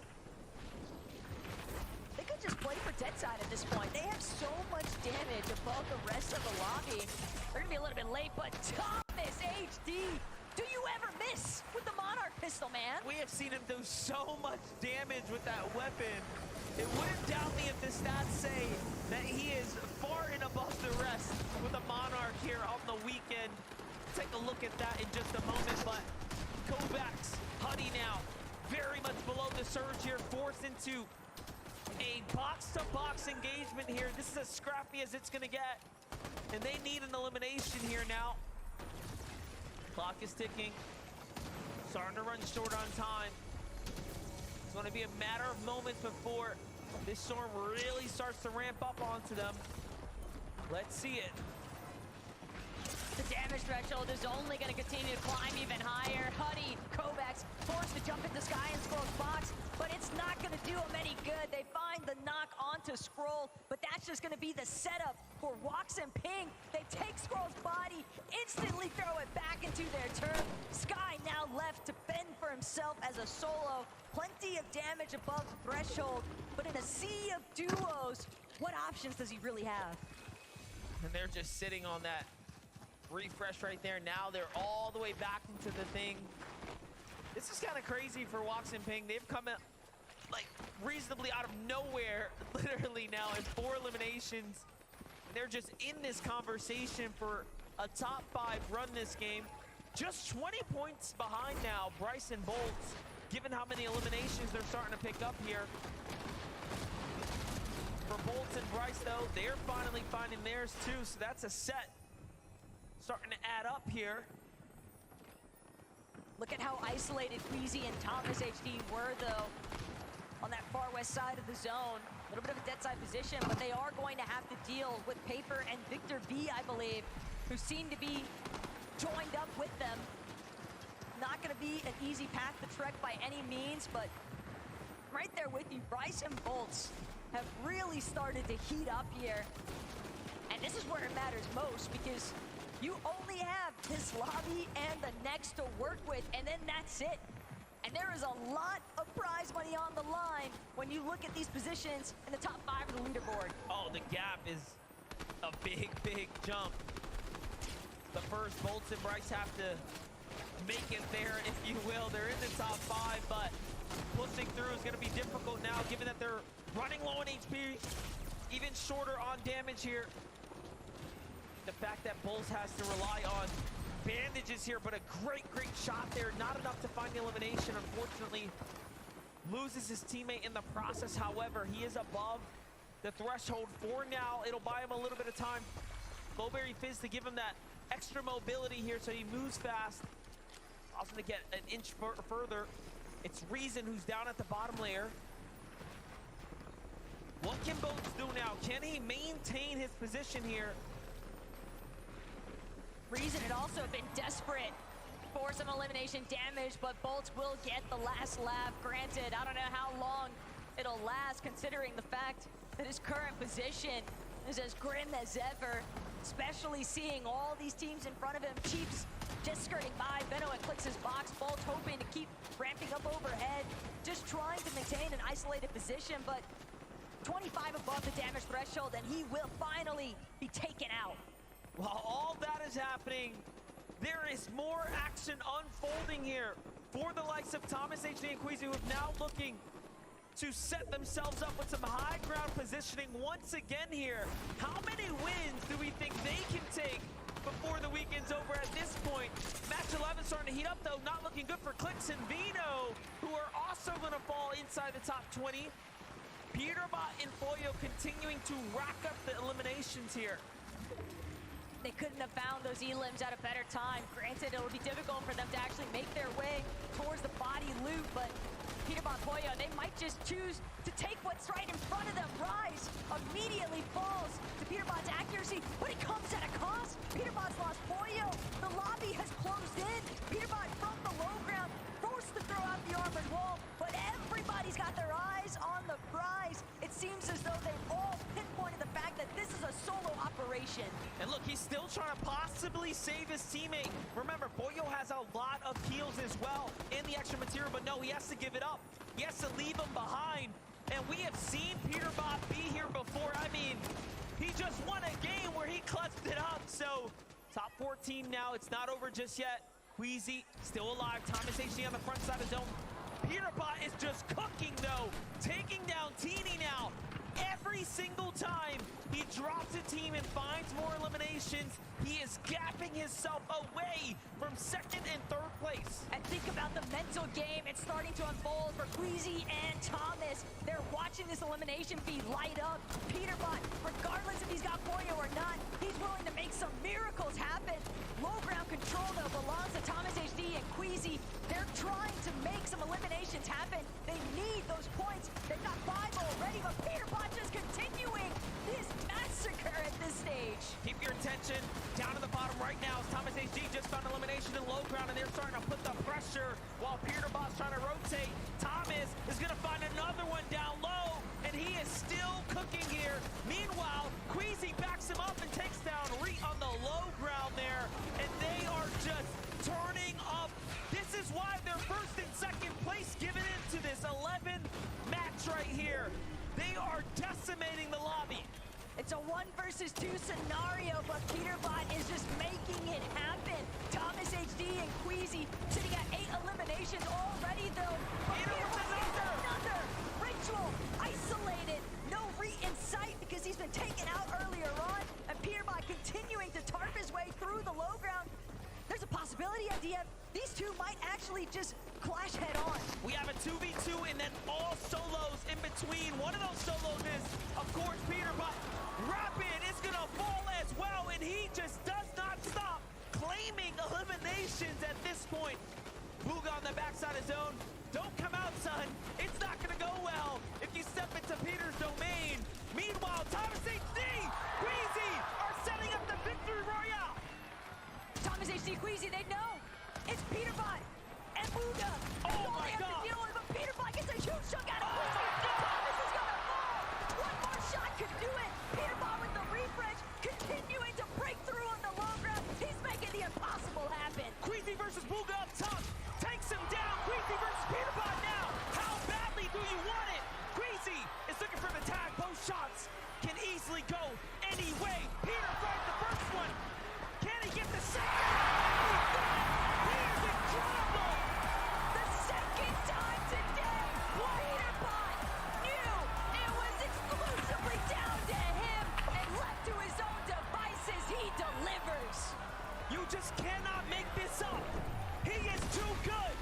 Speaker 16: They could just play for Deadside at this point. They have so much damage above the rest of the lobby. They're gonna be a little bit late, but Thomas HD, do you ever miss with the Monarch pistol, man?
Speaker 7: We have seen him do so much damage with that weapon. It wouldn't doubt me if the stats say that he is far and above the rest with a Monarch here on the weekend. Take a look at that in just a moment, but Kovacs, Huddy now, very much below the surge here, forced into a box-to-box engagement here. This is as scrappy as it's gonna get, and they need an elimination here now. Clock is ticking, starting to run short on time. It's gonna be a matter of moments before this storm really starts to ramp up onto them. Let's see it.
Speaker 16: The damage threshold is only going to continue to climb even higher. Huddy, Kovacs forced to jump into Sky and Scroll's box, but it's not going to do them any good. They find the knock onto Scroll, but that's just going to be the setup for Wox and Ping. They take Scroll's body, instantly throw it back into their turf. Sky now left to fend for himself as a solo. Plenty of damage above the threshold, but in a sea of duos, what options does he really have?
Speaker 7: And they're just sitting on that refresh right there. Now they're all the way back into the thing. This is kind of crazy for Wox and Ping. They've come out like reasonably out of nowhere, literally now in 4 eliminations. They're just in this conversation for a top 5 run this game. Just 20 points behind now, Bryce and Bolts, given how many eliminations they're starting to pick up here. For Bolts and Bryce, though, they're finally finding theirs too, so that's a set starting to add up here.
Speaker 16: Look at how isolated Queasy and Thomas HD were, though, on that far west side of the zone. A little bit of a dead side position, but they are going to have to deal with Paper and Victor B, I believe, who seem to be joined up with them. Not going to be an easy path to trek by any means, but right there with you, Bryce and Bolts have really started to heat up here. And this is where it matters most, because you only have this lobby and the next to work with, and then that's it. And there is a lot of prize money on the line when you look at these positions in the top 5 of the leaderboard.
Speaker 7: Oh, the gap is a big, big jump. The first Bolts and Bryce have to make it there, if you will. They're in the top 5, but pushing through is going to be difficult now, given that they're running low on HP, even shorter on damage here. The fact that Bolts has to rely on bandages here, but a great shot there. Not enough to find the elimination, unfortunately. Loses his teammate in the process, however. He is above the threshold for now. It'll buy him a little bit of time. Lowberry Fizz to give him that extra mobility here so he moves fast. Also to get an inch further. It's Reason who's down at the bottom layer. What can Bolts do now? Can he maintain his position here?
Speaker 16: Reason had also been desperate for some elimination damage, but Bolts will get the last laugh. Granted, I don't know how long it'll last, considering the fact that his current position is as grim as ever, especially seeing all these teams in front of him. Chiefs just skirting by. Benno and clicks his box. Bolts hoping to keep ramping up overhead, just trying to maintain an isolated position, but 25 above the damage threshold, and he will finally be taken out.
Speaker 7: While all that is happening, there is more action unfolding here for the likes of Thomas HD and Queasy, who are now looking to set themselves up with some high ground positioning once again here. How many wins do we think they can take before the weekend's over at this point? Match 11 starting to heat up, though. Not looking good for Clicks and Vino, who are also going to fall inside the top 20. Peterbot and Foyo continuing to rack up the eliminations here.
Speaker 16: They couldn't have found those elims at a better time. Granted, it'll be difficult for them to actually make their way towards the body loot, but Peterbot Foyo, they might just choose to take what's right in front of them. Rise immediately falls to Peterbot's accuracy, but it comes at a cost. Peterbot's lost Foyo. The lobby has closed in. Peterbot from the low ground, forced to throw out the armored wall, but everybody's got their eyes on the prize. It seems as though they've all pinpointed the fact that this is a solo operation.
Speaker 7: And look, he's still trying to possibly save his teammate. Remember, Foyo has a lot of heals as well in the extra material, but no, he has to give it up. He has to leave him behind. And we have seen Peterbot be here before. I mean, he just won a game where he clutched it up. So, top 14 now. It's not over just yet. Queasy still alive. Thomas HD on the front side of the zone. Peterbot is just cooking, though. Taking down Teeny now. Every single time he drops a team and finds more eliminations, he is gapping himself away from second and third place.
Speaker 16: And think about the mental game. It's starting to unfold for Queasy and Thomas. They're watching this elimination feed light up. Peterbot, regardless if he's got Foyo or not, he's willing to make some miracles happen. Low ground control, though, belongs to Thomas HD and Queasy. They're trying to make some eliminations happen. They need those points. They've got 5 already, but Peterbot just continuing this massacre at this stage.
Speaker 7: Keep your attention down to the bottom right now as Thomas HD just found elimination in low ground, and they're starting to put the pressure while Peterbot's trying to rotate. Thomas is going to find another one down low, and he is still cooking here. Meanwhile, Queasy backs him up and takes down Reet on the low ground there, and they are just turning up. This is why they're first and second place given into this 11 match right here. They are decimating the lobby.
Speaker 16: It's a 1 versus 2 scenario, but Peterbot is just making it happen. Thomas HD and Queasy sitting at 8 eliminations already, though. But Peterbot gets another. Ritual possibility of DF. These two might actually just clash head on.
Speaker 7: We have a 2v2 and then all solos in between. One of those solos is, of course, Peter, but Rapid is gonna fall as well, and he just does not stop claiming eliminations at this point. Booga on the backside of zone. Don't come out, son. It's not gonna go well if you step into Peter's domain. Meanwhile, Thomas HD, Queasy are setting up the victory royale.
Speaker 16: Thomas HD, Queasy, they know. It's Peterbot and Booga.
Speaker 7: Oh
Speaker 16: all
Speaker 7: my
Speaker 16: they have
Speaker 7: God.
Speaker 16: to deal with, but Peterbot gets a huge chunk out of Queasy. Thomas is gonna fall. One more shot could do it. Peterbot with the refresh, continuing to break through on the low ground. He's making the impossible happen.
Speaker 7: Queasy versus Booga up top. Takes him down. Queasy versus Peterbot now. How badly do you want it? Queasy is looking for the tag. Both shots can easily go any way. Peter fired the first one. Can he get the second? He is incredible.
Speaker 16: The second time today, Peterbot knew it was exclusively down to him, and left to his own devices, he delivers.
Speaker 7: You just cannot make this up. He is too good.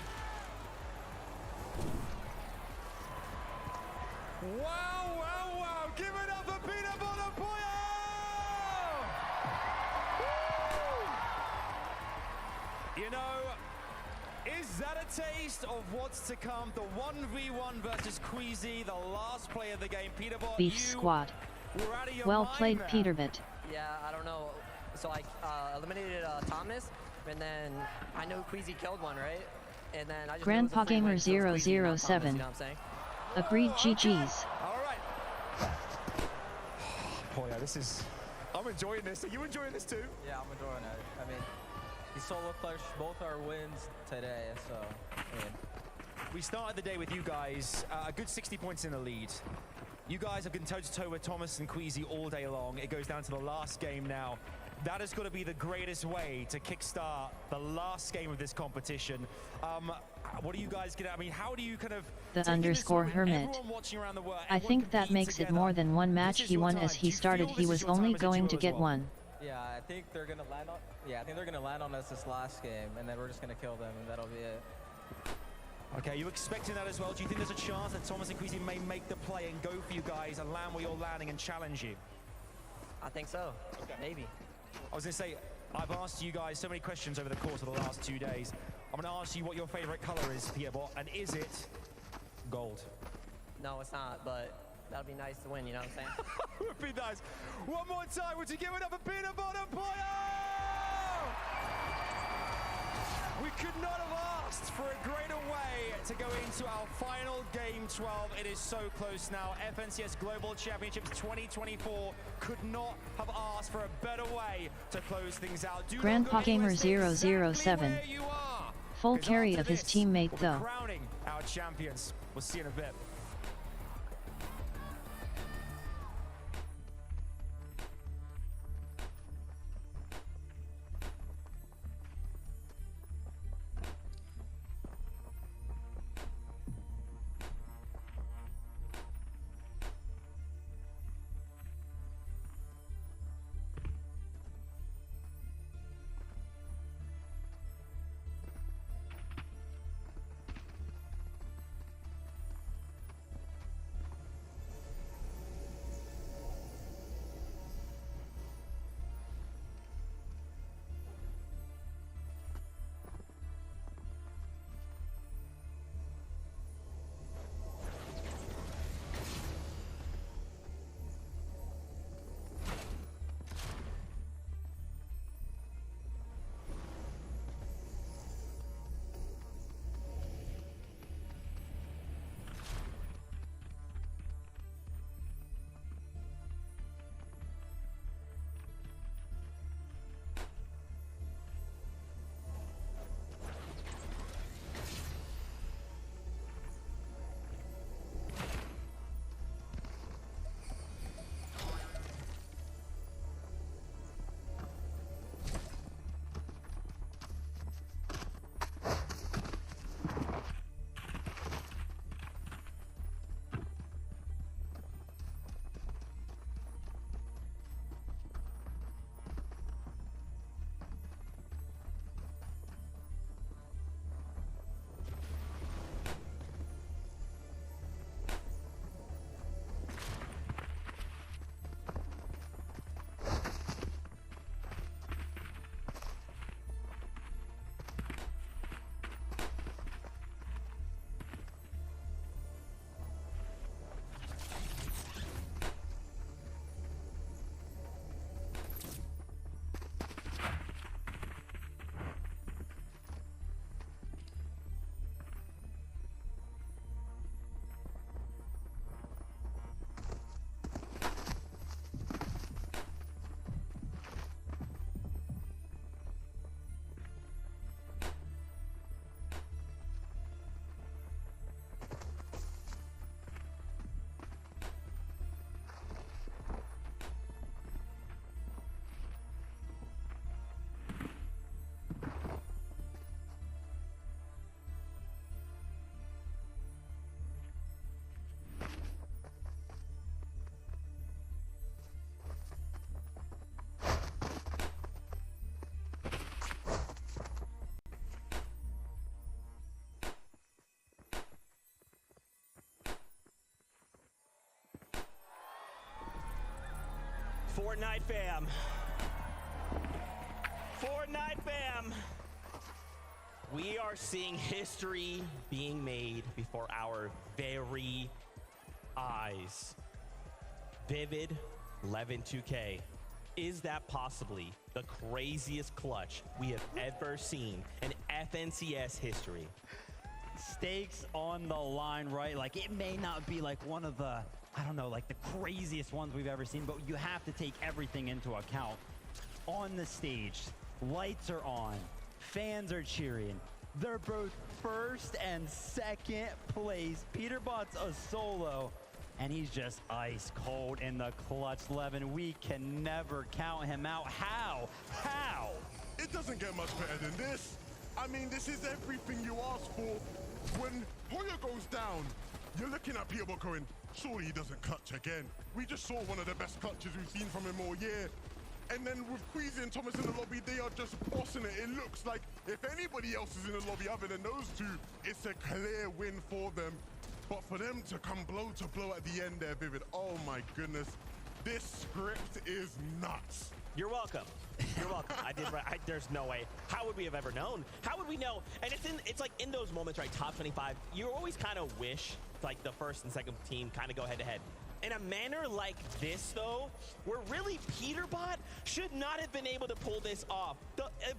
Speaker 3: Wow, wow, wow. Give it up for Peterbot and Boyo! You know, is that a taste of what's to come? The 1v1 versus Queasy, the last play of the game. Peterbot,
Speaker 2: Beef Squad.
Speaker 3: were out of your
Speaker 2: Well
Speaker 3: mind
Speaker 2: played,
Speaker 3: there.
Speaker 2: Peterbot.
Speaker 4: Yeah, I don't know. So I eliminated Thomas, and then I know Queasy killed one, right? And then I just
Speaker 2: Grandpa
Speaker 4: knew it was a free win, so it was Queasy, not Thomas,
Speaker 2: 007.
Speaker 4: you know what I'm saying?
Speaker 2: Agreed, GG's.
Speaker 3: All right. Boy, this is... I'm enjoying this. Are you enjoying this too?
Speaker 6: Yeah, I'm enjoying it. I mean, the solo clutch, both our wins today, so, I mean.
Speaker 3: We started the day with you guys, a good 60 points in the lead. You guys have been toe-to-toe with Thomas and Queasy all day long. It goes down to the last game now. That has got to be the greatest way to kickstart the last game of this competition. What are you guys gonna, I mean, how do you kind of...
Speaker 2: The underscore hermit. I think that makes it more than one match he won as he started. He was only going to get one.
Speaker 6: Yeah, I think they're gonna land on. Yeah, I think they're gonna land on us this last game, and then we're just gonna kill them, and that'll be it.
Speaker 3: Okay, you expecting that as well? Do you think there's a chance that Thomas and Queasy may make the play and go for you guys and land where you're landing and challenge you?
Speaker 4: I think so. Okay. Maybe.
Speaker 3: I was gonna say, I've asked you guys so many questions over the course of the last 2 days. I'm gonna ask you what your favorite color is, Peterbot, and is it gold?
Speaker 4: No, it's not, but that'd be nice to win, you know what I'm saying?
Speaker 3: Would be nice. One more time, would you give it up for Peterbot and Boyo? We could not have asked for a greater way to go into our final game 12. It is so close now. FNCS Global Championships 2024 could not have asked for a better way to close things out.
Speaker 2: Grandpa Gamer 007. Full carry of his teammate though.
Speaker 3: Crowning our champions. We'll see you in a bit.
Speaker 1: Fortnite fam. Fortnite fam. We are seeing history being made before our very eyes. Vivid 11-2K. Is that possibly the craziest clutch we have ever seen in FNCS history?
Speaker 11: Stakes on the line, right? Like, it may not be like one of the, I don't know, like the craziest ones we've ever seen, but you have to take everything into account. On the stage, lights are on, fans are cheering. They're both first and second place. Peterbot's a solo, and he's just ice cold in the clutch. Levin, we can never count him out. How? How?
Speaker 13: It doesn't get much better than this. I mean, this is everything you asked for. When Hoya goes down, you're looking at Peterbot going, surely he doesn't clutch again. We just saw one of the best clutches we've seen from him all year. And then with Queasy and Thomas in the lobby, they are just bossing it. It looks like if anybody else is in the lobby other than those two, it's a clear win for them. But for them to come blow to blow at the end there, Vivid, oh my goodness. This script is nuts.
Speaker 1: You're welcome. You're welcome. There's no way. How would we have ever known? How would we know? And it's like in those moments, right? Top 25. You always kind of wish like the first and second team kind of go head to head. In a manner like this, though, where really Peterbot should not have been able to pull this off.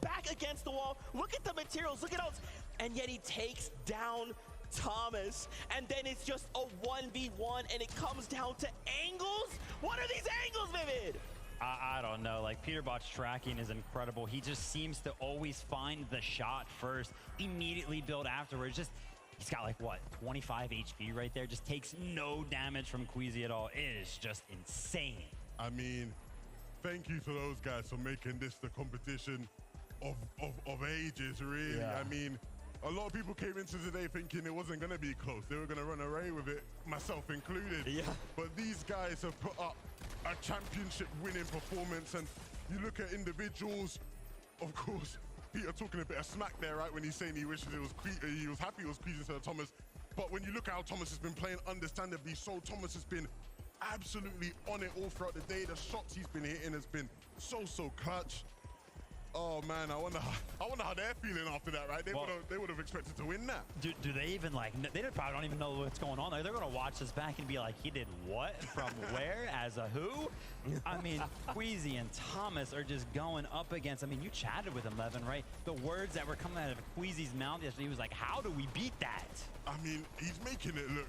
Speaker 1: Back against the wall. Look at the materials. Look at all. And yet he takes down Thomas, and then it's just a 1v1, and it comes down to angles. What are these angles, Vivid?
Speaker 11: I don't know. Like, Peterbot's tracking is incredible. He just seems to always find the shot first, immediately build afterwards. Just, he's got like, what, 25 HP right there. Just takes no damage from Queasy at all. It is just insane.
Speaker 13: I mean, thank you to those guys for making this the competition of ages, really.
Speaker 11: Yeah.
Speaker 13: I mean, a lot of people came into today thinking it wasn't going to be close. They were going to run away with it, myself included.
Speaker 1: Yeah.
Speaker 13: But these guys have put up a championship winning performance, and you look at individuals, of course, Peter talking a bit of smack there, right, when he's saying he wishes it was he was happy it was Queasy instead of Thomas. But when you look at how Thomas has been playing, understandably so, Thomas has been absolutely on it all throughout the day. The shots he's been hitting has been so clutch. Oh man, I wonder how they're feeling after that, right? They would have expected to win that.
Speaker 11: Do they even like? They probably don't even know what's going on. They're gonna watch this back and be like, he did what from where as a who? I mean, Queasy and Thomas are just going up against. I mean, you chatted with him, Levin, right? The words that were coming out of Queasy's mouth yesterday, he was like, "How do we beat that?"
Speaker 13: I mean, he's making it look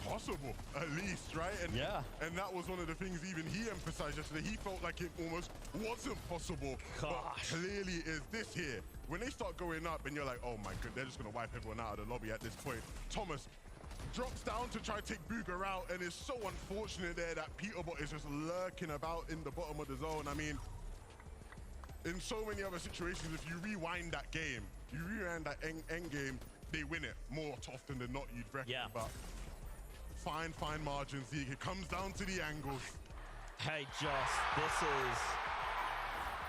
Speaker 13: possible, at least, right? And
Speaker 11: yeah.
Speaker 13: And that was one of the things even he emphasized yesterday. He felt like it almost wasn't possible.
Speaker 1: Gosh.
Speaker 13: But clearly is this here. When they start going up and you're like, oh my god, they're just gonna wipe everyone out of the lobby at this point. Thomas drops down to try to take Booger out, and it's so unfortunate there that Peterbot is just lurking about in the bottom of the zone. I mean, in so many other situations, if you rewind that game, you rewind that end game, they win it more often than not, you'd reckon.
Speaker 1: Yeah.
Speaker 13: But fine margins. It comes down to the angles.
Speaker 1: Hey,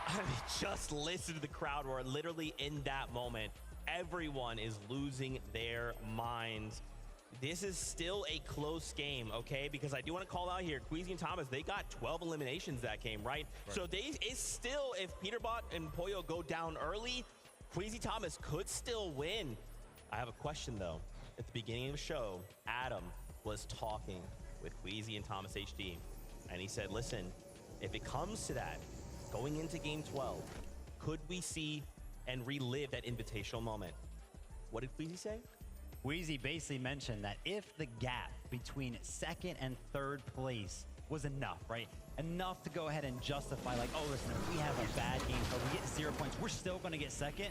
Speaker 1: I mean, just listen to the crowd roar. Literally in that moment, everyone is losing their minds. This is still a close game, okay? Because I do want to call out here, Queasy and Thomas, they got 12 eliminations that game, right? So it's still, if Peterbot and Poyo go down early, Queasy Thomas could still win. I have a question, though. At the beginning of the show, Adam was talking with Queasy and Thomas HD, and he said, listen, if it comes to that, going into game 12, could we see and relive that invitational moment? What did Queasy say?
Speaker 11: Queasy basically mentioned that if the gap between second and third place was enough, right? Enough to go ahead and justify, like, oh, listen, if we have a bad game, but we get 0 points, we're still going to get second,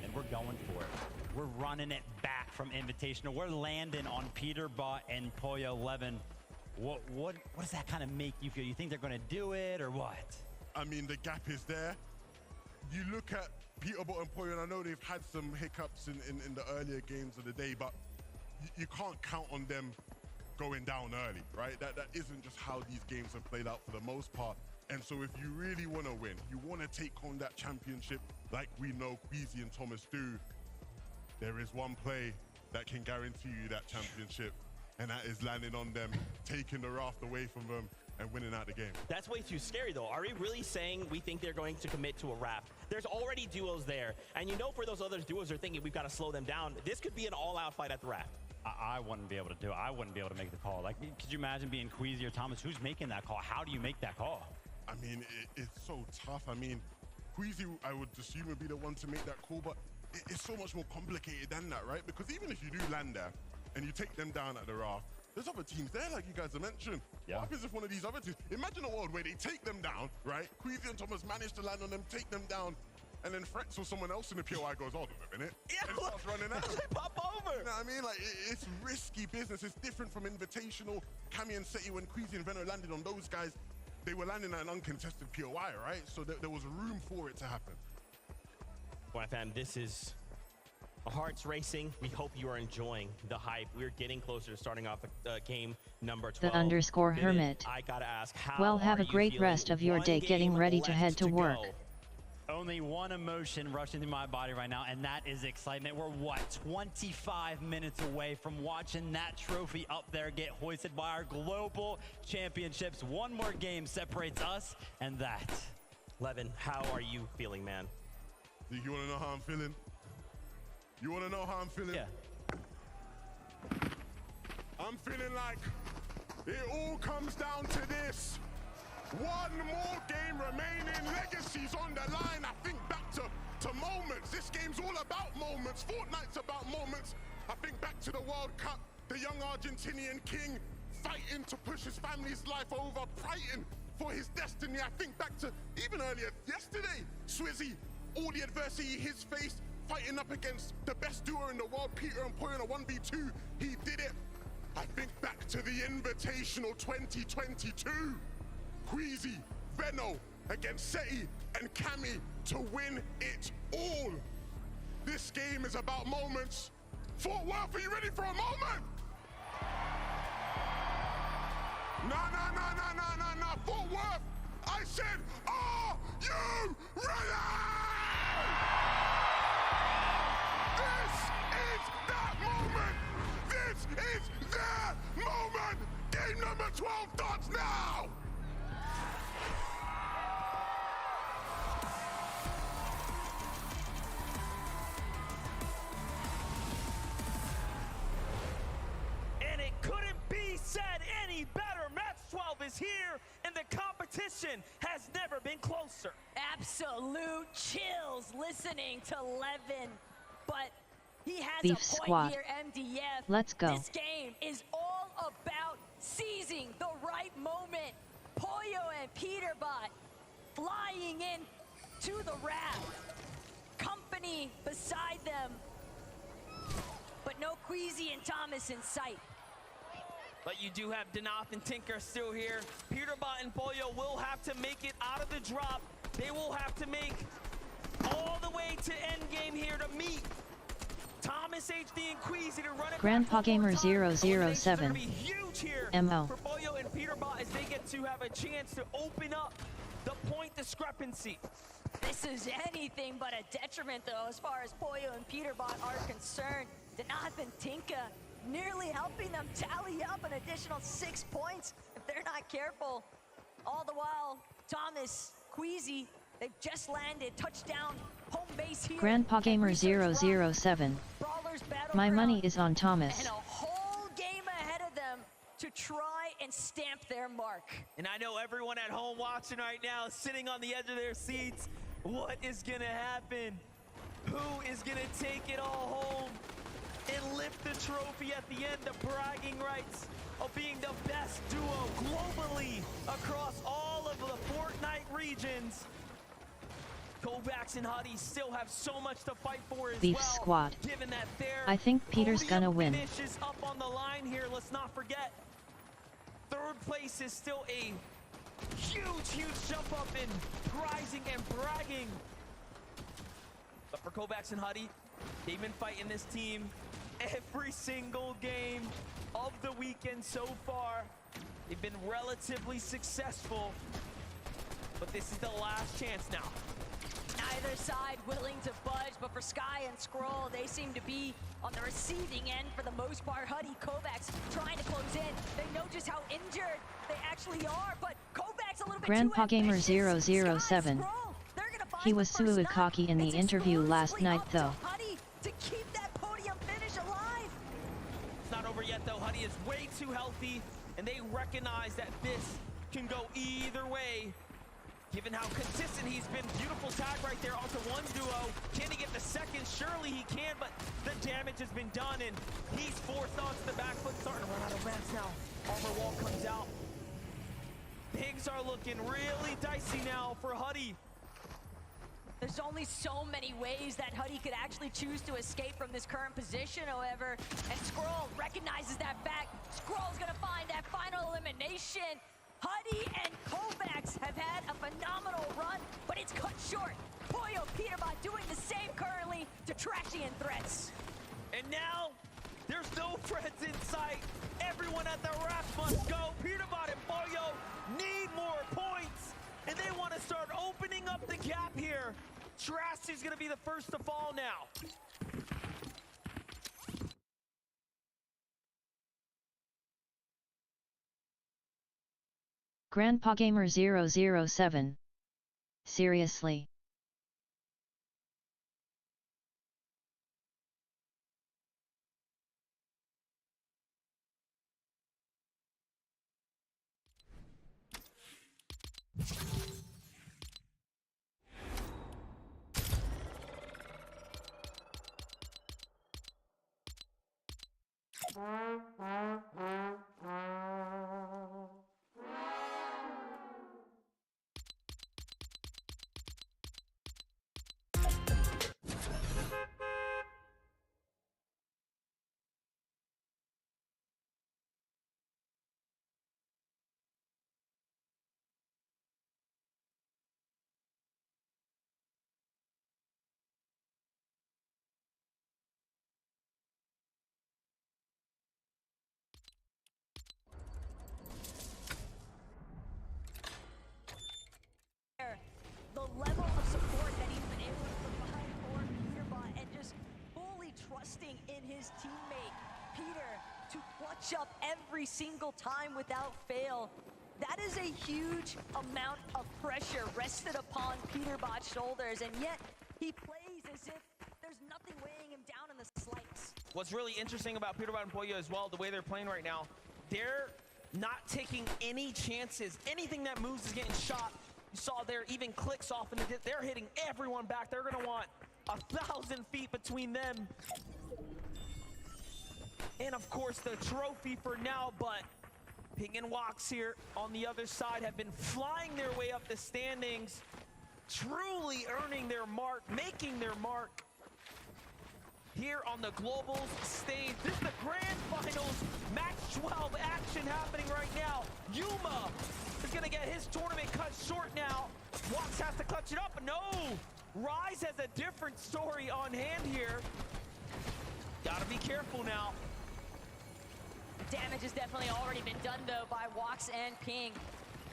Speaker 11: and we're going for it. We're running it back from Invitational. We're landing on Peterbot and Poyo 11. What does that kind of make you feel? You think they're going to do it or what?
Speaker 13: I mean, the gap is there. You look at Peterbot and Poyo, and I know they've had some hiccups in the earlier games of the day, but you can't count on them going down early, right? That isn't just how these games have played out for the most part. And so if you really want to win, you want to take home that championship like we know Queasy and Thomas do, there is one play that can guarantee you that championship, and that is landing on them, taking the raft away from them, and winning out the game.
Speaker 1: That's way too scary, though. Are we really saying we think they're going to commit to a raft? There's already duos there, and you know for those other duos are thinking we've got to slow them down. This could be an all-out fight at the raft.
Speaker 11: I wouldn't be able to do it. I wouldn't be able to make the call. Like, could you imagine being Queasy or Thomas? Who's making that call? How do you make that call?
Speaker 13: I mean, it's so tough. I mean, Queasy, I would assume, would be the one to make that call, but it's so much more complicated than that, right? Because even if you do land there and you take them down at the raft, there's other teams there, like you guys have mentioned.
Speaker 11: Yeah.
Speaker 13: What happens if one of these other teams, imagine a world where they take them down, right? Queasy and Thomas manage to land on them, take them down, and then Frex or someone else in the POI goes, hold on a minute, and starts running out.
Speaker 1: Pop over.
Speaker 13: You know what I mean? Like, it's risky business. It's different from Invitational. Cammy and Seti, when Queasy and Veno landed on those guys, they were landing at an uncontested POI, right? So there was room for it to happen.
Speaker 1: Well, fam, this is our hearts racing. We hope you are enjoying the hype. We're getting closer to starting off game number 12.
Speaker 2: The underscore hermit.
Speaker 1: I gotta ask, how
Speaker 2: well, have a great rest of your day getting ready to head to work.
Speaker 11: Only one emotion rushing through my body right now, and that is excitement. We're, what, 25 minutes away from watching that trophy up there get hoisted by our global championships. One more game separates us and that.
Speaker 1: Levin, how are you feeling, man?
Speaker 13: You want to know how I'm feeling? You want to know how I'm feeling?
Speaker 11: Yeah.
Speaker 13: I'm feeling like it all comes down to this. One more game remaining, legacies on the line. I think back to moments. This game's all about moments. Fortnite's about moments. I think back to the World Cup, the young Argentinian king fighting to push his family's life over, fighting for his destiny. I think back to even earlier yesterday, Swizzy, all the adversity he's faced, fighting up against the best duo in the world, Peter and Poyo in a 1v2. He did it. I think back to the Invitational 2022. Queasy, Veno against Seti and Cammy to win it all. This game is about moments. Fort Worth, are you ready for a moment? No. Fort Worth, I said, are you ready? This is that moment. This is their moment. Game number 12 starts now.
Speaker 7: Said any better. Match 12 is here, and the competition has never been closer.
Speaker 16: Absolute chills listening to Levin, but he has
Speaker 2: Beef
Speaker 16: a point
Speaker 2: squad.
Speaker 16: here, MDF.
Speaker 2: Let's go.
Speaker 16: This game is all about seizing the right moment. Poyo and Peterbot flying in to the raft. Company beside them, but no Queasy and Thomas in sight.
Speaker 7: But you do have Danoth and Tinker still here. Peterbot and Poyo will have to make it out of the drop. They will have to make all the way to endgame here to meet Thomas HD and Queasy to run it.
Speaker 2: Grandpa Gamer 007 MO.
Speaker 7: For Poyo and Peterbot as they get to have a chance to open up the point discrepancy.
Speaker 16: This is anything but a detriment, though, as far as Poyo and Peterbot are concerned. Danoth and Tinka nearly helping them tally up an additional 6 points if they're not careful. All the while, Thomas, Queasy, they've just landed, touchdown, home base here.
Speaker 2: Grandpa Gamer 007. My money is on Thomas.
Speaker 16: And a whole game ahead of them to try and stamp their mark.
Speaker 7: And I know everyone at home watching right now, sitting on the edge of their seats. What is gonna happen? Who is gonna take it all home and lift the trophy at the end, the bragging rights of being the best duo globally across all of the Fortnite regions? Kovacs and Huddy still have so much to fight for as
Speaker 2: Beef
Speaker 7: well,
Speaker 2: squad.
Speaker 7: given that their
Speaker 2: I think Peter's gonna win.
Speaker 7: finish is up on the line here. Let's not forget, third place is still a huge jump up in prizing and bragging. But for Kovacs and Huddy, they've been fighting this team every single game of the weekend so far. They've been relatively successful, but this is the last chance now.
Speaker 16: Neither side willing to budge, but for Sky and Skrull, they seem to be on the receiving end for the most part. Huddy, Kovacs trying to close in. They know just how injured they actually are, but Kovacs a little bit
Speaker 2: Grandpa
Speaker 16: too
Speaker 2: Gamer
Speaker 16: ambitious.
Speaker 2: 007. He was sued cocky in the interview last night though.
Speaker 16: Huddy to keep that podium finish alive.
Speaker 7: It's not over yet though. Huddy is way too healthy, and they recognize that this can go either way. Given how consistent he's been, beautiful tag right there onto one duo. Can he get the second? Surely he can, but the damage has been done, and he's forced onto the back foot, starting to run out of mats now. Armor wall comes out. Things are looking really dicey now for Huddy.
Speaker 16: There's only so many ways that Huddy could actually choose to escape from this current position, however, and Skrull recognizes that fact. Skrull's gonna find that final elimination. Huddy and Kovacs have had a phenomenal run, but it's cut short. Pollo Peterbot doing the same currently to Trashy and Threats.
Speaker 7: And now, there's no threats in sight. Everyone at the rack must go. Peterbot and Pollo need more points, and they want to start opening up the gap here. Trashy's gonna be the first to fall now.
Speaker 2: Grandpa Gamer 007. Seriously.
Speaker 16: The level of support that he's been able to provide for Peterbot and just fully trusting in his teammate, Peter, to clutch up every single time without fail. That is a huge amount of pressure rested upon Peterbot's shoulders, and yet he plays as if there's nothing weighing him down in the slightest.
Speaker 7: What's really interesting about Peterbot and Pollo as well, the way they're playing right now, they're not taking any chances. Anything that moves is getting shot. You saw there even clicks off, and they're hitting everyone back. They're gonna want 1,000 feet between them. And of course the trophy for now, but Ping and Wox here on the other side have been flying their way up the standings, truly earning their mark, making their mark here on the Globals stage. This is the Grand Finals Match 12 action happening right now. Yuma is gonna get his tournament cut short now. Wox has to clutch it up, but no! Rise has a different story on hand here. Gotta be careful now.
Speaker 16: The damage has definitely already been done though by Wox and Ping.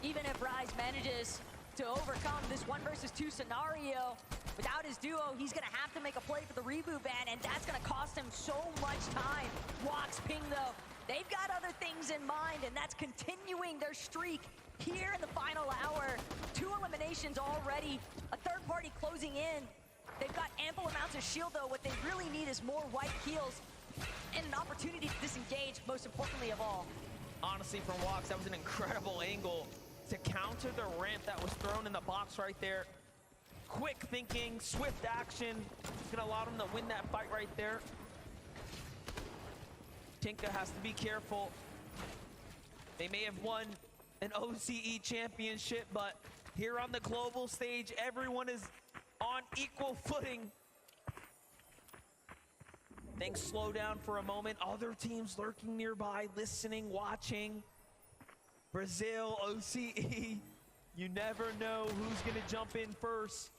Speaker 16: Even if Rise manages to overcome this 1 versus 2 scenario, without his duo, he's gonna have to make a play for the reboot ban, and that's gonna cost him so much time. Wox, Ping though, they've got other things in mind, and that's continuing their streak here in the final hour. 2 eliminations already, a third party closing in. They've got ample amounts of shield though. What they really need is more white heals and an opportunity to disengage, most importantly of all.
Speaker 7: Honestly, from Wox, that was an incredible angle to counter the ramp that was thrown in the box right there. Quick thinking, swift action. It's gonna allow them to win that fight right there. Tinka has to be careful. They may have won an OCE championship, but here on the global stage, everyone is on equal footing. Things slow down for a moment. Other teams lurking nearby, listening, watching. Brazil, OCE. You never know who's gonna jump in first.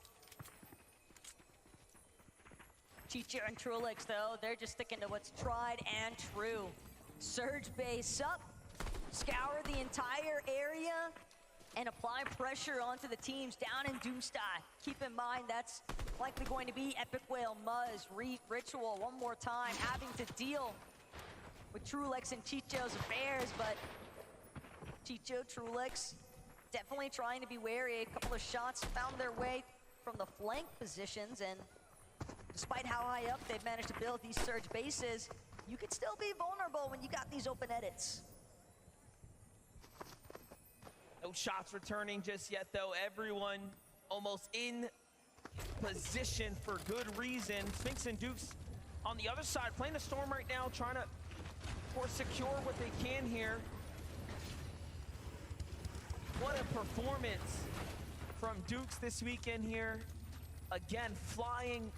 Speaker 16: Chicha and Trulix though, they're just sticking to what's tried and true. Surge base up, scour the entire area, and apply pressure onto the teams down in Doomsday. Keep in mind, that's likely going to be Epic Whale, Muzz, Ritual one more time, having to deal with Trulex and Chicho's affairs, but Chicho, Trulex, definitely trying to be wary. A couple of shots found their way from the flank positions, and despite how high up they've managed to build these surge bases, you could still be vulnerable when you got these open edits.
Speaker 7: No shots returning just yet, though. Everyone almost in position for good reason. Sphinx and Dukes on the other side, playing the Storm right now, trying to, of course, secure what they can here. What a performance from Dukes this weekend here. Again, flying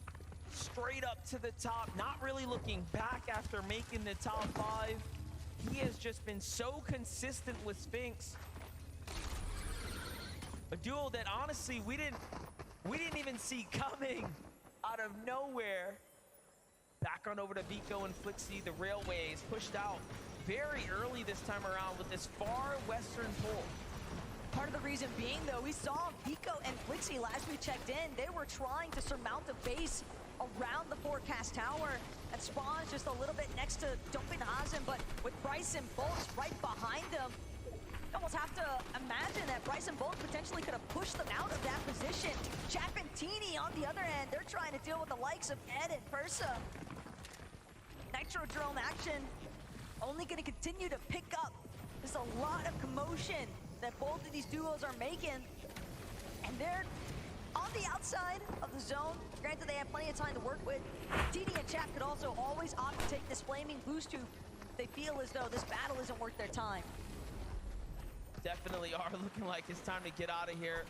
Speaker 7: straight up to the top, not really looking back after making the top 5. He has just been so consistent with Sphinx. A duel that honestly we didn't even see coming out of nowhere. Back on over to Vico and Flixie. The Railways pushed out very early this time around with this far western pull.
Speaker 16: Part of the reason being, though, we saw Vico and Flixie last we checked in. They were trying to surmount a base around the forecast tower that spawns just a little bit next to Dopenhazen, but with Bryson Bolts right behind them, you almost have to imagine that Bryson Bolts potentially could have pushed them out of that position. Chapentini, on the other hand, they're trying to deal with the likes of Ed and Persa. Nitrodrome action only going to continue to pick up. There's a lot of commotion that both of these duos are making, and they're on the outside of the zone. Granted, they have plenty of time to work with. TD and Chap could also always opt to take this flaming boost tube. They feel as though this battle isn't worth their time.
Speaker 7: Definitely are looking like it's time to get out of here.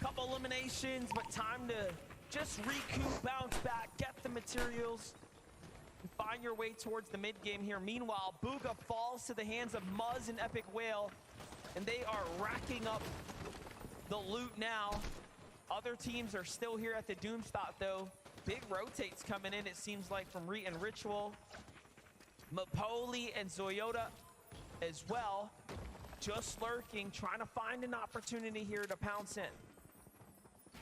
Speaker 7: Couple eliminations, but time to just recoup, bounce back, get the materials, and find your way towards the mid game here. Meanwhile, Booga falls to the hands of Muzz and Epic Whale, and they are racking up the loot now. Other teams are still here at the Doomstot, though. Big rotates coming in, it seems like, from Reet and Ritual. Mapoli and Zoyota as well. Just lurking, trying to find an opportunity here to pounce in.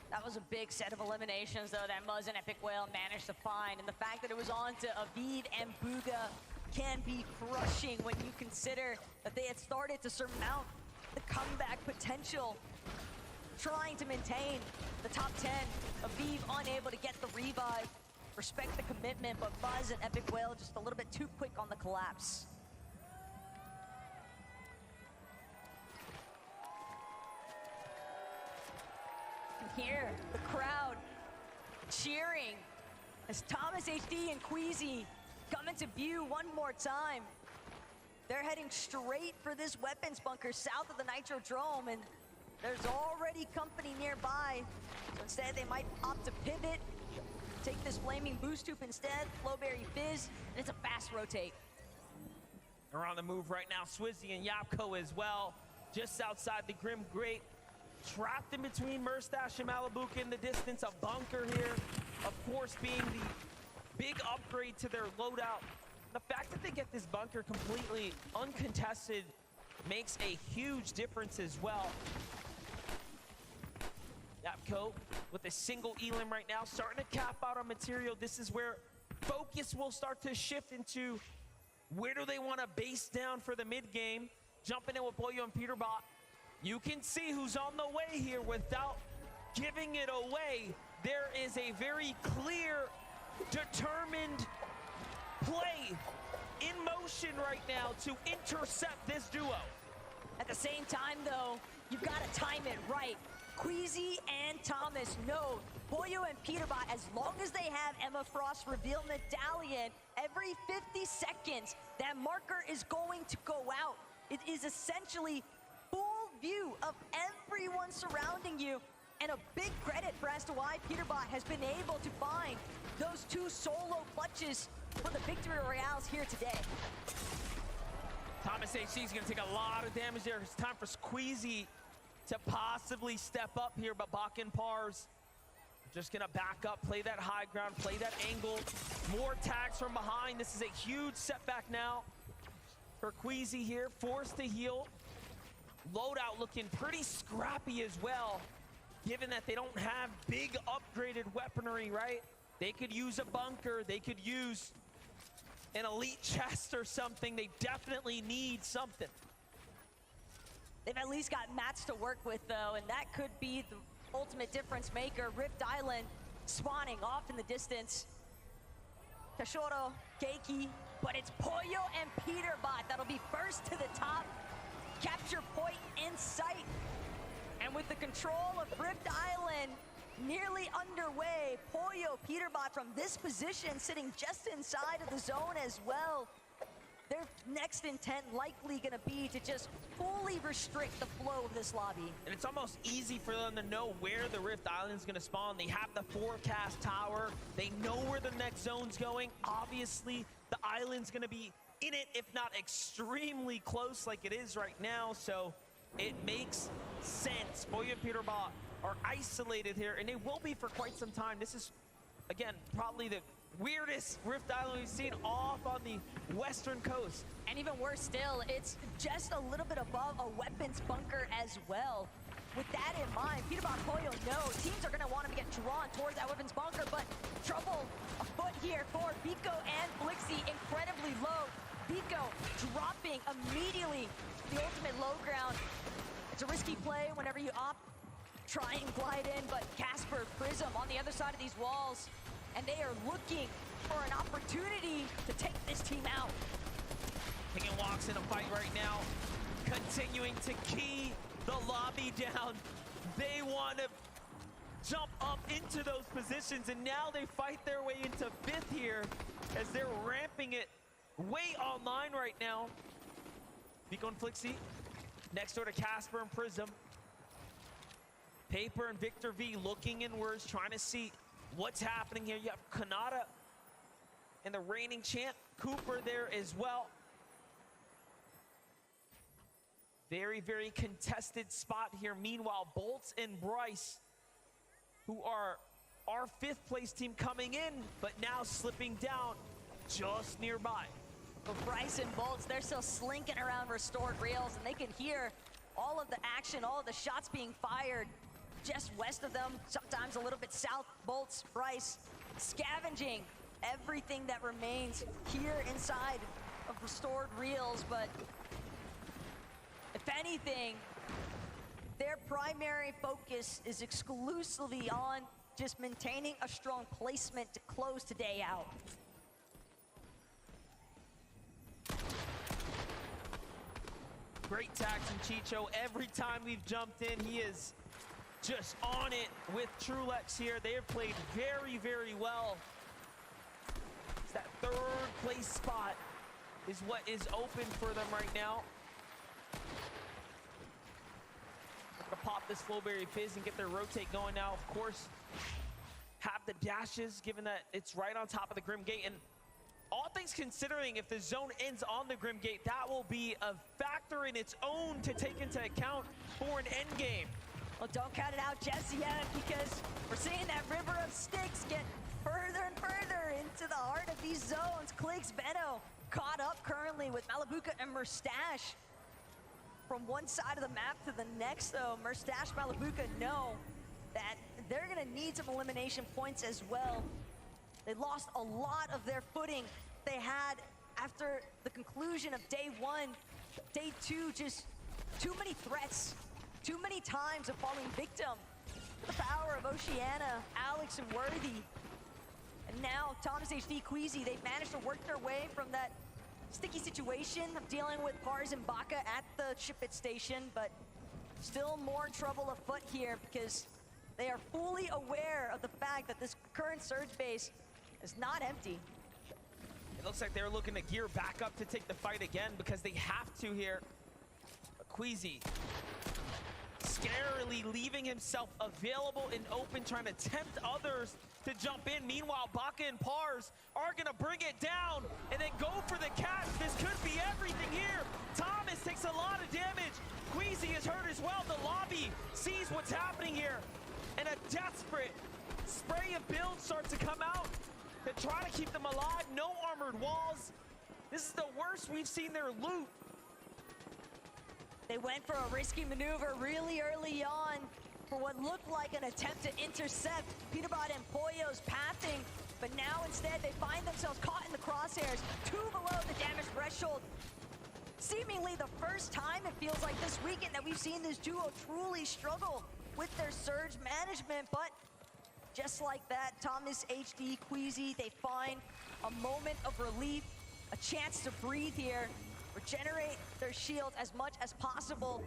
Speaker 16: That was a big set of eliminations, though, that Muzz and Epic Whale managed to find. And the fact that it was on to Aviv and Booga can be crushing when you consider that they had started to surmount the comeback potential, trying to maintain the top 10. Aviv unable to get the revive. Respect the commitment, but Muzz and Epic Whale just a little bit too quick on the collapse. Here, the crowd cheering as Thomas HD and Queasy come into view one more time. They're heading straight for this weapons bunker south of the Nitrodrome, and there's already company nearby. So instead, they might opt to pivot, take this flaming boost tube instead, Flowberry Fizz, and it's a fast rotate.
Speaker 7: They're on the move right now, Swizzy and Yapko as well, just outside the Grim Grate. Trapped in between Murstache and Malibuca in the distance. A bunker here, of course, being the big upgrade to their loadout. The fact that they get this bunker completely uncontested makes a huge difference as well. Yapko with a single elim right now, starting to cap out on material. This is where focus will start to shift into where do they want to base down for the mid game. Jumping in with Boyo and Peterbot. You can see who's on the way here without giving it away. There is a very clear, determined play in motion right now to intercept this duo.
Speaker 16: At the same time, though, you've got to time it right. Queasy and Thomas know Boyo and Peterbot, as long as they have Emma Frost reveal Medallion, every 50 seconds, that marker is going to go out. It is essentially full view of everyone surrounding you, and a big credit for as to why Peterbot has been able to find those 2 solo clutches for the victory royales here today.
Speaker 7: Thomas HC is going to take a lot of damage there. It's time for Squeezy to possibly step up here, but Bach and Pars just going to back up, play that high ground, play that angle. More tags from behind. This is a huge setback now for Queasy here, forced to heal. loadout looking pretty scrappy as well, given that they don't have big upgraded weaponry, right? They could use a bunker, they could use an elite chest or something. They definitely need something.
Speaker 16: They've at least got mats to work with, though, and that could be the ultimate difference maker. Rift Island spawning off in the distance. Kashoro, Keiki, but it's Pollo and Peterbot that'll be first to the top. Capture point in sight. And with the control of Rift Island nearly underway, Pollo, Peterbot from this position sitting just inside of the zone as well. Their next intent likely gonna be to just fully restrict the flow of this lobby.
Speaker 7: And it's almost easy for them to know where the Rift Island's gonna spawn. They have the forecast tower. They know where the next zone's going. Obviously, the island's gonna be in it, if not extremely close like it is right now. So it makes sense. Pollo and Peterbot are isolated here, and they will be for quite some time. This is, again, probably the weirdest Rift Island we've seen off on the western coast.
Speaker 16: And even worse still, it's just a little bit above a weapons bunker as well. With that in mind, Peterbot and Pollo know teams are gonna want to get drawn towards that weapons bunker, but trouble afoot here for Vico and Blixie, incredibly low. Vico dropping immediately the ultimate low ground. It's a risky play whenever you opt, try and glide in, but Casper, Prism on the other side of these walls, and they are looking for an opportunity to take this team out.
Speaker 7: Taking walks in a fight right now, continuing to key the lobby down. They want to jump up into those positions, and now they fight their way into fifth here as they're ramping it way online right now. Vico and Flixie next door to Casper and Prism. Paper and Victor V looking inwards, trying to see what's happening here. You have Kanata and the reigning champ, Cooper, there as well. Very, very contested spot here. Meanwhile, Bolts and Bryce, who are our fifth place team coming in, but now slipping down just nearby.
Speaker 16: But Bryce and Bolts, they're still slinking around restored rails, and they can hear all of the action, all of the shots being fired just west of them, sometimes a little bit south. Bolts, Bryce, scavenging everything that remains here inside of restored reels, but if anything, their primary focus is exclusively on just maintaining a strong placement to close today out.
Speaker 7: Great tags from Chicho. Every time we've jumped in, he is just on it with Trulex here. They have played very, very well. It's that third place spot is what is open for them right now. They're gonna pop this Flowberry Fizz and get their rotate going now. Of course, have the dashes, given that it's right on top of the Grim Gate. And all things considering, if the zone ends on the Grim Gate, that will be a factor in its own to take into account for an end game.
Speaker 16: Well, don't count it out just yet, because we're seeing that river of sticks get further and further into the heart of these zones. Clicks, Benno caught up currently with Malabuka and Murstache. From one side of the map to the next, though, Murstache, Malabuka know that they're gonna need some elimination points as well. They lost a lot of their footing they had after the conclusion of day one. Day two, just too many threats, too many times of falling victim to the power of Oceana, Alex, and Worthy. And now Thomas HD, Queasy, they've managed to work their way from that sticky situation of dealing with Pars and Baka at the ship-it station, but still more trouble afoot here because they are fully aware of the fact that this current Surge base is not empty.
Speaker 7: It looks like they're looking to gear back up to take the fight again because they have to here. But Queasy scarily leaving himself available and open, trying to tempt others to jump in. Meanwhile, Baka and Pars are gonna bring it down and then go for the catch. This could be everything here. Thomas takes a lot of damage. Queasy is hurt as well. The lobby sees what's happening here, and a desperate spray of builds starts to come out to try to keep them alive. No armored walls. This is the worst we've seen their loot.
Speaker 16: They went for a risky maneuver really early on for what looked like an attempt to intercept Peterbot and Pollo's pathing, but now instead they find themselves caught in the crosshairs, 2 below the damage threshold. Seemingly the first time it feels like this weekend that we've seen this duo truly struggle with their surge management, but just like that, Thomas, HD, Queasy, they find a moment of relief, a chance to breathe here, regenerate their shields as much as possible.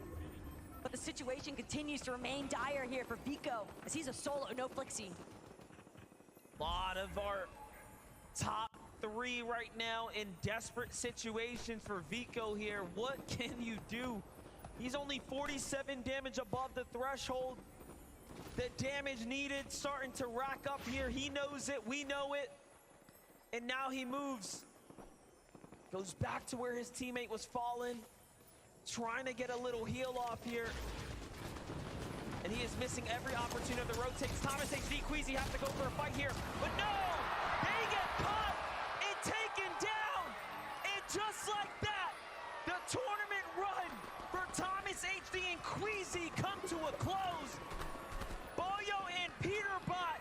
Speaker 16: But the situation continues to remain dire here for Vico, as he's a solo, no Flixie.
Speaker 7: Lot of our top 3 right now in desperate situations for Vico here. What can you do? He's only 47 damage above the threshold. The damage needed starting to rack up here. He knows it, we know it. And now he moves. Goes back to where his teammate was fallen. Trying to get a little heal off here. And he is missing every opportunity of the rotates. Thomas, HD, Queasy have to go for a fight here. But no! They get caught and taken down! And just like that, the tournament run for Thomas, HD, and Queasy come to a close. Boyo and Peterbot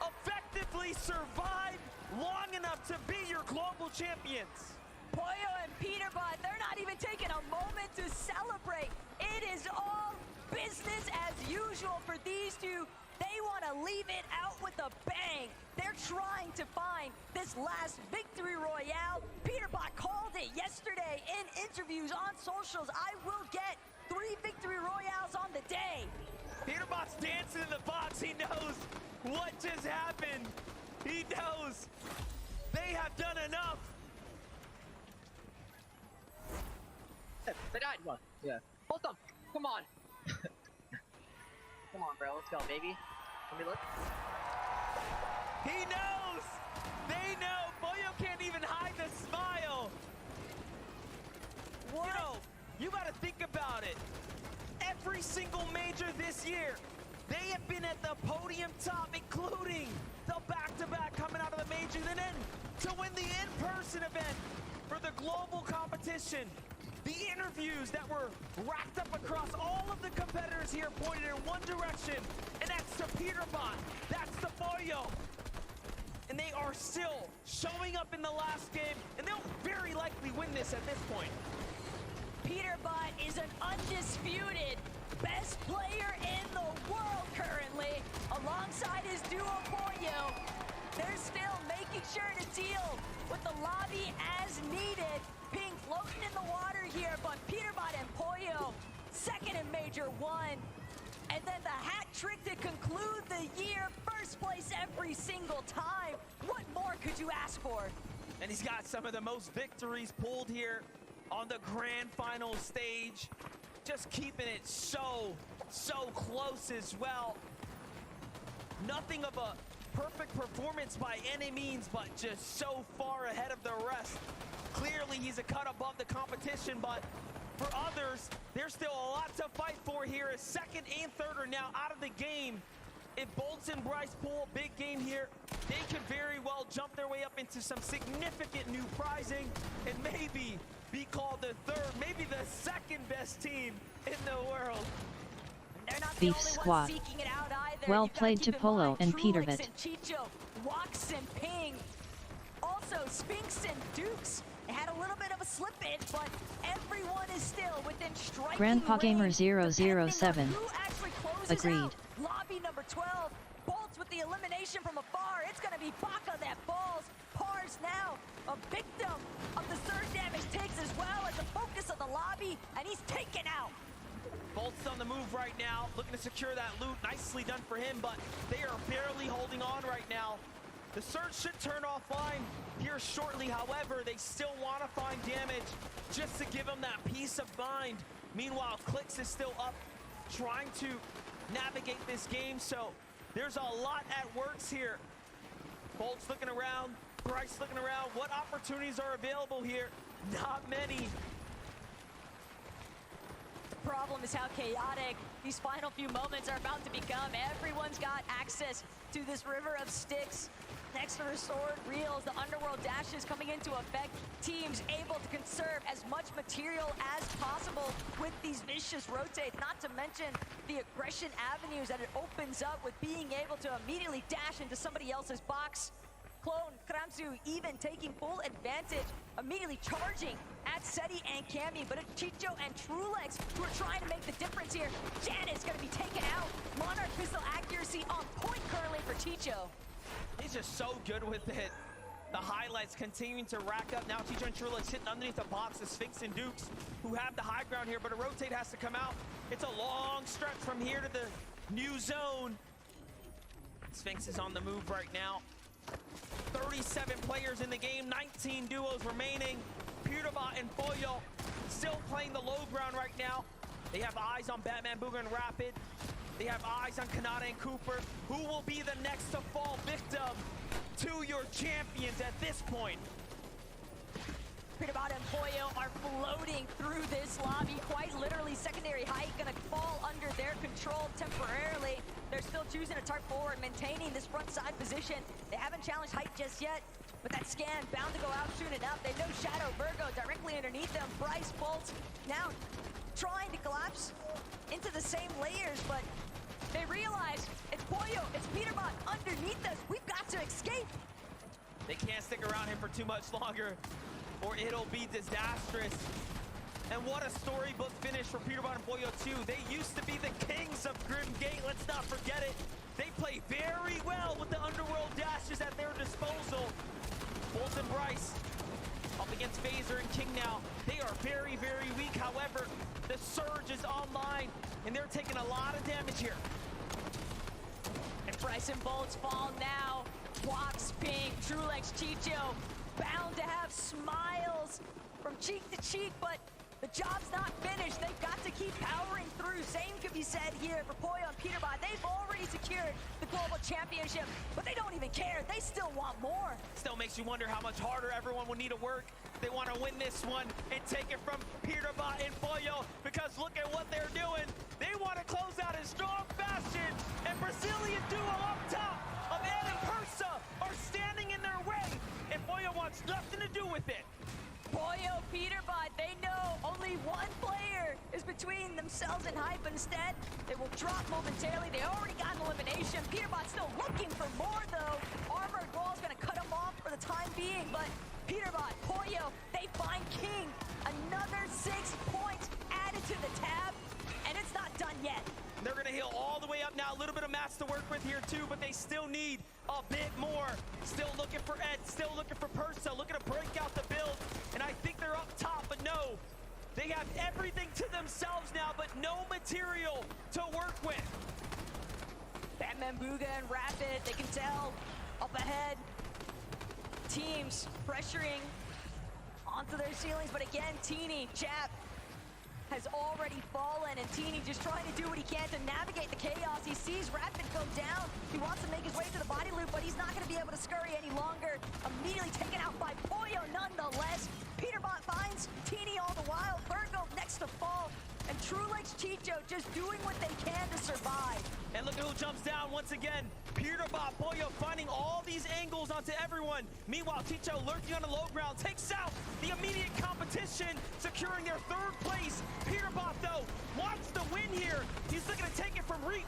Speaker 7: effectively survived long enough to be your global champions.
Speaker 16: Pollo and Peterbot, they're not even taking a moment to celebrate. It is all business as usual for these two. They want to leave it out with a bang. They're trying to find this last victory royale. Peterbot called it yesterday in interviews on socials. I will get 3 victory royales on the day.
Speaker 7: Peterbot's dancing in the box. He knows what just happened. He knows they have done enough.
Speaker 4: They died. One. Yeah. Both of them. Come on. Come on, bro. Let's go, baby. Let me look.
Speaker 7: He knows. They know. Boyo can't even hide the smile.
Speaker 16: What?
Speaker 7: You know, you got to think about it. Every single major this year, they have been at the podium top, including the back-to-back coming out of the majors, and then to win the in-person event for the global competition. The interviews that were racked up across all of the competitors here pointed in one direction, and that's to Peterbot, that's to Boyo. And they are still showing up in the last game, and they'll very likely win this at this point.
Speaker 16: Peterbot is an undisputed best player in the world currently, alongside his duo Boyo. They're still making sure to deal with the lobby as needed. Ping floating in the water here, but Peterbot and Pollo, second in Major 1. And then the hat trick to conclude the year, first place every single time. What more could you ask for?
Speaker 7: And he's got some of the most victories pulled here on the grand final stage. Just keeping it so close as well. Nothing of a perfect performance by any means, but just so far ahead of the rest. Clearly, he's a cut above the competition, but for others, there's still a lot to fight for here as second and third are now out of the game. If Bolts and Bryce pull a big game here, they could very well jump their way up into some significant new prizing and maybe be called the third, maybe the second best team in the world.
Speaker 16: They're not the
Speaker 2: Beef
Speaker 16: only
Speaker 2: squad.
Speaker 16: ones seeking it out either.
Speaker 2: Well
Speaker 16: You've gotta
Speaker 2: played to
Speaker 16: keep in
Speaker 2: Polo
Speaker 16: mind
Speaker 2: and
Speaker 16: Trulix
Speaker 2: Peterbot.
Speaker 16: and Chicho, Wax and Ping. Also, Spinks and Dukes. They had a little bit of a slippage, but everyone is still within striking
Speaker 2: Grandpa Gamer
Speaker 16: range.
Speaker 2: 007.
Speaker 16: Who actually closes
Speaker 2: Agreed.
Speaker 16: out lobby number 12. Bolts with the elimination from afar. It's going to be Baka that falls. Pars now a victim of the surge damage takes as well as the focus of the lobby, and he's taken out.
Speaker 7: Bolt's on the move right now, looking to secure that loot. Nicely done for him, but they are barely holding on right now. The surge should turn offline here shortly. However, they still want to find damage just to give them that peace of mind. Meanwhile, Clix is still up, trying to navigate this game. So there's a lot at works here. Bolt's looking around, Bryce looking around. What opportunities are available here? Not many.
Speaker 16: The problem is how chaotic these final few moments are about to become. Everyone's got access to this river of sticks. next to restored reels, the underworld dashes coming into effect. Teams able to conserve as much material as possible with these vicious rotates, not to mention the aggression avenues that it opens up with being able to immediately dash into somebody else's box. Clone, Kramsu even taking full advantage, immediately charging at Seti and Cammy, but it's Chicho and Trulex who are trying to make the difference here. Janet's gonna be taken out. Monarch pistol accuracy on point currently for Chicho.
Speaker 7: He's just so good with it. The highlights continuing to rack up. Now Chicho and Trulex sitting underneath the box. The Sphinx and Dukes who have the high ground here, but a rotate has to come out. It's a long stretch from here to the new zone. Sphinx is on the move right now. 37 players in the game, 19 duos remaining. Pewterbot and Boyo still playing the low ground right now. They have eyes on Batman, Booger, and Rapid. They have eyes on Kanata and Cooper. Who will be the next to fall victim to your champions at this point?
Speaker 16: Pewterbot and Boyo are floating through this lobby. Quite literally, secondary height gonna fall under their control temporarily. They're still choosing to tarp forward, maintaining this front side position. They haven't challenged height just yet, but that scan bound to go out soon enough. They know Shadow Virgo directly underneath them. Bryce Bolts now trying to collapse into the same layers, but they realize it's Boyo, it's Pewterbot underneath us. We've got to escape.
Speaker 7: They can't stick around him for too much longer, or it'll be disastrous. And what a storybook finish for Pewterbot and Boyo 2. They used to be the kings of Grim Gate, let's not forget it. They play very well with the underworld dashes at their disposal. Bolt and Bryce up against Phaser and King now. They are very, very weak. However, the Surge is online, and they're taking a lot of damage here.
Speaker 16: And Bryce and Bolts fall now. Walks, Ping, Trulex, Chicho, bound to have smiles from cheek to cheek, but the job's not finished. They've got to keep powering through. Same could be said here for Boyo and Pewterbot. They've already secured the global championship, but they don't even care. They still want more.
Speaker 7: Still makes you wonder how much harder everyone will need to work. They want to win this one and take it from Pewterbot and Boyo, because look at what they're doing. They want to close out in strong fashion, and Brazilian duo up top of Ed and Persa are standing in their way, and Boyo wants nothing to do with it.
Speaker 16: Boyo, Pewterbot, they know only one player is between themselves and hype. Instead, they will drop momentarily. They already got an elimination. Pewterbot still looking for more, though. Armored Wall's gonna cut him off for the time being, but Pewterbot, Boyo, they find King. Another 6 points added to the tab, and it's not done yet.
Speaker 7: They're gonna heal all the way up now. A little bit of mats to work with here too, but they still need a bit more. Still looking for Ed, still looking for Persa, looking to break out the build. And I think they're up top, but no. They have everything to themselves now, but no material to work with.
Speaker 16: Batman, Booga, and Rapid, they can tell up ahead. Teams pressuring onto their ceilings, but again, Teeny, Chap, has already fallen, and Teeny just trying to do what he can to navigate the chaos. He sees Rapid go down. He wants to make his way to the body loop, but he's not going to be able to scurry any longer. Immediately taken out by Boyo nonetheless. Pewterbot finds Teeny all the while. Virgo next to fall. And Trulex, Chicho just doing what they can to survive.
Speaker 7: And look at who jumps down once again. Pewterbot, Boyo finding all these angles onto everyone. Meanwhile, Chicho lurking on the low ground takes out the immediate competition, securing their 3rd place. Pewterbot, though, wants the win here. He's looking to take it from Reet.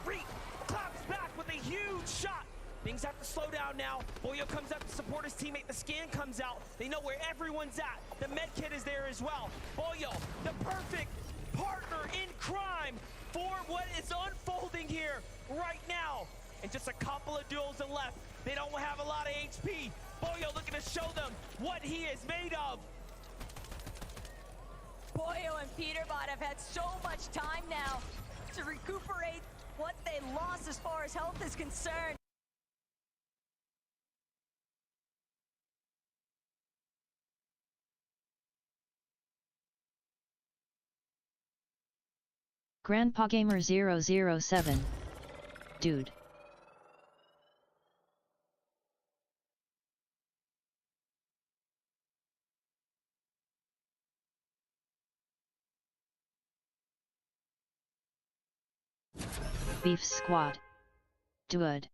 Speaker 7: Claps back with a huge shot. Things have to slow down now. Boyo comes up to support his teammate. The scan comes out. They know where everyone's at. The med kit is there as well. Boyo, the perfect partner in crime for what is unfolding here right now. And just a couple of duels left. They don't have a lot of HP. Boyo looking to show them what he is made of.
Speaker 16: Boyo and Pewterbot have had so much time now to recuperate what they lost as far as health is concerned.
Speaker 2: Grandpa Gamer 007. Dude. Beef Squad. Dude.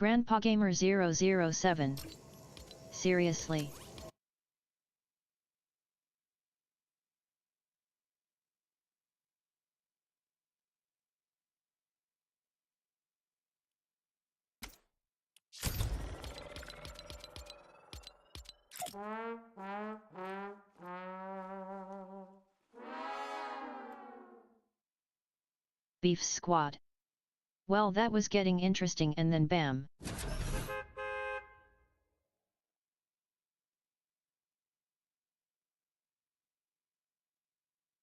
Speaker 2: Grandpa Gamer 007. Seriously? Beef Squad. Well, that was getting interesting, and then bam.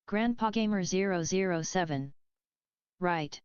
Speaker 2: Grandpa Gamer 007. Right.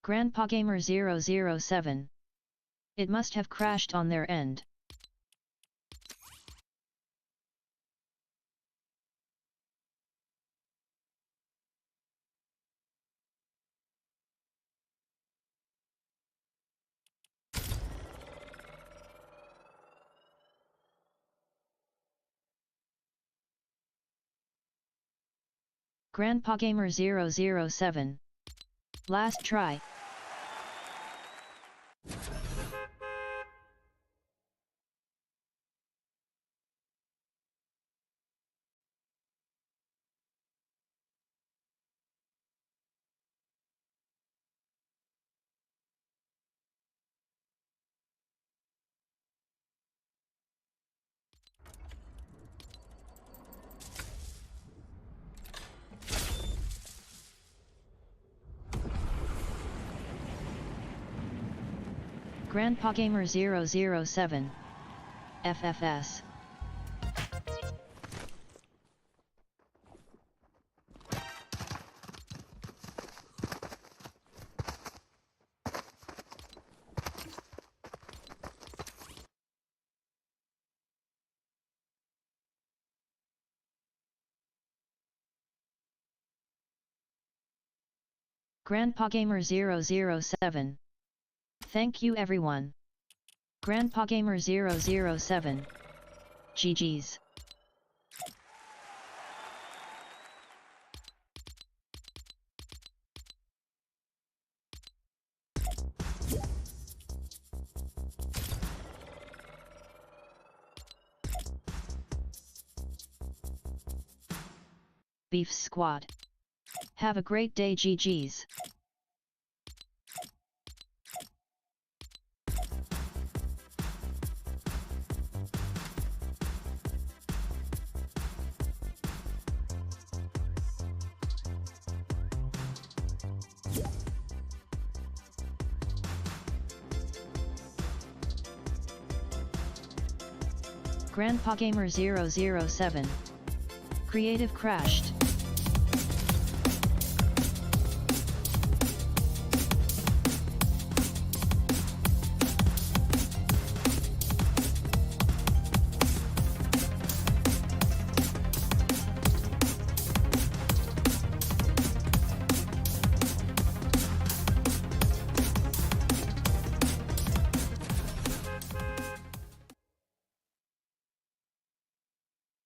Speaker 2: Grandpa Gamer 007. It must have crashed on their end. Grandpa Gamer 007. Last try. Grandpa Gamer 007. FFS. Grandpa Gamer 007. Thank you everyone. Grandpa Gamer 007. GG's. Beef Squad. Have a great day, GG's. Grandpa Gamer 007. Creative crashed.